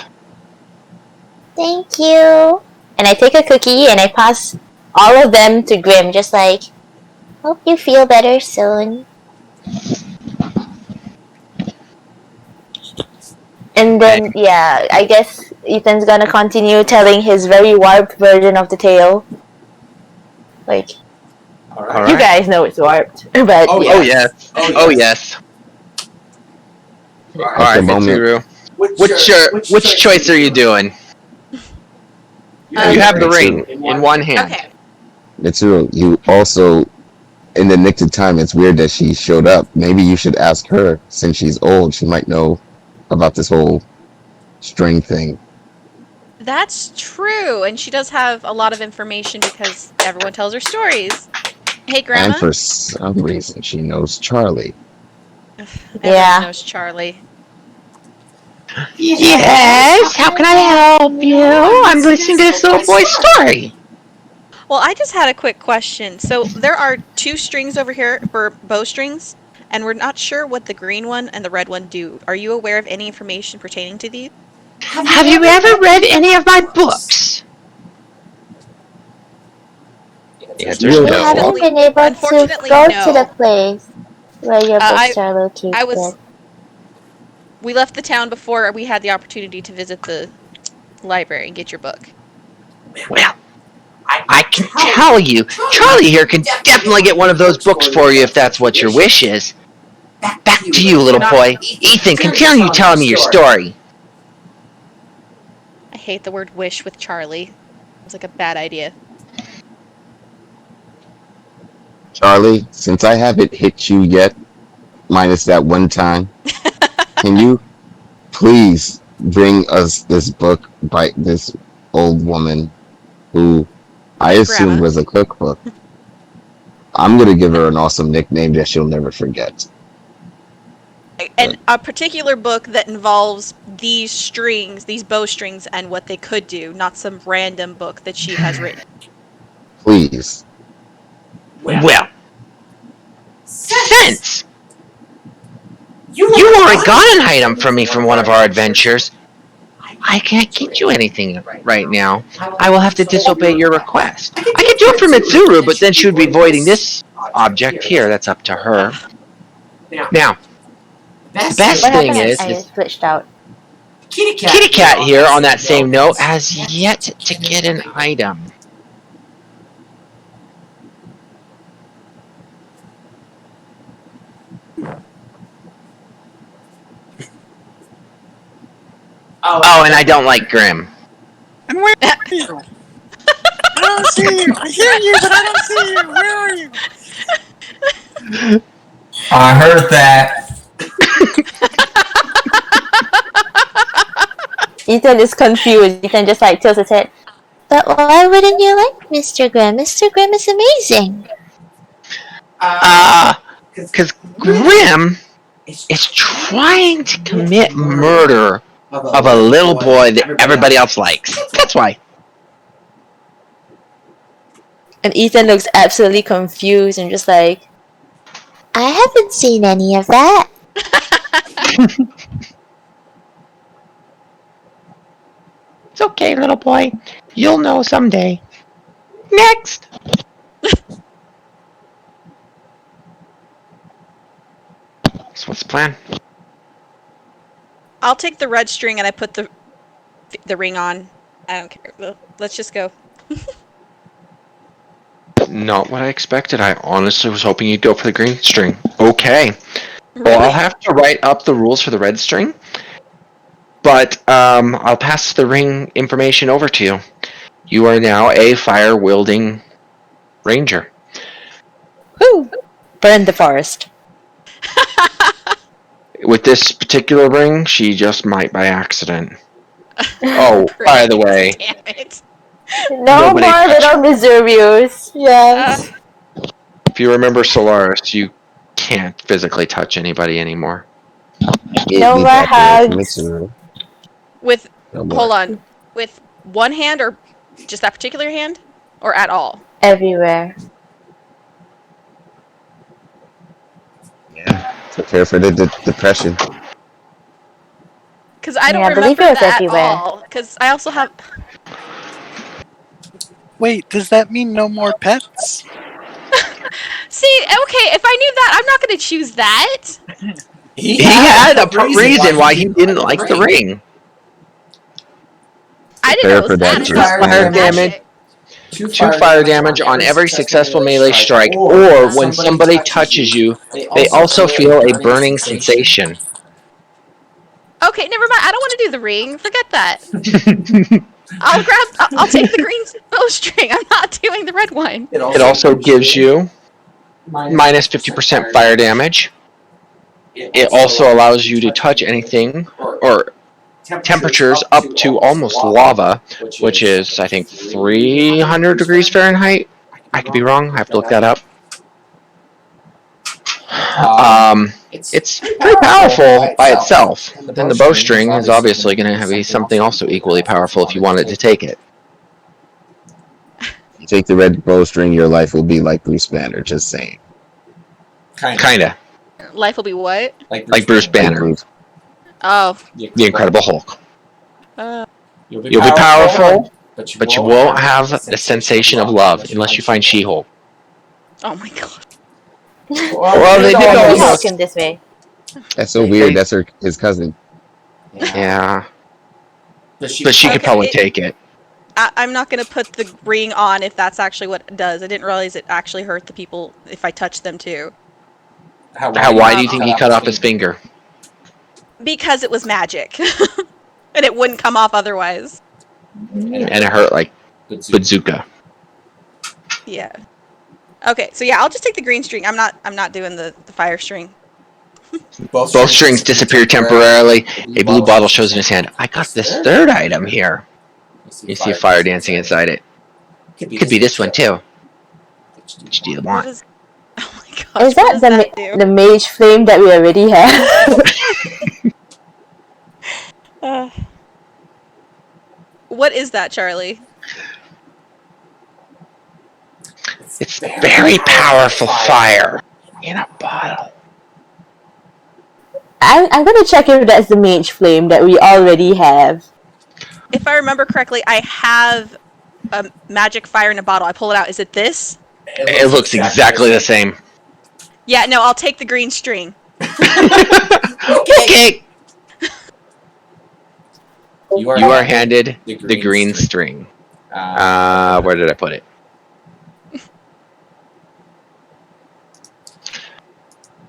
Thank you. And I take a cookie and I pass all of them to Grim, just like, Hope you feel better soon. And then, yeah, I guess Ethan's gonna continue telling his very warped version of the tale. Like, All right. you guys know it's warped, but Oh, yeah. Oh yes. Oh yes. All All right. right, At the moment- Mitsuru. Which choice are you doing? You have the ring in one hand. Okay. Mitsuru, you also, in the nick of time, it's weird that she showed up. Maybe you should ask her, since she's old. She might know about this whole string thing. That's true, and she does have a lot of information because everyone tells her stories. Hey, Grandma. And for some reason, she knows Charlie. Everyone knows Charlie. Yes. How can I help you? I'm listening to this little boy's story. Well, I just had a quick question. So there are 2 strings over here for bowstrings, and we're not sure what the green one and the red one do. Are you aware of any information pertaining to these? Have you ever read any of my books? The answer is We no. haven't been able to Unfortunately, go no. to the place where your books are I located. was. We left the town before we had the opportunity to visit the library and get your book. Well, I can tell you, Charlie here can definitely get one of those books for you if that's what your wish is. Back to you, little boy. Ethan, continue telling me your story. I hate the word wish with Charlie. It's like a bad idea. Charlie, since I haven't hit you yet, minus that one time, can you please bring us this book by this old woman who I assumed Grandma. was a cookbook? I'm going to give her an awesome nickname that she'll never forget. And a particular book that involves these strings, these bowstrings, and what they could do, not some random book that she has written. Please. Well, since you already got an item from me from one of our adventures, I can't get you anything right now. I will have to disobey your request. I can do it for Mitsuru, but then she would be voiding this object here. That's up to her. Now, the best What thing happened? is I switched out. Kitty Cat here on that same note has yet to get an item. Oh, and I don't like Grim. And where are you? I don't see you. I hear you, but I don't see you. Where are you? I heard that. Ethan is confused. Ethan just like tilts his head. But why wouldn't you like Mr. Grimm? Mr. Grimm is amazing. Because Grim is trying to commit murder of a little boy that everybody else likes. That's why. And Ethan looks absolutely confused and just like, I haven't seen any of that. It's okay, little boy. You'll know someday. Next! So what's the plan? I'll take the red string and I put the ring on. I don't care. Let's just go. Not what I expected. I honestly was hoping you'd go for the green string. Okay. Well, I'll have to write up the rules for the red string. But I'll pass the ring information over to you. You are now a fire-wielding ranger. whoo, burn the forest. With this particular ring, she just might by accident. Oh, by the way. Damn it. No Nobody more touched- little Missourius. Yes. If you remember Solaris, you can't physically touch anybody anymore. No more hugs. With No more. hold on. With one hand or just that particular hand? Or at all? Everywhere. Yeah. Prepare for the depression. Because I don't Yeah, I believe remember it was that everywhere. at all. Because I also have... Wait, does that mean no more pets? See, okay, if I knew that, I'm not going to choose that. He had a reason why he didn't like the ring. I didn't know it was for that, that. Bruce Fire damage. 2 fire damage on every successful melee strike, or when somebody touches you, they also feel a burning sensation. Okay, never mind. I don't want to do the ring. Forget that. I'll take the green bowstring. I'm not doing the red one. It also gives you minus 50% fire damage. It also allows you to touch anything or temperatures up to almost lava, which is, I think, 300 degrees Fahrenheit. I could be wrong. I have to look that up. It's pretty powerful by itself. But then the bowstring is obviously going to be something also equally powerful if you wanted to take it. You take the red bowstring, your life will be like Bruce Banner. Just saying. Kinda. Life will be what? Like Bruce Banner. Oh. The Incredible Hulk. You'll be powerful, but you won't have the sensation of love unless you find She-Hulk. Oh my god. Well, they did almost him this way. That's so weird. That's his cousin. Yeah. But she could probably take it. I'm not going to put the ring on if that's actually what it does. I didn't realize it actually hurt the people if I touched them too. Why do you think he cut off his finger? Because it was magic. And it wouldn't come off otherwise. And it hurt like bazooka. Yeah. Okay, so yeah, I'll just take the green string. I'm not doing the fire string. Both strings disappear temporarily. A blue bottle shows in his hand. I got this third item here. You see fire dancing inside it. Could be this one too. Which do you want? Oh my gosh. Is that the mage flame that we already have? What is that, Charlie? It's very powerful fire in a bottle. I'm gonna check if that's the mage flame that we already have. If I remember correctly, I have a magic fire in a bottle. I pull it out. Is it this? It looks exactly the same. Yeah, no, I'll take the green string. Okay. You are handed the green string. Where did I put it?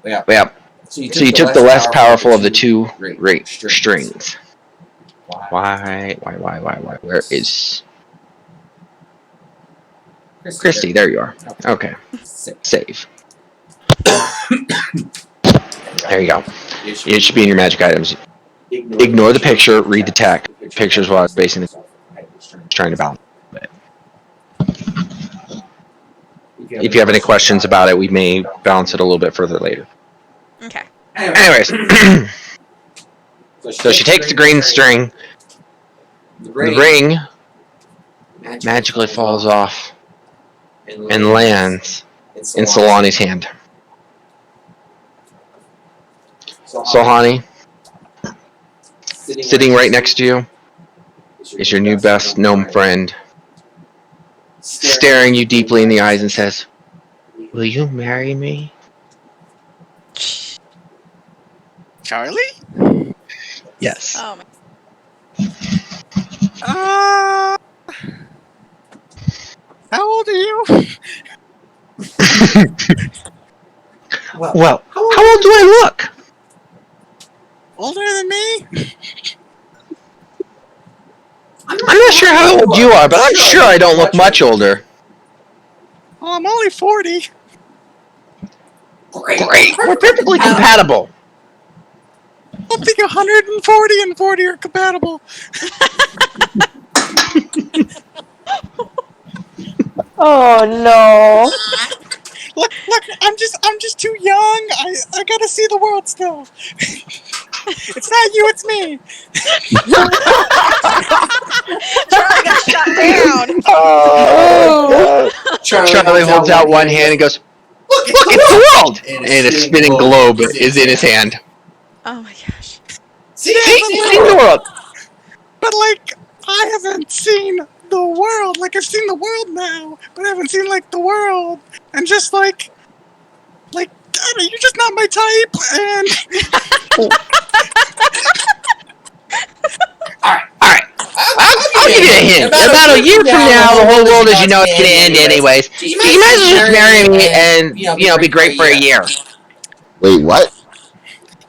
Yeah. So you took the less powerful of the two strings. Why? Where is Christy? There you are. Okay. Save. There you go. It should be in your magic items. Ignore the picture, read the text. Pictures while I was basing the trying to balance it. If you have any questions about it, we may balance it a little bit further later. Okay. Anyways, so she takes the green string. The ring magically falls off and lands in Solani's hand. Solani, sitting right next to you, is your new best gnome friend, staring you deeply in the eyes and says, "Will you marry me?" Charlie? Yes. Oh my. How old are you? Well, how old do I look? Older than me? I'm not sure how old you are, but I'm sure I don't look much older. Well, I'm only 40. Great. We're perfectly compatible. I think 140 and 40 are compatible. Oh no. Look, I'm just too young. I gotta see the world still. It's not you, it's me. Charlie got shot down. Oh, Charlie holds out one hand and goes, Look, it's the world! And a spinning globe is in his hand. Oh my gosh. See the world! But like, I haven't seen the world. Like, I've seen the world now, but I haven't seen like the world. And just like, God, you're just not my type. And Alright. I'll give you a hint. About a year from now, the whole world as you know it's gonna end anyways. You might as well just marry me and, be great for a year. Wait, what?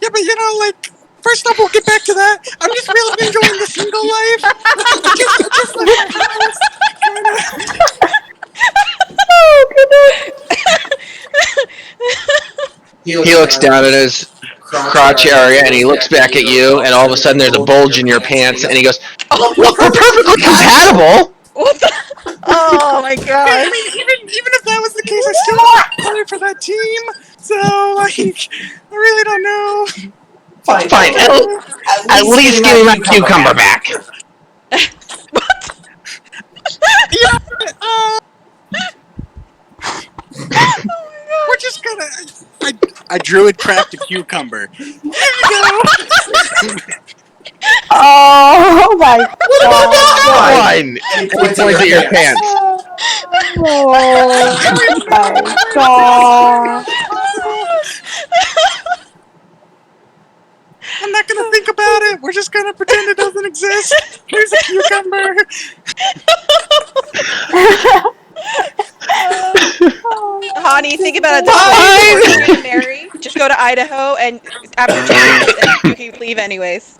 Yeah, but like, first off, we'll get back to that. I'm just really enjoying the single life. Just like my house, kind of. Oh, goodness. He looks down at his crotch area and he looks back at you, and all of a sudden there's a bulge in your pants, and he goes, "Look, we're perfectly compatible." What the? Oh my I gosh. mean, even if that was the case, I still want to play for that team. So, like, I really don't know. Fine. At least give me my cucumber back. Yeah, we're just gonna. I druid craft a cucumber. Here you go. Oh my god. Fine. And he points at your pants. Oh my god. I'm not gonna think about it. We're just gonna pretend it doesn't exist. Here's a cucumber. Honey, think about it this way. Before you get married, just go to Idaho, and after 2 weeks, you can leave anyways.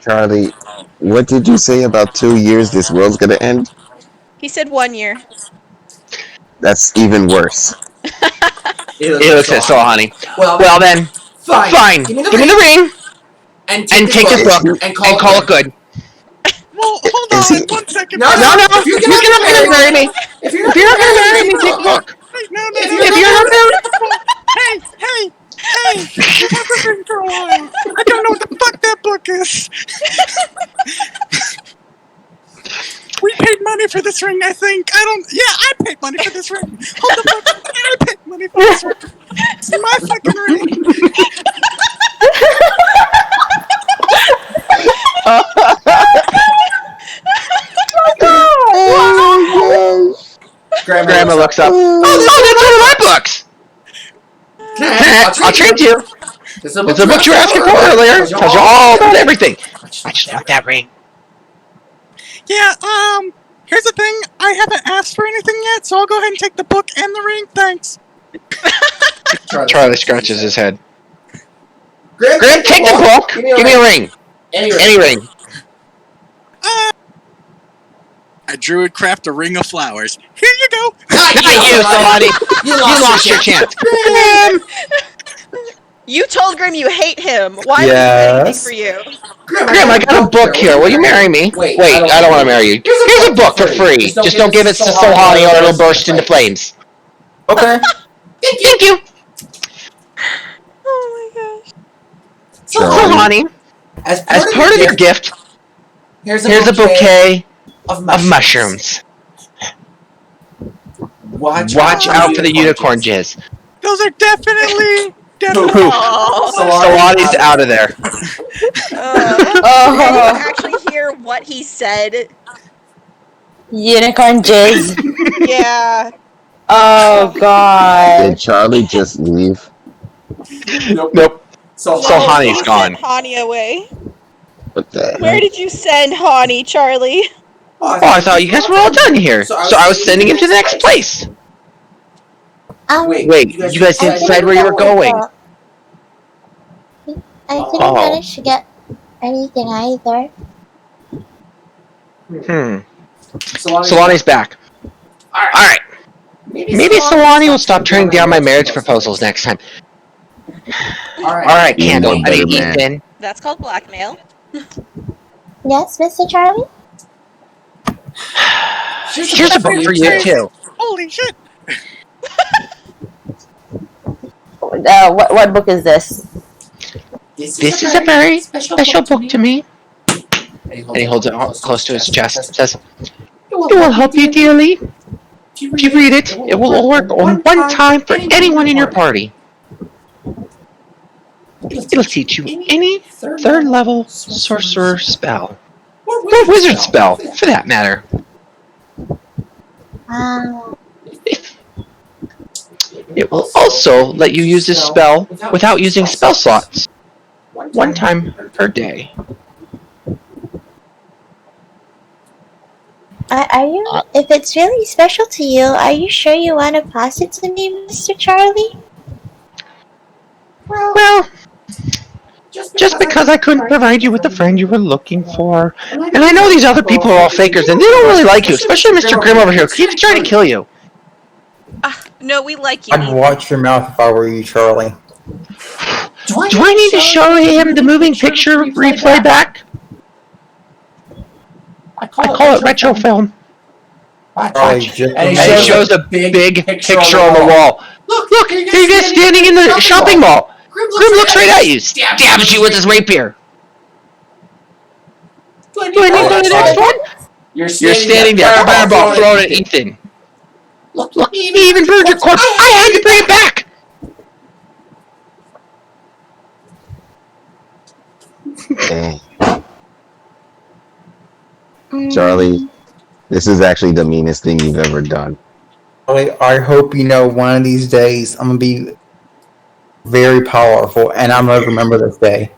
Charlie, what did you say about 2 years this world's gonna end? He said 1 year. That's even worse. He looks at Soul Honey. Well then, fine. Give me the ring and take this book and call it good. Well, hold Is on he- 1 second. No, you're not gonna marry me. If you're not gonna marry me, take the book. No. If you're not gonna... Hey! You've had this ring for a while. I don't know what the fuck that book is. We paid money for this ring, I think. I paid money for this ring. Hold the fuck up. I paid money for this ring. It's my fucking ring. Grandma looks up. Oh, that's one of my books. I'll trade you. It's the book you were asking for earlier. Tells you all about everything. I just want that ring. Yeah, here's the thing. I haven't asked for anything yet, so I'll go ahead and take the book and the ring. Thanks. Charlie scratches his head. Graham, take the book. Give me a ring. Any ring. I druid craft a ring of flowers. Here you go. Not you, somebody. You lost your chance. Graham. You told Grim you hate him. Why would he do anything for you? Graham, I got a book here. Will you marry me? Wait, I don't want to marry you. Here's a book for free. Just don't give it to Soul Honey or it'll burst into flames. Okay. Thank you. Oh my gosh. Soul Honey, as part of your gift, here's a bouquet of mushrooms. Watch out for the unicorn jizz. Those are definitely. Poof. Salani's out of there. Did you actually hear what he said? Unicorn jizz. Yeah. Oh god. Did Charlie just leave? Nope. So Honey's gone. Sent Hani away. What the Where heck? did you send Hani, Charlie? Oh, I thought you guys were all done here. So I was sending him to the next place. Wait, you guys didn't decide where you were going. I didn't manage to get anything either. Solani's back. Alright. Maybe Solani will stop turning down my marriage proposals next time. Alright, Candle. I mean, Ethan. That's called blackmail. Yes, Mr. Charlie? Here's a book for you, too. Holy shit! What book is this? This is a very special book to me. And he holds it close to his chest and says, "It will help you dearly. If you read it, it will work on one time for anyone in your party. It'll teach you any third level sorcerer spell. Or wizard spell, for that matter. It will also let you use this spell without using spell slots. 1 time per day. Are you? If it's really special to you, are you sure you want to pass it to me, Mr. Charlie? Well, just because I couldn't provide you with the friend you were looking for. And I know these other people are all fakers and they don't really like you, especially Mr. Grimm over here. He keeps trying to kill you. No, we like you. I'd watch your mouth if I were you, Charlie. Do I need to show him the moving picture replay back? I call it retro film. Charlie, And he shows a big picture on the wall. Look, here you guys standing in the shopping mall. Grim looks right at you, stabs you with his rapier. Do I need to go to the next one? You're standing there, fireball thrown at Ethan. Look, he even burned your corpse. I had to bring it back. Charlie, this is actually the meanest thing you've ever done. Charlie, I hope you know one of these days I'm gonna be very powerful, and I'm gonna remember this day.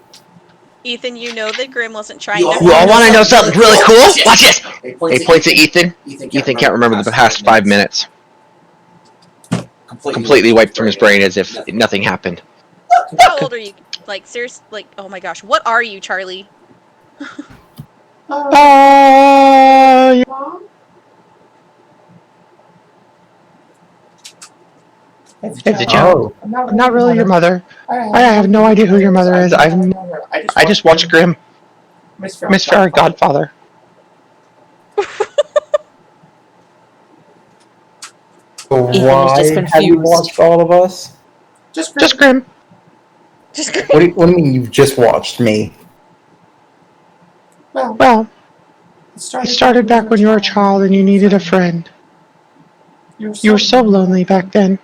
Ethan, you know that Grim wasn't trying to. You all want to know something really cool? Watch this. He points at Ethan. Ethan can't remember the past 5 minutes. Completely wiped from his brain as if nothing happened. How old are you? Like, seriously? Like, oh my gosh. What are you, Charlie? It's a joke. I'm not really your mother. I have no idea who your mother is. I just watched Grimm. Miss Fairy Godfather. So Ethan is why just have you confused. watched all of us? Just Grimm. What do you mean you've just watched me? Well, it started back when you were a child and you needed a friend. You were so lonely back then.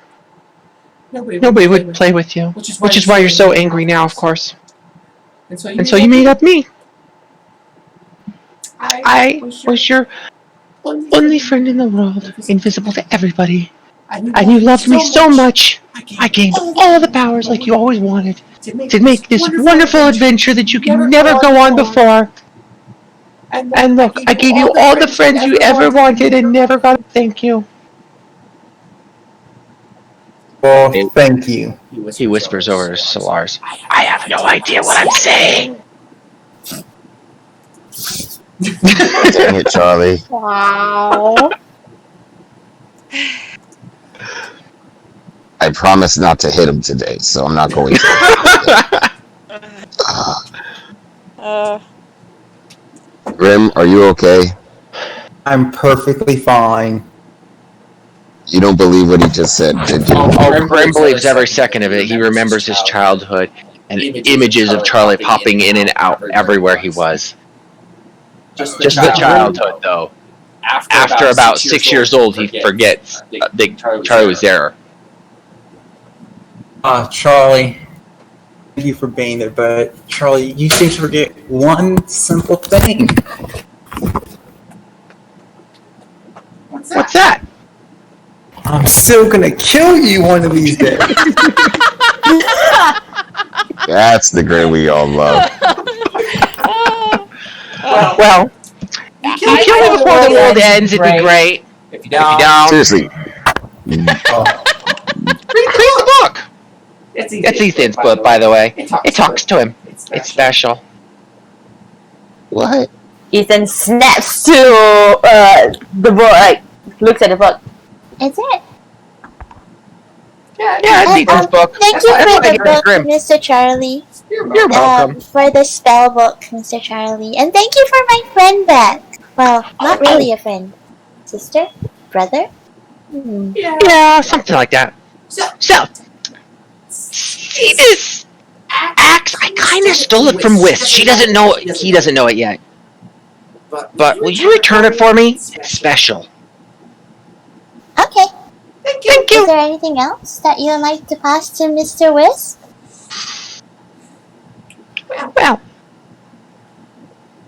Nobody would play with you, which is why you're so angry now, of course. And so you made up me. I was your only friend in the world, invisible to everybody. And you loved me so much, I gained all the powers like you always wanted to make this wonderful adventure that you could never go on before. And look, I gave you all the friends you ever wanted and never got to thank you. Well, thank you. He whispers over to Solars. I have no idea what I'm saying. Dang it, Charlie. Wow. I promised not to hit him today, so I'm not going to. Grim, are you okay? I'm perfectly fine. You don't believe what he just said, did you? Oh, Grim believes every second of it. He remembers his childhood and images of Charlie popping in and out everywhere he was. Just the childhood, though. After about 6 years old, he forgets that Charlie was there. Charlie, thank you for being there, but Charlie, you seem to forget one simple thing. What's that? I'm still gonna kill you one of these days. That's the Grim we all love. Well, you kill me before the world ends, it'd be great. If you don't, Seriously. read the book. It's Ethan's book, by the way. It talks to him. It's special. What? Ethan snaps to the book, like, looks at the book. Is it? Yeah, it's Ethan's book. Thank you for the book, Grim. Mr. Charlie. You're welcome. For the spell book, Mr. Charlie. And thank you for my friend back. Well, not really a friend. Sister? Brother? Yeah, something like that. So, see this axe? I kind of stole it from Wisp. She doesn't know it. He doesn't know it yet. But will you return it for me? It's special. Okay. Thank you. Is there anything else that you'd like to pass to Mr. Wisp? Well,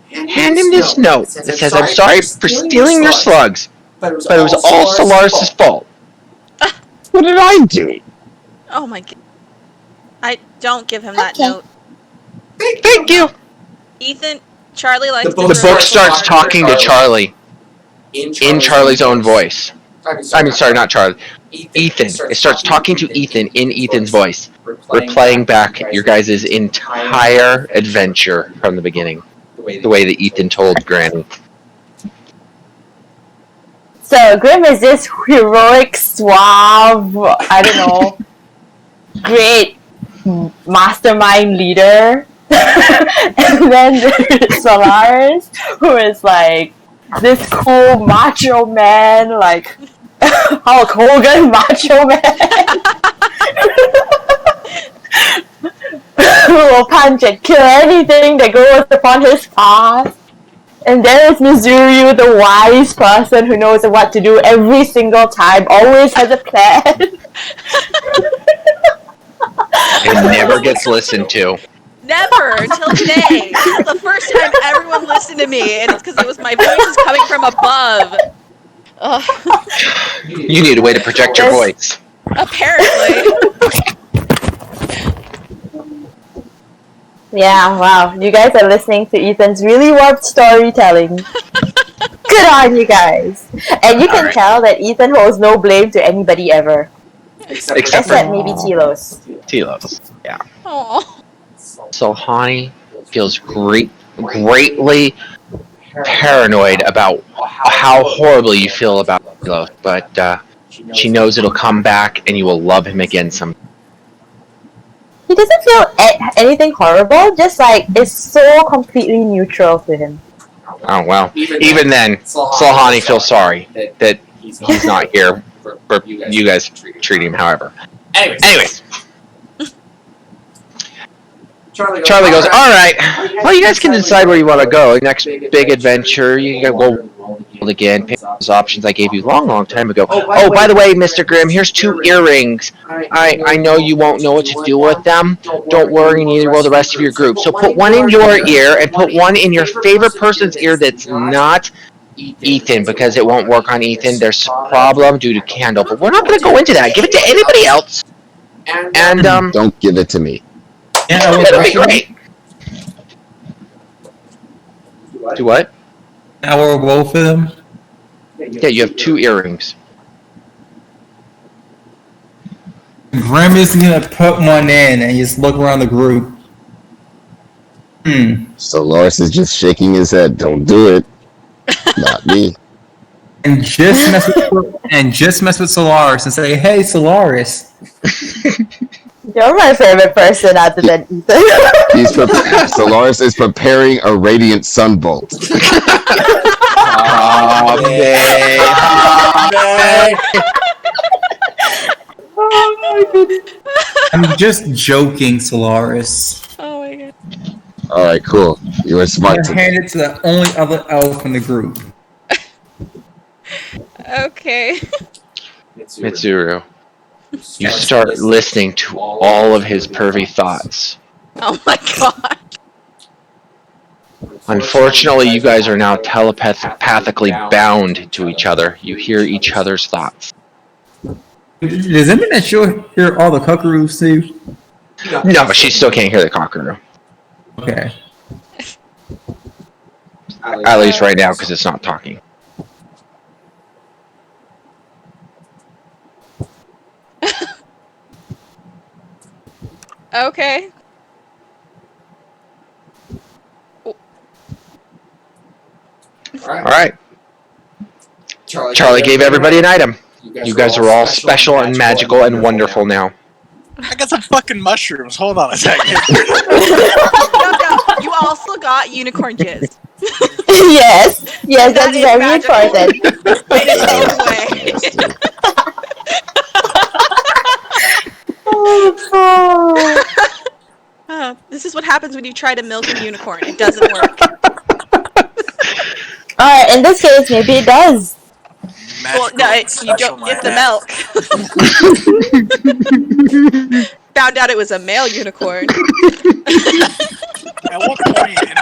hand him this note that says, I'm sorry for stealing your slugs, but it was all Solaris' fault. What did I do? Oh my god. I don't give him that Okay. note. Thank you. Ethan, Charlie likes The book starts talking to Charlie in Charlie's own voice. I mean, sorry, not Charlie. Ethan. It starts talking to Ethan in Ethan's voice. We're playing back your guys' entire adventure from the beginning. The way that Ethan told Granny. So Grim is this heroic, suave, I don't know, great mastermind leader. And then there's Solaris, who is like this cool macho man, like Hulk Hogan macho man. Who will punch and kill anything that goes upon his path. And there is Mizuru, the wise person who knows what to do every single time, always has a plan. It never gets listened to. Never until today. This is the first time everyone listened to me, and it's because it was my voices coming from above. Ugh. You need a way to project your voice. Apparently. Yeah, wow. You guys are listening to Ethan's really warped storytelling. Good on you guys. And you can tell that Ethan holds no blame to anybody ever. Except maybe Tilos. Tilos, yeah. Aww. So Hani feels greatly paranoid about how horribly you feel about Tilos, but she knows it'll come back and you will love him again someday. He doesn't feel anything horrible, just like it's so completely neutral to him. Oh, well. Even then, Sulhani feels sorry that he's not here for you guys treating him however. Anyways. Charlie goes, alright, well, you guys can decide where you want to go. Next big adventure, you can go again, pick those options I gave you long time ago. Oh, by the way, Mr. Grimm, here's 2 earrings. I know you won't know what to do with them. Don't worry, neither will the rest of your group. So put one in your ear and put one in your favorite person's ear that's not Ethan, because it won't work on Ethan. There's a problem due to Candle, but we're not going to go into that. Give it to anybody else. And, Don't give it to me. Yeah, that'll be great. Do what? Now we're both of them. Yeah, you have 2 earrings. Grim is gonna put one in and just look around the group. So Lars is just shaking his head. Don't do it. Not me. And just mess with Solaris and say, "Hey, Solaris." You're my favorite person other than Ethan. Solaris is preparing a radiant sunbolt. Oh, man. Oh my goodness. I'm just joking, Solaris. Oh my god. Alright, cool. You were smart I'm today. gonna hand it to the only other elf in the group. Okay. Mitsuru, you start listening to all of his pervy thoughts. Oh my god. Unfortunately, you guys are now telepathically bound to each other. You hear each other's thoughts. Does that mean that she'll hear all the cuckaroos too? No, but she still can't hear the cockaroo. Okay. At least right now, because it's not talking. Okay. Alright. Charlie gave everybody an item. You guys are all special and magical and wonderful now. I got some fucking mushrooms. Hold on a second. No, you also got unicorn jizz. Yes, That that's is very magical. important. In its own way. This is what happens when you try to milk a unicorn. It doesn't work. Alright, in this case, maybe it does. Well, no, you don't get the milk. Found out it was a male unicorn. At what point in the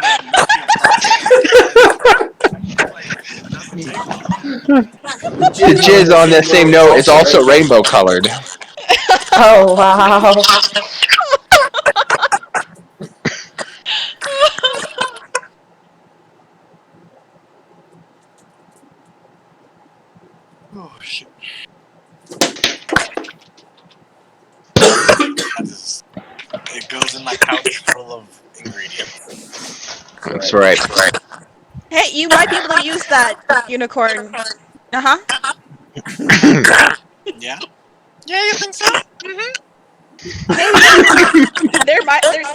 milking process? The jizz on that same note is also rainbow colored. Oh wow. Oh shit. It goes in my pouch full of ingredients. That's right. Hey, you might be able to use that unicorn. Uh huh. Yeah? Yeah, you think so? Maybe.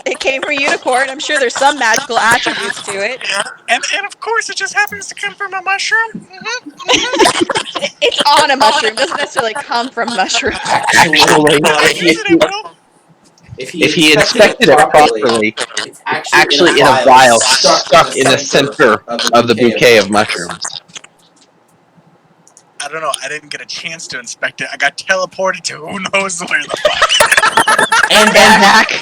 It came from a unicorn. I'm sure there's some magical attributes to it. And of course, it just happens to come from a mushroom. It's on a mushroom. Doesn't necessarily come from mushroom. Actually, If if he inspected it properly, it's it's actually in a vial stuck in the center of the bouquet of mushrooms. I don't know. I didn't get a chance to inspect it. I got teleported to who knows where the fuck. And back.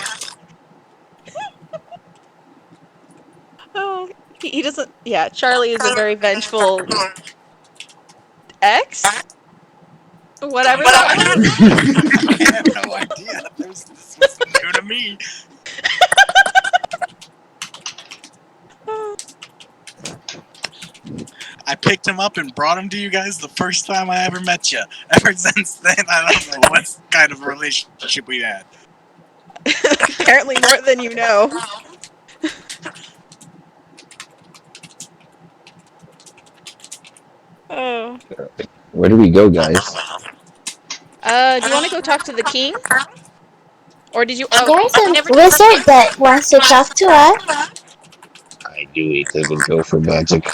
Oh, he doesn't. Yeah, Charlie is a very vengeful ex. Whatever that was. I have no idea. This was new to me. I picked him up and brought him to you guys the first time I ever met you. Ever since then, I don't know what kind of relationship we had. Apparently more than you know. Oh. Where do we go, guys? Do you want to go talk to the king? Or did you? Oh, There's a wizard that wants to talk to us. I knew he couldn't go for magic.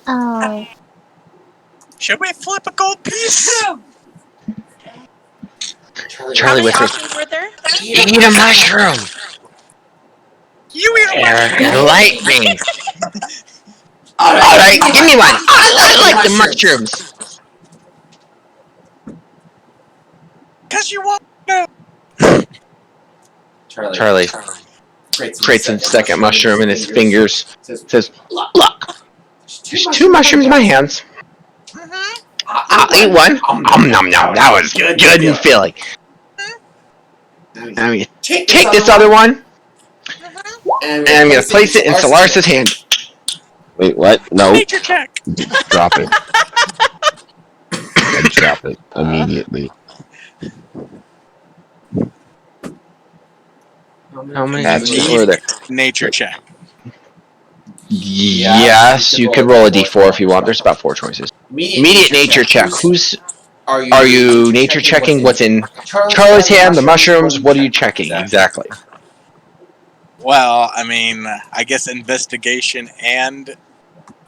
Oh. Should we flip a gold piece? Charlie with her. options were there? Eat a mushroom. You eat a mushroom. Lightning. All right, give me one. I like the mushrooms. Cause you want to. Charlie Creates a second mushroom in his fingers. Says, "Look, there's two mushrooms in my hands. I'll eat one. Nom nom. That was good and filling. I mean, take this other one, and I'm gonna place it in Solaris' hand." Wait, what? No. Nature check. Drop it. I drop it immediately. How many That's were there? Nature check. Yes, you could roll a d4 if you want. There's about 4 choices. Immediate nature check. Are you nature checking what's in Charlie's hand, the mushrooms? What are you checking exactly? Well, I mean, I guess investigation and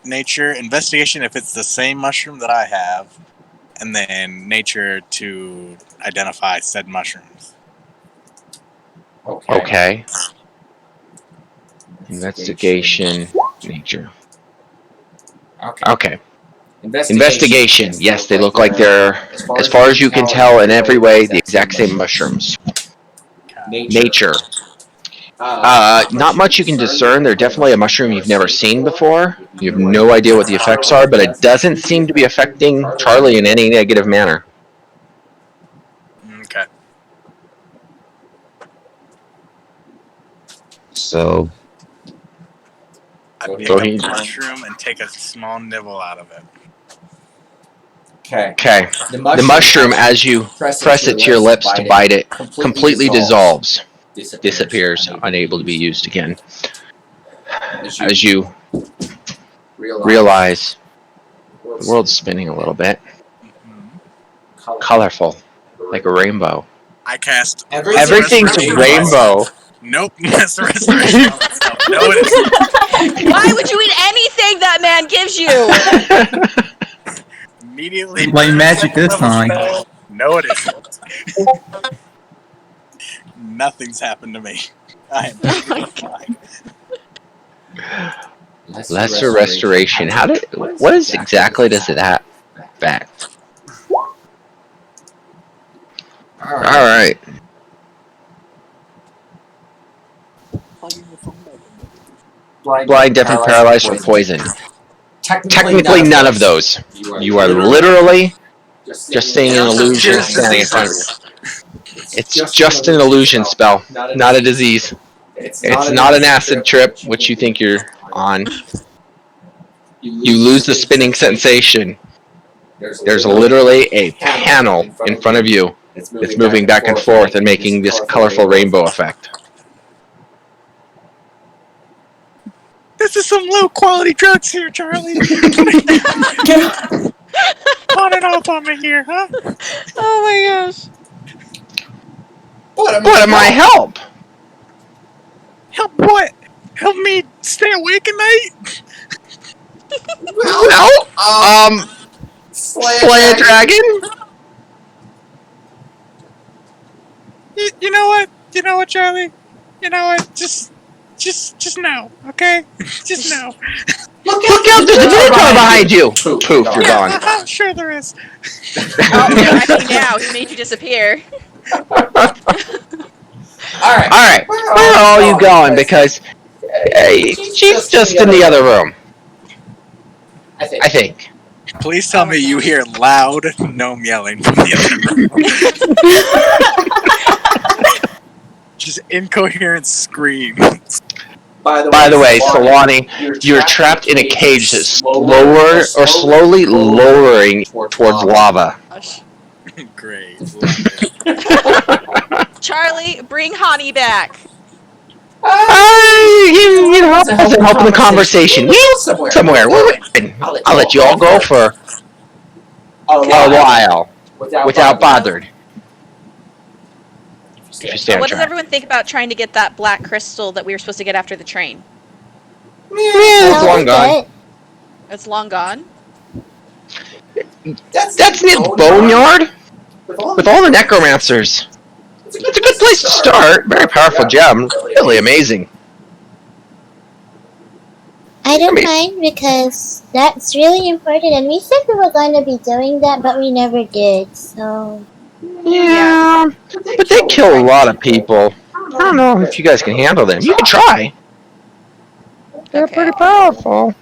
nature. Investigation if it's the same mushroom that I have, and then nature to identify said mushrooms. Okay. Investigation, nature. Okay. Investigation. Yes, they look like they're, as far as you can tell, in every way, the exact same mushrooms. Nature. Not much you can discern. They're definitely a mushroom you've never seen before. You have no idea what the effects are, but it doesn't seem to be affecting Charlie in any negative manner. Okay. So, I pick Go up ahead. the mushroom and take a small nibble out of it. Okay. The mushroom, as you press it to your lips to bite it, completely dissolves. Disappears, unable to be used again. As you realize the world's spinning a little bit. Colorful, like a rainbow. I cast Everything's rainbow. Nope, that's the restoration. No, it isn't. Why would you eat anything that man gives you? Immediately. Blame magic this time. No, it isn't. Nothing's happened to me. I am fine. Lesser restoration. What is exactly does it have back? Alright. Blind, deaf, and paralyzed from poison. Technically, none of those. You are literally just seeing an illusion standing in front of you. It's just an illusion spell, not a disease. It's not an acid trip, which you think you're on. You lose the spinning sensation. There's literally a panel in front of you that's moving back and forth and making this colorful rainbow effect. This is some low quality drugs here, Charlie. On and off on me here, huh? Oh my gosh. What am I help? Help what? Help me stay awake at night? Well, slay a dragon? You know what? You know what, Charlie? You know what? Just now, okay? Just now. Look out, there's a minotaur behind you! Poof, you're gone. I'm sure there is. Oh, actually now, he made you disappear. Alright, where are all you going? Because she's just in the other room. I think. Please tell me you hear loud gnome yelling from the other room. Just incoherent screams. By the way, Solani, you're trapped in a cage that's slowly lowering towards lava. Great. Charlie, bring Hani back. You know, help in the conversation. Somewhere. I'll let you all go for a while without bothered. What does everyone think about trying to get that black crystal that we were supposed to get after the train? Yeah, it's long gone. It's long gone? That's near the boneyard with all the necromancers. It's a good place to start. Very powerful gem. Really amazing. I don't mind because that's really important, and we said we were going to be doing that, but we never did, so... Yeah, but they kill a lot of people. I don't know if you guys can handle them. You can try. They're pretty powerful.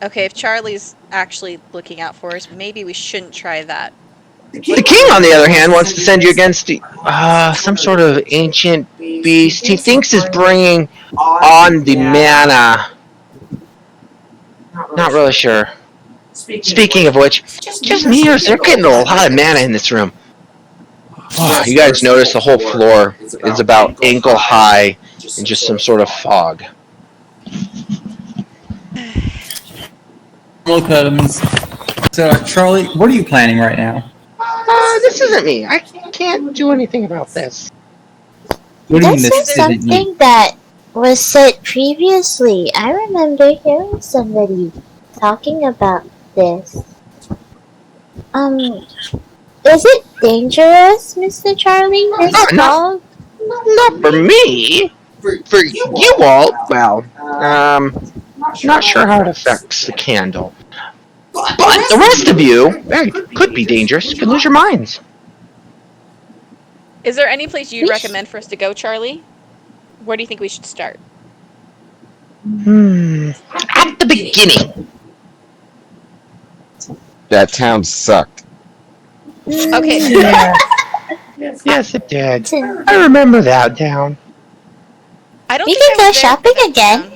Okay, if Charlie's actually looking out for us, maybe we shouldn't try that. The king, on the other hand, wants to send you against some sort of ancient beast. He thinks is bringing on the mana. Not really sure. Speaking of which, just mirrors, they're getting a lot of mana in this room. Oh, you guys notice the whole floor is about ankle high in just some sort of fog. Look at him. So, Charlie, what are you planning right now? This isn't me. I can't do anything about this. What do you mean This is something that was said previously. I remember hearing somebody talking about this. Is it dangerous, Mr. Charlie? Not for me. For you all, well, not sure how it affects the candle. But the rest of you, could be dangerous. Could lose your minds. Is there any place you'd recommend for us to go, Charlie? Where do you think we should start? At the beginning. That town sucked. Okay. Yes, it did. I remember that town. I don't We think can go shopping again.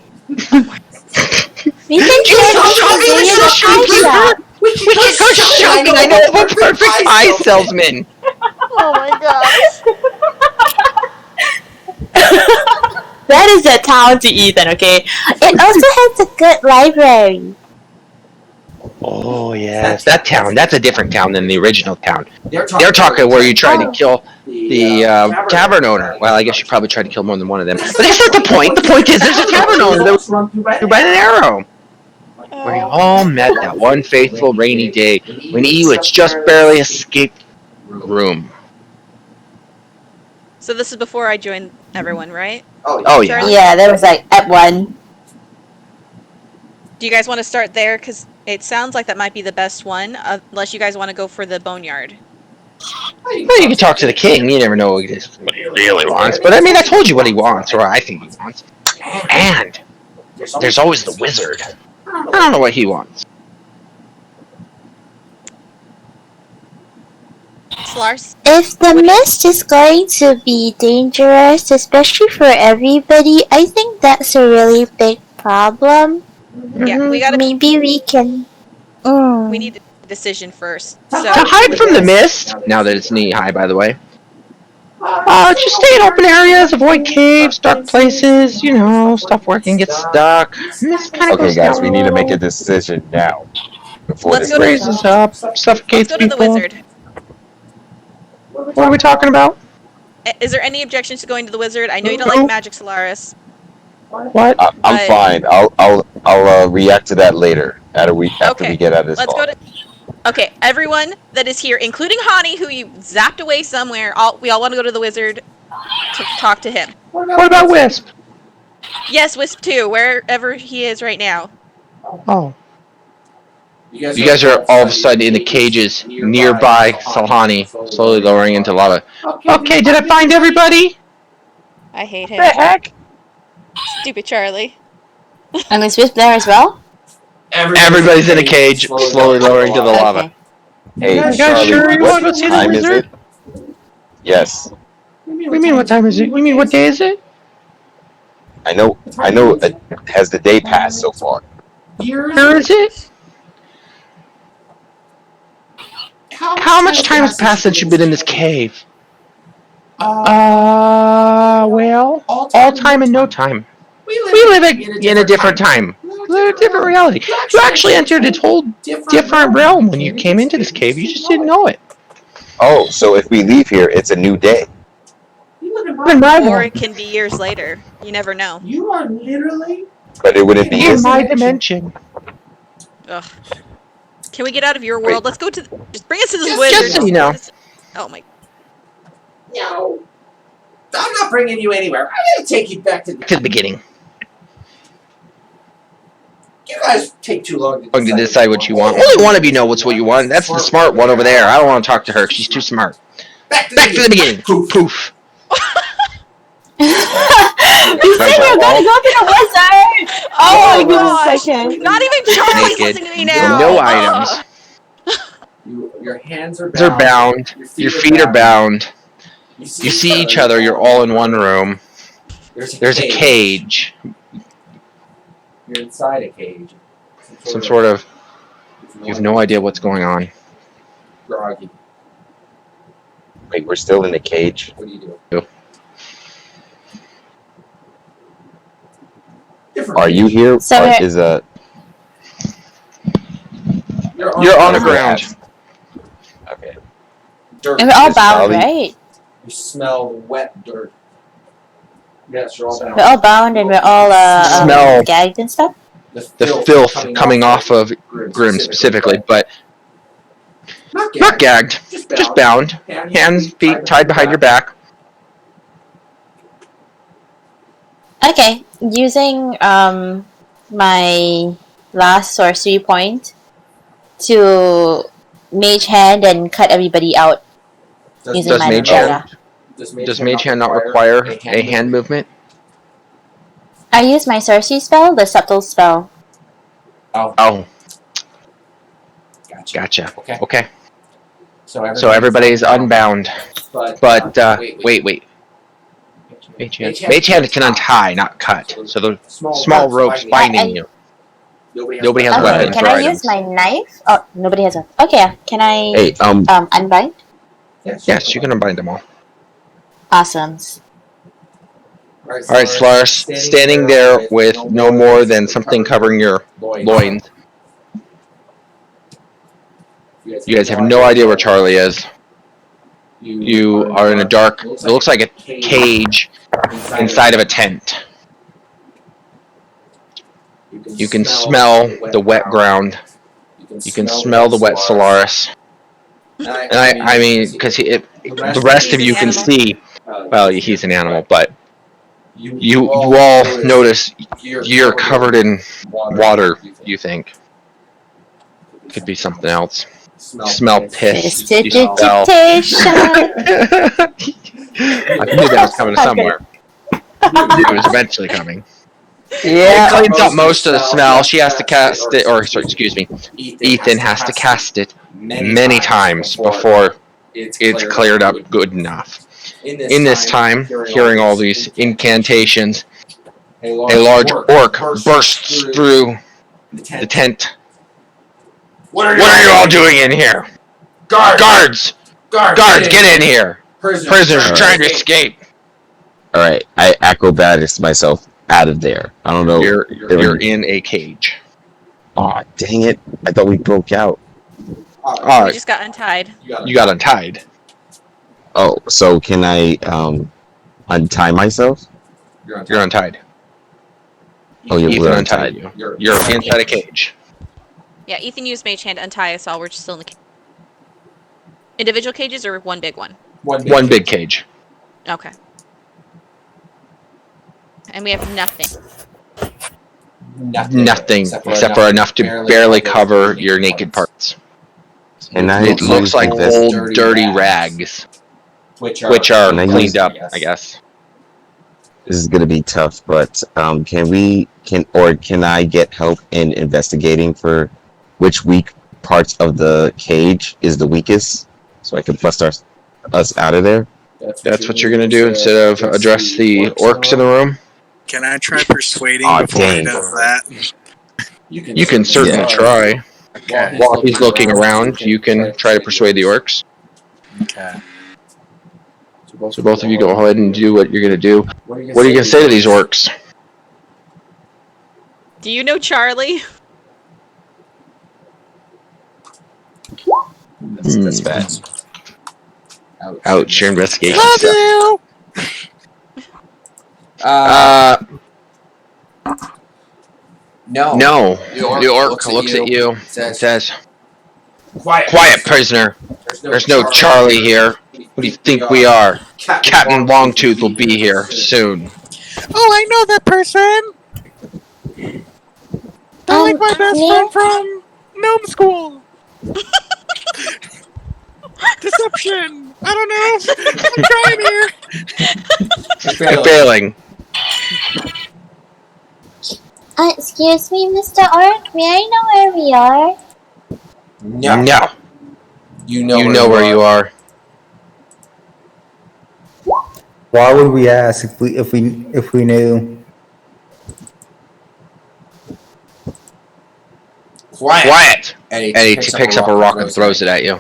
We can share the pie shop. We can go shopping. I know the perfect pie salesman. Oh my gosh. That is a town to Ethan, okay? It also has a good library. Oh, yes. That town. That's a different town than the original town. They're talking where you tried to kill the tavern owner. Well, I guess you probably tried to kill more than one of them. But that's not the point. The point is there's a tavern owner that was run through by an arrow. Where you all met that one fateful rainy day when you had just barely escaped room. So this is before I joined everyone, right? Oh, yeah. Yeah, that was like at 1. Do you guys want to start there? Because it sounds like that might be the best one, unless you guys want to go for the boneyard. Well, you can talk to the king. You never know what he really wants. But I mean, I told you what he wants, or I think he wants. And there's always the wizard. I don't know what he wants. Slars? If the mist is going to be dangerous, especially for everybody, I think that's a really big problem. Yeah, we gotta. Maybe we can. We need a decision first. To So hide from the mist, now that it's knee high, by the way. Just stay in open areas, avoid caves, dark places, stuff where you can get stuck. Mist kind of Okay, goes guys, down we need to make low, a decision now before Let's this go to- raises up, suffocates let's go to the people. wizard. What are we talking about? Is there any objections to going to the wizard? I know you don't like magic, Solaris. What? I'm fine. I'll react to that later. After we get out of this Let's call. go to. Okay, everyone that is here, including Hani, who you zapped away somewhere, we all want to go to the wizard to talk to him. What about Wisp? Yes, Wisp too, wherever he is right now. Oh. You guys are all of a sudden in the cages nearby Salhani, slowly lowering into lava. Okay, did I find everybody? I hate him. What the heck? Stupid Charlie. And is Wisp there as well? Everybody's in a cage, slowly lowering to the lava. Okay. Hey, You guys Charlie, sure you what wanna go see the time is wizard? it? Yes, What do you mean, what time is it? You mean, what day is it? I know. Has the day passed so far? Where is it? How much time has passed since you've been in this cave? Well, all time and no time. We live in a different time. We live in a different reality. You actually entered a whole different realm when you came into this cave. You just didn't know it. Oh, so if we leave here, it's a new day. Or it can be years later. You never know. You are literally. But it wouldn't be In my dimension. Ugh. Can we get out of your world? Let's go to. Just bring us to the wizard. Just so you know. Oh my. No. I'm not bringing you anywhere. I'm going to take you back to To the beginning. You guys take too long To decide what you want. Only one of you know what you want. That's the smart one over there. I don't want to talk to her. She's too smart. Back to the beginning. Poof. You said you were gonna go to the wizard! Oh my goodness, I can't. Not even Charlie's Naked. listening to me now. No items. Your hands are Hands are bound. Your feet are bound. You see each other. You're all in one room. There's a cage. You're inside a cage. Some sort of. You have no idea what's going on. Groggy. Wait, we're still in the cage. What do you do? Are you here? So Or we're- is a You're on the ground. Okay. Dirt. And we're all Yes, bound, Charlie. right? You smell wet dirt. Yes, you're all bound. We're all bound and we're all Smell. gagged and stuff? The filth coming off of Grim specifically, but not gagged. Just bound. Hands, feet tied behind your back. Okay, using my last sorcery point to mage hand and cut everybody out using Does my mage umbrella. Does Mage Hand not require a hand movement? I use my sorcery spell, the subtle spell. Oh, gotcha. Okay. So everybody's unbound. But, wait. Mage Hand can untie, not cut. So the small ropes binding you. Nobody has Okay, weapons can or I items. use my knife? Oh, nobody has a. Okay, can I Hey, unbind? Yes, you can unbind them all. Awesome. Alright, Slars, standing there with no more than something covering your loins. You guys have no idea where Charlie is. You are in a dark, it looks like a cage inside of a tent. You can smell the wet ground. You can smell the wet Solaris. And I mean, because the rest of you can see, well, he's an animal, but you all notice you're covered in water, you think. Could be something else. You smell piss. You smell. I knew that was coming somewhere. It was eventually coming. It cleans up most of the smell. She has to cast it, or sorry, excuse me, Ethan has to cast it many times before it's cleared up good enough. In this time, hearing all these incantations, a large orc bursts through the tent. What are you all doing in here? Guards! Guards, get in here! Prisoners are trying to escape. All right, I acrobatics myself out of there. I don't know. You're in a cage. Aw, dang it! I thought we broke out. We just got untied. You got untied. Oh, so can I untie myself? You're untied. Oh, Ethan we're untied you. You're inside a cage. Yeah, Ethan used Mage Hand to untie us all. We're just still in the cage. Individual cages or one big one? One big cage. Okay. And we have nothing. Nothing except for enough to barely cover your naked parts. And It looks like old, dirty rags, which are cleaned up, I guess. This is gonna be tough, but can I get help in investigating for which weak parts of the cage is the weakest, so I can bust us out of there? That's what you're gonna do instead of address the orcs in the room. Can I try persuading before he does that? You can certainly try. Okay. While he's looking around, you can try to persuade the orcs. Okay. So both of you go ahead and do what you're gonna do. What are you gonna say to these orcs? Do you know Charlie? That's bad. Ouch, your investigation. Love you! No. The orc looks at you and says, "Quiet, prisoner. There's no Charlie here. Who do you think we are? Captain Longtooth will be here soon." Oh, I know that person! They're like my best friend from Gnome School! Deception! I don't know! I'm trying here! You're failing. Excuse me, Mr. Orc, may I know where we are? No. You know where you are. Why would we ask if we knew? Quiet! And he picks up a rock and throws it at you.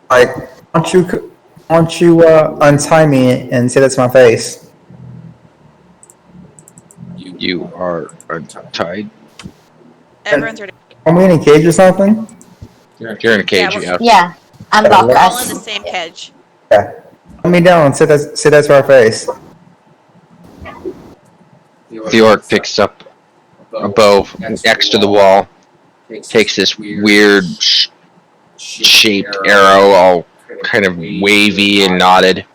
Like, why don't you untie me and say that's my face? You are untied. Everyone's ready. Are we in a cage or something? You're in a cage, Yeah, Yeah, unlock We're all in us. the same cage. Yeah. Put me down and say that's our face. The orc picks up a bow next to the wall, takes this weird shaped arrow, all kind of wavy and knotted,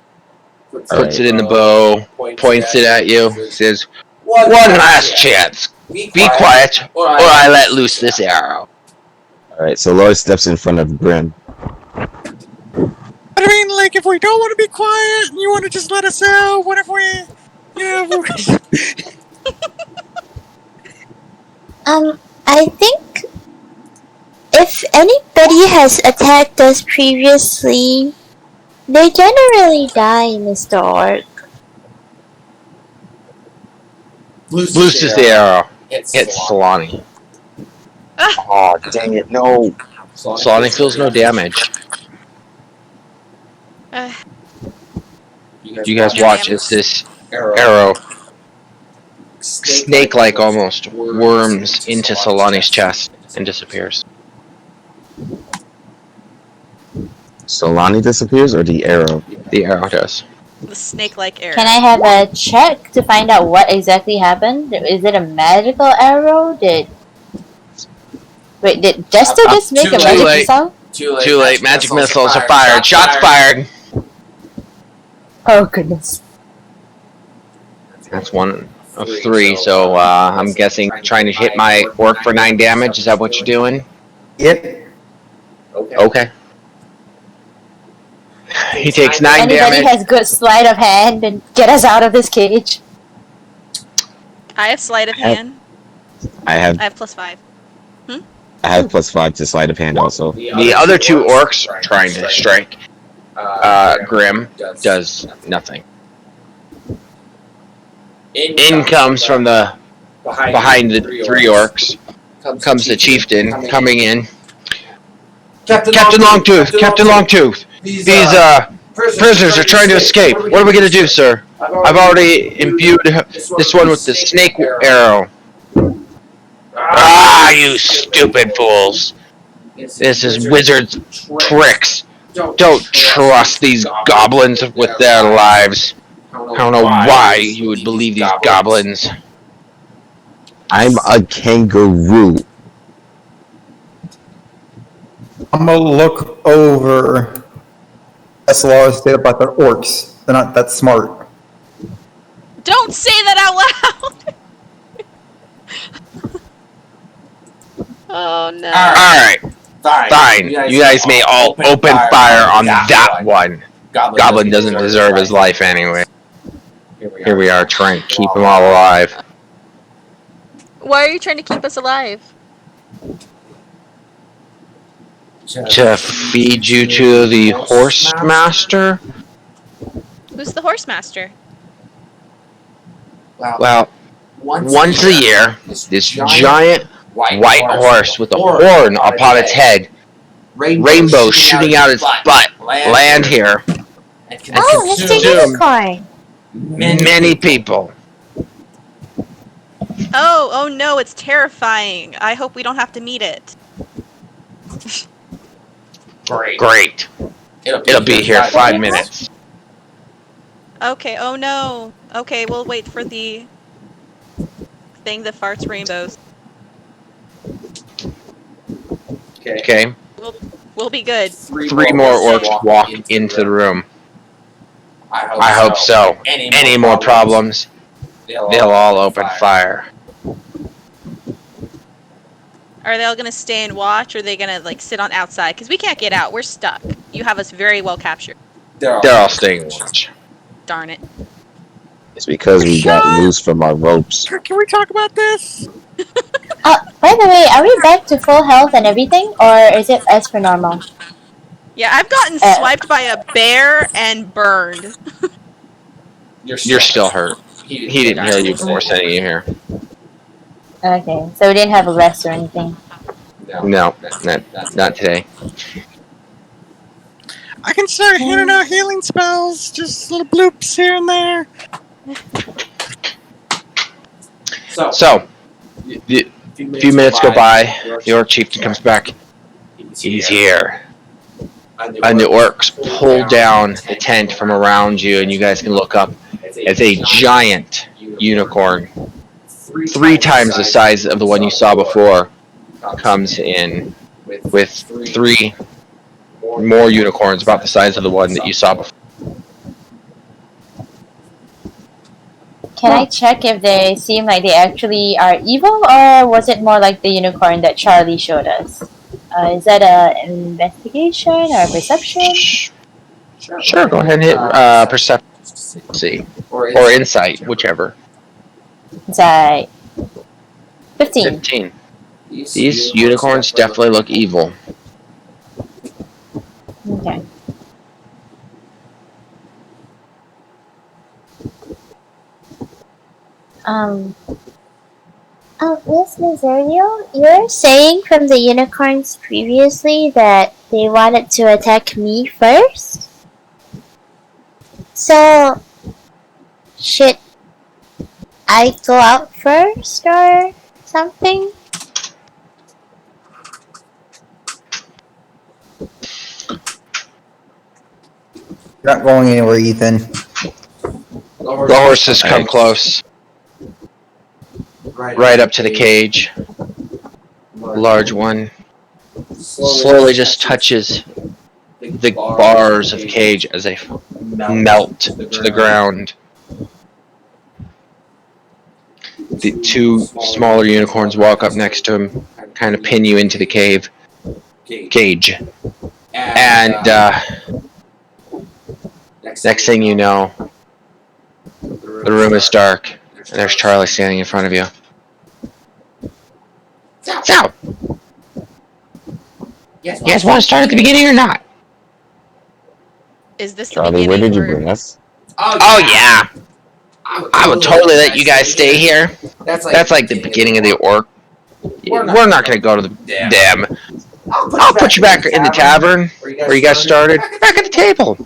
puts it in the bow, points it at you, says, "One last chance. Be quiet, or I let loose this arrow." Alright, so Laura steps in front of Grim. I mean, like, if we don't want to be quiet and you want to just let us out, what if we... I think if anybody has attacked us previously, they generally die, Mr. Orc. Looses the arrow. Hits Solani. Oh, dang it, no. Solani feels no damage. You guys watch as this arrow, snake-like almost, worms into Solani's chest and disappears. Solani disappears or the arrow? The arrow does. The snake-like arrow. Can I have a check to find out what exactly happened? Is it a magical arrow? Did Jester just make a magic missile? Too late. Magic missiles are fired. Shots fired. Oh goodness. That's one of three, so I'm guessing trying to hit my orc for 9 damage. Is that what you're doing? Yep. Okay. He takes 9 Anybody damage. has good sleight of hand and get us out of this cage. I have sleight of hand. I I have have +5. I have +5 to sleight of hand also. The other two orcs trying to strike Grim does nothing. In comes from the behind the three orcs. Comes the chieftain coming in. Captain Longtooth. These prisoners are trying to escape. What are we gonna do, sir? I've already imbued this one with the snake arrow. Ah, you stupid fools! This is wizard's tricks. Don't trust these goblins with their lives. I don't know why you would believe these goblins. I'm a kangaroo. I'm gonna look over SLR state about their orcs. They're not that smart. Don't say that out loud! Oh no. Alright, fine. You guys may all open fire on that one. Goblin doesn't deserve his life anyway. Here we are trying to keep them all alive. Why are you trying to keep us alive? To feed you to the horse master? Who's the horse master? Well, once a year, this giant white horse with a horn upon its head, rainbow shooting out its butt, land here and Oh, Mr. Unicorn! many people. Oh no, it's terrifying. I hope we don't have to meet it. Great. It'll be here in 5 minutes. Okay, oh no. Okay, we'll wait for the thing that farts rainbows. Okay. We'll be good. 3 more orcs walk into the room. I hope so. Any more problems, they'll all open fire. Are they all gonna stay and watch, or are they gonna like sit on outside? Because we can't get out. We're stuck. You have us very well captured. They're all staying watch. Darn it. It's because we got loose from our ropes. Can we talk about this? By the way, are we back to full health and everything, or is it as per normal? Yeah, I've gotten swiped by a bear and burned. You're still hurt. He didn't heal you before sending you here. Okay, so we didn't have a rest or anything. No, not today. I can start handing out healing spells, just little bloops here and there. So, a few minutes go by, the orc chieftain comes back. He's here. And the orcs pull down the tent from around you, and you guys can look up as a giant unicorn, 3 times the size of the one you saw before, comes in with 3 more unicorns about the size of the one that you saw before. Can I check if they seem like they actually are evil, or was it more like the unicorn that Charlie showed us? Is that an investigation or a perception? Sure, go ahead and hit perception or insight, whichever. Insight. 15. 15. These unicorns definitely look evil. Okay. Miss Miserio, you were saying from the unicorns previously that they wanted to attack me first? So, should I go out first or something? You're not going anywhere, Ethan. The horses come close, right up to the cage. The large one slowly just touches the bars of cage as they melt to the ground. The 2 smaller unicorns walk up next to him, kind of pin you into the cage. And next thing you know, the room is dark. And there's Charlie standing in front of you. So, you guys want to start at the beginning or not? Is this the Charlie, where beginning? did you or- bring us? Oh yeah. I would totally let you guys stay here. That's like the beginning of the orc. We're not gonna go to the dam. I'll put you back in the tavern where you guys started. Back at the table.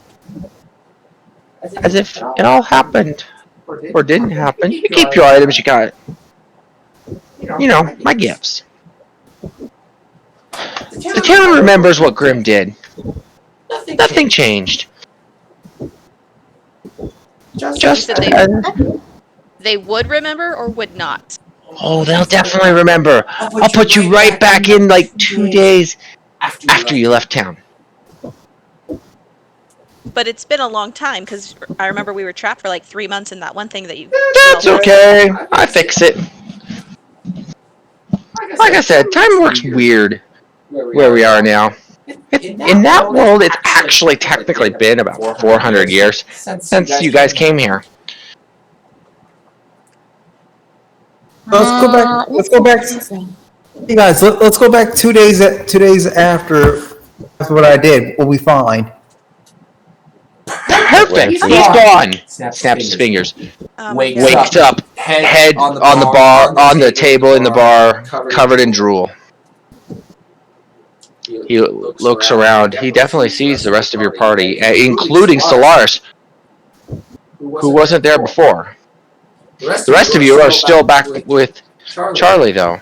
As if it all happened. Or didn't happen. You keep your items you got. You know, my gifts. The town remembers what Grim did. Nothing changed. Just So they would remember or would not? oh, they'll definitely remember. I'll put you right back in like 2 days after you left town. But it's been a long time, because I remember we were trapped for like 3 months in that one thing that you... That's okay. I fix it. Like I said, time works weird where we are now. In that world, it's actually technically been about 400 years since you guys came here. Let's go back. Let's go back. Hey guys, let's go back 2 days. 2 days after what I did. What we find. Perfect. He's gone. Snaps his fingers. Wakes up. Head on the bar, on the table in the bar, covered in drool. He looks around. He definitely sees the rest of your party, including Solaris, who wasn't there before. The rest of you are still back with Charlie, though.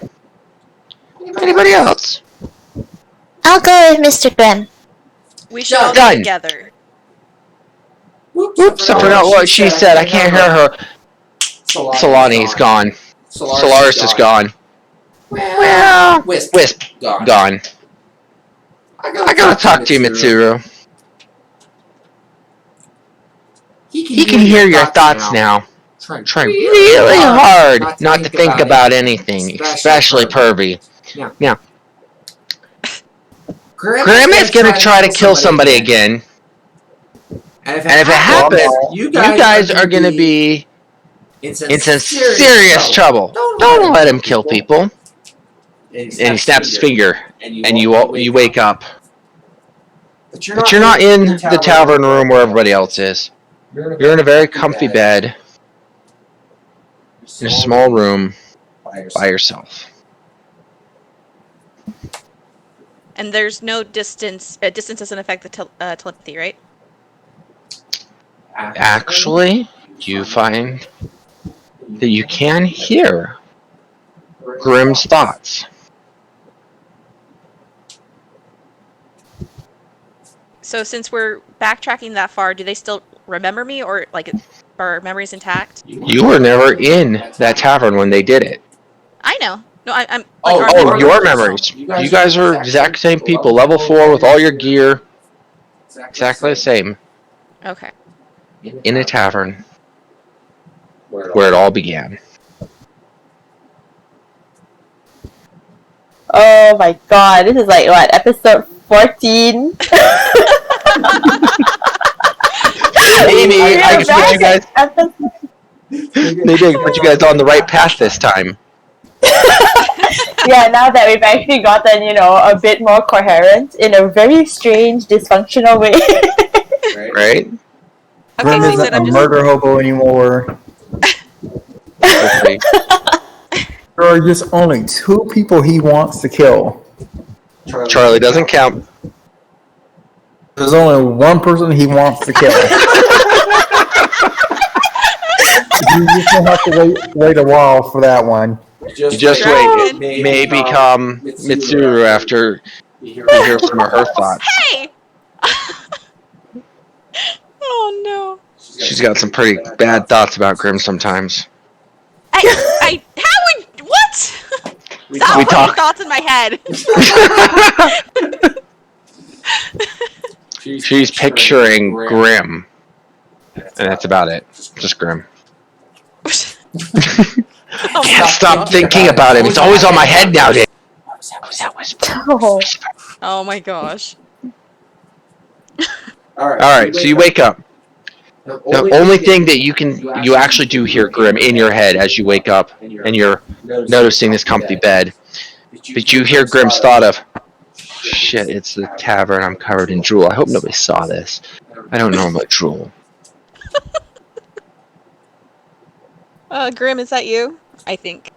Anybody else? I'll go with Mr. Grimm. We should all Done. be together. Oops, I forgot what she said. I can't hear her. Solani's gone. Solaris is gone. Well, Wisp gone. I gotta talk to you, Mitsuru. He can hear your thoughts now. Try really hard not to think about anything, especially Pervy. Now, Grim is gonna try to kill somebody again. And if it happens, you guys are gonna be in some serious trouble. Don't let him kill people. And he snaps his finger, and you wake up. But you're not in the tavern room where everybody else is. You're in a very comfy bed, in a small room, by yourself. And there's no distance. Distance doesn't affect the telepathy, right? Actually, you find that you can hear Grim's thoughts. So since we're backtracking that far, do they still remember me, or like are memories intact? You were never in that tavern when they did it. I know. No, I'm. Oh, your memories. You guys are exact same people. Level 4 with all your gear. Exactly the same. Okay. In a tavern where it all began. Oh my god, this is like what, episode 14? Maybe I can put you guys. Maybe I can put you guys on the right path this time. Yeah, now that we've actually gotten, a bit more coherent in a very strange, dysfunctional way. Right? Grim Okay, so you isn't said a I'm just. murder hobo anymore. Okay. There are just only 2 people he wants to kill. Charlie doesn't count. There's only 1 person he wants to kill. You just don't have to wait a while for that one. You just wait. It may become Mitsuru after you hear some of her thoughts. Hey! Oh no. She's got some pretty bad thoughts about Grim sometimes. How would what? Stop We putting talk. thoughts in my head. She's picturing Grim. And that's about it. Just Grim. Oh Can't my stop God. thinking about him. It's always on my head nowadays. Oh. Oh my gosh. Alright, so you wake up. The only thing that you actually do hear, Grim, in your head as you wake up and you're noticing this comfy bed, but you hear Grim's thought of, shit, it's the tavern, I'm covered in drool. I hope nobody saw this. I don't know about drool. Grim, is that you? I think.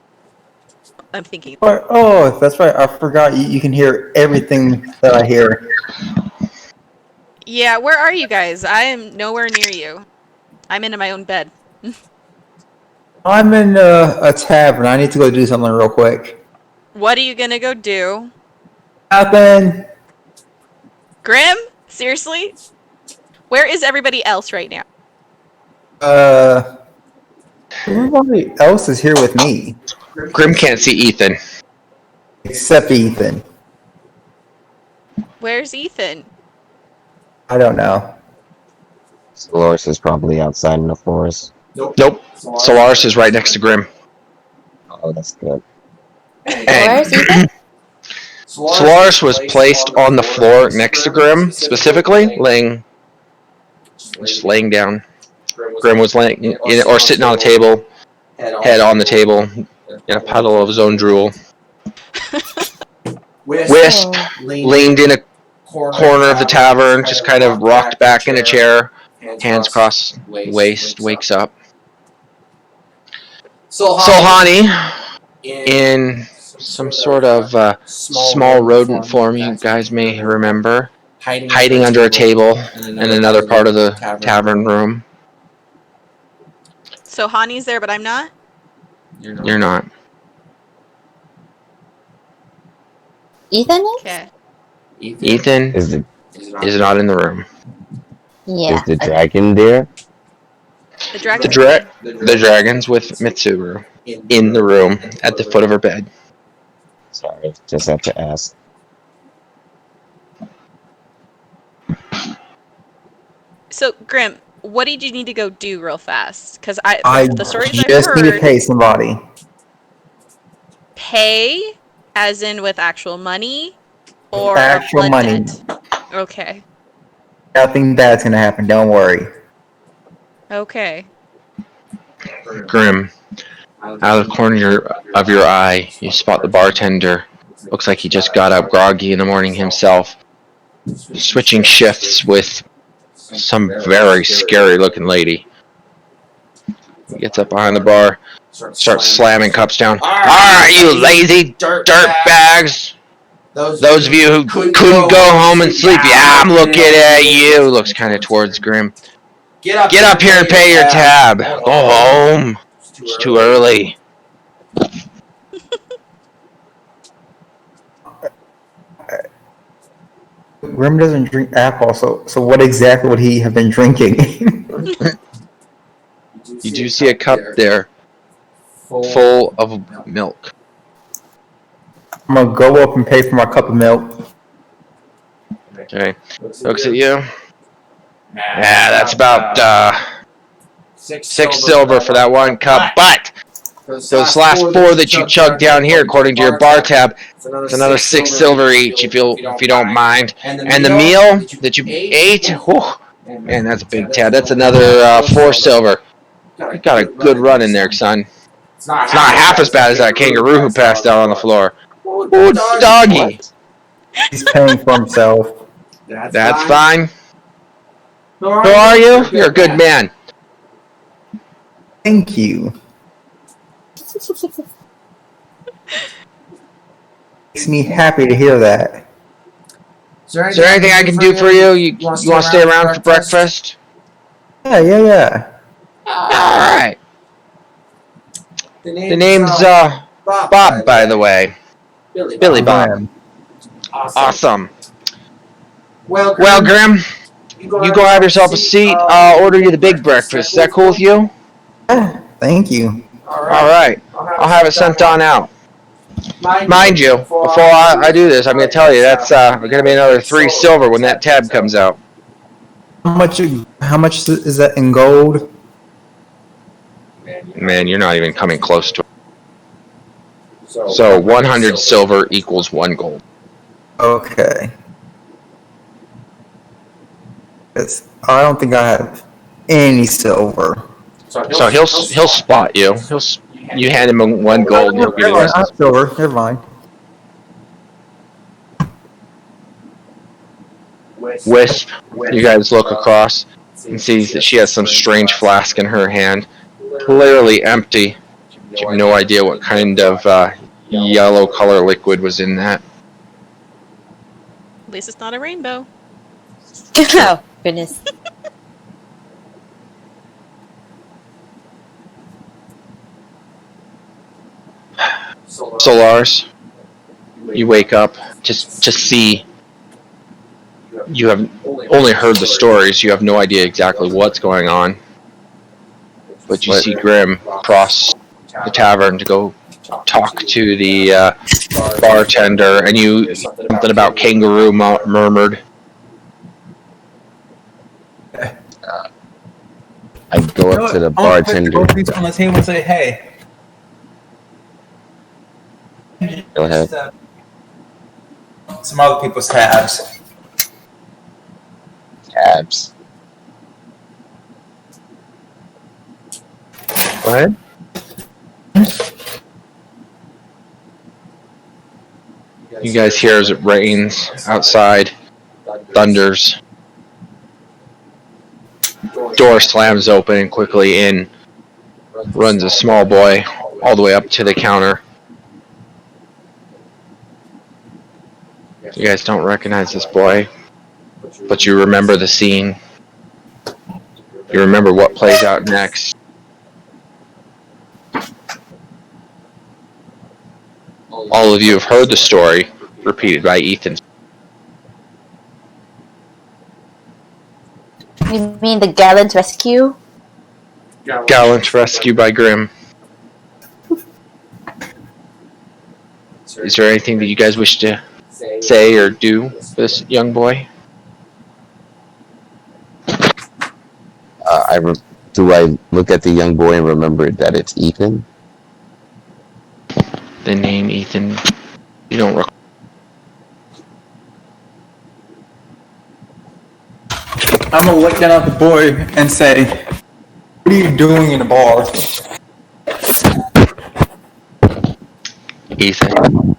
I'm thinking. Oh, that's right. I forgot you can hear everything that I hear. Yeah, where are you guys? I am nowhere near you. I'm in my own bed. I'm in a tavern. I need to go do something real quick. What are you gonna go do? Happen. Grim? Seriously? Where is everybody else right now? Everybody else is here with me. Grim can't see Ethan. Except Ethan. Where's Ethan? I don't know. Solaris is probably outside in the forest. Nope. Solaris is right next to Grim. Oh, that's good. Where's Ethan? Solaris was placed on the floor next to Grim, specifically, just laying down. Grim was laying, or sitting on a table, head on the table, in a puddle of his own drool. Wisp leaned in a corner of the tavern, just kind of rocked back in a chair, hands across waist, wakes up. Solhani, in some sort of small rodent form you guys may remember, hiding under a table in another part of the tavern room. So Hani's there, but I'm not? You're not. Ethan is? Okay. Ethan is not in the room. Yeah. Is the dragon there? The dragon. The dragon's with Mitsuru in the room at the foot of her bed. Sorry, just have to ask. So Grim, what did you need to go do real fast? Because the stories I've just heard. need to pay somebody. Pay, as in with actual money, or Actual blood money. debt? Okay. Nothing bad's gonna happen. Don't worry. Okay. Grim, out of the corner of your eye, you spot the bartender. Looks like he just got up groggy in the morning himself, switching shifts with some very scary looking lady. He gets up behind the bar, starts slamming cups down. Alright, you lazy dirt bags! Those of you who couldn't go home and sleep, yeah, I'm looking at you. Looks kind of towards Grim. Get up here and pay your tab. Go home. It's too early. Grim doesn't drink alcohol, so what exactly would he have been drinking? You do see a cup there full of milk. I'm gonna go up and pay for my cup of milk. Okay. Looks at you. Yeah, that's about 6 silver for that one cup. But those last 4 that you chugged down here, according to your bar tab, it's another 6 silver each if you don't mind. And the meal that you ate, whew, man, that's a big tab. That's another 4 silver. You got a good run in there, son. It's not half as bad as that kangaroo who passed out on the floor. Ooh, doggy. He's paying for himself. That's fine. Who are you? You're a good man. Thank you. Makes me happy to hear that. Is there anything I can do for you? You want to stay around for breakfast? Yeah. Alright. The name's Bob, by the way. Billy Bob. Awesome. Well, Grim, you go have yourself a seat. I'll order you the big breakfast. Is that cool with you? Thank you. Alright. I'll have it sent on out. Mind you, before I do this, I'm going to tell you that's going to be another 3 silver when that tab comes out. How much is that in gold? Man, you're not even coming close to it. So 100 silver equals 1 gold. Okay. I don't think I have any silver. So he'll spot you. You hand him 1 gold, and he'll give you the rest. Silver. Never mind. Wisp, you guys look across and sees that she has some strange flask in her hand, clearly empty. You have no idea what kind of yellow color liquid was in that. At least it's not a rainbow. Oh, goodness. Solars, you wake up to see. You have only heard the stories. You have no idea exactly what's going on. But you see Grim cross the tavern to go talk to the bartender, and something about kangaroo murmured. I go up to the bartender. On the table and say, "Hey." Go ahead. Some other people's tabs. Tabs. Go ahead. You guys hear as it rains outside, thunders. Door slams open, and quickly in runs a small boy all the way up to the counter. You guys don't recognize this boy, but you remember the scene. You remember what plays out next. All of you have heard the story repeated by Ethan. You mean the gallant rescue? Gallant rescue by Grim. Is there anything that you guys wish to say or do for this young boy? Do I look at the young boy and remember that it's Ethan? The name Ethan, you don't recall. I'm gonna look down at the boy and say, "What are you doing in the bar?" Ethan,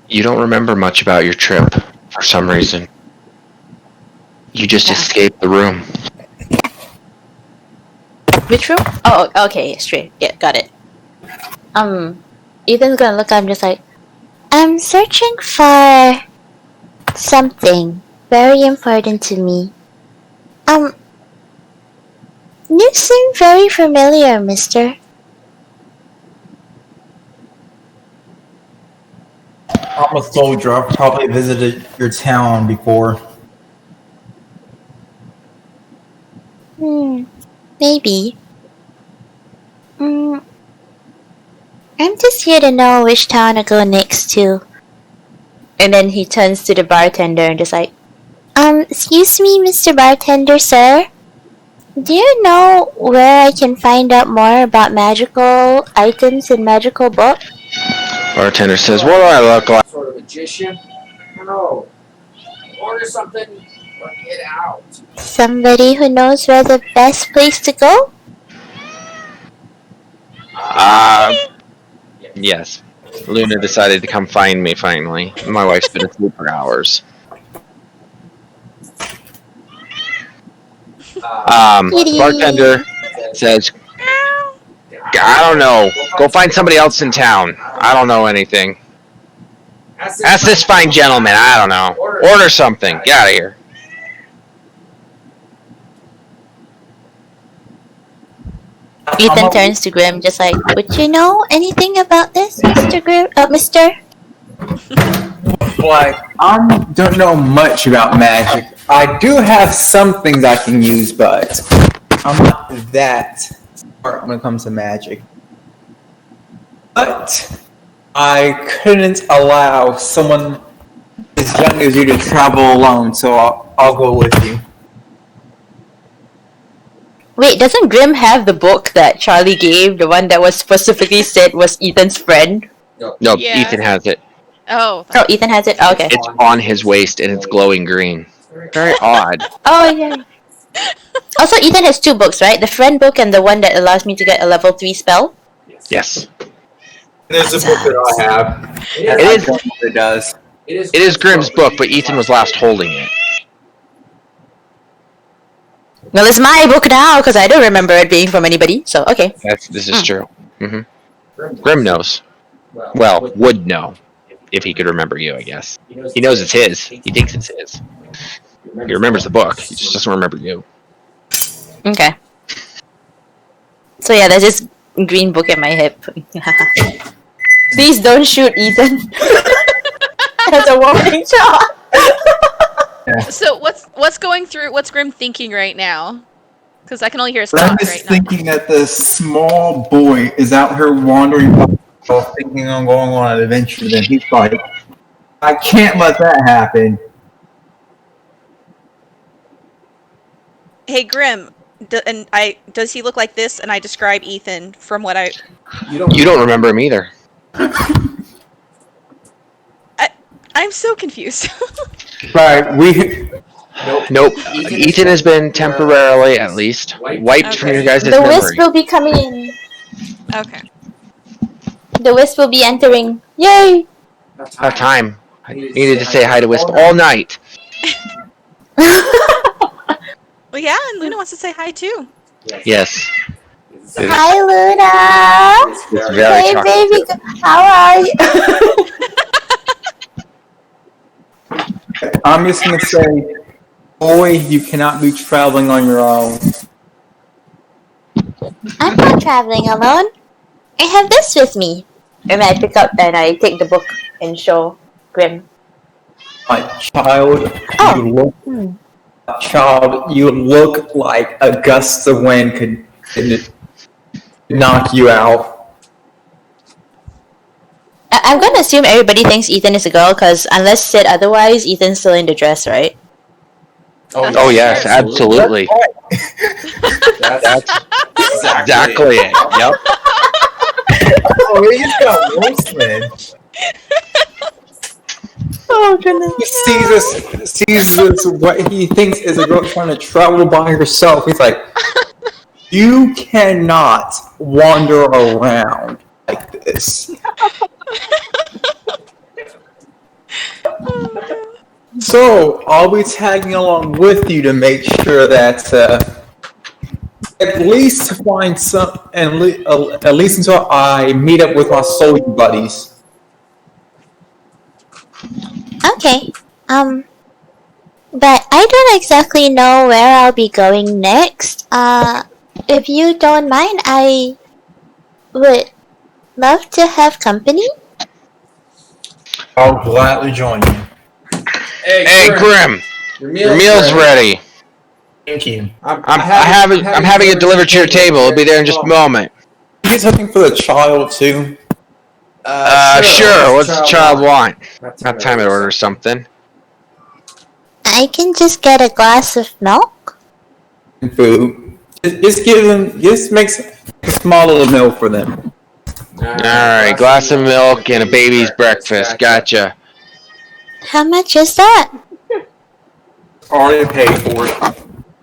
you don't remember much about your trip for some reason. You just escaped the room. Which room? Oh, okay, straight. Yeah, got it. Ethan's gonna look up and just like, I'm searching for something very important to me. You seem very familiar, mister. I'm a soldier. I've probably visited your town before. Maybe. I'm just here to know which town to go next to. and then he turns to the bartender and just like, Excuse me, Mr. Bartender, sir. Do you know where I can find out more about magical items and magical books? Bartender says, what do I look like? Sort of magician? No. Order something or get out. Somebody who knows where the best place to go? Yes. Luna decided to come find me finally. My wife's been asleep for hours. Bartender says, I don't know. Go find somebody else in town. I don't know anything. Ask this fine gentleman. I don't know. Order something. Get out of here. Ethan turns to Grim just like, Would you know anything about this, Mr. Mister? Like, I don't know much about magic. I do have some things I can use, but I'm not that smart when it comes to magic. But I couldn't allow someone as young as you to travel alone, so I'll go with you. wait, doesn't Grim have the book that Charlie gave, the one that was specifically said was Ethan's friend? No, Yeah. Ethan has it. Oh. Oh, Ethan has it? Okay. It's on his waist and it's glowing green. Very odd. Oh, yeah. Also, Ethan has 2 books, right? The friend book and the one that allows me to get a level 3 spell. Yes. There's a book that I have. It I is. don't know what it does. It is Grimm's book, but Ethan was last holding it. Well, it's my book now because I don't remember it being from anybody. So okay. This is true. Grimm knows. Well, would know if he could remember you, I guess. He knows it's his. He thinks it's his. He remembers the book. He just doesn't remember you. Okay. So yeah, there's this green book at my hip. Please don't shoot Ethan. That's a warning shot. So what's going through? What's Grim thinking right now? Because I can only hear his I'm thoughts just right thinking that the small boy is out here wandering by himself, thinking on going on an adventure. Then he's like, I can't let that happen. Hey Grim, does he look like this? And I describe Ethan from what I. You don't remember him either. I'm so confused. Right, Nope. Ethan has been temporarily, at least, wiped from your guys' The memory. wisp will be coming in. Okay. The wisp will be entering. Yay! Have time. I needed to say hi to Wisp all night. Well, yeah, and Luna wants to say hi too. Yes. Hi, Luna. It's very Hey, charming. baby. How are you? I'm just gonna say, boy, you cannot be traveling on your own. I'm not traveling alone. I have this with me. And I pick up and I take the book and show Grim. My child, you look like a gust of wind could knock you out. I'm gonna assume everybody thinks Ethan is a girl because unless said otherwise, Ethan's still in the dress, right? Oh, yes, absolutely. That's exactly it. Yep. Oh, he's got worse then. Oh goodness. He sees this, what he thinks is a girl trying to travel by herself. He's like, you cannot wander around like this. So, I'll be tagging along with you to make sure that at least to find some, at least until I meet up with my soldier buddies. Okay. But I don't exactly know where I'll be going next. If you don't mind, I would love to have company. I'll gladly join you. Hey, Grim. Your meal's ready. Thank you. I'm having it delivered to your table. It'll be there in just a moment. You get something for the child too? Sure. What's the child want? Not time to order something. I can just get a glass of milk. Food. Just makes a small little meal for them. Alright, glass of milk and a baby's breakfast. Gotcha. How much is that? Already paid for it.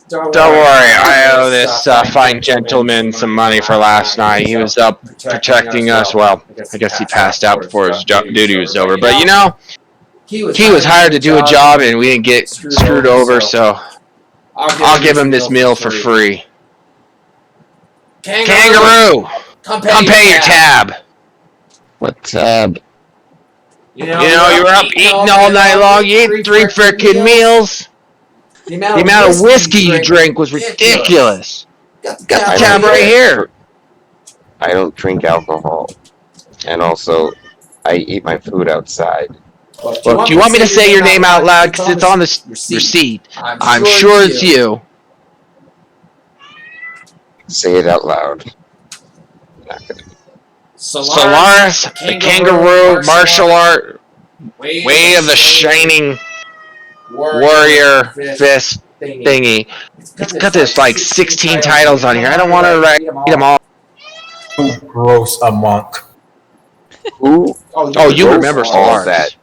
Don't worry, I owe this fine gentleman some money for last night. He was up protecting us. Well, I guess he passed out before his duty was over. But you know, he was hired to do a job and we didn't get screwed over, so I'll give him this meal for free. Kangaroo! Come pay your tab! What tab? You know, you were up eating all night long, you ate 3 frickin' meals. The amount of whiskey you drank was ridiculous. Got the tab right here. I don't drink alcohol. And also, I eat my food outside. Look, do you want me to say your name out loud? Because it's on the receipt. I'm sure it's you. Say it out loud. Not gonna. Solaris, the kangaroo, martial art, way of the shining warrior fist thingy. It's got this like 16 titles on here. I don't want to write them all. Gross, a monk. Who? Oh, you remember all Solaris. that?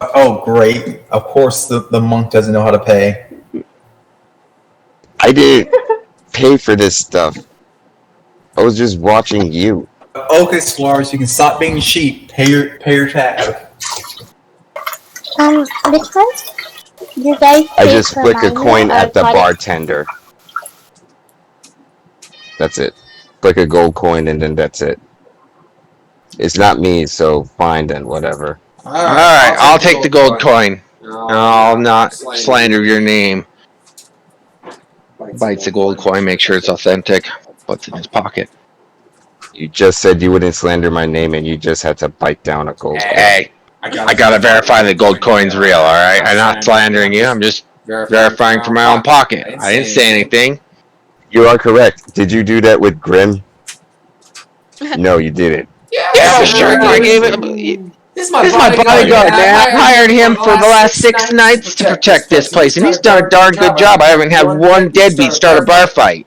Oh, great. Of course, the monk doesn't know how to pay. I didn't pay for this stuff. I was just watching you. Okay, Solaris, you can stop being cheap. Pay your tab. Because you guys I take just flick a Hermione coin or at the Todd- bartender. That's it. Flick a gold coin and then that's it. It's not me, so fine then, whatever. Alright, I'll take the gold coin. I'll not slander your name. Bites the gold coin, make sure it's authentic. Puts it in his pocket. You just said you wouldn't slander my name and you just had to bite down a gold coin. Hey, I gotta verify the gold coin's real, alright? I'm not slandering you, I'm just verifying from my own pocket. I didn't say anything. You are correct. Did you do that with Grim? No, you didn't. Yeah, sure. I gave it. This is my bodyguard, man. I hired him for the last 6 nights to protect this place, and he's done a darn good job. I haven't had one deadbeat start a bar fight.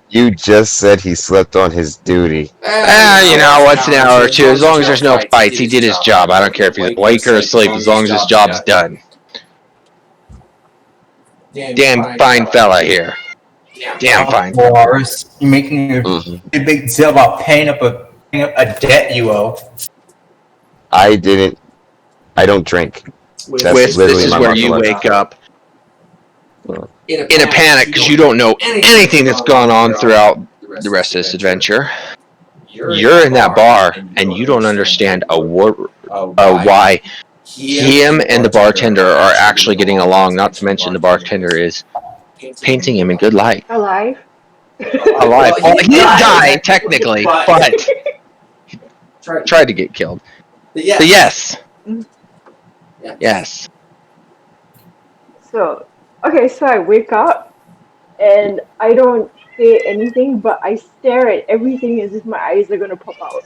You just said he slept on his duty. You know, once an hour or two. As long as there's no fights, he did his job. I don't care if he's awake or asleep, as long as his job's done. Damn fine fella here. Damn fine. Solaris, you're making a big deal about paying up a debt you owe. I don't drink. That's This literally is my where martial you arts. wake up in a panic because you don't know anything that's gone on throughout the rest of this adventure. You're in that bar and you don't understand a word why him and the bartender are actually getting along. Not to mention the bartender is painting him in good light. Alive? Alive. Well, he didn't die technically, but he tried to get killed. But yes. Yes. So I wake up and I don't say anything, but I stare at everything as if my eyes are gonna pop out.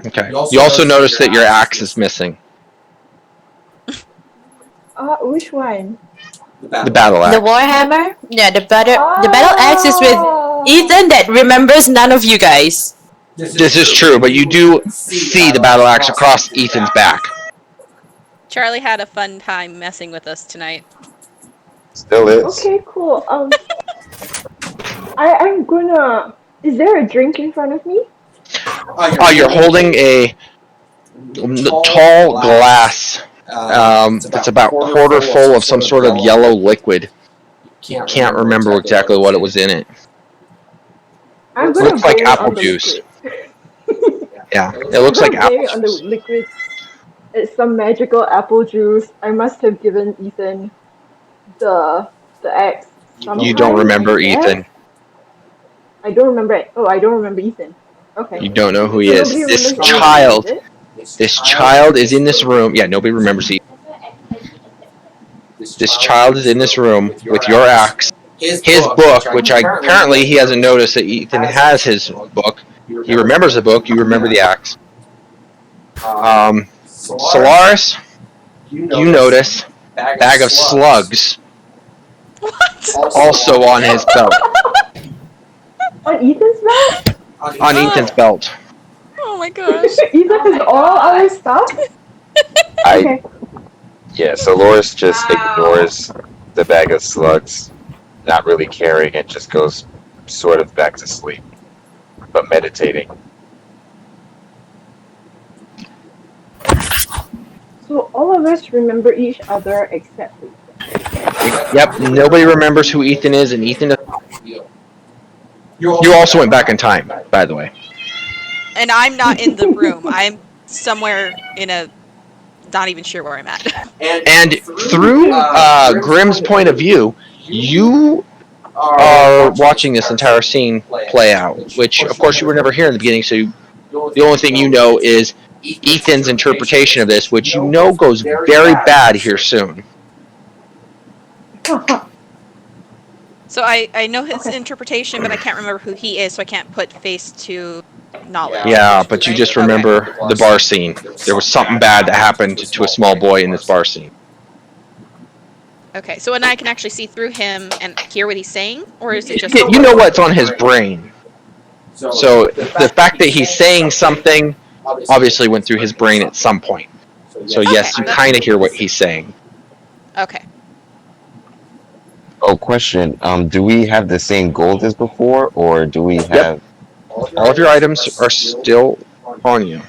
Okay. You also notice that your axe is missing. Which one? The battle axe. The Warhammer? Yeah, the battle axe is with Ethan that remembers none of you guys. This is true, but you do see the battle axe across Ethan's back. Charlie had a fun time messing with us tonight. Still is. Okay, cool. I'm gonna. Is there a drink in front of me? Oh, you're holding a tall glass that's about quarter full of some sort of yellow liquid. Can't remember exactly what it was in it. I'm It gonna looks like blame apple on the juice. liquid. Yeah, it looks like I'm apple blaming on the juice. liquid. It's some magical apple juice. I must have given Ethan the axe. You don't remember Ethan. I don't remember it. Oh, I don't remember Ethan. Okay. You don't know who he So is. nobody This remembers child, Ethan, is it? this child is in this room. Yeah, nobody remembers Ethan. This child is in this room with your axe. His book, which apparently he hasn't noticed that Ethan has his book. He remembers the book. You remember the axe. Solaris, you notice bag of slugs also on his belt. On Ethan's belt? On Ethan's belt. Oh my gosh. Ethan has all our stuff? Okay. Yeah, so Loris just ignores the bag of slugs, not really caring, and just goes sort of back to sleep, but meditating. So all of us remember each other except Ethan. Yep, nobody remembers who Ethan is, and Ethan. You also went back in time, by the way. And I'm not in the room. I'm somewhere in a... not even sure where I'm at. And through Grimm's point of view, you are watching this entire scene play out, which, of course, you were never here in the beginning, so the only thing you know is Ethan's interpretation of this, which you know goes very bad here soon. So I know his interpretation, but I can't remember who he is, so I can't put face to knowledge. Yeah, but you just remember the bar scene. There was something bad that happened to a small boy in this bar scene. Okay, so and I can actually see through him and hear what he's saying, or is it just... You know what's on his brain. So the fact that he's saying something obviously went through his brain at some point. So yes, you kind of hear what he's saying. Okay. Oh, question. Do we have the same gold as before, or do we have? All of your items are still on you,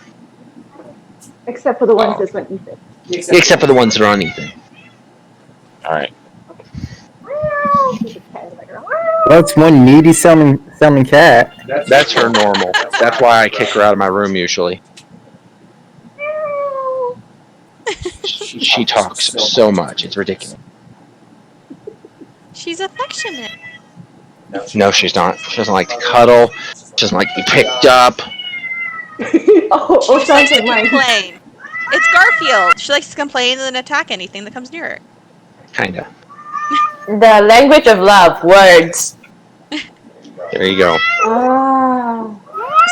Except for the ones that's on Ethan. except for the ones that are on Ethan. All right. There's a cat in the background. What's one needy sounding cat? That's her normal. That's why I kick her out of my room usually. She talks so much. It's ridiculous. She's affectionate. No, she's not. She doesn't like to cuddle. She doesn't like to be picked up. Oh, She sounds likes like to mine. complain. It's Garfield. She likes to complain and then attack anything that comes near her. Kinda. The language of love, words. There you go. Ah,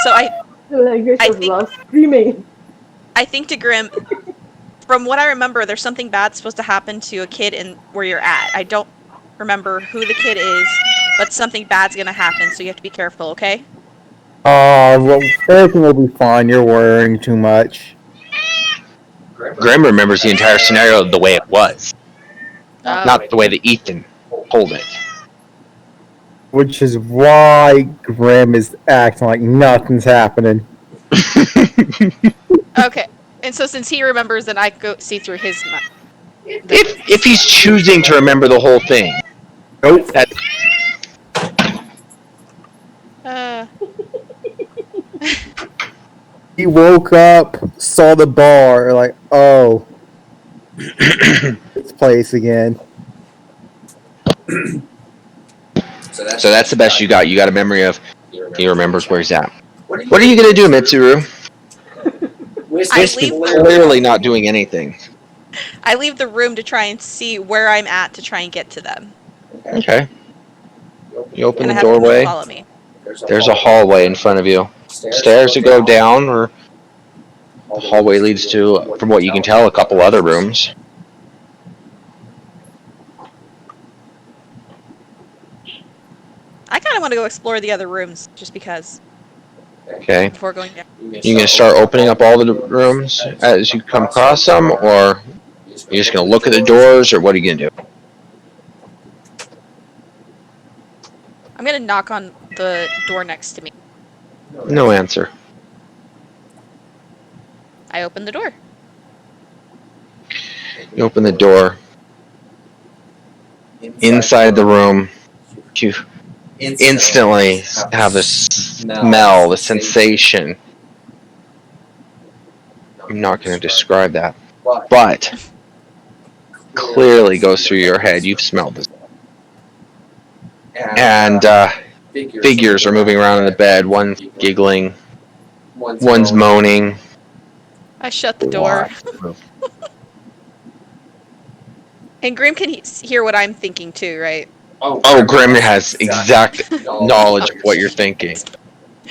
So the language I of think- love, screaming. I think to Grim, from what I remember, there's something bad supposed to happen to a kid in where you're at. I don't remember who the kid is, but something bad's gonna happen, so you have to be careful, okay? Well, everything will be fine. You're worrying too much. Grim remembers the entire scenario the way it was, Oh. not the way that Ethan told it. Which is why Grim is acting like nothing's happening. Okay. And so since he remembers, then I go see through his mind. If he's choosing to remember the whole thing. Nope. He woke up, saw the bar, like, oh, this place again. So that's the best you got. You got a memory of he remembers where he's at. What are you gonna do, Mitsuru? Wisp clearly not doing anything. I leave the room to try and see where I'm at to try and get to them. Okay. You open And I the have them doorway. follow me. There's a hallway in front of you. Stairs to go down, or the hallway leads to, from what you can tell, a couple other rooms. I kind of want to go explore the other rooms, just because, Okay. before going down. You gonna start opening up all the rooms as you come across them, or you just gonna look at the doors, or what are you gonna do? I'm gonna knock on the door next to me. No answer. I open the door. You open the door. Inside the room, you instantly have the smell, the sensation. I'm not going to describe that, but clearly goes through your head. You've smelled this. And figures are moving around in the bed. One's giggling. One's moaning. I shut the door. And Grim can hear what I'm thinking too, right? Oh, Grim has exact knowledge of what you're thinking. He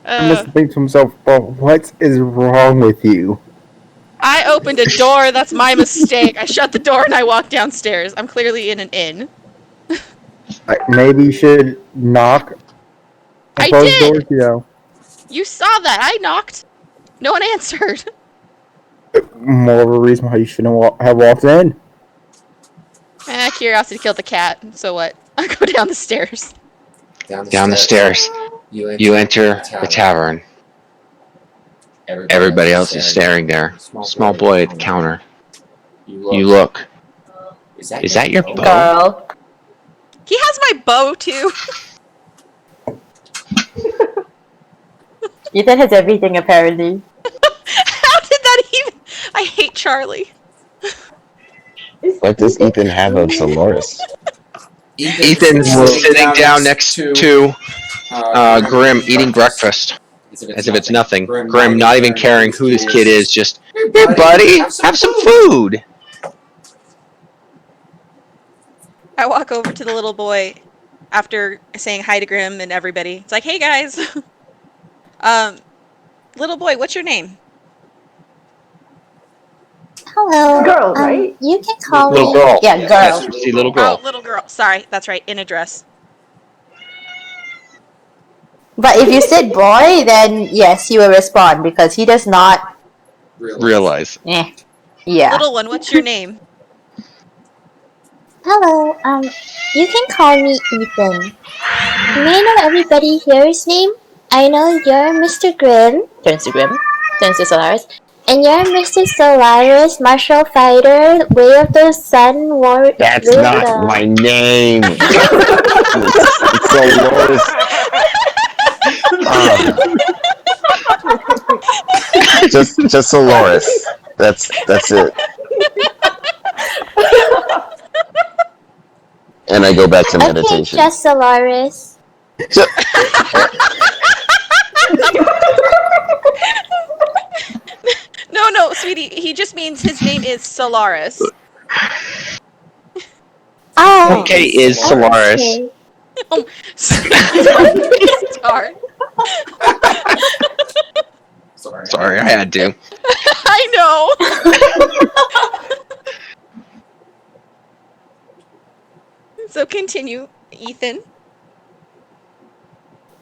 must think to himself, well, what is wrong with you? I opened a door. That's my mistake. I shut the door and I walked downstairs. I'm clearly in an inn. Maybe you should knock and I close did! doors, you know. You saw that. I knocked. No one answered. More of a reason why you shouldn't have walked in. Curiosity killed the cat. So what? I go down the stairs. Down the stairs, you enter the tavern. Everybody else is staring there. Small boy at the counter. You look. Is that your bow? Girl. He has my bow too. Ethan has everything apparently. How did that even? I hate Charlie. What does Ethan have of Solaris? Ethan's sitting down next to Grim eating breakfast. As if it's nothing. Grim not even caring who this kid is, just, hey buddy, have some food! I walk over to the little boy after saying hi to Grim and everybody. It's like, hey guys. Little boy, what's your name? Hello. Girl, right? You can call Little me. girl. Yeah, girl. Yes, see, little girl. Oh, little girl. Sorry, that's right. In a dress. But if you said boy, then yes, he will respond because he does not. Realize. Yeah. Little one, what's your name? Hello, you can call me Ethan. May I know everybody here's name? I know you're Mr. Grimm. Turns to Grimm. Turns to Solaris. And you're Mr. Solaris, martial fighter, way of the sun, war. That's not my name. It's Solaris. Just Solaris. That's it. And I go back to Okay, meditation. just Solaris. No, sweetie. He just means his name is Solaris. Oh. Okay, is Solaris. Okay. Star. Sorry, I had to. I know. So continue, Ethan.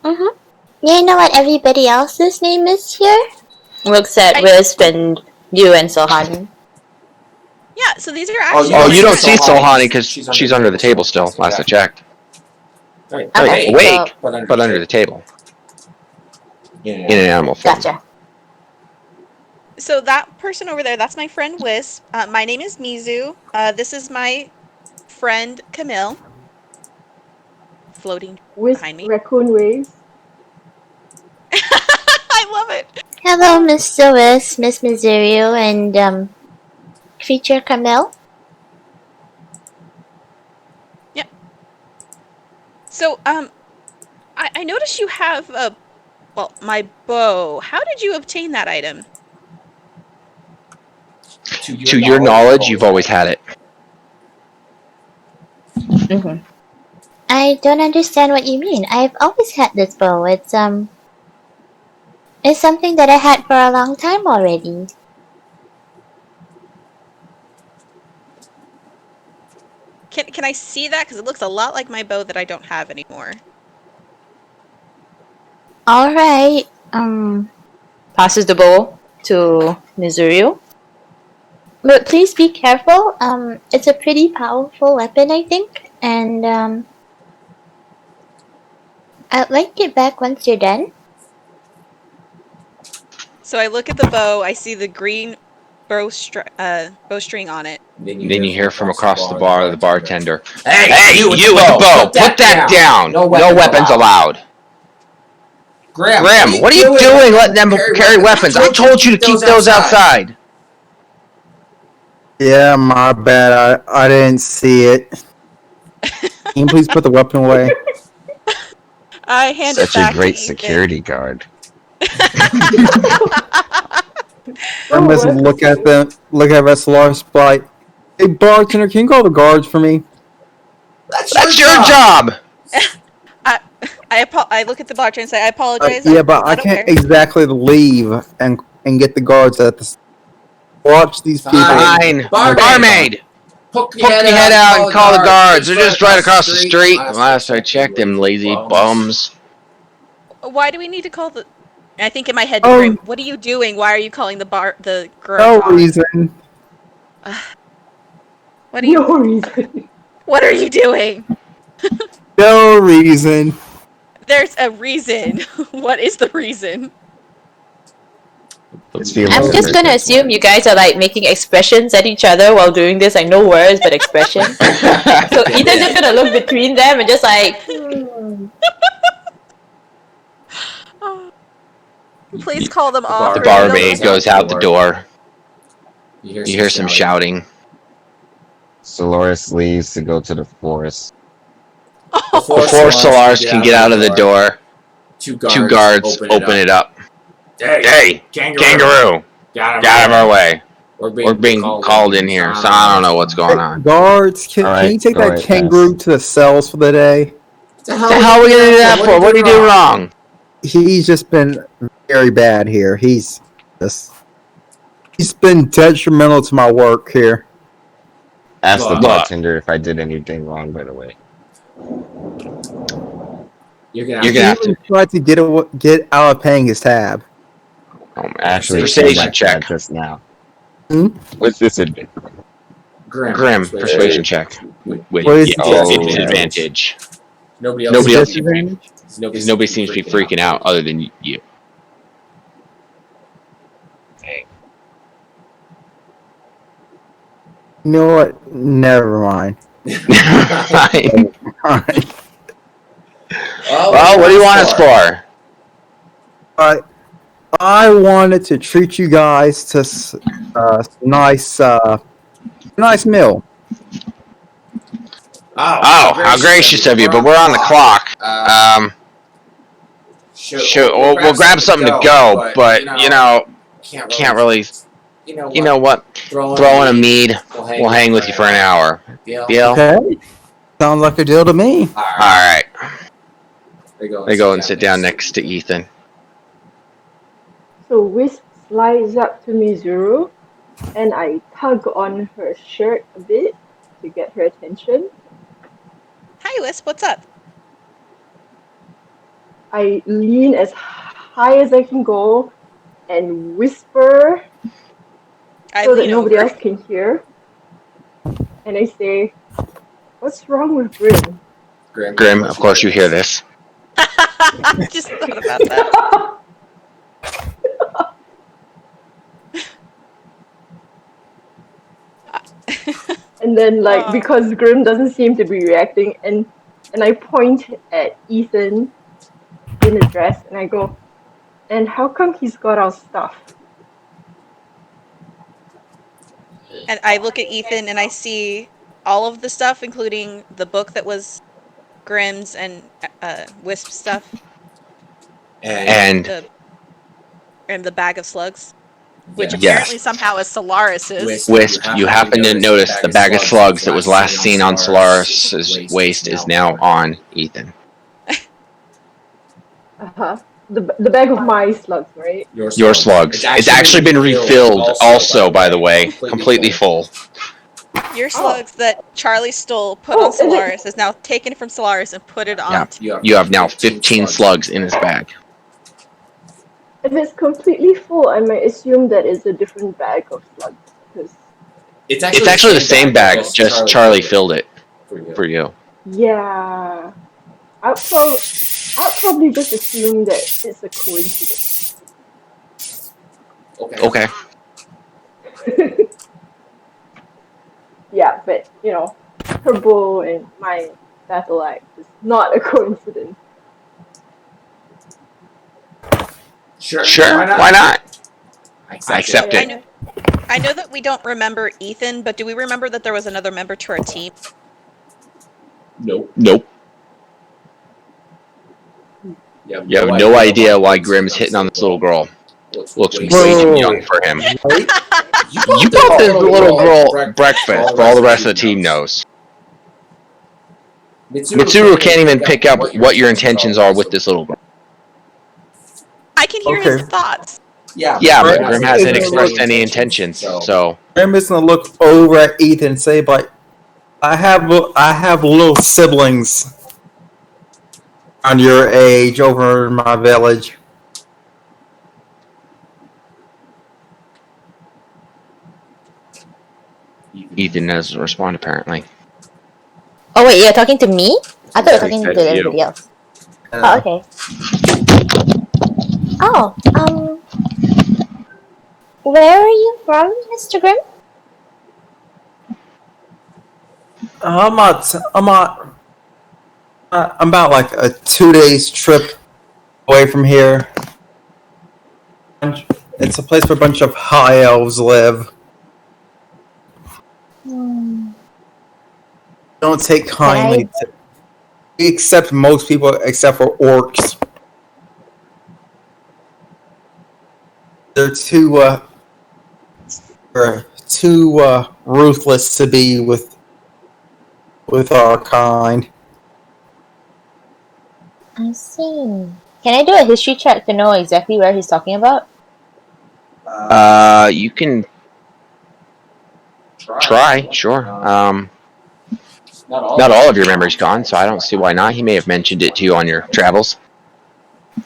Mm-hmm. May I know what everybody else's name is here? Looks at Wisp and you and Sohan. Yeah, so these are actually. Oh, you don't see Solhani because she's under the table still. Last I checked. Okay, Awake, so- but under the table. In an animal form. Gotcha. So that person over there, that's my friend Wisp. My name is Mizu. This is my friend Camille. Floating With behind me. raccoon waves. I love it. Hello, Mr. Wisp, Miss Miserio, and Creature Camille. Yep. So, I noticed you have my bow. How did you obtain that item? To your knowledge, you've always had it. Mm-hmm. I don't understand what you mean. I've always had this bow. It's something that I had for a long time already. Can I see that? Because it looks a lot like my bow that I don't have anymore. All right. Passes the bow to Mizurio. But please be careful. It's a pretty powerful weapon, I think, and I'd like it back once you're done. So I look at the bow. I see the green bowstring on it. Then you hear from across the bar the bartender. Hey, you with the bow! Put that down! No weapons allowed! Graham, what are you doing letting them carry weapons? I told you to keep those outside! Yeah, my bad. I didn't see it. Can you please put the weapon away? I hand it Such back a great to security guard. I'm just look at Veselaris like, hey bartender, can you call the guards for me? That's your job! I look at the bartender and say, I apologize. Yeah, but I can't exactly leave and get the guards at the. Watch these people. Fine. Barmaid! Poke your head out and call the guards. They're just right across the street. Last I checked, them lazy bums. Why do we need to call the... I think in my head, Grim, what are you doing? Why are you calling the girl? No reason. What are you... No reason. What are you doing? No reason. There's a reason. What is the reason? I'm just gonna assume you guys are like making expressions at each other while doing this, like no words but expressions. So Ethan's just gonna look between them and just like, Please call them off. The barmaid goes out the door. You hear some shouting. Solaris leaves to go to the forest. Before Solaris can get out of the door, two guards open it up. Hey, kangaroo! Get out of our way. We're being called in here, so I don't know what's going on. Guards, can you take that kangaroo to the cells for the day? What the hell are we gonna do that for? What did he do wrong? He's just been very bad here. He's been detrimental to my work here. Ask the bartender if I did anything wrong, by the way. You're gonna have to try to get out of paying his tab. Actually, Persuasion check just now. Hmm? With disadvantage. Grim, persuasion check. With What is disadvantage. Nobody Nobody else. Disadvantage? Because nobody seems to be freaking out other than you. You know what? Never mind. Fine. Alright. Well, what do you want us for? I wanted to treat you guys to nice meal. Oh, how gracious of you, but we're on the clock. Sure, we'll grab something to go, but, can't really, you know what? Throw in a mead, we'll hang with you for an hour. Deal? Okay. Sounds like a deal to me. Alright. They go and sit down next to Ethan. So Wisp slides up to Mizuru, and I tug on her shirt a bit to get her attention. Hi, Wisp. What's up? I lean as high as I can go and whisper so that nobody else can hear. And I say, "What's wrong with Grim?" Grim, of course you hear this. Just thought about that. And then, because Grim doesn't seem to be reacting, and I point at Ethan in a dress, and I go, "And how come he's got our stuff?" And I look at Ethan and I see all of the stuff, including the book that was Grimm's and Wisp's stuff. And the bag of slugs. Which apparently somehow is Solaris's. Wisp, you happen to notice the bag of slugs that was last seen on Solaris's waist is now on Ethan. Uh-huh. The bag of my slugs, right? Your slugs. It's actually been refilled also, by the way. Completely full. Your slugs that Charlie stole, put on Solaris, is now taken from Solaris and put it on. Yeah. You have now 15 slugs in his bag. If it's completely full, I might assume that it's a different bag of slugs. Because it's actually the same bag, just Charlie filled it for you. Yeah. I'll probably just assume that it's a coincidence. Okay. Yeah, but, her bow and my battle axe is not a coincidence. Sure. Why not? I accept it. I know that we don't remember Ethan, but do we remember that there was another member to our team? Nope. You have no idea why Grim's hitting on this little girl. Looks way too young for him. You bought this little girl breakfast, but all the rest of the team knows. Mitsuru can't even pick up what your intentions are with this little girl. I can hear his thoughts. Yeah, but Grim hasn't expressed any intentions, so... Grim is going to look over at Ethan and say, but I have little siblings on your age over in my village. Ethan doesn't respond, apparently. Oh, wait, you're talking to me? I thought you were talking to everybody else. Oh, okay. Oh, where are you from, Mr. Grimm? I'm about like a 2 days trip away from here. It's a place where a bunch of high elves live. Don't take kindly to... We accept most people except for orcs. They're too ruthless to be with our kind. I see. Can I do a history check to know exactly where he's talking about? You can try, sure. Not all of your memory's gone, so I don't see why not. He may have mentioned it to you on your travels.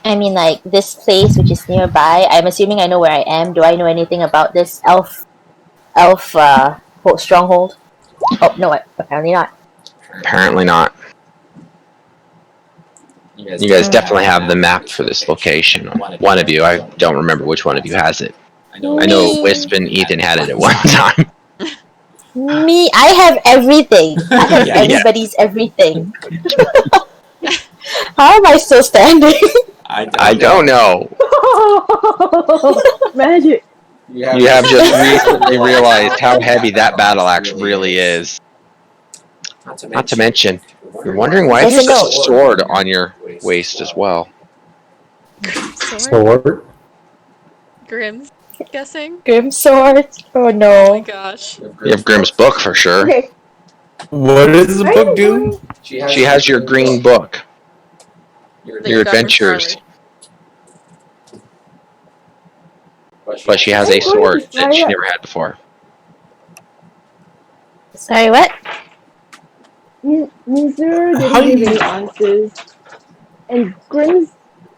I mean, like, this place which is nearby, I'm assuming I know where I am. Do I know anything about this elf stronghold? Oh no, apparently not. Apparently not. You guys definitely have the map for this location. One of you, I don't remember which one of you has it. I know Wisp and Ethan had it at one time. Me, I have everything. I have everybody's everything. How am I still standing? I don't know. Magic. You have just recently realized how heavy that battle axe really is. Not to mention, you're wondering why there's a sword on your waist as well. Sword? Grimm's guessing? Grim sword? Oh no. Oh my gosh. You have Grimm's book for sure. Okay. What does the book do? She has your green book. Your adventures. But she has a sword that she never had before. Sorry, what? Mizur didn't give any answers. And Grimm's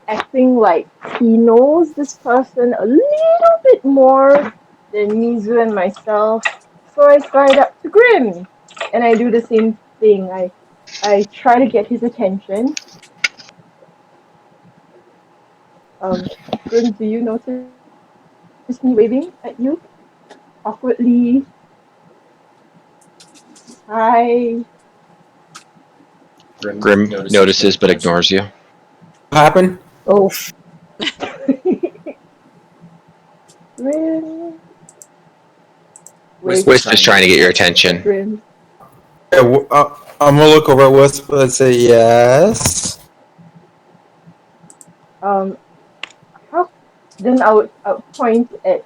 acting like he knows this person a little bit more than Mizu and myself. So I slide up to Grimm. And I do the same thing. I try to get his attention. Grim, do you notice me waving at you? Awkwardly. Hi. Grim notices but ignores you. What happened? Oof. Grim. Wisp is trying to get your attention. Grim. Yeah, I'm gonna look over at Wisp and say yes. Then I would point at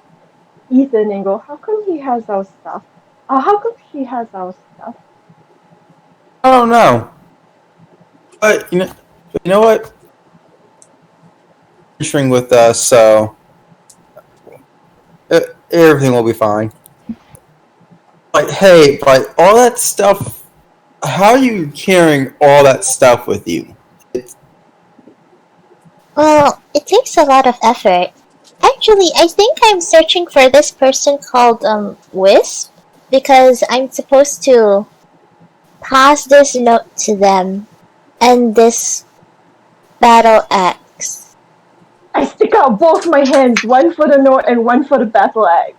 Ethan and go, how come he has our stuff? How come she has our stuff? Oh no. You know what? Entering with us, so everything will be fine. Like, hey, but all that stuff. How are you carrying all that stuff with you? Well, it takes a lot of effort. Actually, I think I'm searching for this person called Wisp because I'm supposed to pass this note to them and this battle axe. I stick out both my hands, one for the note and one for the battle axe.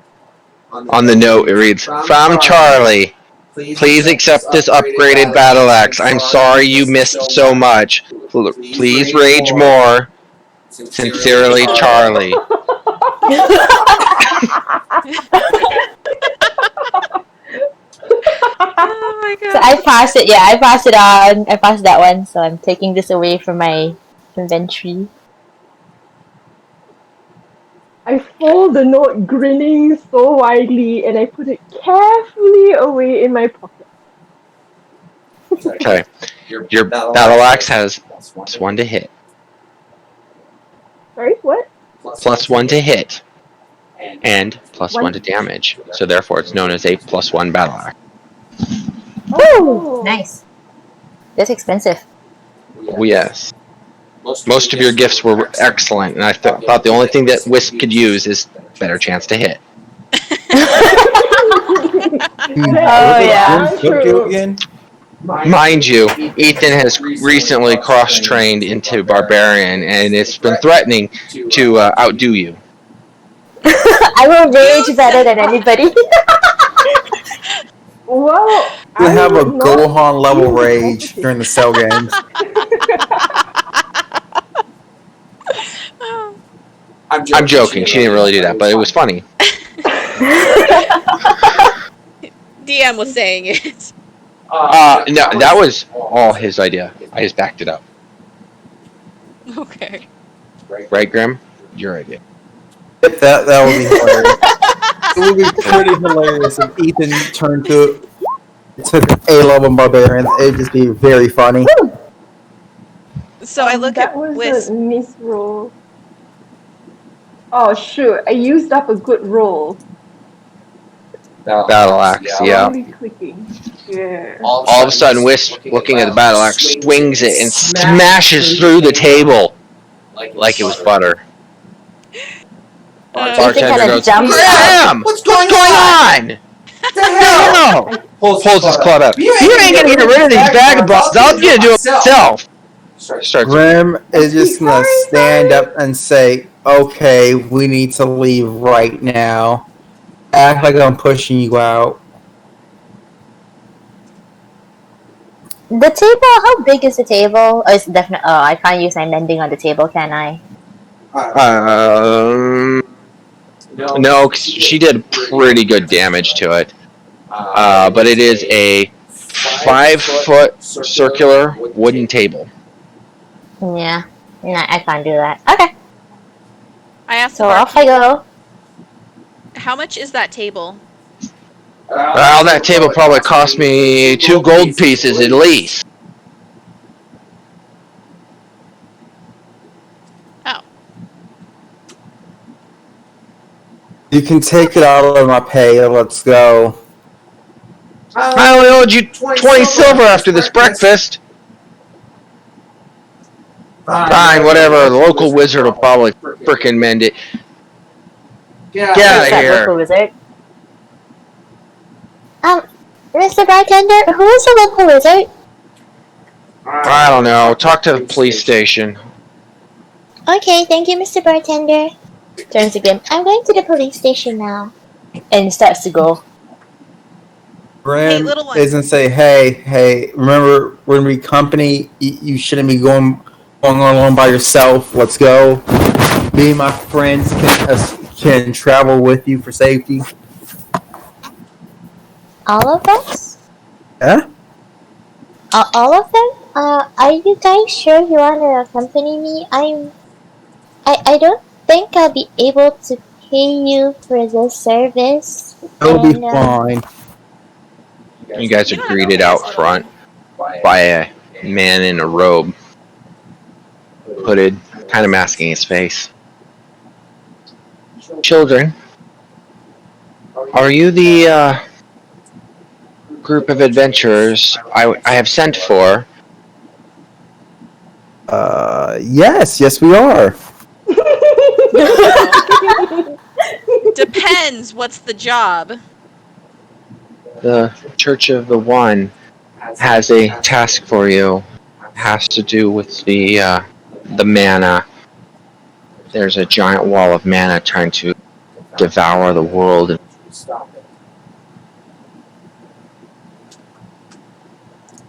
On the note, it reads, "From Charlie. Please accept this upgraded battle axe. I'm sorry you missed so much. Please rage more. Sincerely, Charlie." Oh my god. So I pass it, I pass it on. I pass that one, so I'm taking this away from my inventory. I fold the note grinning so widely and I put it carefully away in my pocket. Okay. Your battle axe has +1 to hit. Sorry, what? +1 to hit. And +1 to damage. So therefore it's known as a +1 battle axe. Oh, nice. That's expensive. Oh, yes. Most of your gifts were excellent, and I thought the only thing that Wisp could use is better chance to hit. Oh yeah. True. Mind you, Ethan has recently cross-trained into Barbarian, and it's been threatening to outdo you. I will rage better than anybody. Well, We have a not Gohan level use rage it. during the cell games. I'm joking. She didn't really do that, but it was funny. DM was saying it. No, that was all his idea. I just backed it up. Okay. Right, Grim? Your idea. That would be hilarious. It would be pretty hilarious if Ethan took A-level Barbarian. It'd just be very funny. So I look that at was Wisp. a misroll. Oh shoot! I used up a good roll. Battle axe, yeah. Only clicking. Yeah. All of a sudden, Wisp, looking at the battle axe, swings it and smashes through the table like it was butter. Bartender goes, "Graham! What's going on? No!" pulls his club out. You ain't gonna get rid of these vagabonds. I'll get to do it myself. Starts. Grim is just gonna stand up and say, "Okay, we need to leave right now." Act like I'm pushing you out. The table, how big is the table? Oh, it's definitely. Oh, I can't use my mending on the table, can I? No, 'cause she did pretty good damage to it. But it is a 5-foot circular wooden table. Yeah. No, I can't do that. Okay. I asked So the off I barkeep, go. how much is that table? Well, that table probably cost me 2 gold pieces at least. Oh. You can take it out of my pay. Let's go. I only owed you 20 silver after this breakfast. Fine, whatever. The local wizard will probably frickin' mend it. Get out of That here. local wizard. Mr. Bartender, who is the local wizard? I don't know. Talk to the police station. Okay, thank you, Mr. Bartender. Turns to Grim. I'm going to the police station now. And starts to go. Grim little one. isn't say, hey, remember when we company, you shouldn't be going along by yourself. Let's go. Me and my friends can travel with you for safety. All of us? Yeah? All of them? Are you guys sure you want to accompany me? I don't think I'll be able to pay you for this service. It'll be fine. You guys are greeted out front by a man in a robe, hooded, kind of masking his face. Children, are you the group of adventurers I have sent for? Yes, we are. Depends. What's the job? The Church of the One has a task for you. It has to do with the mana. There's a giant wall of mana trying to devour the world.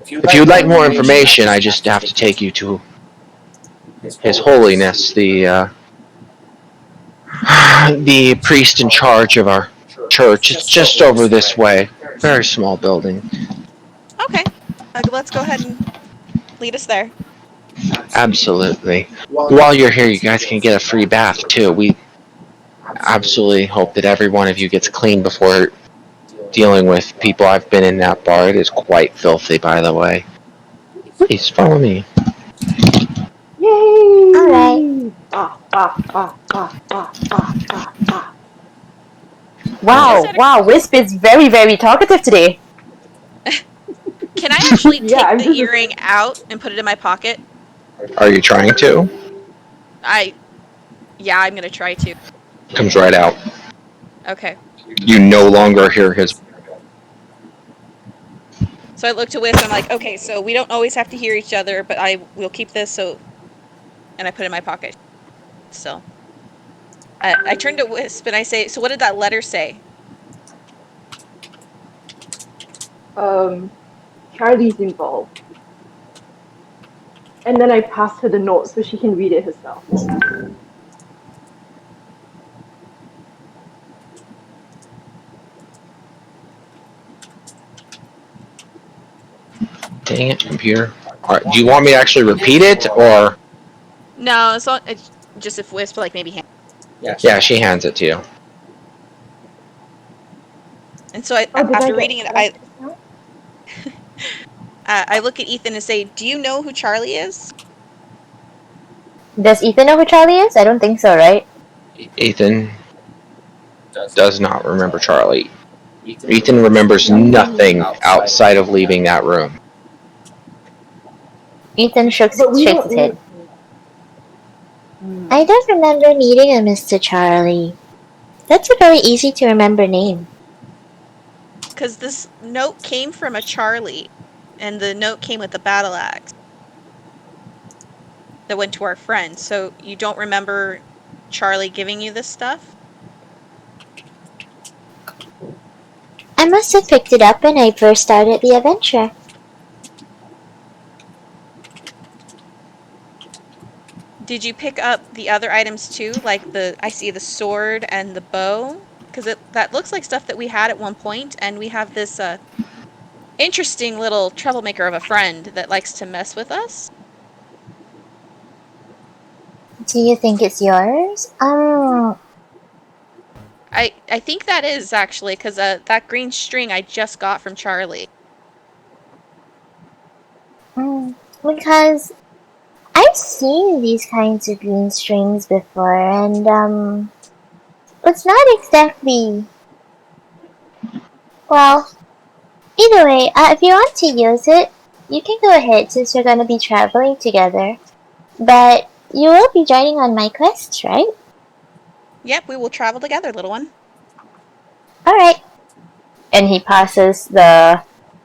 If you'd like more information, I just have to take you to His Holiness, the priest in charge of our church. It's just over this way. Very small building. Okay. Let's go ahead and lead us there. Absolutely. While you're here, you guys can get a free bath, too. We absolutely hope that every one of you gets clean before dealing with people. I've been in that bar. It is quite filthy, by the way. Please follow me. Yay! Alright. Wow, Wisp is very, very talkative today. Can I actually take the earring out and put it in my pocket? Are you trying to? Yeah, I'm gonna try to. Comes right out. Okay. You no longer hear his. So I look to Wisp and I'm like, okay, so we don't always have to hear each other, but I will keep this, and I put it in my pocket. So I turn to Wisp and I say, so what did that letter say? Charlie's involved. And then I pass her the note so she can read it herself. Dang it, computer. Alright, do you want me to actually repeat it, or? No, it's just if Wisp, like, maybe hand. Yeah, she hands it to you. And so after reading it, I look at Ethan and say, do you know who Charlie is? Does Ethan know who Charlie is? I don't think so, right? Ethan does not remember Charlie. Ethan remembers nothing outside of leaving that room. Ethan shakes his head. I don't remember meeting a Mr. Charlie. That's a very easy to remember name. because this note came from a Charlie, and the note came with the battle axe that went to our friend. So you don't remember Charlie giving you this stuff? I must have picked it up when I first started the adventure. Did you pick up the other items too, like I see the sword and the bow? Because that looks like stuff that we had at one point, and we have this interesting little troublemaker of a friend that likes to mess with us. Do you think it's yours? I think that is actually, because that green string I just got from Charlie. Because I've seen these kinds of green strings before, and it's not exactly. Well, either way, if you want to use it, you can go ahead since we're gonna be traveling together. But you will be joining on my quest, right? Yep, we will travel together, little one. Alright. And he passes the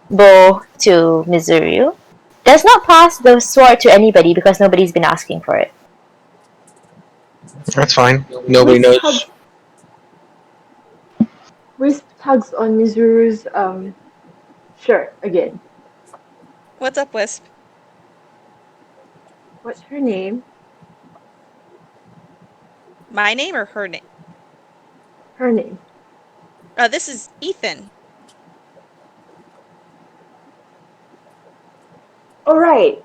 bow to Mizuru. Does not pass the sword to anybody because nobody's been asking for it. That's fine. Nobody knows. Wisp tugs on Mizuru's shirt again. What's up, Wisp? What's her name? My name or her name? Her name. This is Ethan. Alright.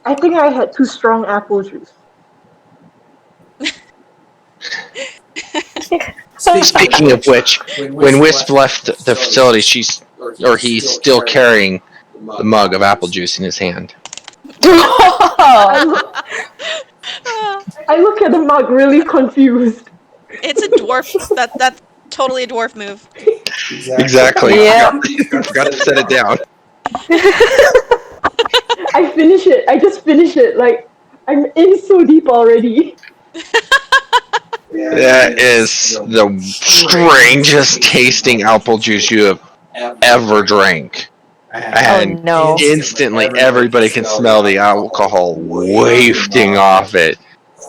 I think I had too strong apple juice. Speaking of which, when Wisp left the facility, he's still carrying the mug of apple juice in his hand. I look at the mug really confused. It's a dwarf. That's totally a dwarf move. Exactly. Yeah. I forgot to set it down. I finish it. I just finish it. Like, I'm in so deep already. That is the strangest tasting apple juice you have ever drank. And instantly everybody can smell the alcohol wafting off it.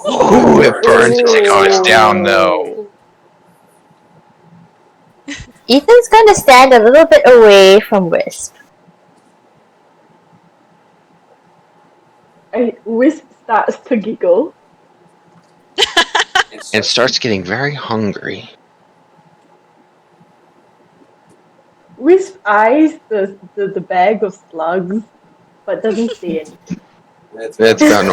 Ooh, it burns as it goes down though. Ethan's gonna stand a little bit away from Wisp. Wisp starts to giggle. And starts getting very hungry. Wisp eyes the bag of slugs, but doesn't say anything. That's about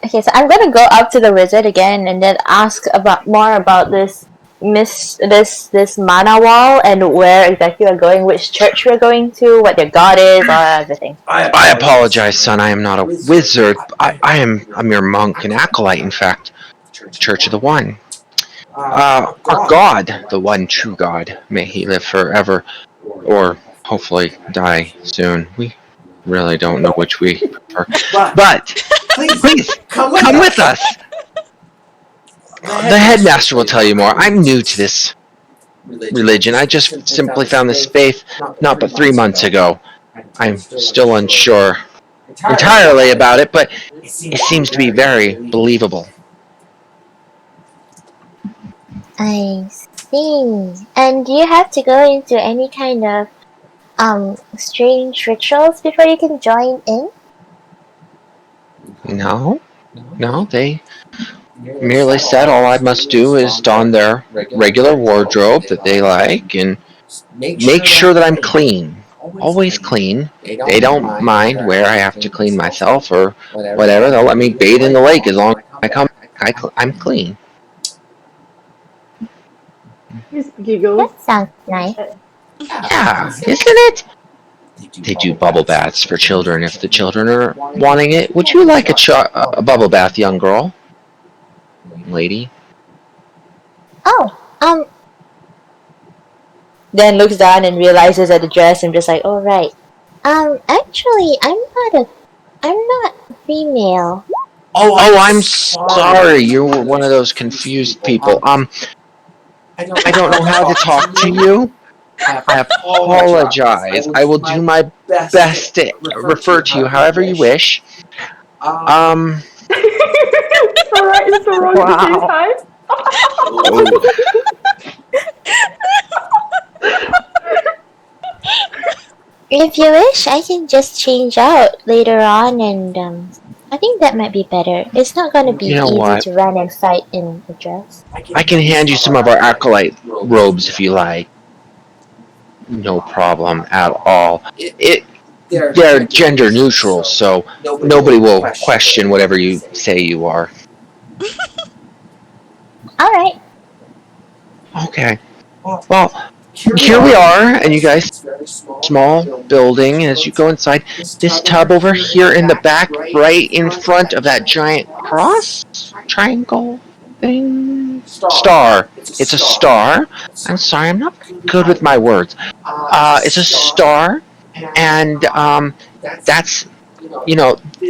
Okay, so I'm gonna go up to the wizard again and then ask more about this mana wall and where exactly we're going, which church we're going to, what their god is, everything. I apologize, son. I am not a wizard. I am a mere monk, an acolyte, in fact. Church of the One. Our God, the one true God, may he live forever, or hopefully die soon. We really don't know which we prefer. But please come with us. The headmaster will tell you more. I'm new to this religion. I just simply found this faith not but 3 months ago. I'm still unsure entirely about it, but it seems to be very believable. I see. And do you have to go into any kind of strange rituals before you can join in? No, they merely said all I must do is don their regular wardrobe that they like and make sure that I'm clean. Always clean. They don't mind where I have to clean myself or whatever. They'll let me bathe in the lake as long as I'm clean. Giggles. That sounds nice. Yeah, isn't it? They do bubble baths for children if the children are wanting it. Would you like a bubble bath, young girl? Lady? Oh, Then looks down and realizes at the dress and just like, oh right. actually, I'm not female. Oh, I'm sorry. You were one of those confused people. I don't know how to talk to you. I apologize. I will do my best to refer to you however you wish. It's alright, it's so wrong at the same time. Oh, If you wish, I can just change out later on, and I think that might be better. It's not gonna be You know easy what? to run and fight in a dress. I can hand you some of our acolyte robes if you like. No problem at all. They're gender neutral, so nobody will question whatever you say you are. Alright. Okay. Well, here we are, and you guys, small building. As you go inside, this tub over here in the back, right in front of that giant cross triangle thing. Star. It's a star. I'm sorry, I'm not good with my words. It's a star, and that's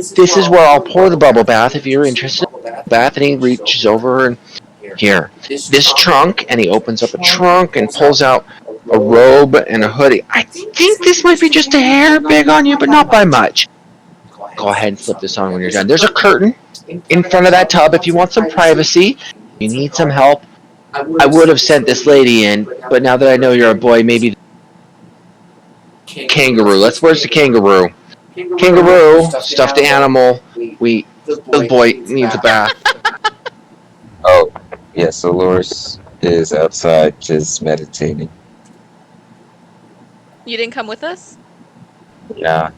this is where I'll pour the bubble bath if you're interested. Bath, and he reaches over and here, this trunk, and he opens up a trunk and pulls out a robe and a hoodie. I think this might be just a hair big on you, but not by much. Go ahead and slip this on when you're done. There's a curtain in front of that tub if you want some privacy. You need some help. I would have sent this lady in, but now that I know you're a boy, maybe kangaroo. Where's the kangaroo? Kangaroo, stuffed animal. The boy needs a bath. oh, yeah. So Loris is outside just meditating. You didn't come with us? Yeah.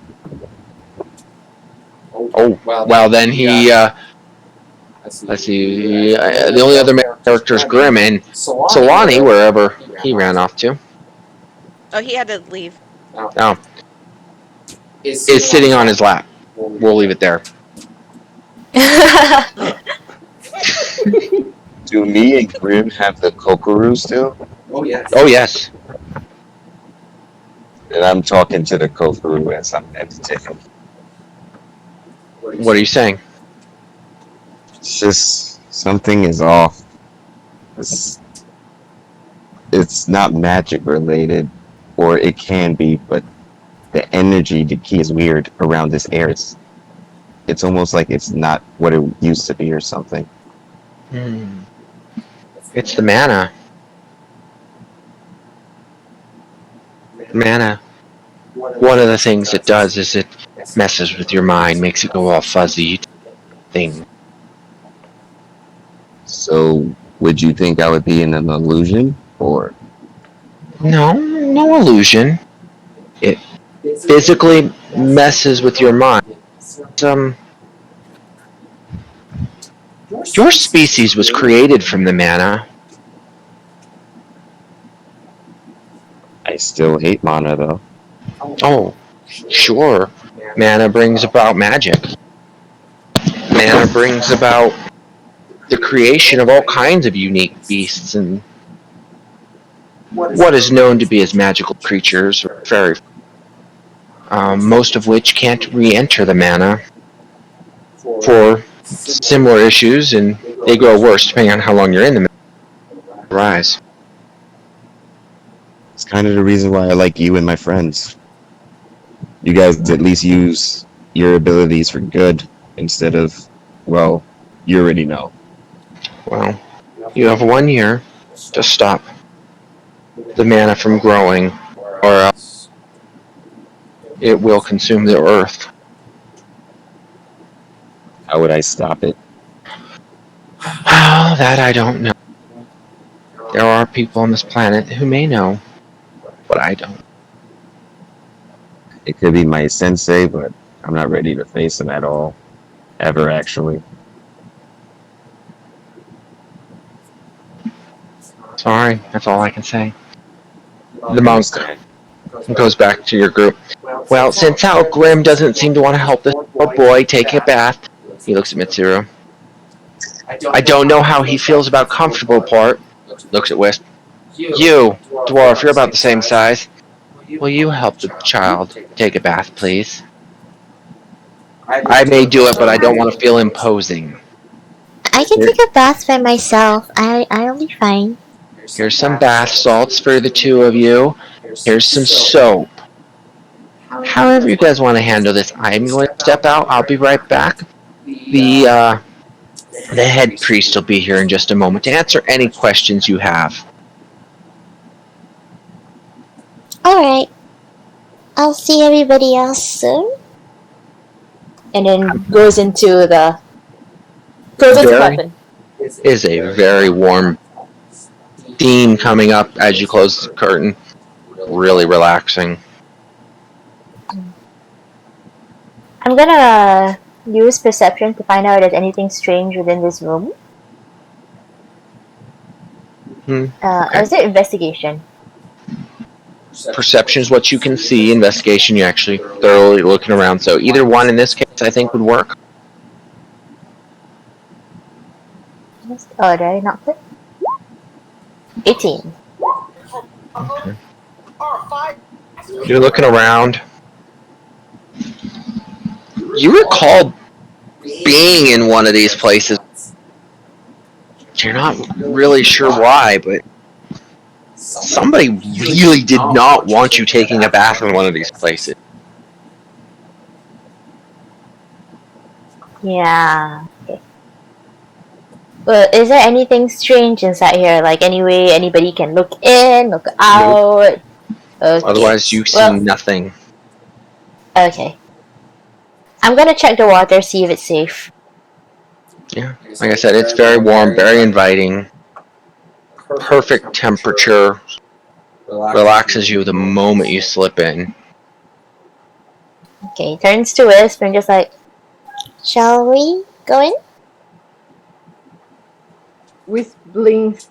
Oh, well then he, let's see, the only other character is Grim and Solani, wherever he ran off to. Oh, he had to leave. Oh. Is sitting on his lap. We'll leave it there. Do me and Grim have the kokoroo still? Oh yes. Oh, yes. And I'm talking to the kokoroo as I'm meditating. What are you saying? It's just something is off. It's not magic related, or it can be, but the energy, the key is weird around this air. It's almost like it's not what it used to be or something. It's the mana. Mana. One of the things it does is it messes with your mind, makes it go all fuzzy. Thing. So, would you think I would be in an illusion, or? No illusion. It physically messes with your mind. Your species was created from the mana. I still hate mana, though. Oh, sure. Mana brings about magic. Mana brings about the creation of all kinds of unique beasts and what is known to be as magical creatures or fairy. Most of which can't re-enter the mana for similar issues, and they grow worse depending on how long you're in the mana. Rise. It's kind of the reason why I like you and my friends. You guys at least use your abilities for good instead of, well, you already know. Well, you have 1 year to stop the mana from growing, or else it will consume the earth. How would I stop it? Oh, that I don't know. There are people on this planet who may know, but I don't. It could be my sensei, but I'm not ready to face him at all. Ever, actually. Sorry, that's all I can say. The monk goes back to your group. Well, since Al Grim doesn't seem to want to help this little boy take a bath, he looks at Mitsuru. I don't know how he feels about comfortable part. Looks at Wisp. You, dwarf, you're about the same size. Will you help the child take a bath, please? I may do it, but I don't want to feel imposing. I can take a bath by myself. I'll be fine. Here's some bath salts for the two of you. Here's some soap. However you guys want to handle this, I'm going to step out. I'll be right back. The head priest will be here in just a moment to answer any questions you have. Alright. I'll see everybody else soon. And then goes into the curtain. Is a very warm theme coming up as you close the curtain. Really relaxing. I'm gonna use perception to find out if there's anything strange within this room. Okay. Or is it investigation? Perception is what you can see. Investigation, you're actually thoroughly looking around. So either one in this case, I think, would work. Oh, did I not click? 18. Okay. You're looking around. You recall being in one of these places. You're not really sure why, but somebody really did not want you taking a bath in one of these places. Yeah. Okay. Well, is there anything strange inside here? Like, any way anybody can look in, look out? Nope. Okay. Otherwise, you see nothing. Okay. I'm gonna check the water, see if it's safe. Yeah, like I said, it's very warm, very inviting. Perfect temperature. Relaxes you the moment you slip in. Okay, turns to Wisp and just like, Shall we go in? Wisp blinks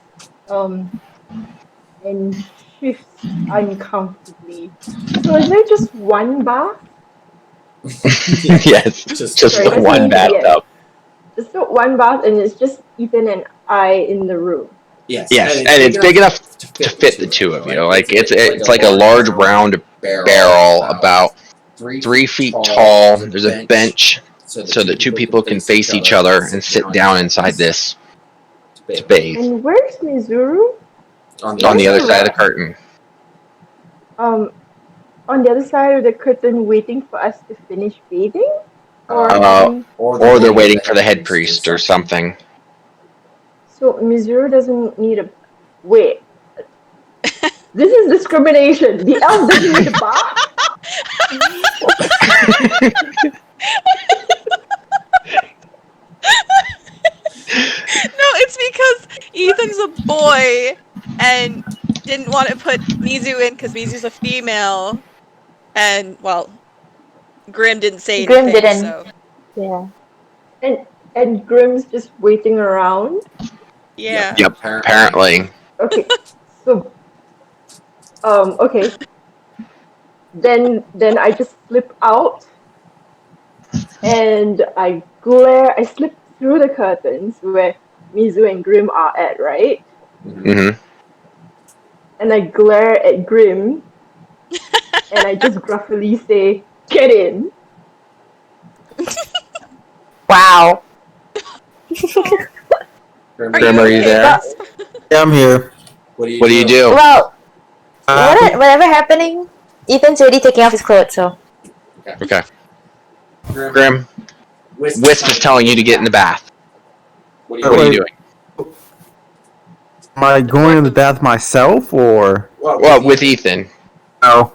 and shifts uncomfortably. So is there just one bath? Yes, just the one bathtub. Just the one bath, and it's just Ethan and I in the room. Yes, and it's big enough to fit the two of you. Like it's like a large round barrel, about 3 feet tall. There's a bench so that two people can face each other and sit down inside this to bathe. And where's Mizuru? On the other side of the curtain. On the other side of the curtain, waiting for us to finish bathing, or they're waiting for the head priest or something. So Mizuru doesn't need a wait. This is discrimination. The elf doesn't need a bath. No, it's because Ethan's a boy and didn't want to put Mizu in because Mizu's a female. And, well, Grim didn't say anything. Grim didn't. So. Yeah. And Grim's just waiting around. Yeah. Yep, apparently. Okay. So okay. Then I just slip out and I slip through the curtains where Mizu and Grim are at, right? Mm-hmm. And I glare at Grim and I just gruffly say, "Get in." Wow. Grim, are you there? Yeah, I'm here. What do you do? Well, whatever happening, Ethan's already taking off his clothes, so. Okay. Grim, Wisp is telling you to get in the bath. What are you doing? Am I going in the bath myself, or? Well, with Ethan. No.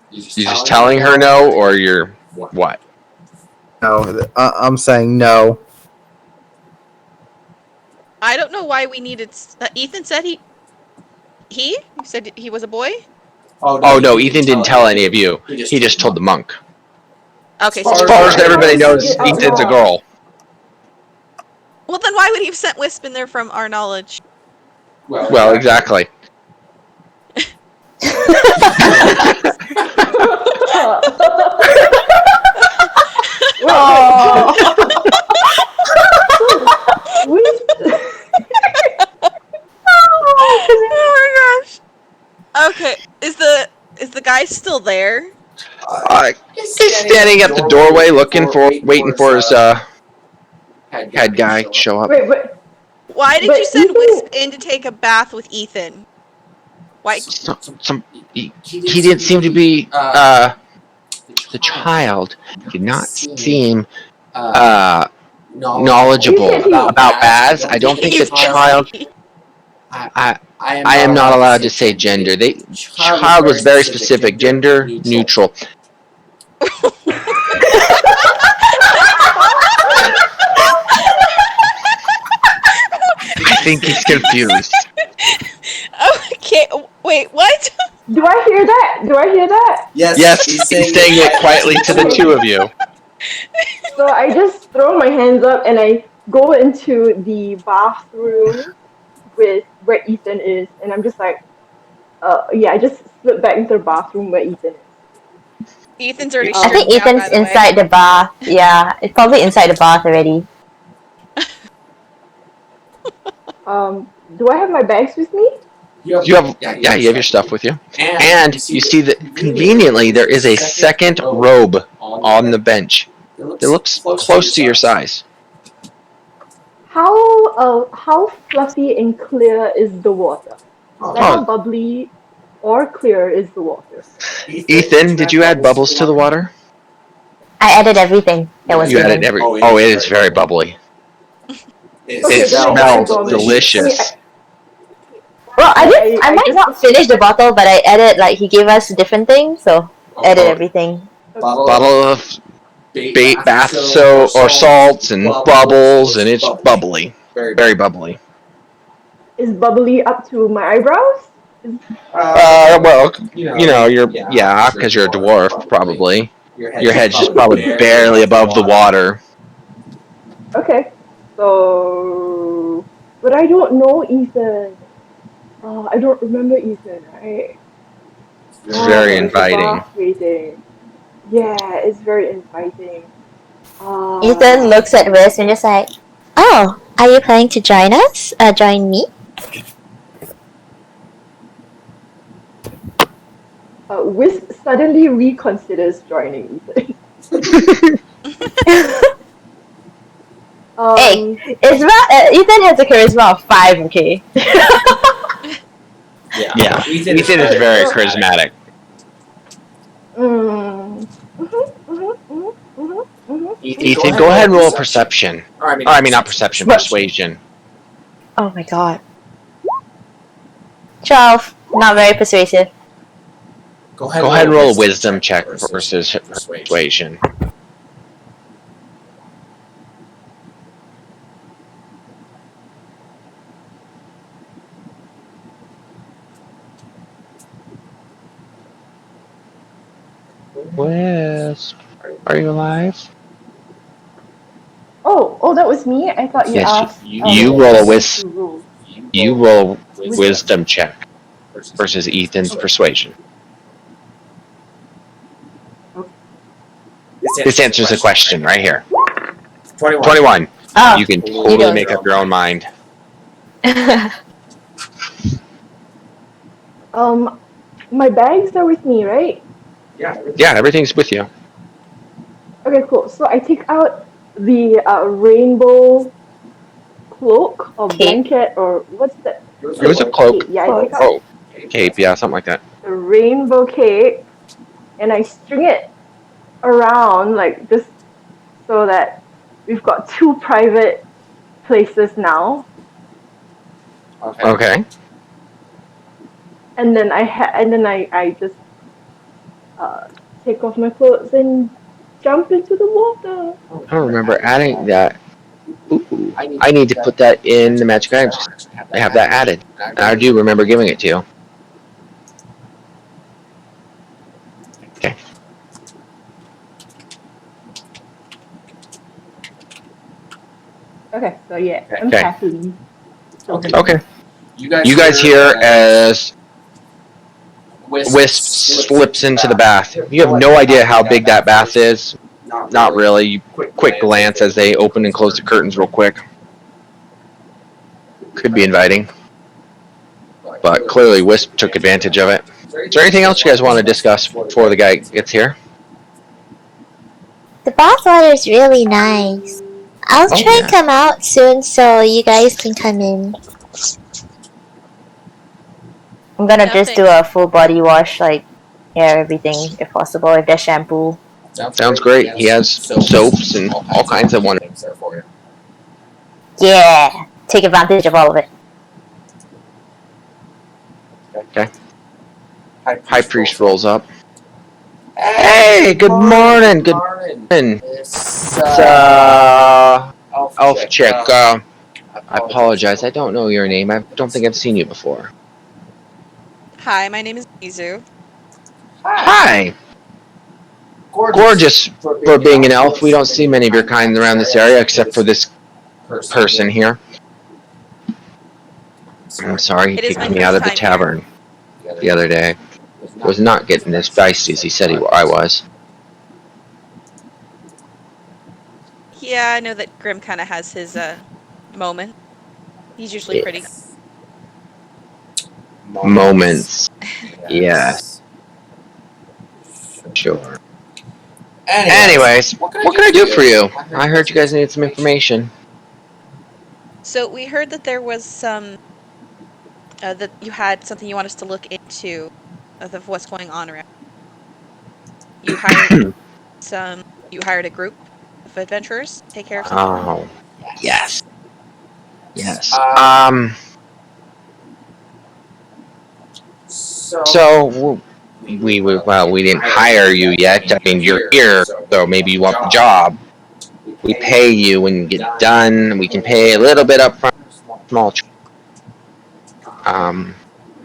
You just telling her no, or you're what? No, I'm saying no. I don't know why we needed. Ethan said he said he was a boy. Oh no, Ethan didn't tell any of you. He just told the monk. Okay, as far as everybody knows, Ethan's a girl. Well, then why would he have sent Wisp in there from our knowledge? Well, exactly. Oh my gosh. Okay, is the guy still there? He's standing at the doorway, waiting for his head guy to show up. Wait, but Why did you send Wisp in to take a bath with Ethan? Why? He didn't seem to be the child. Did not seem knowledgeable about baths. I don't think the child. I am not allowed to say gender. Child was very specific. Gender neutral. I think he's confused. Okay, wait, what? do I hear that? Yes, he's saying it quietly to the two of you. So I just throw my hands up and I go into the bathroom with where Ethan is, and I'm just like, I just slip back into the bathroom where Ethan is. Ethan's already I think Ethan's inside the bath. Yeah, it's probably inside the bath already. Do I have my bags with me? You have your stuff with you. And you see that conveniently there is a second robe on the bench. It looks close to your size. How fluffy and clear is the water? Like how bubbly or clear is the water? Ethan, did you add bubbles to the water? I added everything that was You in added it. Oh, it is very bubbly. It smells delicious. Well, I might not finish the bottle, but I added, like, he gave us different things, so added everything. Bottle of bath soap or salts and bubbles, and it's bubbly. Very bubbly. Is bubbly up to my eyebrows? Well, you're because you're a dwarf, probably. Your head's just probably barely above the water. Okay, so but I don't know Ethan. I don't remember Ethan, right? It's very inviting. Yeah, it's very inviting. Ethan looks at Wisp and just like, Oh, are you planning to join us? Join me? Wisp suddenly reconsiders joining Ethan. hey, Ethan has a charisma of 5, okay? Yeah. Ethan is very charismatic. Ethan, go ahead and roll perception. I mean, not perception, persuasion. Oh my god. 12. Not very persuasive. Go ahead and roll a wisdom check versus persuasion. Wisp, are you alive? Oh, that was me? I thought you asked. You roll a wisp. You roll wisdom check versus Ethan's persuasion. This answers the question right here. 21. Oh, you can totally make up your own mind. My bags are with me, right? Yeah, everything's with you. Okay, cool. So I take out the rainbow cloak or blanket or what's that? It was a cloak. Cape. Yeah, I take out cape, yeah, something like that. the rainbow cape and I string it around like just so that we've got 2 private places now. Okay. And then I just take off my clothes and jump into the water. I don't remember adding that. Ooh, I need to put that in the magic items. I have that added. I do remember giving it to you. Okay. Okay, so yeah, I'm happily. Okay. You guys hear as Wisp slips into the bath. You have no idea how big that bath is. Not really. Quick glance as they open and close the curtains real quick. Could be inviting. But clearly Wisp took advantage of it. Is there anything else you guys want to discuss before the guy gets here? weather's really nice. I'll Oh, try yeah. and come out soon so you guys can come in. I'm gonna Yeah, just do a full body wash, like hair, everything, if possible, if there's shampoo. Sounds great. He has soaps and all kinds of wonderful things there for you. Yeah, take advantage of all of it. Okay. High Priest rolls up. Hey, Good morning. Good morning. It's It's Elf Chick. I apologize. I don't know your name. I don't think I've seen you before. Hi, my name is Mizu. Hi. Gorgeous for being an elf. We don't see many of your kind around this area except for this person here. I'm sorry, he It is kicked my me out of the first time here. tavern the other day. Was not getting as dicey as he said I was. Yeah, I know that Grim kind of has his moment. He's usually pretty. Moments. Yes. Sure. Anyways, what can I do for you? I heard you guys needed some information. So we heard that there was some that you had something you want us to look into of what's going on around. You hired you hired a group of adventurers to take care of something. Oh, yes. Yes. So we didn't hire you yet. I mean, you're here, so maybe you want the job. We pay you when you get done. We can pay a little bit up front, small.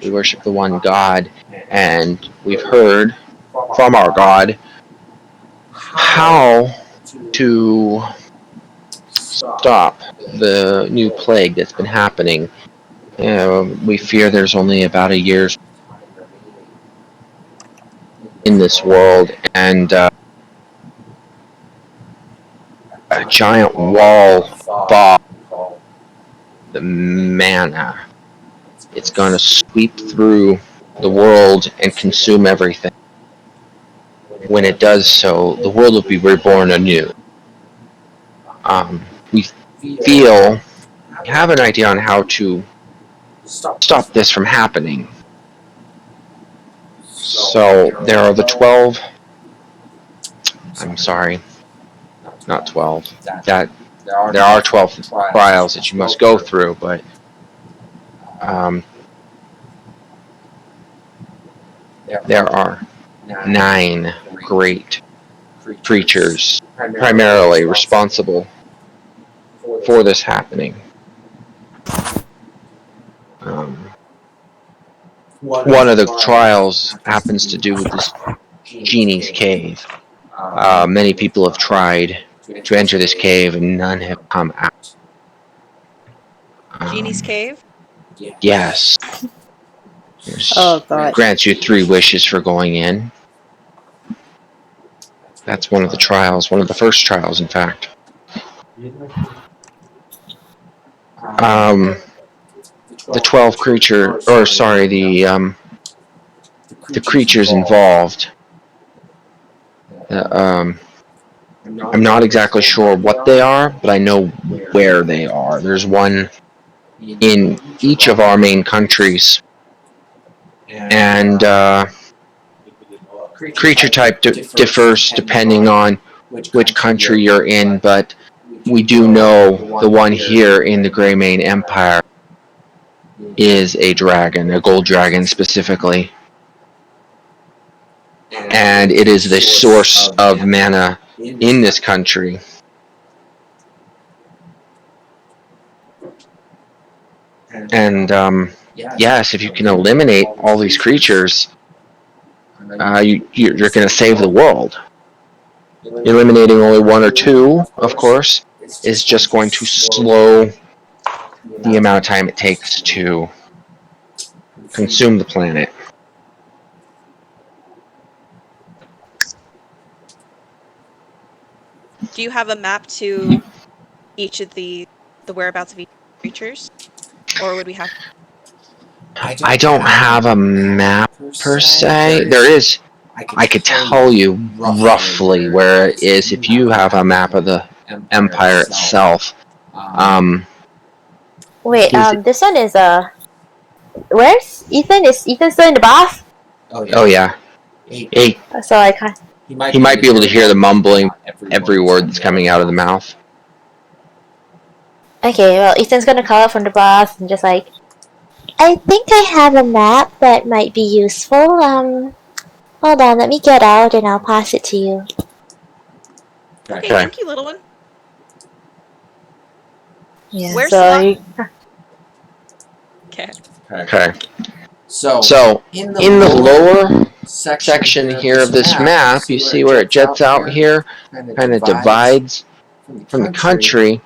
We worship the one God, and we've heard from our God how to stop the new plague that's been happening. We fear there's only about a year's in this world, and a giant wall thaw, the manna. It's going to sweep through the world and consume everything. When it does so, the world will be reborn anew. We feel, we have an idea on how to stop this from happening. So there are the 12. I'm sorry, not 12. That there are 12 trials that you must go through, but there are 9 great creatures primarily responsible for this happening. One of the trials happens to do with this genie's cave. Many people have tried to enter this cave and none have come out. Genie's cave? Yes. Oh, God. Grants you 3 wishes for going in. That's one of the trials, one of the first trials, in fact. The 12 creature, or sorry, the creatures involved. I'm not exactly sure what they are, but I know where they are. There's one in each of our main countries, and creature type differs depending on which country you're in, but we do know the one here in the Greymane Empire is a dragon, a gold dragon specifically. And it is the source of mana in this country. And yes, if you can eliminate all these creatures, you're going to save the world. Eliminating only 1 or 2, of course, is just going to slow the amount of time it takes to consume the planet. Do you have a map to each of the whereabouts of each creatures? Or would we have... I don't have a map per se. I could tell you roughly where it is if you have a map of the Empire itself. Wait, this one is where's Ethan? Is Ethan still in the bath? Oh yeah. Hey, So I can't. he might be able to hear the mumbling every word that's coming out of the mouth. Okay, well, Ethan's gonna call out from the bath and just like, I think I have a map that might be useful. Hold on, let me get out and I'll pass it to you. Okay, thank you, little one. yeah. Where's so Okay. Okay. So in the lower section here of this map, you see where it jets out here, kind of divides from the country.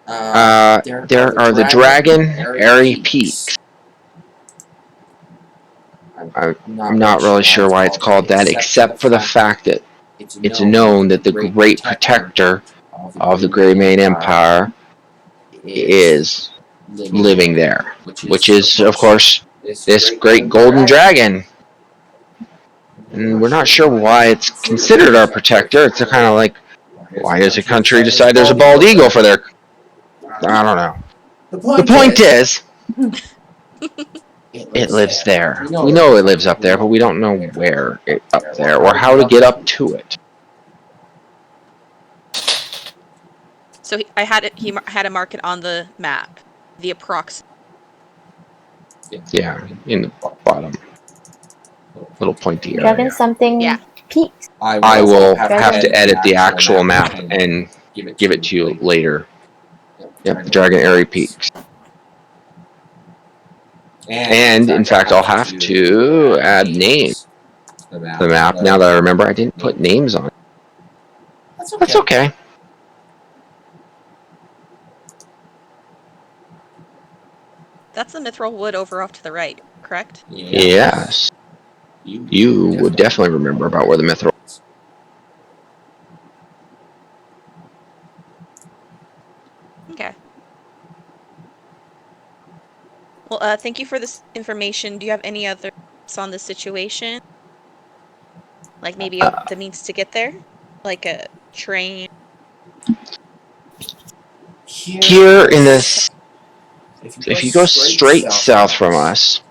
There are the Dragon Airy Peaks. I'm not really sure why it's called that, except for the fact that it's known that the great protector of the Grey Mane Empire is living there, which is, of course, this great golden dragon. And we're not sure why it's considered our protector. It's kind of like, why does a country decide there's a bald eagle for their... I don't know. The point is, it lives there. We know it lives up there, but we don't know where it up there or how to get up to it. So he had to mark it on the map, the approximate. Yeah, in the bottom. Little pointy area. Dragon something peaks. I will have to edit the actual map and give it to you later. Yep, the Dragon Airy Peaks. And, in fact, I'll have to add names to the map. Now that I remember, I didn't put names on it. That's okay. That's the Mithril Wood over off to the right, correct? Yes. You would definitely remember about where the Mithril is. Okay. Well, thank you for this information. Do you have any other thoughts on the situation? Like maybe the means to get there? Like a train? Here in this... If you go straight south from us,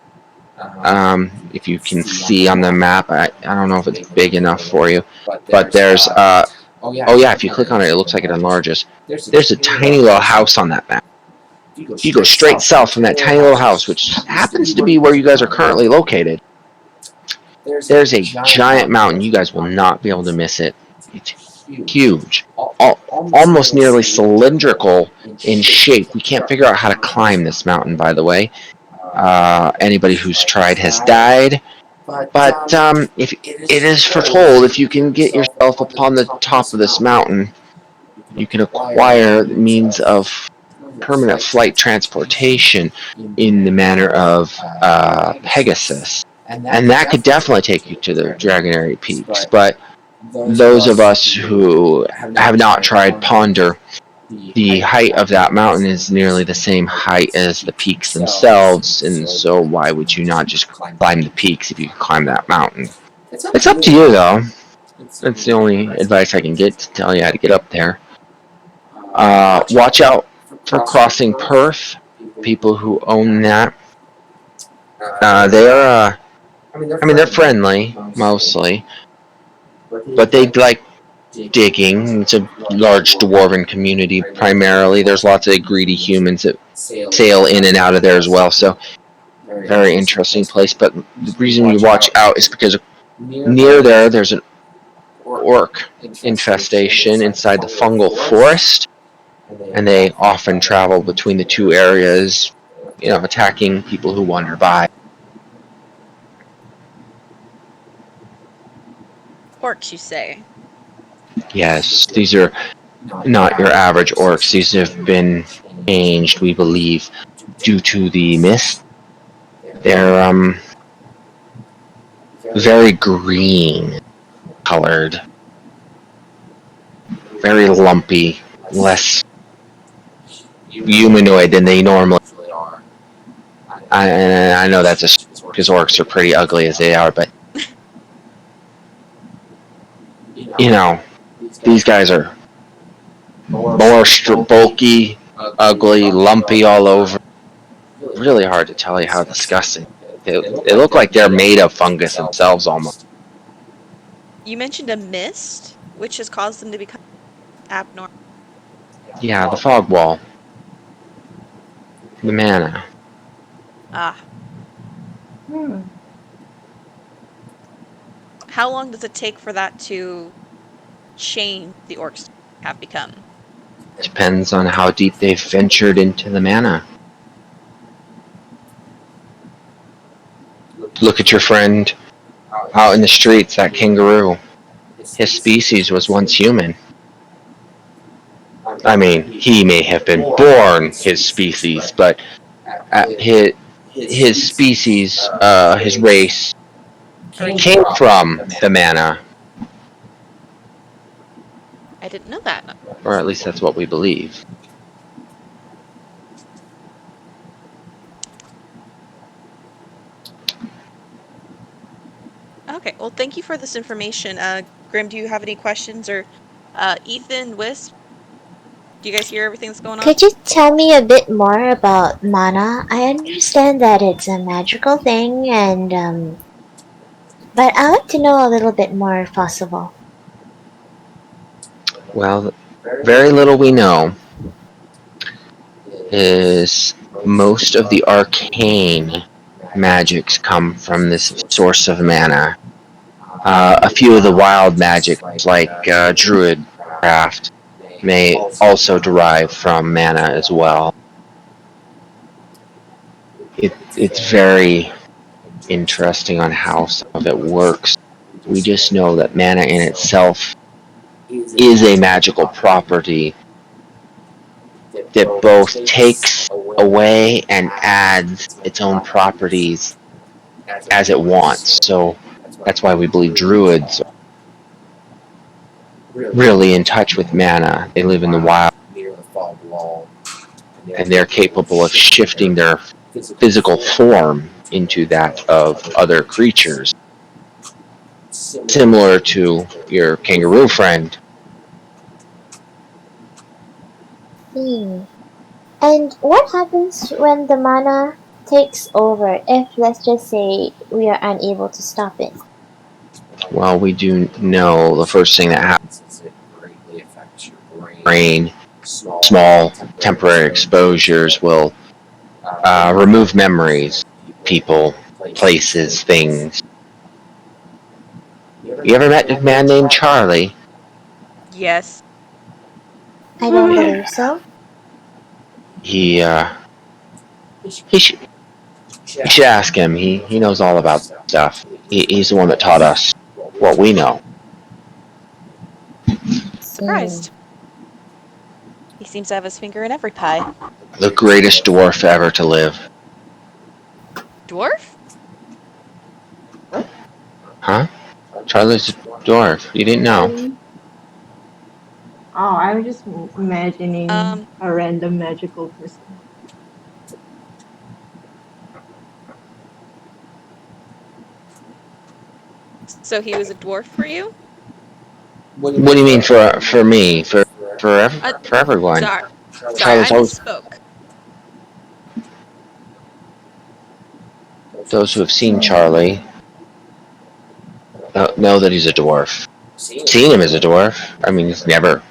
if you can see on the map, I don't know if it's big enough for you, but there's... oh yeah, if you click on it, it looks like it enlarges. There's a tiny little house on that map. If you go straight south from that tiny little house, which happens to be where you guys are currently located, there's a giant mountain. You guys will not be able to miss it. It's huge. Almost nearly cylindrical in shape. We can't figure out how to climb this mountain, by the way. Anybody who's tried has died. But if it is foretold, if you can get yourself upon the top of this mountain, you can acquire the means of permanent flight transportation in the manner of Pegasus. And that could definitely take you to the Dragon Airy Peaks. But those of us who have not tried Ponder, the height of that mountain is nearly the same height as the peaks themselves, and so why would you not just climb the peaks if you can climb that mountain? It's up to you, though. That's the only advice I can get to tell you how to get up there. Watch out for crossing Perth. People who own that, they're friendly mostly, but they like digging. It's a large dwarven community primarily. There's lots of greedy humans that sail in and out of there as well. So very interesting place. But the reason you watch out is because near there's an orc infestation inside the fungal forest. And they often travel between the two areas, attacking people who wander by. Orcs, you say? Yes, these are not your average orcs. These have been changed, we believe, due to the mist. They're very green colored, very lumpy, less humanoid than they normally are. I know that's because orcs are pretty ugly as they are, but You know, these guys are more bulky, ugly, lumpy all over. Really hard to tell you how disgusting. They look like they're made of fungus themselves almost. You mentioned a mist, which has caused them to become abnormal. Yeah, the fog wall. The mana. Ah. Hmm. How long does it take for that to change the orcs have become? Depends on how deep they've ventured into the mana. Look at your friend out in the streets, that kangaroo. His species was once human. I mean, he may have been born his species, but his species, his race, came from the mana. I didn't know that. Or at least that's what we believe. Okay, well, thank you for this information. Grim, do you have any questions? Or Ethan, Wisp, do you guys hear everything that's going on? Could you tell me a bit more about mana? I understand that it's a magical thing, and but I'd like to know a little bit more if possible. Well, very little we know is most of the arcane magics come from this source of mana. A few of the wild magic, like druid craft, may also derive from mana as well. It's very interesting on how some of it works. We just know that mana in itself is a magical property that both takes away and adds its own properties as it wants. So that's why we believe druids are really in touch with mana. They live in the wild, and they're capable of shifting their physical form into that of other creatures. Similar to your kangaroo friend. And what happens when the mana takes over if, let's just say, we are unable to stop it? Well, we do know the first thing that happens is it greatly affects your brain. Small temporary exposures will remove memories, people, places, things. You ever met a man named Charlie? Yes. I don't believe so. You should ask him. He knows all about stuff. He's the one that taught us what we know. Surprised. He seems to have his finger in every pie. The greatest dwarf ever to live. Dwarf? Huh? Charlie's a dwarf. You didn't know. Oh, I was just imagining a random magical person. So he was a dwarf for you? What do you mean for me? For everyone? Sorry, I misspoke. Those who have seen Charlie know that he's a dwarf. Seen him as a dwarf. I mean, he's never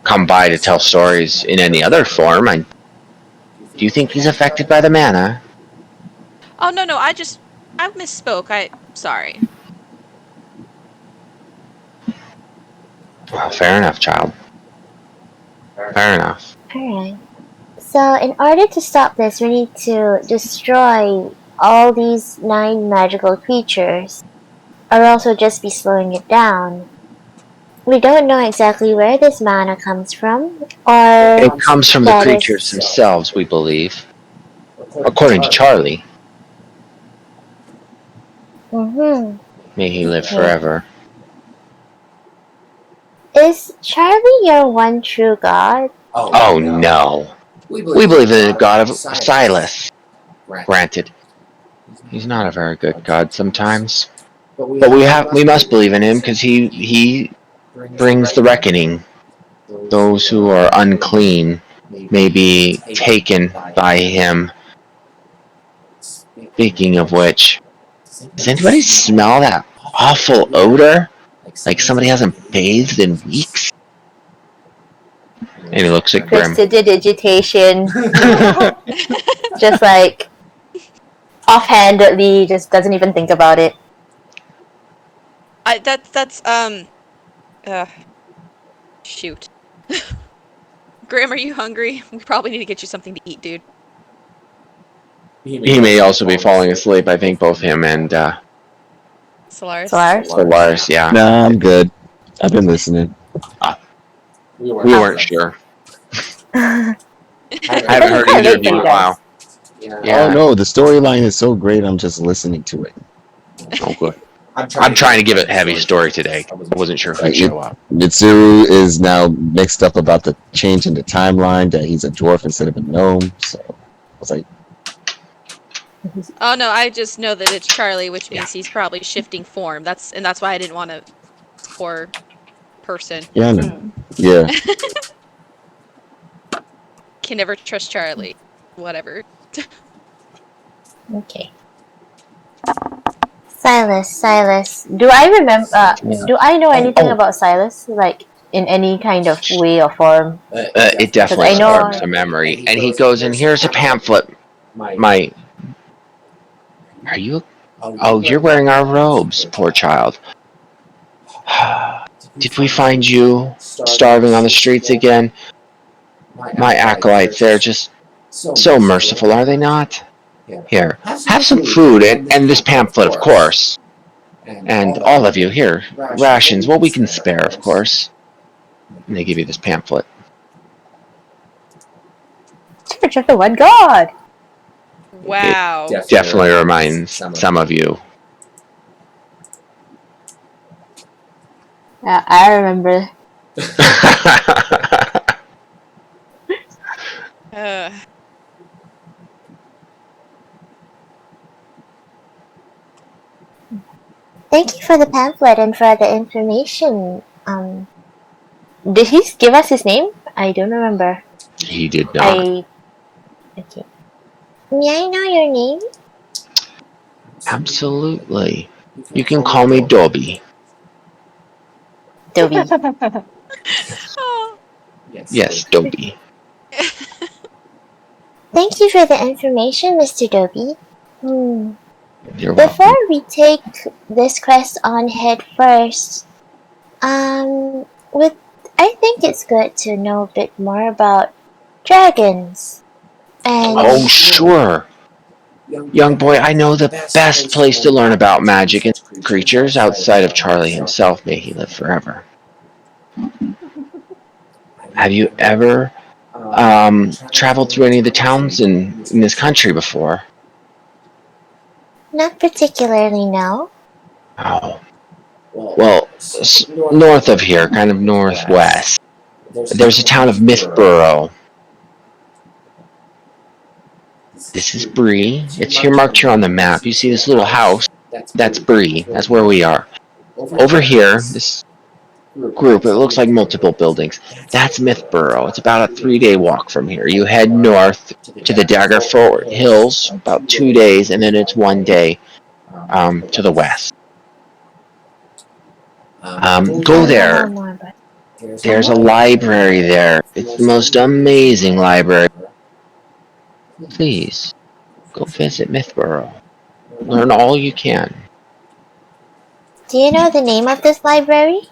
come by to tell stories in any other form. Do you think he's affected by the mana? Oh, no, I misspoke. Sorry. Well, fair enough, child. Fair enough. Alright. So, in order to stop this, we need to destroy all these 9 magical creatures, or also just be slowing it down. We don't know exactly where this mana comes from, or... It comes from the creatures themselves, we believe. According to Charlie. Mm-hmm. May he live forever. Is Charlie your one true god? Oh no. We believe in the god of Silas. Granted, he's not a very good god sometimes. But we must believe in him because he brings the reckoning. Those who are unclean may be taken by him. Speaking of which, does anybody smell that awful odor? Like somebody hasn't bathed in weeks? And he looks at Grim. Prestidigitation. Just like offhandedly, just doesn't even think about it. Shoot. Graham, are you hungry? We probably need to get you something to eat, dude. He may also be falling asleep. I think both him and Solaris, yeah. Nah, I'm good. I've been listening. We weren't sure. I haven't heard either of you in a while. Oh no, the storyline is so great. I'm just listening to it. Oh, good. I'm trying to give it a heavy story today. I wasn't sure who'd show up. Mitsuru is now mixed up about the change in the timeline that he's a dwarf instead of a gnome. So I was like, oh no, I just know that it's Charlie, which means he's probably shifting form. That's why I didn't want to poor person. yeah, I know. Yeah. Can never trust Charlie. Whatever. Okay. Silas. Do I remember? Do I know anything about Silas? Like in any kind of way or form? It definitely sparks a memory. And he goes, and here's a pamphlet. Are you? Oh, you're wearing our robes, poor child. Did we find you starving on the streets again? My acolytes, they're just so merciful, are they not? Here, have some food and this pamphlet, of course. And all of you, here, rations, what we can spare, of course. And they give you this pamphlet. Church of the One God! Wow. It definitely reminds some of you. I remember. Thank you for the pamphlet and for the information. Did he give us his name? I don't remember. He did not. Okay. May I know your name? Absolutely. You can call me Dobby. Dobby. Oh. Yes, Dobby. Thank you for the information, Mr. Dobby. You're Before welcome. we take this quest on head first, I think it's good to know a bit more about dragons. And Oh, sure. Young boy, I know the best place to learn about magic and creatures outside of Charlie himself. May he live forever. Have you ever traveled through any of the towns in this country before? not particularly, no. Oh. Well, north of here, kind of northwest, there's a town of Mythborough. This is Bree. It's here marked here on the map. You see this little house? That's Bree. That's where we are. Over here, this group, it looks like multiple buildings. That's Mythborough. It's about a 3-day walk from here. You head north to the Daggerford Hills, about 2 days, and then it's 1 day to the west. Go there. There's a library there. It's the most amazing library. Please, go visit Mythborough. Learn all you can. Do you know the name of this library?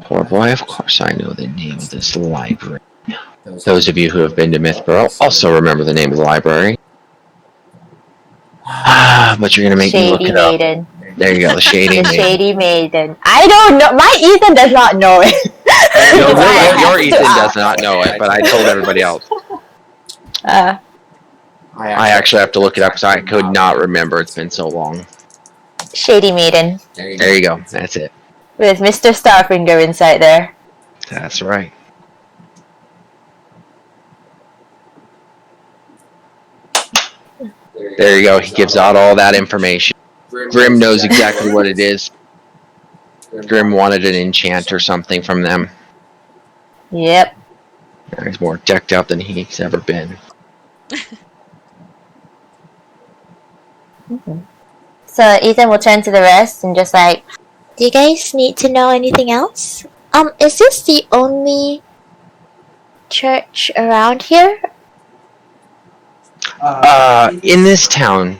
Poor boy, of course I know the name of this library. Those of you who have been to Mythborough also remember the name of the library. But you're going to make me look it up. Maiden. There you go, the Shady Maiden. Shady Maiden. I don't know. My Ethan does not know it. Your Ethan does not know it, but I told everybody else. I actually have to look it up because I could not remember. It's been so long. Shady Maiden. There you go. That's it. With Mr. Starfinger inside there. That's right. There you go. He gives out all that information. Grim knows exactly what it is. Grim wanted an enchant or something from them. Yep. He's more decked out than he's ever been. So Ethan will turn to the rest and just like, do you guys need to know anything else? Is this the only church around here? In this town,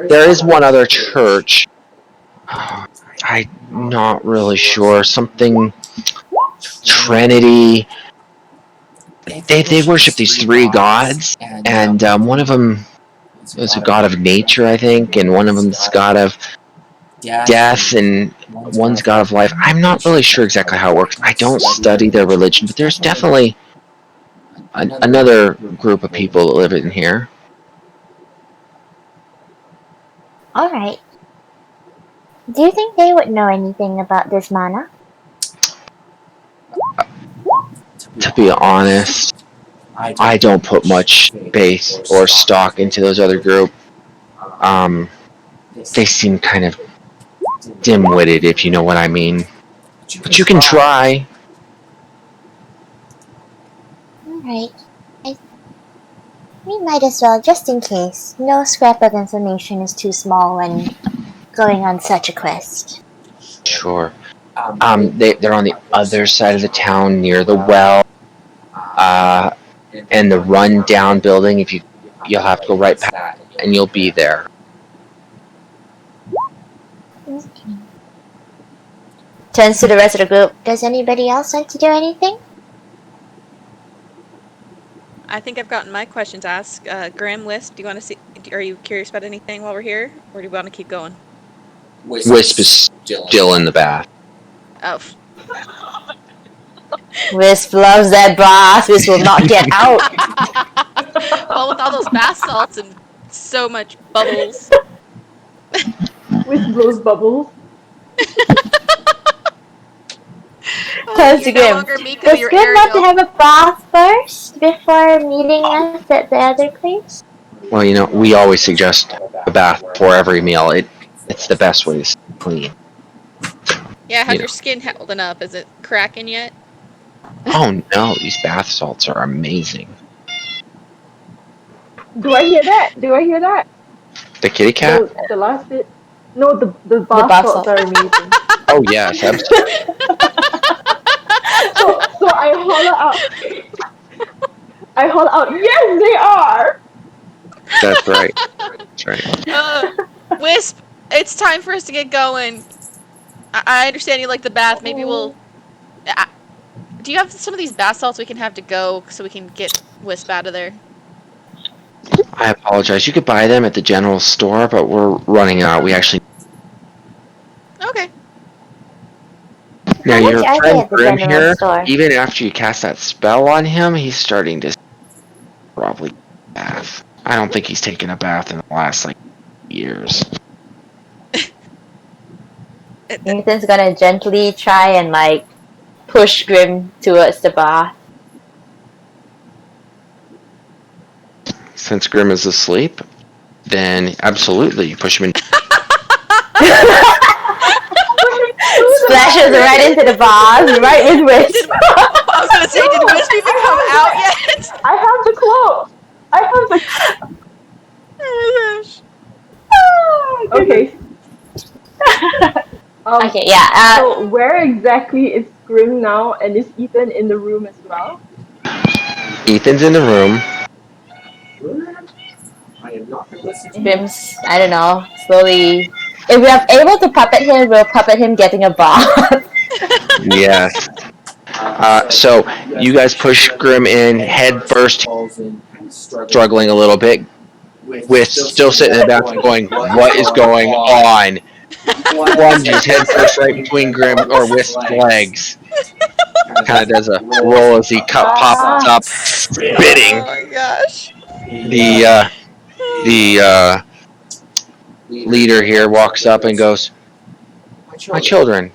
there is one other church. I'm not really sure. Something Trinity. They worship these three gods, and one of them is a god of nature, I think, and one of them is a god of death, and one's god of life. I'm not really sure exactly how it works. I don't study their religion, but there's definitely another group of people that live in here. Alright. Do you think they would know anything about this mana? To be honest, I don't put much faith or stock into those other group. They seem kind of dim-witted, if you know what I mean. But you can try. Alright. We might as well, just in case. No scrap of information is too small when going on such a quest. Sure. They're on the other side of the town, near the well, and the run-down building. You'll have to go right past, and you'll be there. Okay. Turns to the rest of the group. Does anybody else want to do anything? I think I've gotten my questions asked. Graham, Wisp, do you want to see? Are you curious about anything while we're here, or do you want to keep going? Wisp is still in the bath. Oh. Wisp loves that bath. Wisp will not get out. Well, with all those bath salts and so much bubbles. Wisp blows bubbles. Turns to Grim. Does Grim want to have a bath first before meeting us at the other place? Well, we always suggest a bath before every meal. It's the best way to stay clean. Yeah, how's your skin holding up? Is it cracking yet? Oh no, these bath salts are amazing. Do I hear that? Do I hear that? The kitty cat? The last bit? No, the bath salts are amazing. Oh yes, absolutely. So I holler out, yes they are! That's right. That's right. Wisp, it's time for us to get going. I understand you like the bath. Maybe we'll... do you have some of these bath salts we can have to go so we can get Wisp out of there? I apologize. You could buy them at the general store, but we're running out. We actually... Okay. Now, your are they friend at the Grim general here, store? even after you cast that spell on him, he's starting to probably bath. I don't think he's taken a bath in the last, years. Ethan's gonna gently try and, push Grim towards the bath. Since Grim is asleep, then absolutely, you push him in. Splashes right into the bath, right with Wisp. I was gonna say, did Wisp even come out yet? I have the clothes! I have the... Oh my gosh. Okay. Okay, yeah. So where exactly is Grim now, and is Ethan in the room as well? Ethan's in the room. Grim's, I don't know, slowly... If we are able to puppet him, we'll puppet him getting a bath. Yes. So, you guys push Grim in, head first, struggling a little bit, with still sitting in the bathroom going, what is going on? Plunges head first right between Grim or Wisp's legs. Kind of does a roll as he pops up, spitting. Oh my gosh. The leader here walks up and goes, my children,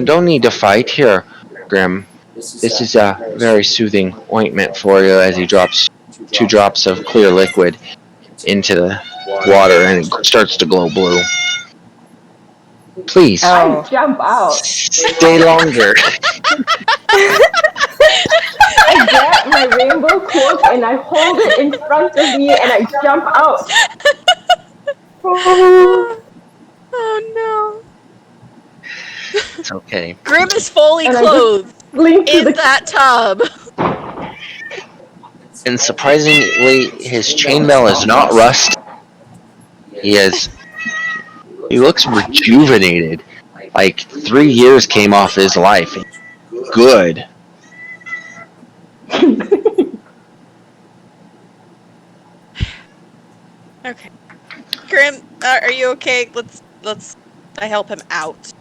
don't need to fight. Here, Grim, this is a very soothing ointment for you, as he drops 2 drops of clear liquid into water and it starts to glow blue. Please, I jump out. stay longer. I grab my rainbow cloak and I hold it in front of me and I jump out. Oh no. It's okay. Grim is fully And I clothed Blink to in the that tub. And surprisingly, his chainmail is not rust. He looks rejuvenated. Like 3 years came off his life. Good. Okay. Grim, are you okay? Let's I help him out.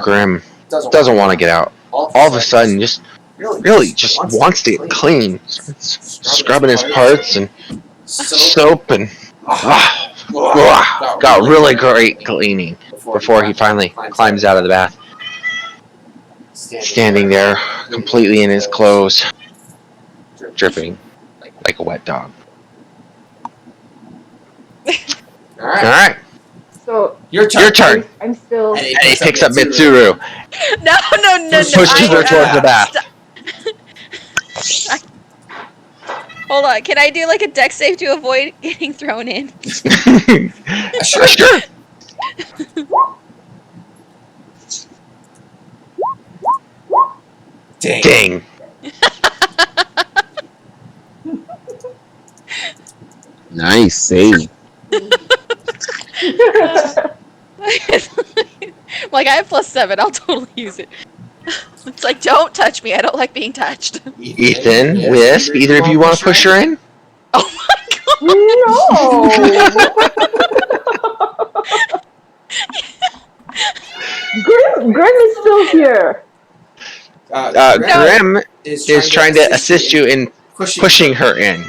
Grim doesn't want to get out. All of a sudden, just wants to get clean. Scrubbing his parts and soap and got really great cleaning before he finally climbs out of the bath. Standing there, completely in his clothes, dripping like a wet dog. All right. So Your turn. I'm still. And he picks up Mitsuru. No. Pushes her towards the bath. Hold on. Can I do like a dex save to avoid getting thrown in? Sure. Dang. Nice save. Like, I have +7. I'll totally use it. It's like, don't touch me. I don't like being touched. Ethan, Wisp, either of you want to push her in? Oh my No. Grim is still here. Grim is trying to assist you in pushing her in.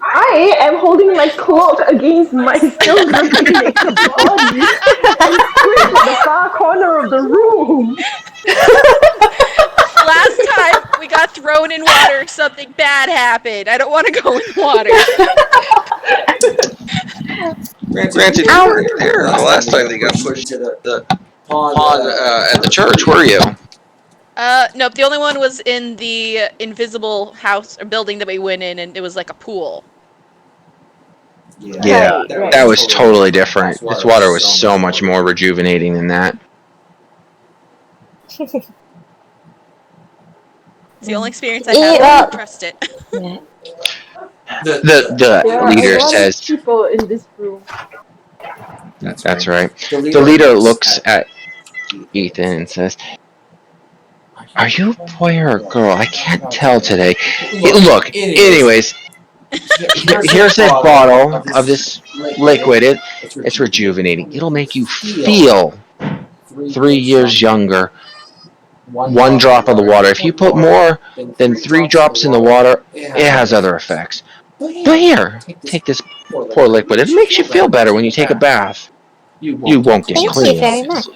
I am holding my cloak against my still dripping naked body and squeeze in the far corner of the room. Last time we got thrown in water, something bad happened. I don't want to go in water. Granted, you weren't there the last time they got pushed to the pond at the church, were you? Nope. The only one was in the invisible house or building that we went in, and it was like a pool. Yeah, that was totally different. This water was so much more rejuvenating than that. It's the only experience I have. I don't trust it. The leader says, people in this room. That's right. The leader looks at Ethan and says, "Are you a boy or a girl? I can't tell today. Look, anyways, here's a bottle of this liquid. It's rejuvenating. It'll make you feel 3 years younger. 1 drop of the water. If you put more than 3 drops in the water, it has other effects. But here, take this poor liquid. It makes you feel better when you take a bath. You won't get clean." Thank you very much.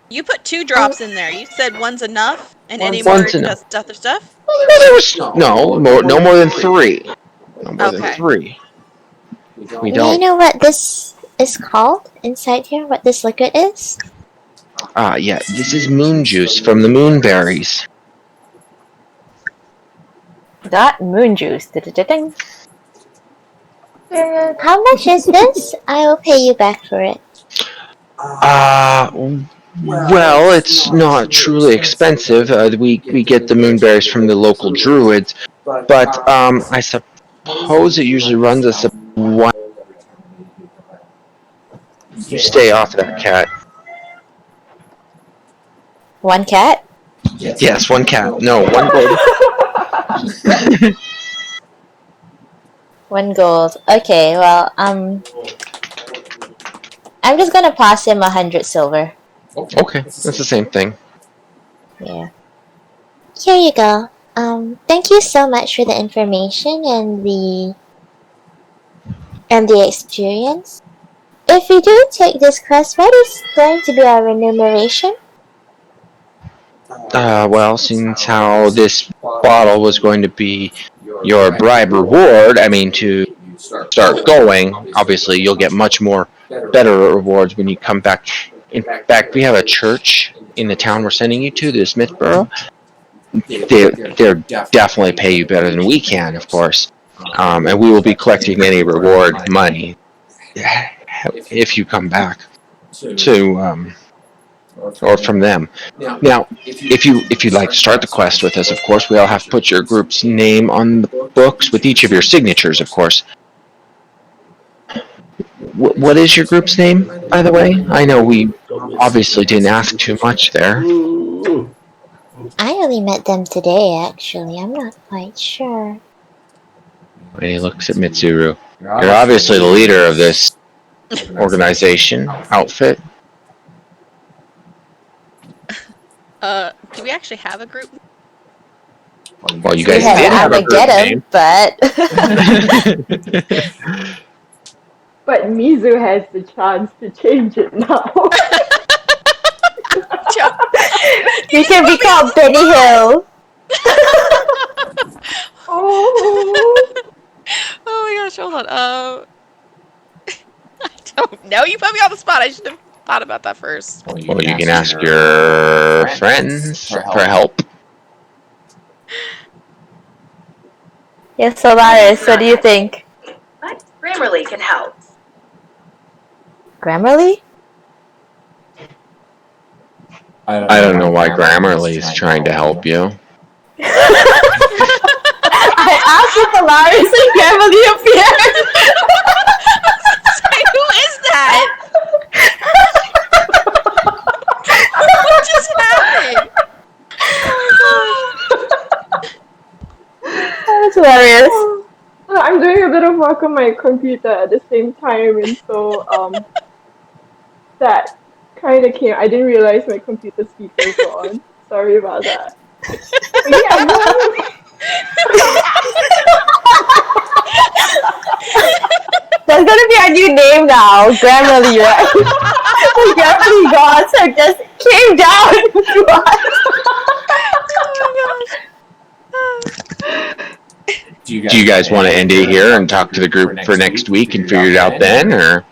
You put 2 drops in there. You said one's enough, and any more just other stuff? No more than 3. No more than 3. We Do you know what this is called inside here? What this liquid is? Yeah, this is moon juice from the moonberries. Got moon juice. Da-da-da-ding. How much is this? I will pay you back for it. Well, it's not truly expensive. We get the moonberries from the local druids, but I suppose it usually runs us $1. You stay off that, cat. 1 cat? Yes, 1 cat. No, 1 gold. 1 gold. Okay, well, I'm just gonna pass him 100 silver. Okay, that's the same thing. Yeah. Here you go. Thank you so much for the information and the experience. If we do take this quest, what is going to be our remuneration? Well, since how this bottle was going to be your bribe reward, I mean, to start going, obviously you'll get much more better rewards when you come back. In fact, we have a church in the town we're sending you to, the Smithboro. They're definitely pay you better than we can, of course. And we will be collecting any reward money if you come back to or from them. Now, if you'd like to start the quest with us, of course, we all have to put your group's name on the books with each of your signatures, of course. What is your group's name, by the way? I know we obviously didn't ask too much there. I only met them today, actually. I'm not quite sure. And he looks at Mitsuru. You're obviously the leader of this organization, outfit. Do we actually have a group? Well, you guys did have a group name. But But Mizu has the chance to change it now. you can be called Benny Hill. Oh. Oh my gosh, hold on. I don't know. You put me on the spot. I should have thought about that first. Well, you can ask your friends for help. Yes, Solaris, what do you think? Grammarly can help. Grammarly? I don't know why Grammarly is trying to help you. I asked if Solaris and Grammarly appeared. Who is that? What just happened? That's hilarious. I'm doing a bit of work on my computer at the same time, and so that kind of came. I didn't realize my computer speakers were on. Sorry about that. But yeah, That's gonna be our new name now, Grammarly, right? The Grammarly gods have just came down to us. Do you guys want to end it here and talk to the group for next week and figure it out then, or?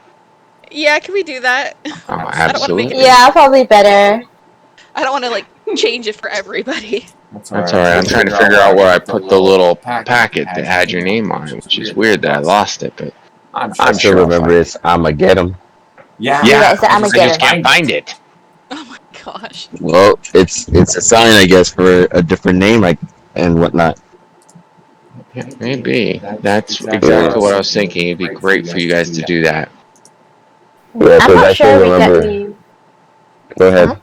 Yeah, can we do that? Oh, absolutely. Yeah, probably better. I don't want to like change it for everybody. That's alright. I'm trying to figure out where I put the little packet that had your name on it, which is weird that I lost it, but I'm sure remember it's I'ma get him. Yeah, I just can't find it. Oh my gosh. Well, it's a sign, I guess, for a different name, and whatnot. Maybe. That's exactly what I was thinking. It'd be great for you guys to do that. Yeah, I'm not sure we remember. can. Go ahead. Huh?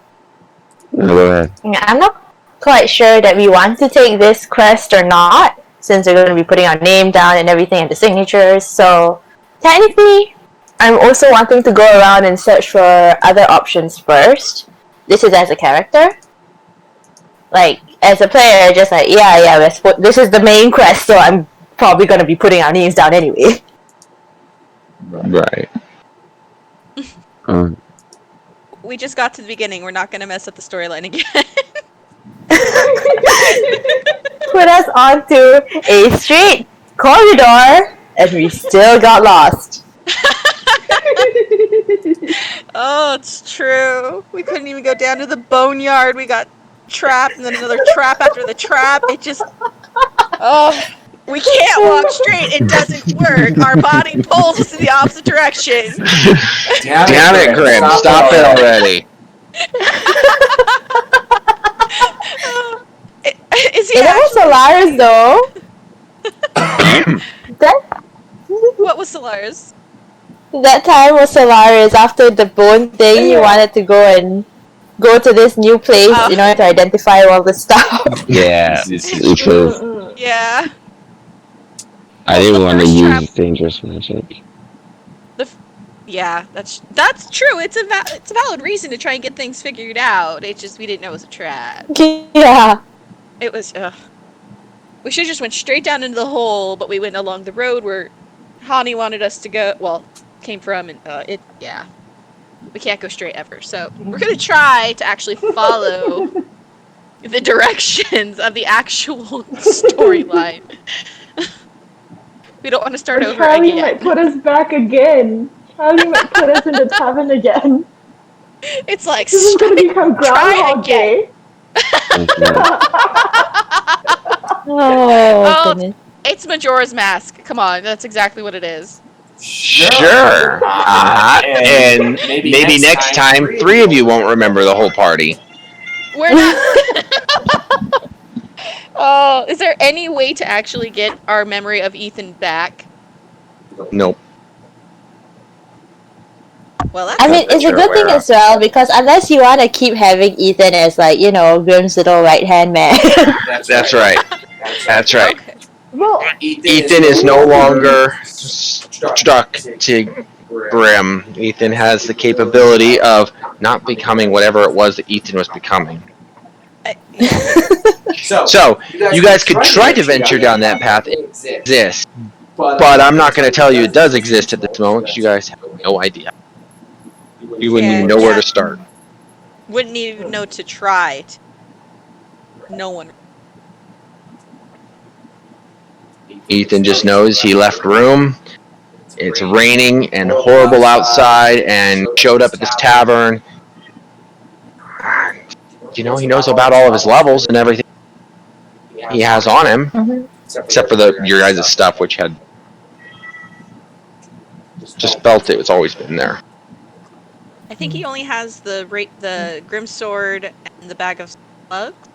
No, go ahead. I'm not quite sure that we want to take this quest or not, since we're going to be putting our name down and everything and the signatures. So technically, I'm also wanting to go around and search for other options first. This is as a character. Like, as a player, just like, this is the main quest, so I'm probably going to be putting our names down anyway. Right. We just got to the beginning. We're not going to mess up the storyline again. Put us onto a straight corridor, and we still got lost. Oh, it's true. We couldn't even go down to the boneyard. We got trapped, and then another trap after the trap. It just... Oh, we can't walk straight. It doesn't work. Our body pulls us in the opposite direction. Damn it, Grim. Stop it already. Is he It was Solaris, though. What was Solaris? That time was Solaris. After the bone thing, he wanted to go to this new place in order to identify all the stuff. Yeah, it's true. Yeah. I didn't want to use dangerous magic. Yeah, that's true. It's a valid reason to try and get things figured out. It's just we didn't know it was a trap. Yeah. It was. We should have just went straight down into the hole, but we went along the road where Hani wanted us to go. Well, came from, and yeah, we can't go straight ever. So we're gonna try to actually follow the directions of the actual storyline. We don't want to start Or over Charlie again. might put us back again. Charlie might put us in the tavern again. It's like, This is going to become try it Groundhog again. Day. Oh, Oh, goodness. it's Majora's Mask. Come on, that's exactly what it is. Sure. And maybe next time, 3 of you won't remember the whole party. We're not. Oh, is there any way to actually get our memory of Ethan back? Nope. Well, that's I mean, it's a good thing as well because unless you want to keep having Ethan as like, you know, Grimm's little right hand man. That's right. That's right. Okay. Well, Ethan is no longer stuck to Grimm. Ethan has the capability of not becoming whatever it was that Ethan was becoming. So, you guys could try to venture down that path. It exists. But I'm not going to tell you it does exist at this moment because you guys have no idea. You wouldn't even know where to start. Wouldn't even know to try. No one. Ethan just knows he left room. It's raining and horrible outside and showed up at this tavern. You know, he knows about all of his levels and everything he has on him, except for your guys' stuff, which had just felt it was always been there. I think he only has the Grim Sword and the bag of slugs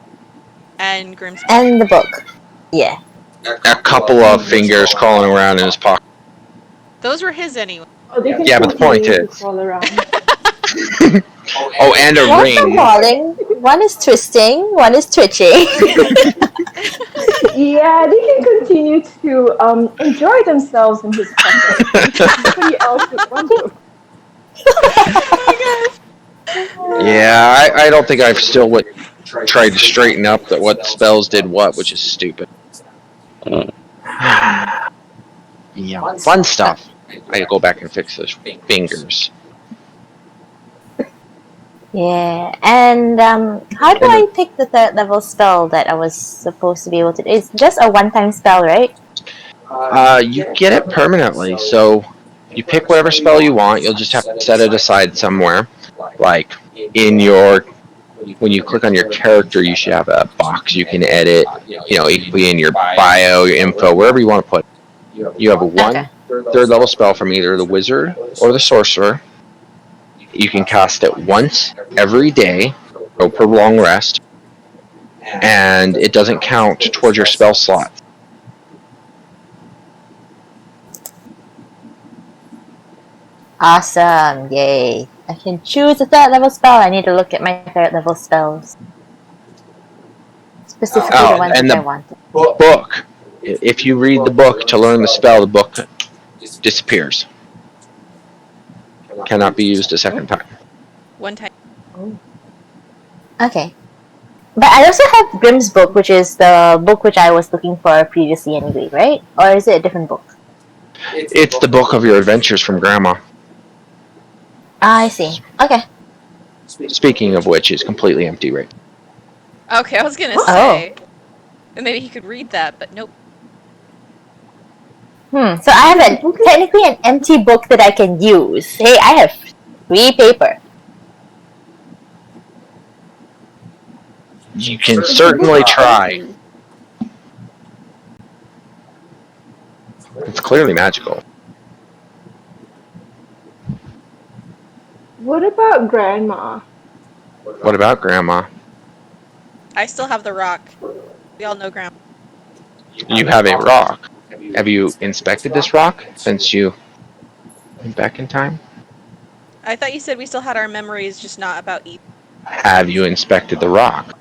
and Grimm's and the book. Yeah. A couple of fingers crawling around in his pocket. Those were his anyway. Oh, they can Yeah, but the point continue to is. crawl around. Oh, and a One's ring. crawling, one is twisting, one is twitching. Yeah, they can continue to enjoy themselves in his presence. Nobody else would want to. Yeah, I don't think I've still tried to straighten up that what spells did what, which is stupid. Yeah, fun stuff. I go back and fix those fingers. Yeah, and how do I pick the 3rd level spell that I was supposed to be able to? It's just a one-time spell, right? You get it permanently, so you pick whatever spell you want. You'll just have to set it aside somewhere, like in your. When you click on your character, you should have a box you can edit. You know, it could be in your bio, your info, wherever you want to put it. You have a 3rd level spell from either the wizard or the sorcerer. You can cast it once every day, no prolonged rest, and it doesn't count towards your spell slot. Awesome, yay. I can choose a 3rd level spell. I need to look at my 3rd level spells. Specifically the ones that I want. Book. If you read the book to learn the spell, the book disappears. Cannot be used a second time. One time. Okay. But I also have Grimm's book, which is the book which I was looking for previously anyway, right? Or is it a different book? It's the book of your adventures from Grandma. I see. Okay. Speaking of which, it's completely empty right now. Okay, I was gonna say. And maybe he could read that, but nope. So I have technically an empty book that I can use. Hey, I have free paper. You can certainly try. It's clearly magical. What about Grandma? What about Grandma? I still have the rock. We all know Grandma. You have a rock. Have you inspected this rock since you went back in time? I thought you said we still had our memories, just not about Ethan. Have you inspected the rock?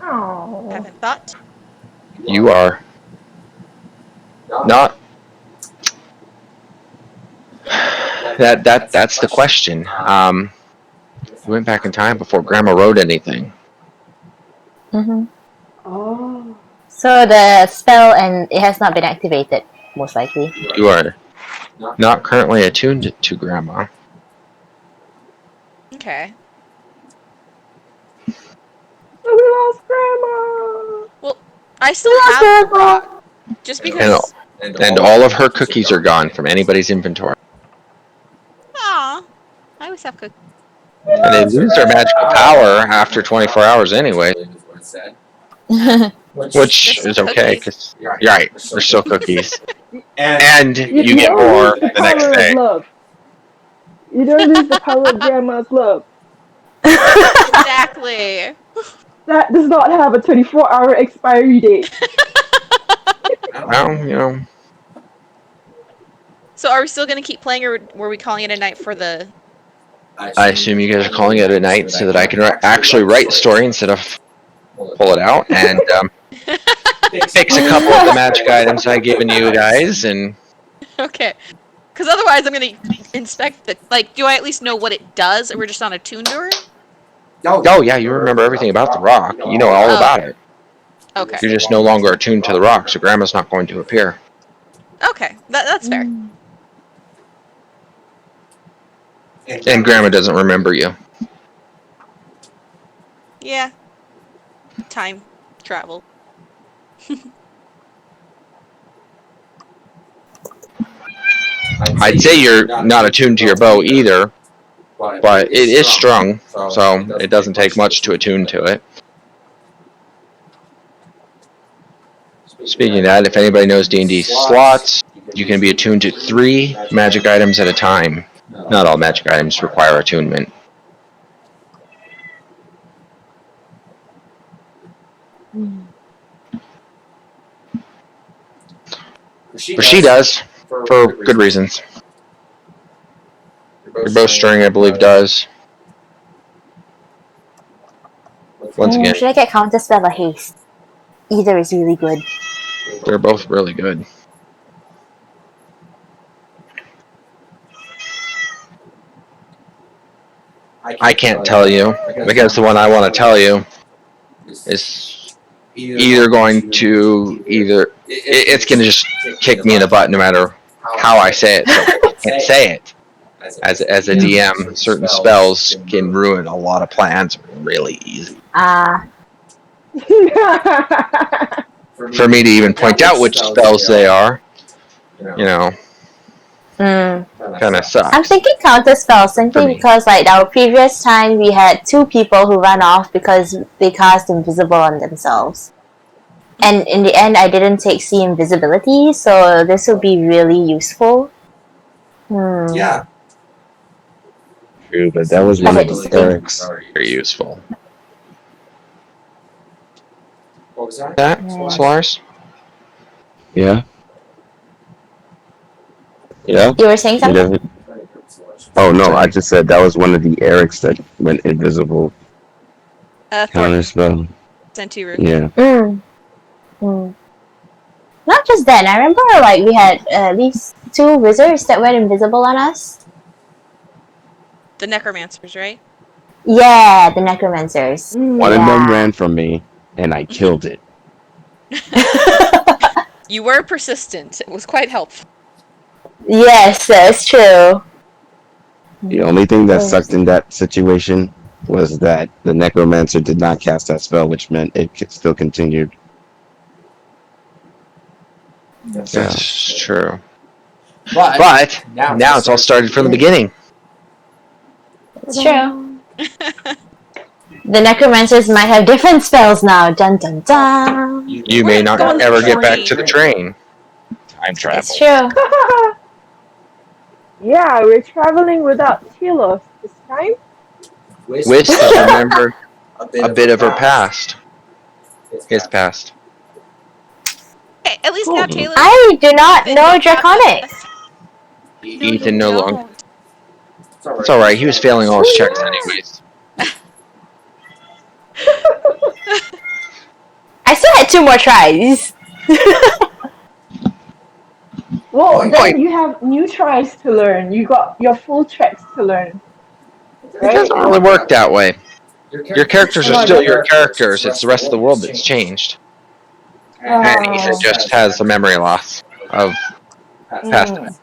Oh. Haven't thought. You are not. That's the question. You went back in time before Grandma wrote anything. Oh. So the spell and it has not been activated, most likely. You are not currently attuned to Grandma. Okay. So we lost Grandma. Well, I still have the rock. Just because. And all of her cookies are gone from anybody's inventory. Aw. I always have cookies. And they lose their magical power after 24 hours anyway. Which is okay, because you're right, they're still cookies. And you get more the next day. Love. You don't lose the power of grandma's love. Exactly. That does not have a 24-hour expiry date. Well, you know. So are we still going to keep playing, or were we calling it a night for the... I assume you guys are calling it a night so that I can actually write a story instead of pull it out and fix a couple of the magic items I've given you guys. And Okay. Because otherwise I'm going to inspect the... Like, do I at least know what it does, or we're just on a tune to her? oh yeah, you remember everything about the rock. You know all about it. Okay. You're just no longer attuned to the rock, so Grandma's not going to appear. Okay, that's fair. And Grandma doesn't remember you. Yeah. Time travel. I'd say you're not attuned to your bow either, but it is strung, so it doesn't take much to attune to it. Speaking of that, if anybody knows D&D slots, you can be attuned to 3 magic items at a time. Not all magic items require attunement. But she does, for good reasons. Your bowstring, I believe, does. Once again, Should I get Counterspell or Haste? Either is really good. they're both really good. I can't tell you, because the one I want to tell you is either going to it's going to just kick me in the butt no matter how I say it. So I can't say it. As a DM, certain spells can ruin a lot of plans really easy. For me to even point out which spells they are, you know, kind of sucks. I'm thinking Counterspell simply because, like, our previous time we had 2 people who ran off because they cast Invisible on themselves. And in the end, I didn't take C invisibility, so this would be really useful. Yeah. True, but that was one of the Eric's. Very useful. What was that? Solars? Yeah. Yeah. You were saying something? Oh no, I just said that was one of the Erics that went invisible. Counterspell. Sentiru. Yeah. Not just then. I remember, like, we had at least 2 wizards that went invisible on us. The necromancers, right? Yeah, the necromancers. One of them ran from me, and I killed it. You were persistent. It was quite helpful. Yes, that's true. The only thing that sucked in that situation was that the necromancer did not cast that spell, which meant it still continued. That's true. But now it's all started from the beginning. It's true. The necromancers might have different spells now. Dun dun dun. You may not ever get back to the train. Time travel. It's true. Yeah, we're traveling without Telos this time. Wisp has remembered a bit of her past. His past. Hey, at least now Taylor... I do not know Draconic. Ethan no longer. It's alright, he was failing all his checks anyways. I still had 2 more tries. Well, then you have new tries to learn. You got your full tracks to learn. It doesn't really work that way. Your characters are still your characters, it's the rest of the world that's changed. And Ethan just has a memory loss of past events.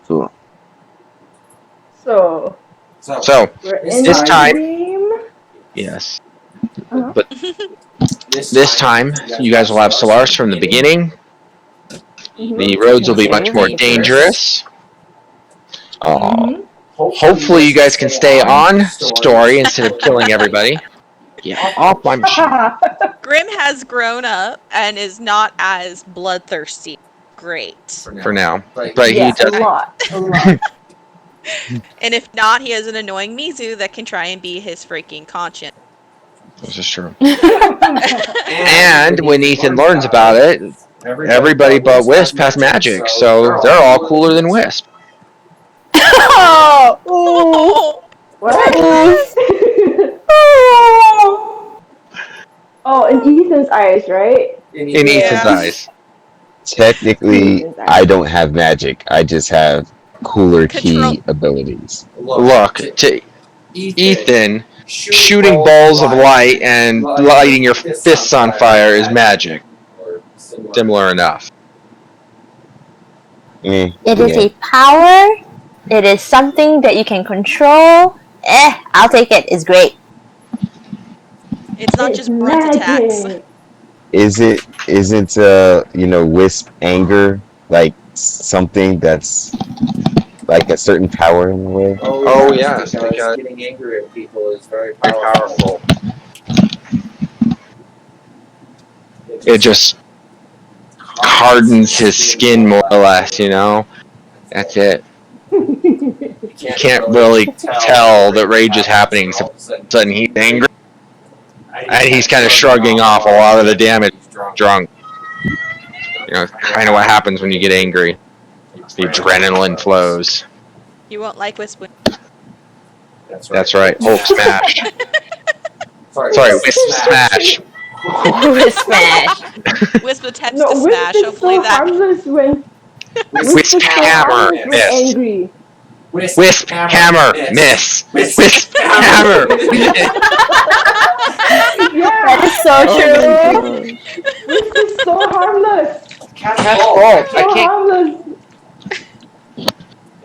Cool. So We're in this the time, game. yes, Uh-huh. but this time you guys will have Solaris from the beginning. The roads will be much more dangerous. Hopefully you guys can stay on story instead of killing everybody. Get off my machine. Grim has grown up and is not as bloodthirsty. Great. For now. But Yeah, he does. a lot. And if not, he has an annoying Mizu that can try and be his freaking conscience. This is true. And when Ethan learns about it, everybody but Wisp has magic, so they're all cooler than Wisp. Oh! What? Oh, in Ethan's eyes, right? In Ethan's eyes. Technically, I don't have magic. I just have cooler key abilities. Look, to Ethan, shooting balls of light and lighting your fists on fire is magic. Similar enough. It is a power. It is something that you can control. I'll take it. It's great. It's not just brunt attacks. Isn't Wisp anger like something that's like a certain power in a way? Oh yes, because getting angry at people is very powerful. It just hardens his skin more or less, you know? That's it. You can't really tell that rage is happening, so all of a sudden he's angry. And he's kind of shrugging off a lot of the damage drunk. You know, kind of what happens when you get angry. The adrenaline flows. You won't like Wisp. That's right. Hulk smash. Sorry, Wisp smash. Wisp smash. Wisp attempts to smash. Hopefully that. Harmless when Wisp hammer miss. Angry. Wisp hammer miss. Wisp hammer. Yeah, that is so true. Wisp is so harmless. Cat's fault. So harmless.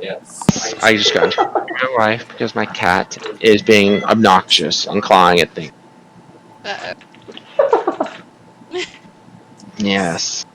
Yes. I just got into my wife because my cat is being obnoxious and clawing at things. Yes.